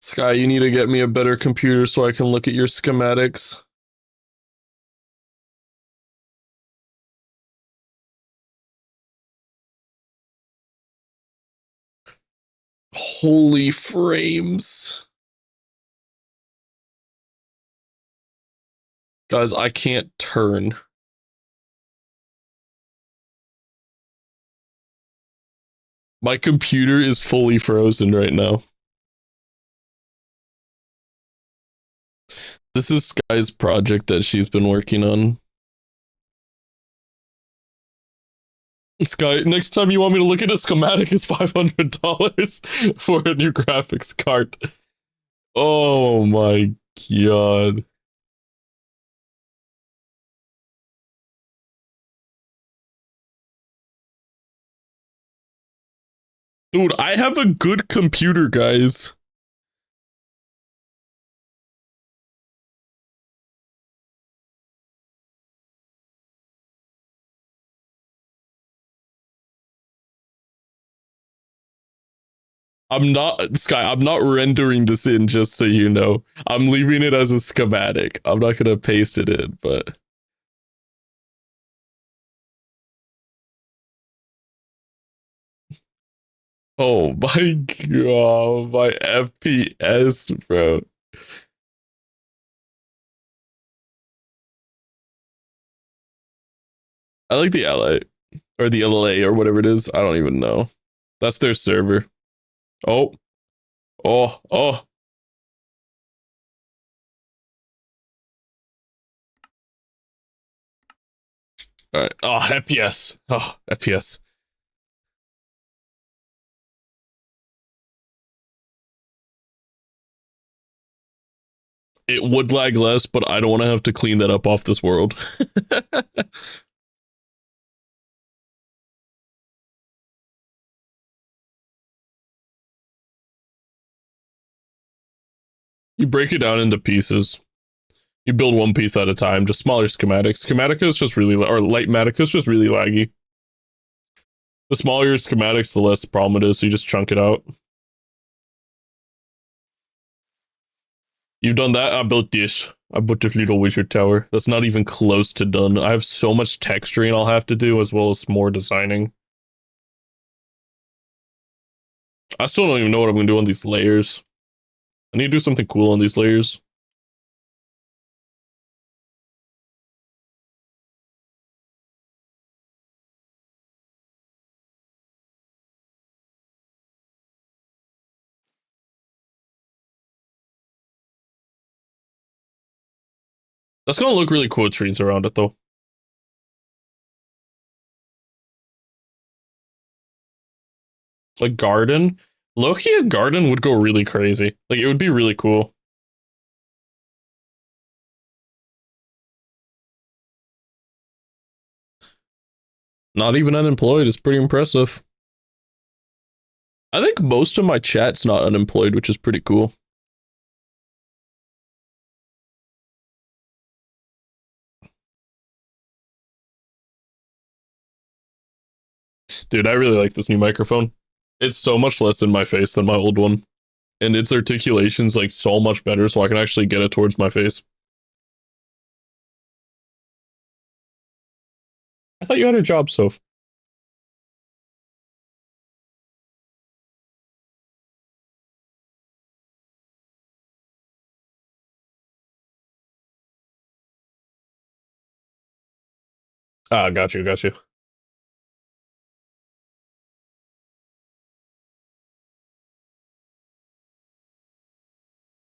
Sky, you need to get me a better computer so I can look at your schematics. Holy frames. Guys, I can't turn. My computer is fully frozen right now. This is Sky's project that she's been working on. Sky, next time you want me to look at a schematic is $500 for a new graphics card. Oh my god. Dude, I have a good computer, guys. I'm not, Sky, I'm not rendering this in, just so you know. I'm leaving it as a schematic. I'm not gonna paste it in, but... Oh my god, my FPS, bro. I like the LA, or the LA, or whatever it is. I don't even know. That's their server. Oh, oh. All right. Oh, FPS. Oh, FPS. It would lag less, but I don't want to have to clean that up off this world. You break it down into pieces. You build one piece at a time, just smaller schematics. Schematica is just really, or Lightmatica is just really laggy. The smaller your schematics, the less problem it is, so you just chunk it out. You've done that? I built this. I built this little wizard tower. That's not even close to done. I have so much texturing I'll have to do, as well as more designing. I still don't even know what I'm going to do on these layers. I need to do something cool on these layers. That's going to look really cool with trees around it, though. Like garden. Loki, a garden would go really crazy. Like, it would be really cool. Not even unemployed is pretty impressive. I think most of my chat's not unemployed, which is pretty cool. Dude, I really like this new microphone. It's so much less in my face than my old one. And its articulation's like so much better, so I can actually get it towards my face. I thought you had a job, Soph. Ah, got you, got you.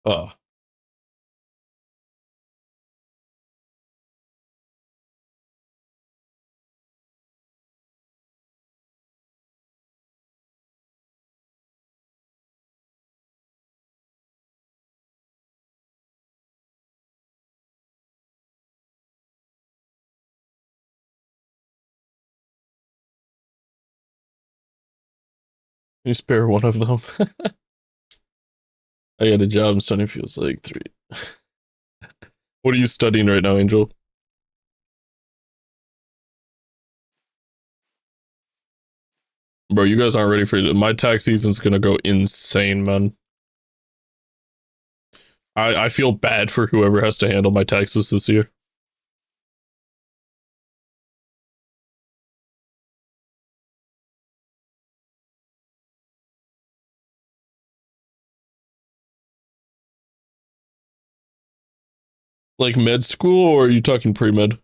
Oh, you spare one of them. I got a job and studying feels like three. What are you studying right now, Angel? Bro, you guys aren't ready for it. My tax season's gonna go insane, man. I feel bad for whoever has to handle my taxes this year. Like med school, or are you talking pre-med?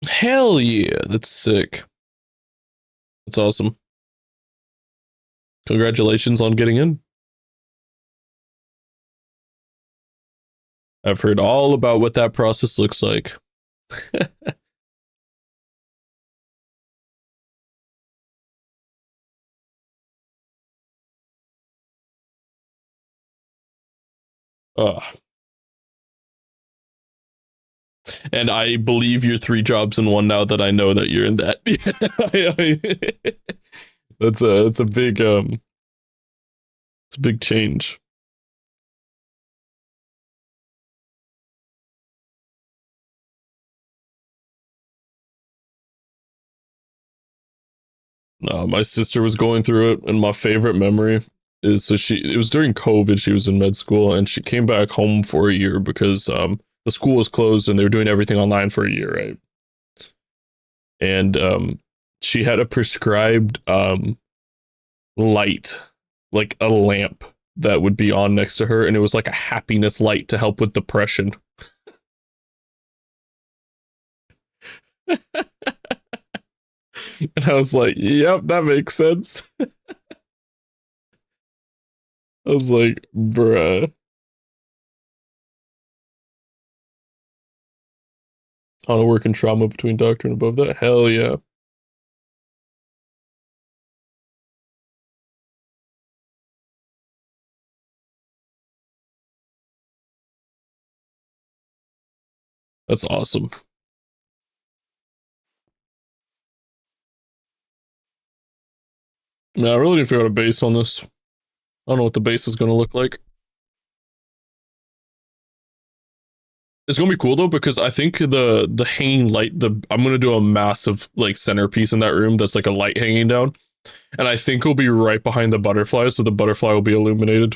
Hell yeah, that's sick. That's awesome. Congratulations on getting in. I've heard all about what that process looks like. uh, and I believe you're three jobs in one now that I know that you're in that. That's a big it's a big change. My sister was going through it, and my favorite memory is so it was during COVID. She was in med school, and she came back home for a year because the school was closed and they were doing everything online for a year, right? And she had a prescribed light, like a lamp that would be on next to her, and it was like a happiness light to help with depression. And I was like, yep, that makes sense. I was like, bruh. On a work in trauma between doctor and above that? Hell yeah. That's awesome. Yeah, I really need to figure out a base on this. I don't know what the base is going to look like. It's gonna be cool though because I think the hanging light, the I'm gonna do a massive like centerpiece in that room that's like a light hanging down, and I think it'll be right behind the butterfly, so the butterfly will be illuminated.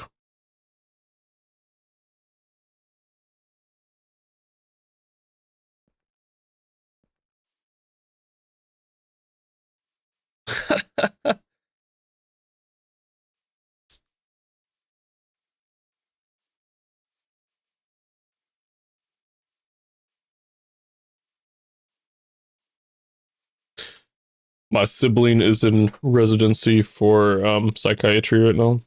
My sibling is in residency for psychiatry right now.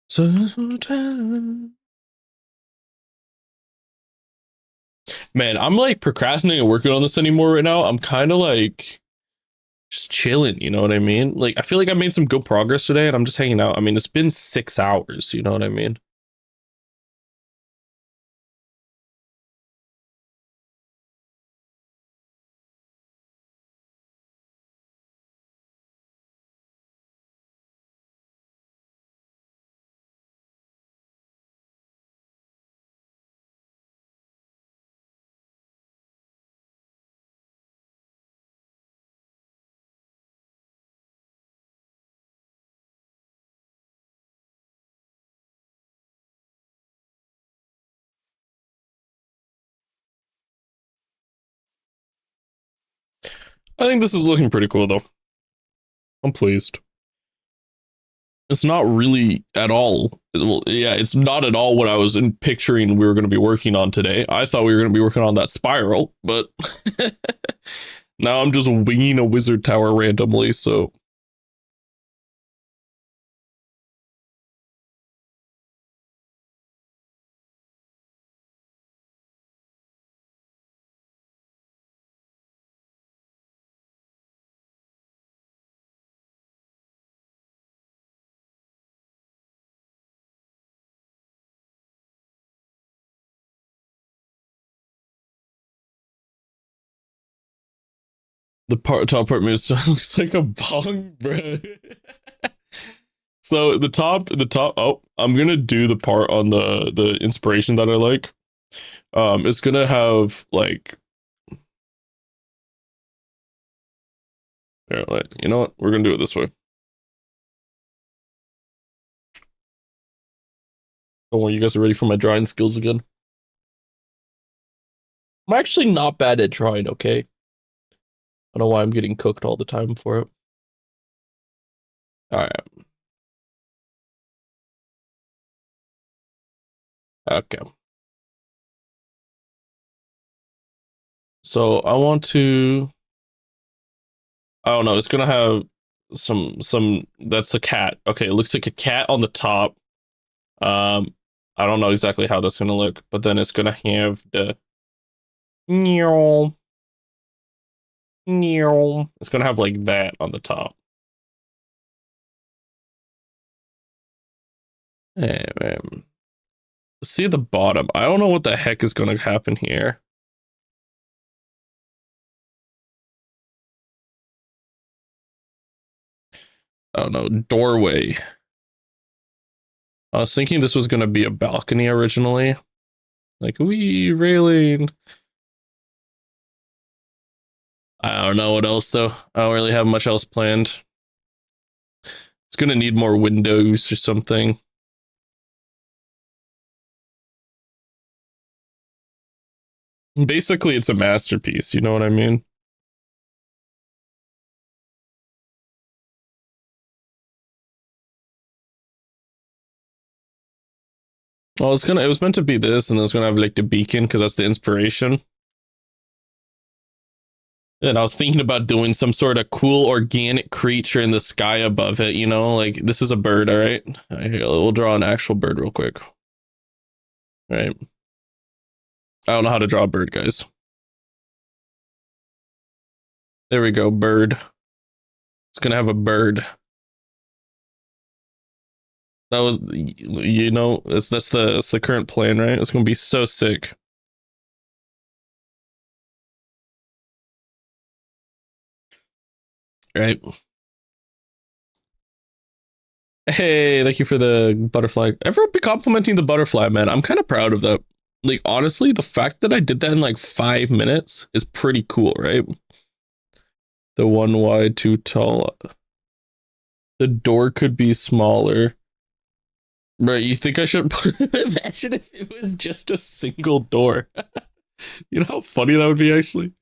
So man, I'm like procrastinating working on this anymore right now. I'm kind of like just chilling, you know what I mean? Like I feel like I made some good progress today and I'm just hanging out. I mean, it's been 6 hours, you know what I mean? I think this is looking pretty cool though. I'm pleased. It's not really at all. Well, yeah, it's not at all what I was in picturing we were going to be working on today. I thought we were going to be working on that spiral, but now I'm just winging a wizard tower randomly. So the top part moves looks like a bong, bro. So the top. Oh, I'm gonna do the part on the inspiration that I like. It's gonna have like All right, you know what? We're gonna do it this way. Don't worry, you guys are ready for my drawing skills again. I'm actually not bad at drawing, okay? I don't know why I'm getting cooked all the time for it. All right. Okay. So I want to. I don't know. It's gonna have some. That's a cat. Okay, it looks like a cat on the top. Um, I don't know exactly how that's gonna look, but then it's gonna have the meow meow. It's gonna have like that on the top. And see the bottom. I don't know what the heck is gonna happen here. I don't know. Doorway. I was thinking this was gonna be a balcony originally. Like, wee railing. I don't know what else though. I don't really have much else planned. It's gonna need more windows or something. Basically, it's a masterpiece. You know what I mean? Well, it was meant to be this, and then it's gonna have like the beacon because that's the inspiration. And I was thinking about doing some sort of cool organic creature in the sky above it. You know, like this is a bird. All right, we'll draw an actual bird real quick. All right. I don't know how to draw a bird, guys. There we go, bird. It's gonna have a bird. That was, you know, that's the current plan, right? It's gonna be so sick. Right. Hey, thank you for the butterfly. Everyone be complimenting the butterfly, man. I'm kind of proud of that. Like, honestly, the fact that I did that in like 5 minutes is pretty cool, right? The one wide, too tall. The door could be smaller. Right, you think I should imagine if it was just a single door? You know how funny that would be, actually?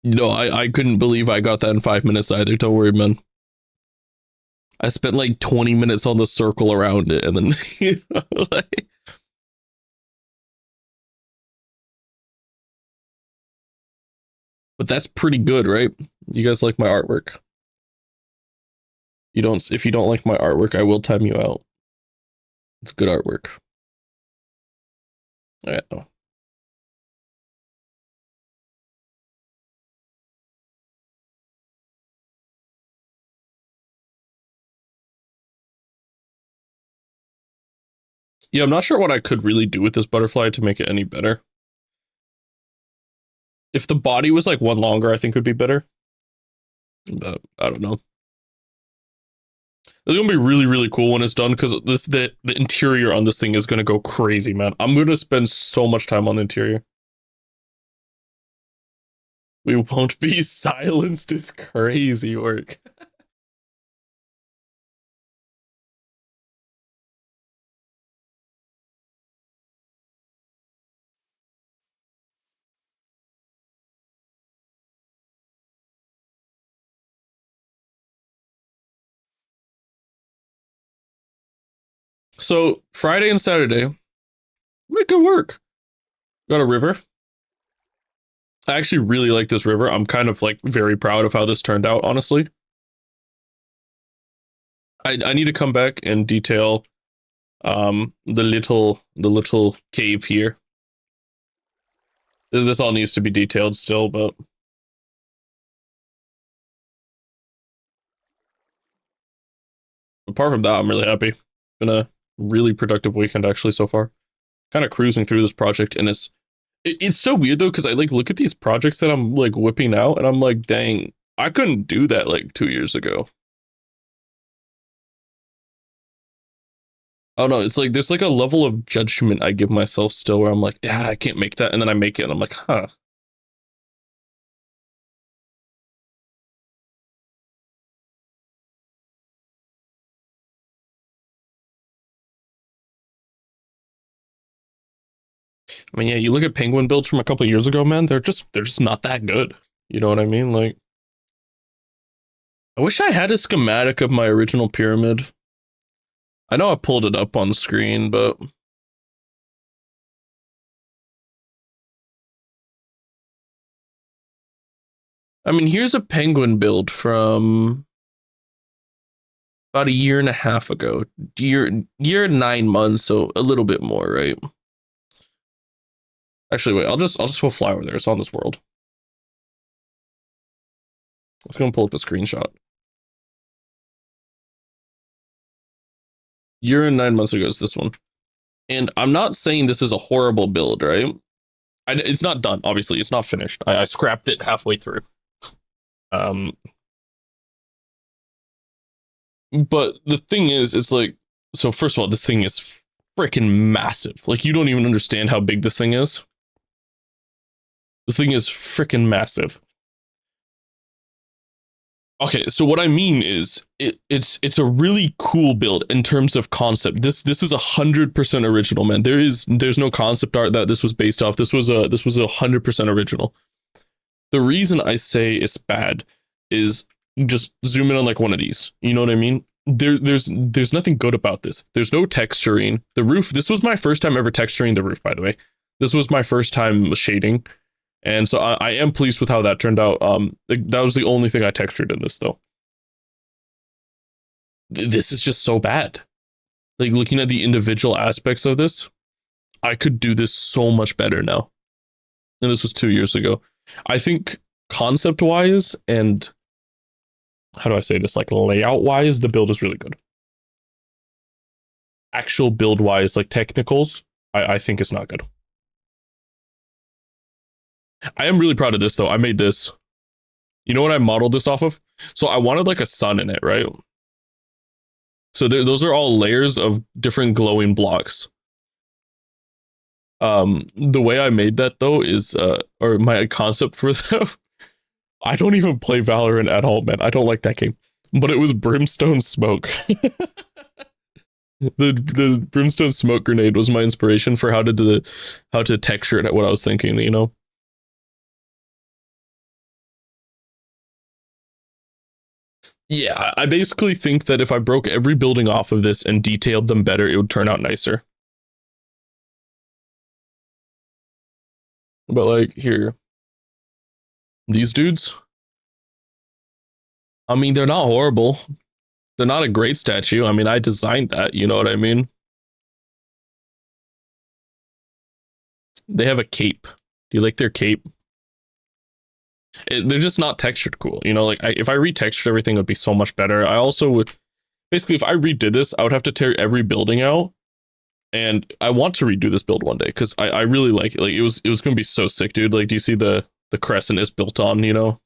No, I couldn't believe I got that in 5 minutes either. Don't worry, man. I spent like 20 minutes on the circle around it, and then, you know, like, but that's pretty good, right? You guys like my artwork? You don't. If you don't like my artwork, I will time you out. It's good artwork. All right. Yeah, I'm not sure what I could really do with this butterfly to make it any better. If the body was like one longer, I think would be better. But I don't know. It's gonna be really, really cool when it's done because the interior on this thing is gonna go crazy, man. I'm gonna spend so much time on the interior. We won't be silenced. It's crazy work. So Friday and Saturday, make it work. Got a river. I actually really like this river. I'm kind of like very proud of how this turned out, honestly. I need to come back and detail the little cave here. This all needs to be detailed still, but apart from that, I'm really happy. Been a really productive weekend actually so far. Kind of cruising through this project, and it's so weird though because I like look at these projects that I'm like whipping out, and I'm like, dang, I couldn't do that like 2 years ago. Oh no, it's like there's like a level of judgment I give myself still where I'm like, yeah, I can't make that, and then I make it, and I'm like, huh. I mean, yeah, you look at penguin builds from a couple years ago, man. They're just not that good. You know what I mean? Like, I wish I had a schematic of my original pyramid. I know I pulled it up on screen, but I mean, here's a penguin build from about a year and a half ago. Year and 9 months, so a little bit more, right? Actually, wait, I'll just go fly over there. It's on this world. Let's go pull up a screenshot. Year and 9 months ago is this one. And I'm not saying this is a horrible build, right? It's not done, obviously. It's not finished. I scrapped it halfway through. Um, but the thing is, it's like, so first of all, this thing is freaking massive. Like, you don't even understand how big this thing is. This thing is freaking massive. Okay, so what I mean is, it's a really cool build in terms of concept. This is 100% original, man. There's no concept art that this was based off. This was 100% original. The reason I say it's bad is just zoom in on like one of these. You know what I mean? There's nothing good about this. There's no texturing. The roof. This was my first time ever texturing the roof, by the way. This was my first time shading. And so I am pleased with how that turned out. That was the only thing I textured in this, though. This is just so bad. Like, looking at the individual aspects of this, I could do this so much better now. And this was 2 years ago. I think concept-wise and, how do I say this, like layout-wise, the build is really good. Actual build-wise, like technicals, I think it's not good. I am really proud of this, though. I made this. You know what I modeled this off of? So I wanted like a sun in it, right? So those are all layers of different glowing blocks. The way I made that, though, is, or my concept for them, I don't even play Valorant at all, man. I don't like that game. But it was brimstone smoke. The brimstone smoke grenade was my inspiration for how to texture it, what I was thinking, you know? Yeah, I basically think that if I broke every building off of this and detailed them better, it would turn out nicer. But like, here, these dudes, I mean, they're not horrible. They're not a great statue. I mean, I designed that, you know what I mean? They have a cape. Do you like their cape? They're just not textured cool. You know, like if I retextured everything, it would be so much better. I also would, basically, if I redid this, I would have to tear every building out. And I want to redo this build one day because I really like it. Like it was gonna be so sick, dude. Like, do you see the crescent is built on, you know?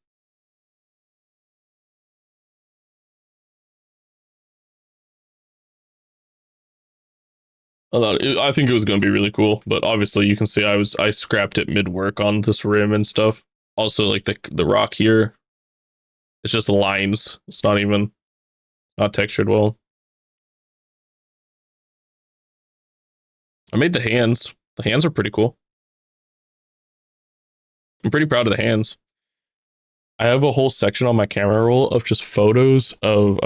I think it was gonna be really cool, but obviously you can see I scrapped it mid work on this rim and stuff. Also, like the rock here, it's just lines. It's not even not textured well. I made the hands. The hands are pretty cool. I'm pretty proud of the hands. I have a whole section on my camera roll of just photos of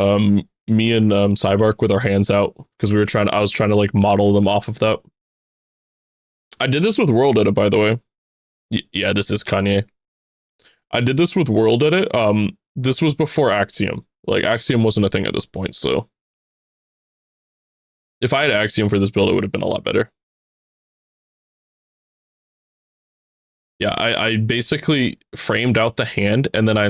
me and Cybark with our hands out because I was trying to like model them off of that. I did this with World Edit, by the way. Yeah, this is Kanye. I did this with World Edit. This was before Axiom. Like, Axiom wasn't a thing at this point, so if I had Axiom for this build, it would have been a lot better. Yeah, I basically framed out the hand and then I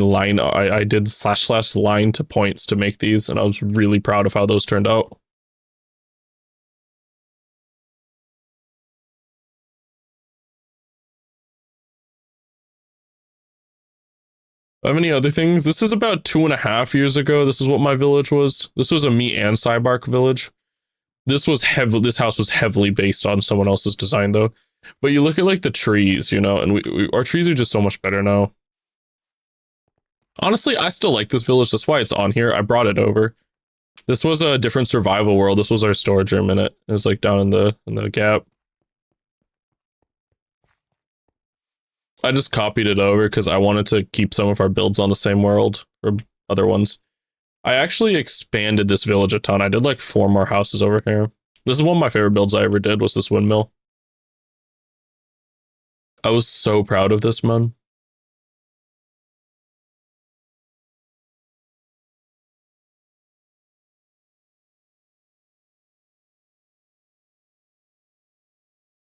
did / line to points to make these, and I was really proud of how those turned out. I have any other things? This is about 2.5 years ago. This is what my village was. This was a me and Cybark village. This house was heavily based on someone else's design though. But you look at like the trees, you know, and our trees are just so much better now. Honestly, I still like this village. That's why it's on here. I brought it over. This was a different survival world. This was our storage room in it. It was like down in the gap. I just copied it over because I wanted to keep some of our builds on the same world or other ones. I actually expanded this village a ton. I did like 4 more houses over here. This is one of my favorite builds I ever did, was this windmill. I was so proud of this, man.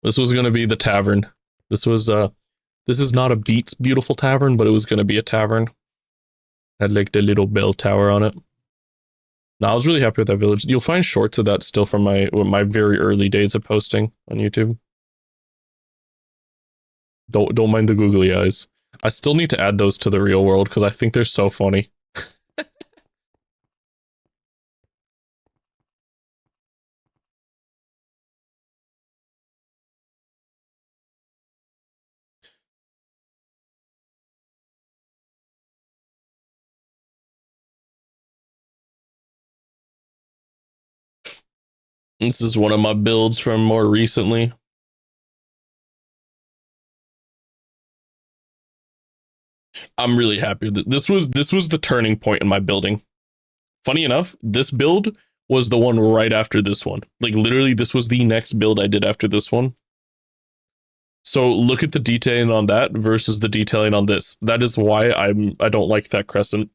This was going to be the tavern. This is not a Beats beautiful tavern, but it was going to be a tavern. Had like the little bell tower on it. No, I was really happy with that village. You'll find shorts of that still from my very early days of posting on YouTube. Don't mind the googly eyes. I still need to add those to the real world because I think they're so funny. This is one of my builds from more recently. I'm really happy. This was the turning point in my building. Funny enough, this build was the one right after this one. Like literally, this was the next build I did after this one. So look at the detailing on that versus the detailing on this. That is why I don't like that crescent.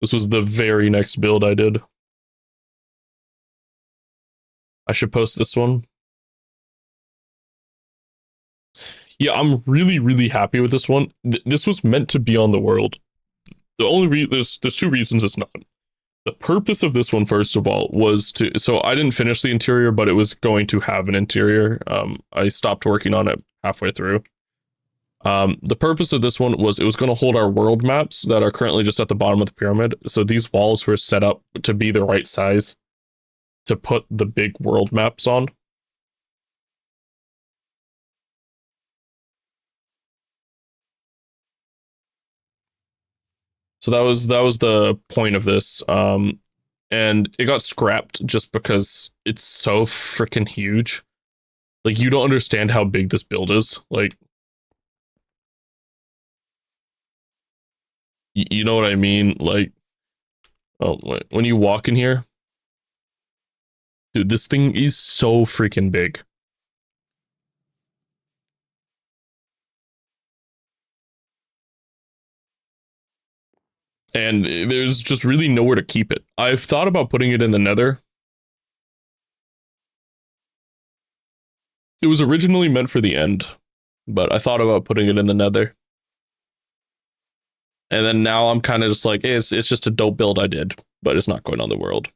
This was the very next build I did. I should post this one. Yeah, I'm really happy with this one. This was meant to be on the world. The only there's 2 reasons it's not. The purpose of this one, first of all, was to, so I didn't finish the interior, but it was going to have an interior. I stopped working on it halfway through. The purpose of this one was it was going to hold our world maps that are currently just at the bottom of the pyramid. So these walls were set up to be the right size to put the big world maps on. So that was the point of this. And it got scrapped just because it's so freaking huge. Like, you don't understand how big this build is. Like, you know what I mean? Like, oh, when you walk in here, dude, this thing is so freaking big. And there's just really nowhere to keep it. I've thought about putting it in the nether. It was originally meant for the end, but I thought about putting it in the nether. And then now I'm kind of just like, hey, it's just a dope build I did, but it's not going on the world.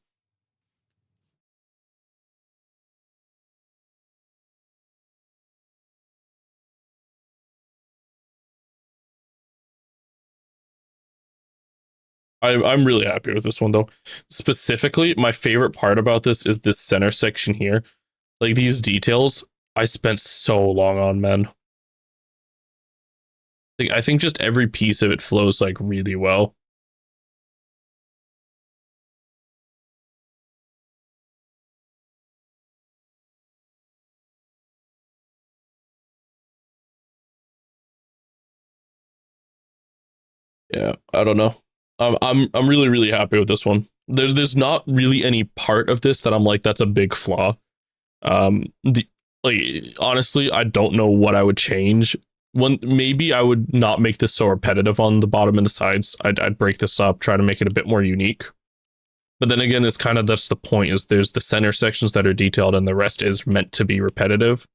I'm really happy with this one though. Specifically, my favorite part about this is this center section here. Like these details, I spent so long on, man. Like, I think just every piece of it flows like really well. Yeah, I don't know. I'm really happy with this one. There's not really any part of this that I'm like that's a big flaw. The like honestly, I don't know what I would change. One, maybe I would not make this so repetitive on the bottom and the sides. I'd break this up, try to make it a bit more unique. But then again, it's kind of that's the point. Is there's the center sections that are detailed, and the rest is meant to be repetitive.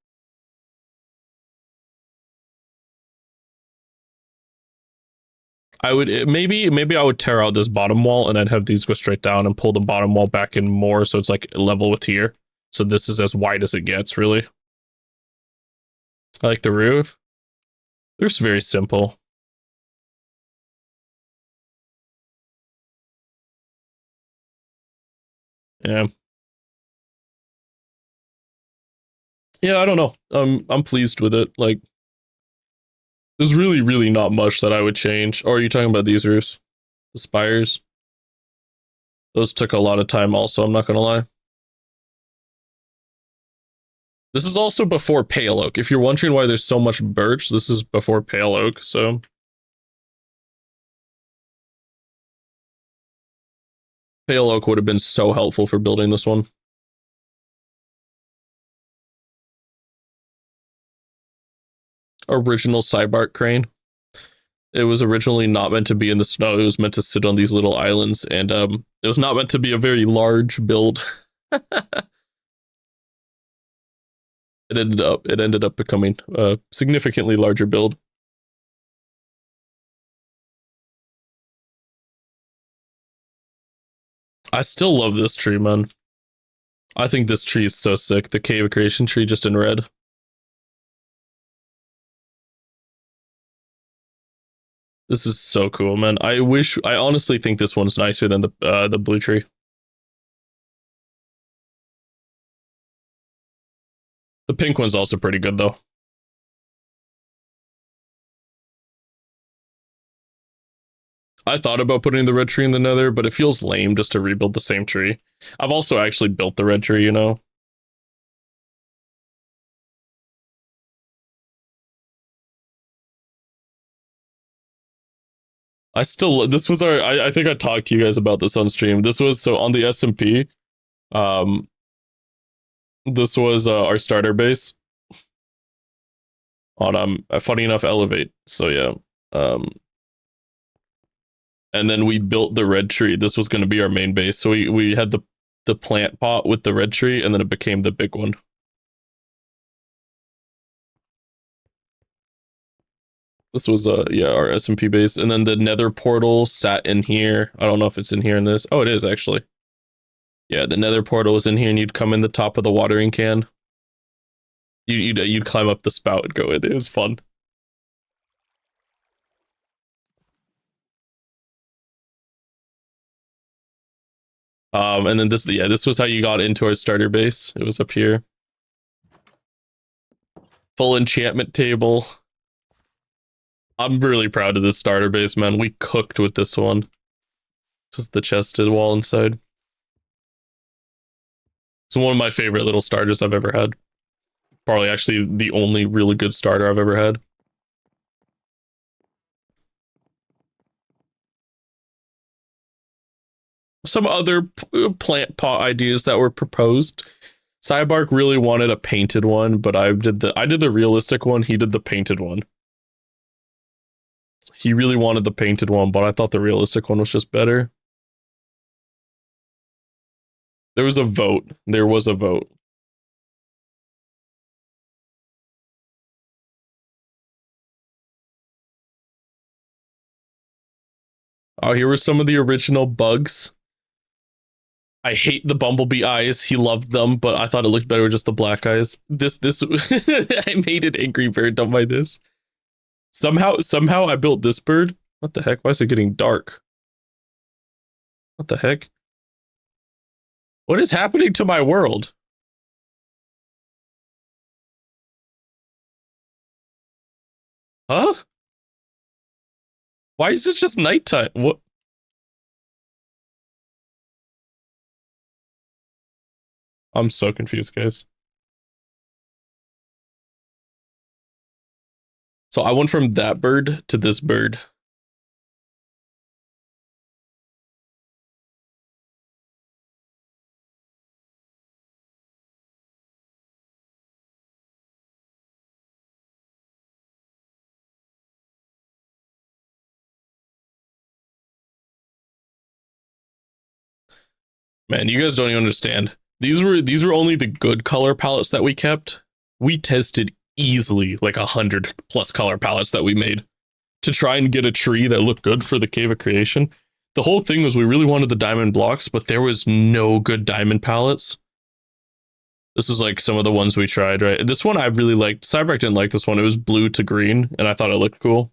I would maybe I would tear out this bottom wall and I'd have these go straight down and pull the bottom wall back in more so it's like level with here. So this is as wide as it gets, really. I like the roof. The roof's very simple. Yeah. Yeah, I don't know. I'm pleased with it. Like, there's really, really not much that I would change. Or are you talking about these roofs? The spires? Those took a lot of time also, I'm not gonna lie. This is also before pale oak. If you're wondering why there's so much birch, this is before pale oak, so. Pale oak would have been so helpful for building this one. Original sidebark crane. It was originally not meant to be in the snow. It was meant to sit on these little islands, and it was not meant to be a very large build. It ended up becoming a significantly larger build. I still love this tree, man. I think this tree is so sick. The cave creation tree just in red. This is so cool, man. I honestly think this one's nicer than the blue tree. The pink one's also pretty good though. I thought about putting the red tree in the nether, but it feels lame just to rebuild the same tree. I've also actually built the red tree, you know? This was I think I talked to you guys about this on stream. This was, so on the SMP, um, this was our starter base on, funny enough, Elevate. So yeah. And then we built the red tree. This was going to be our main base. So we had the plant pot with the red tree, and then it became the big one. This was yeah, our SMP base, and then the nether portal sat in here. I don't know if it's in here in this. Oh, it is actually. Yeah, the nether portal was in here, and you'd come in the top of the watering can. You'd climb up the spout and go in. It was fun. And then this was how you got into our starter base. It was up here. Full enchantment table. I'm really proud of this starter base, man. We cooked with this one. Just the chested wall inside. It's one of my favorite little starters I've ever had. Probably actually the only really good starter I've ever had. Some other plant pot ideas that were proposed. Cybark really wanted a painted one, but I did the realistic one. He did the painted one. He really wanted the painted one, but I thought the realistic one was just better. There was a vote. There was a vote. Oh, here were some of the original bugs. I hate the bumblebee eyes. He loved them, but I thought it looked better with just the black eyes. This I made an angry bird. Don't mind this. Somehow I built this bird. What the heck? Why is it getting dark? What the heck? What is happening to my world? Huh? Why is it just nighttime? What? I'm so confused, guys. So I went from that bird to this bird. Man, you guys don't even understand. These were only the good color palettes that we kept. We tested easily like 100+ color palettes that we made to try and get a tree that looked good for the Cave of Creation. The whole thing was we really wanted the diamond blocks, but there was no good diamond palettes. This is like some of the ones we tried, right? This one I really liked. Cyberk didn't like this one. It was blue to green, and I thought it looked cool.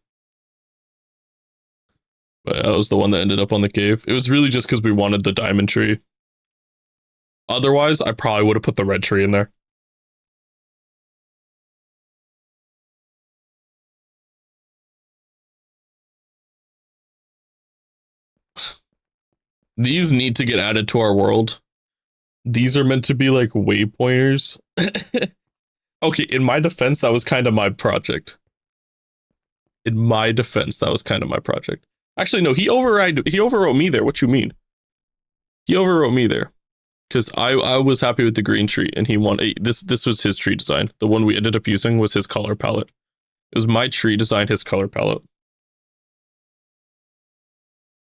But that was the one that ended up on the cave. It was really just because we wanted the diamond tree. Otherwise, I probably would have put the red tree in there. These need to get added to our world. These are meant to be like waypointers. Okay, in my defense, that was kind of my project. In my defense, that was kind of my project. Actually, no, he overwrote me there. What you mean? He overwrote me there. Because I was happy with the green tree and he wanted this was his tree design. The one we ended up using was his color palette. It was my tree design, his color palette.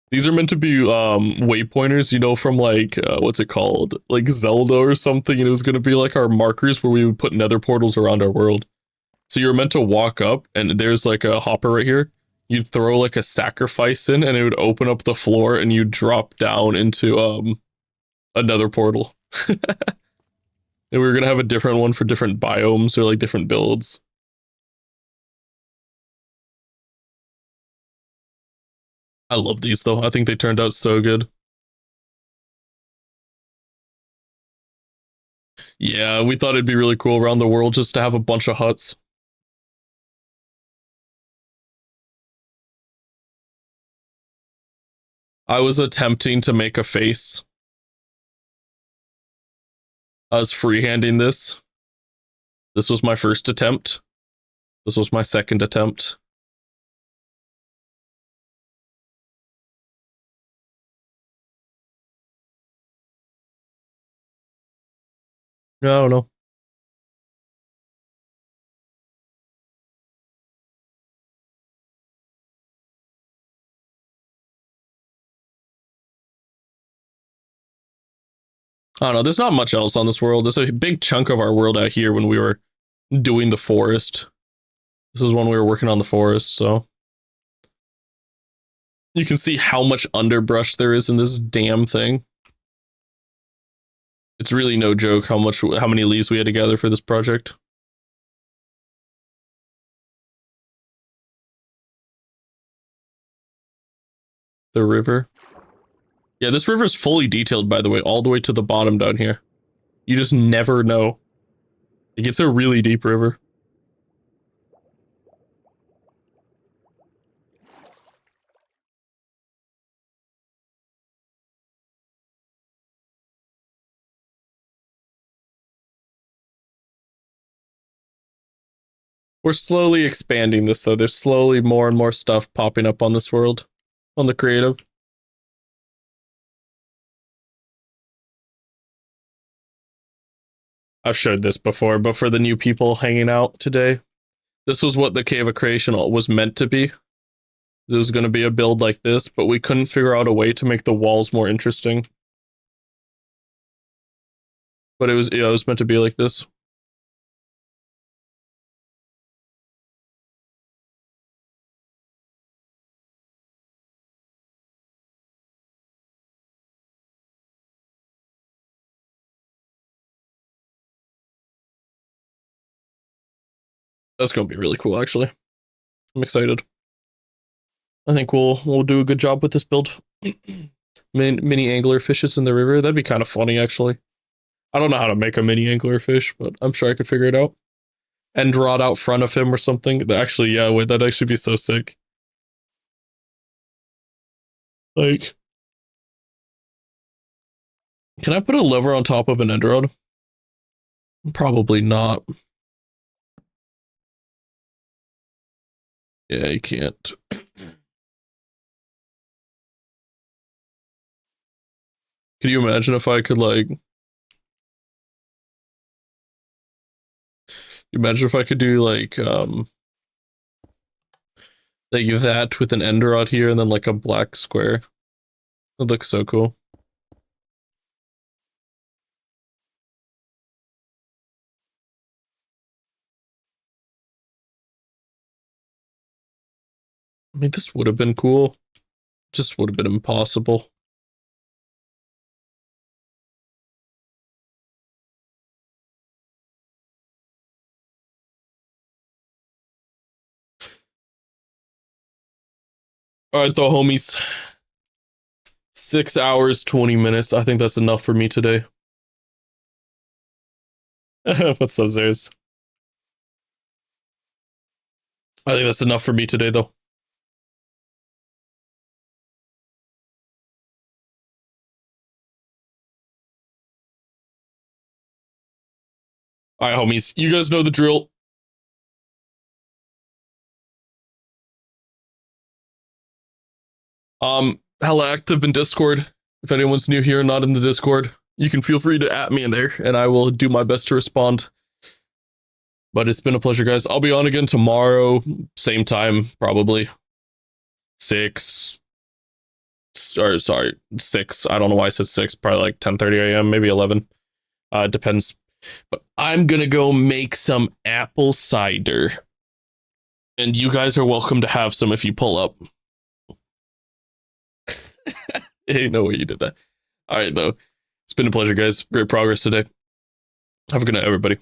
These are meant to be waypointers, you know, from like what's it called? Like Zelda or something, and it was gonna be like our markers where we would put nether portals around our world. So you're meant to walk up and there's like a hopper right here. You'd throw like a sacrifice in and it would open up the floor and you drop down into another portal. And we were gonna have a different one for different biomes or like different builds. I love these though. I think they turned out so good. Yeah, we thought it'd be really cool around the world just to have a bunch of huts. I was attempting to make a face. I was freehanding this. This was my first attempt. This was my second attempt. I don't know. I don't know. There's not much else on this world. There's a big chunk of our world out here when we were doing the forest. This is when we were working on the forest, so you can see how much underbrush there is in this damn thing. It's really no joke how many leaves we had to gather for this project. The river. Yeah, this river is fully detailed, by the way, all the way to the bottom down here. You just never know. Like, it's a really deep river. We're slowly expanding this, though. There's slowly more and more stuff popping up on this world, on the creative. I've showed this before, but for the new people hanging out today, this was what the Cave of Creation was meant to be. It was going to be a build like this, but we couldn't figure out a way to make the walls more interesting. But it was meant to be like this. That's going to be really cool, actually. I'm excited. I think we'll do a good job with this build. Mini angler fishes in the river. That'd be kind of funny, actually. I don't know how to make a mini angler fish, but I'm sure I could figure it out. End rod out front of him or something. Actually, yeah, wait, that'd actually be so sick. Like, can I put a lever on top of an end rod? Probably not. Yeah, you can't. Could you imagine if I could like imagine if I could do like that with an end rod here and then like a black square? It looks so cool. I mean, this would have been cool. Just would have been impossible. All right, though, homies. 6 hours, 20 minutes. I think that's enough for me today. What's upstairs? I think that's enough for me today, though. All right, homies. You guys know the drill. Hella active in Discord. If anyone's new here and not in the Discord, you can feel free to at me in there, and I will do my best to respond. But it's been a pleasure, guys. I'll be on again tomorrow, same time, probably 6. Or sorry, 6. I don't know why I said 6. Probably like 10:30 a.m., maybe 11. Depends. But I'm gonna go make some apple cider, and you guys are welcome to have some if you pull up. Hey, no way you did that. All right, though. It's been a pleasure, guys. Great progress today. Have a good night, everybody.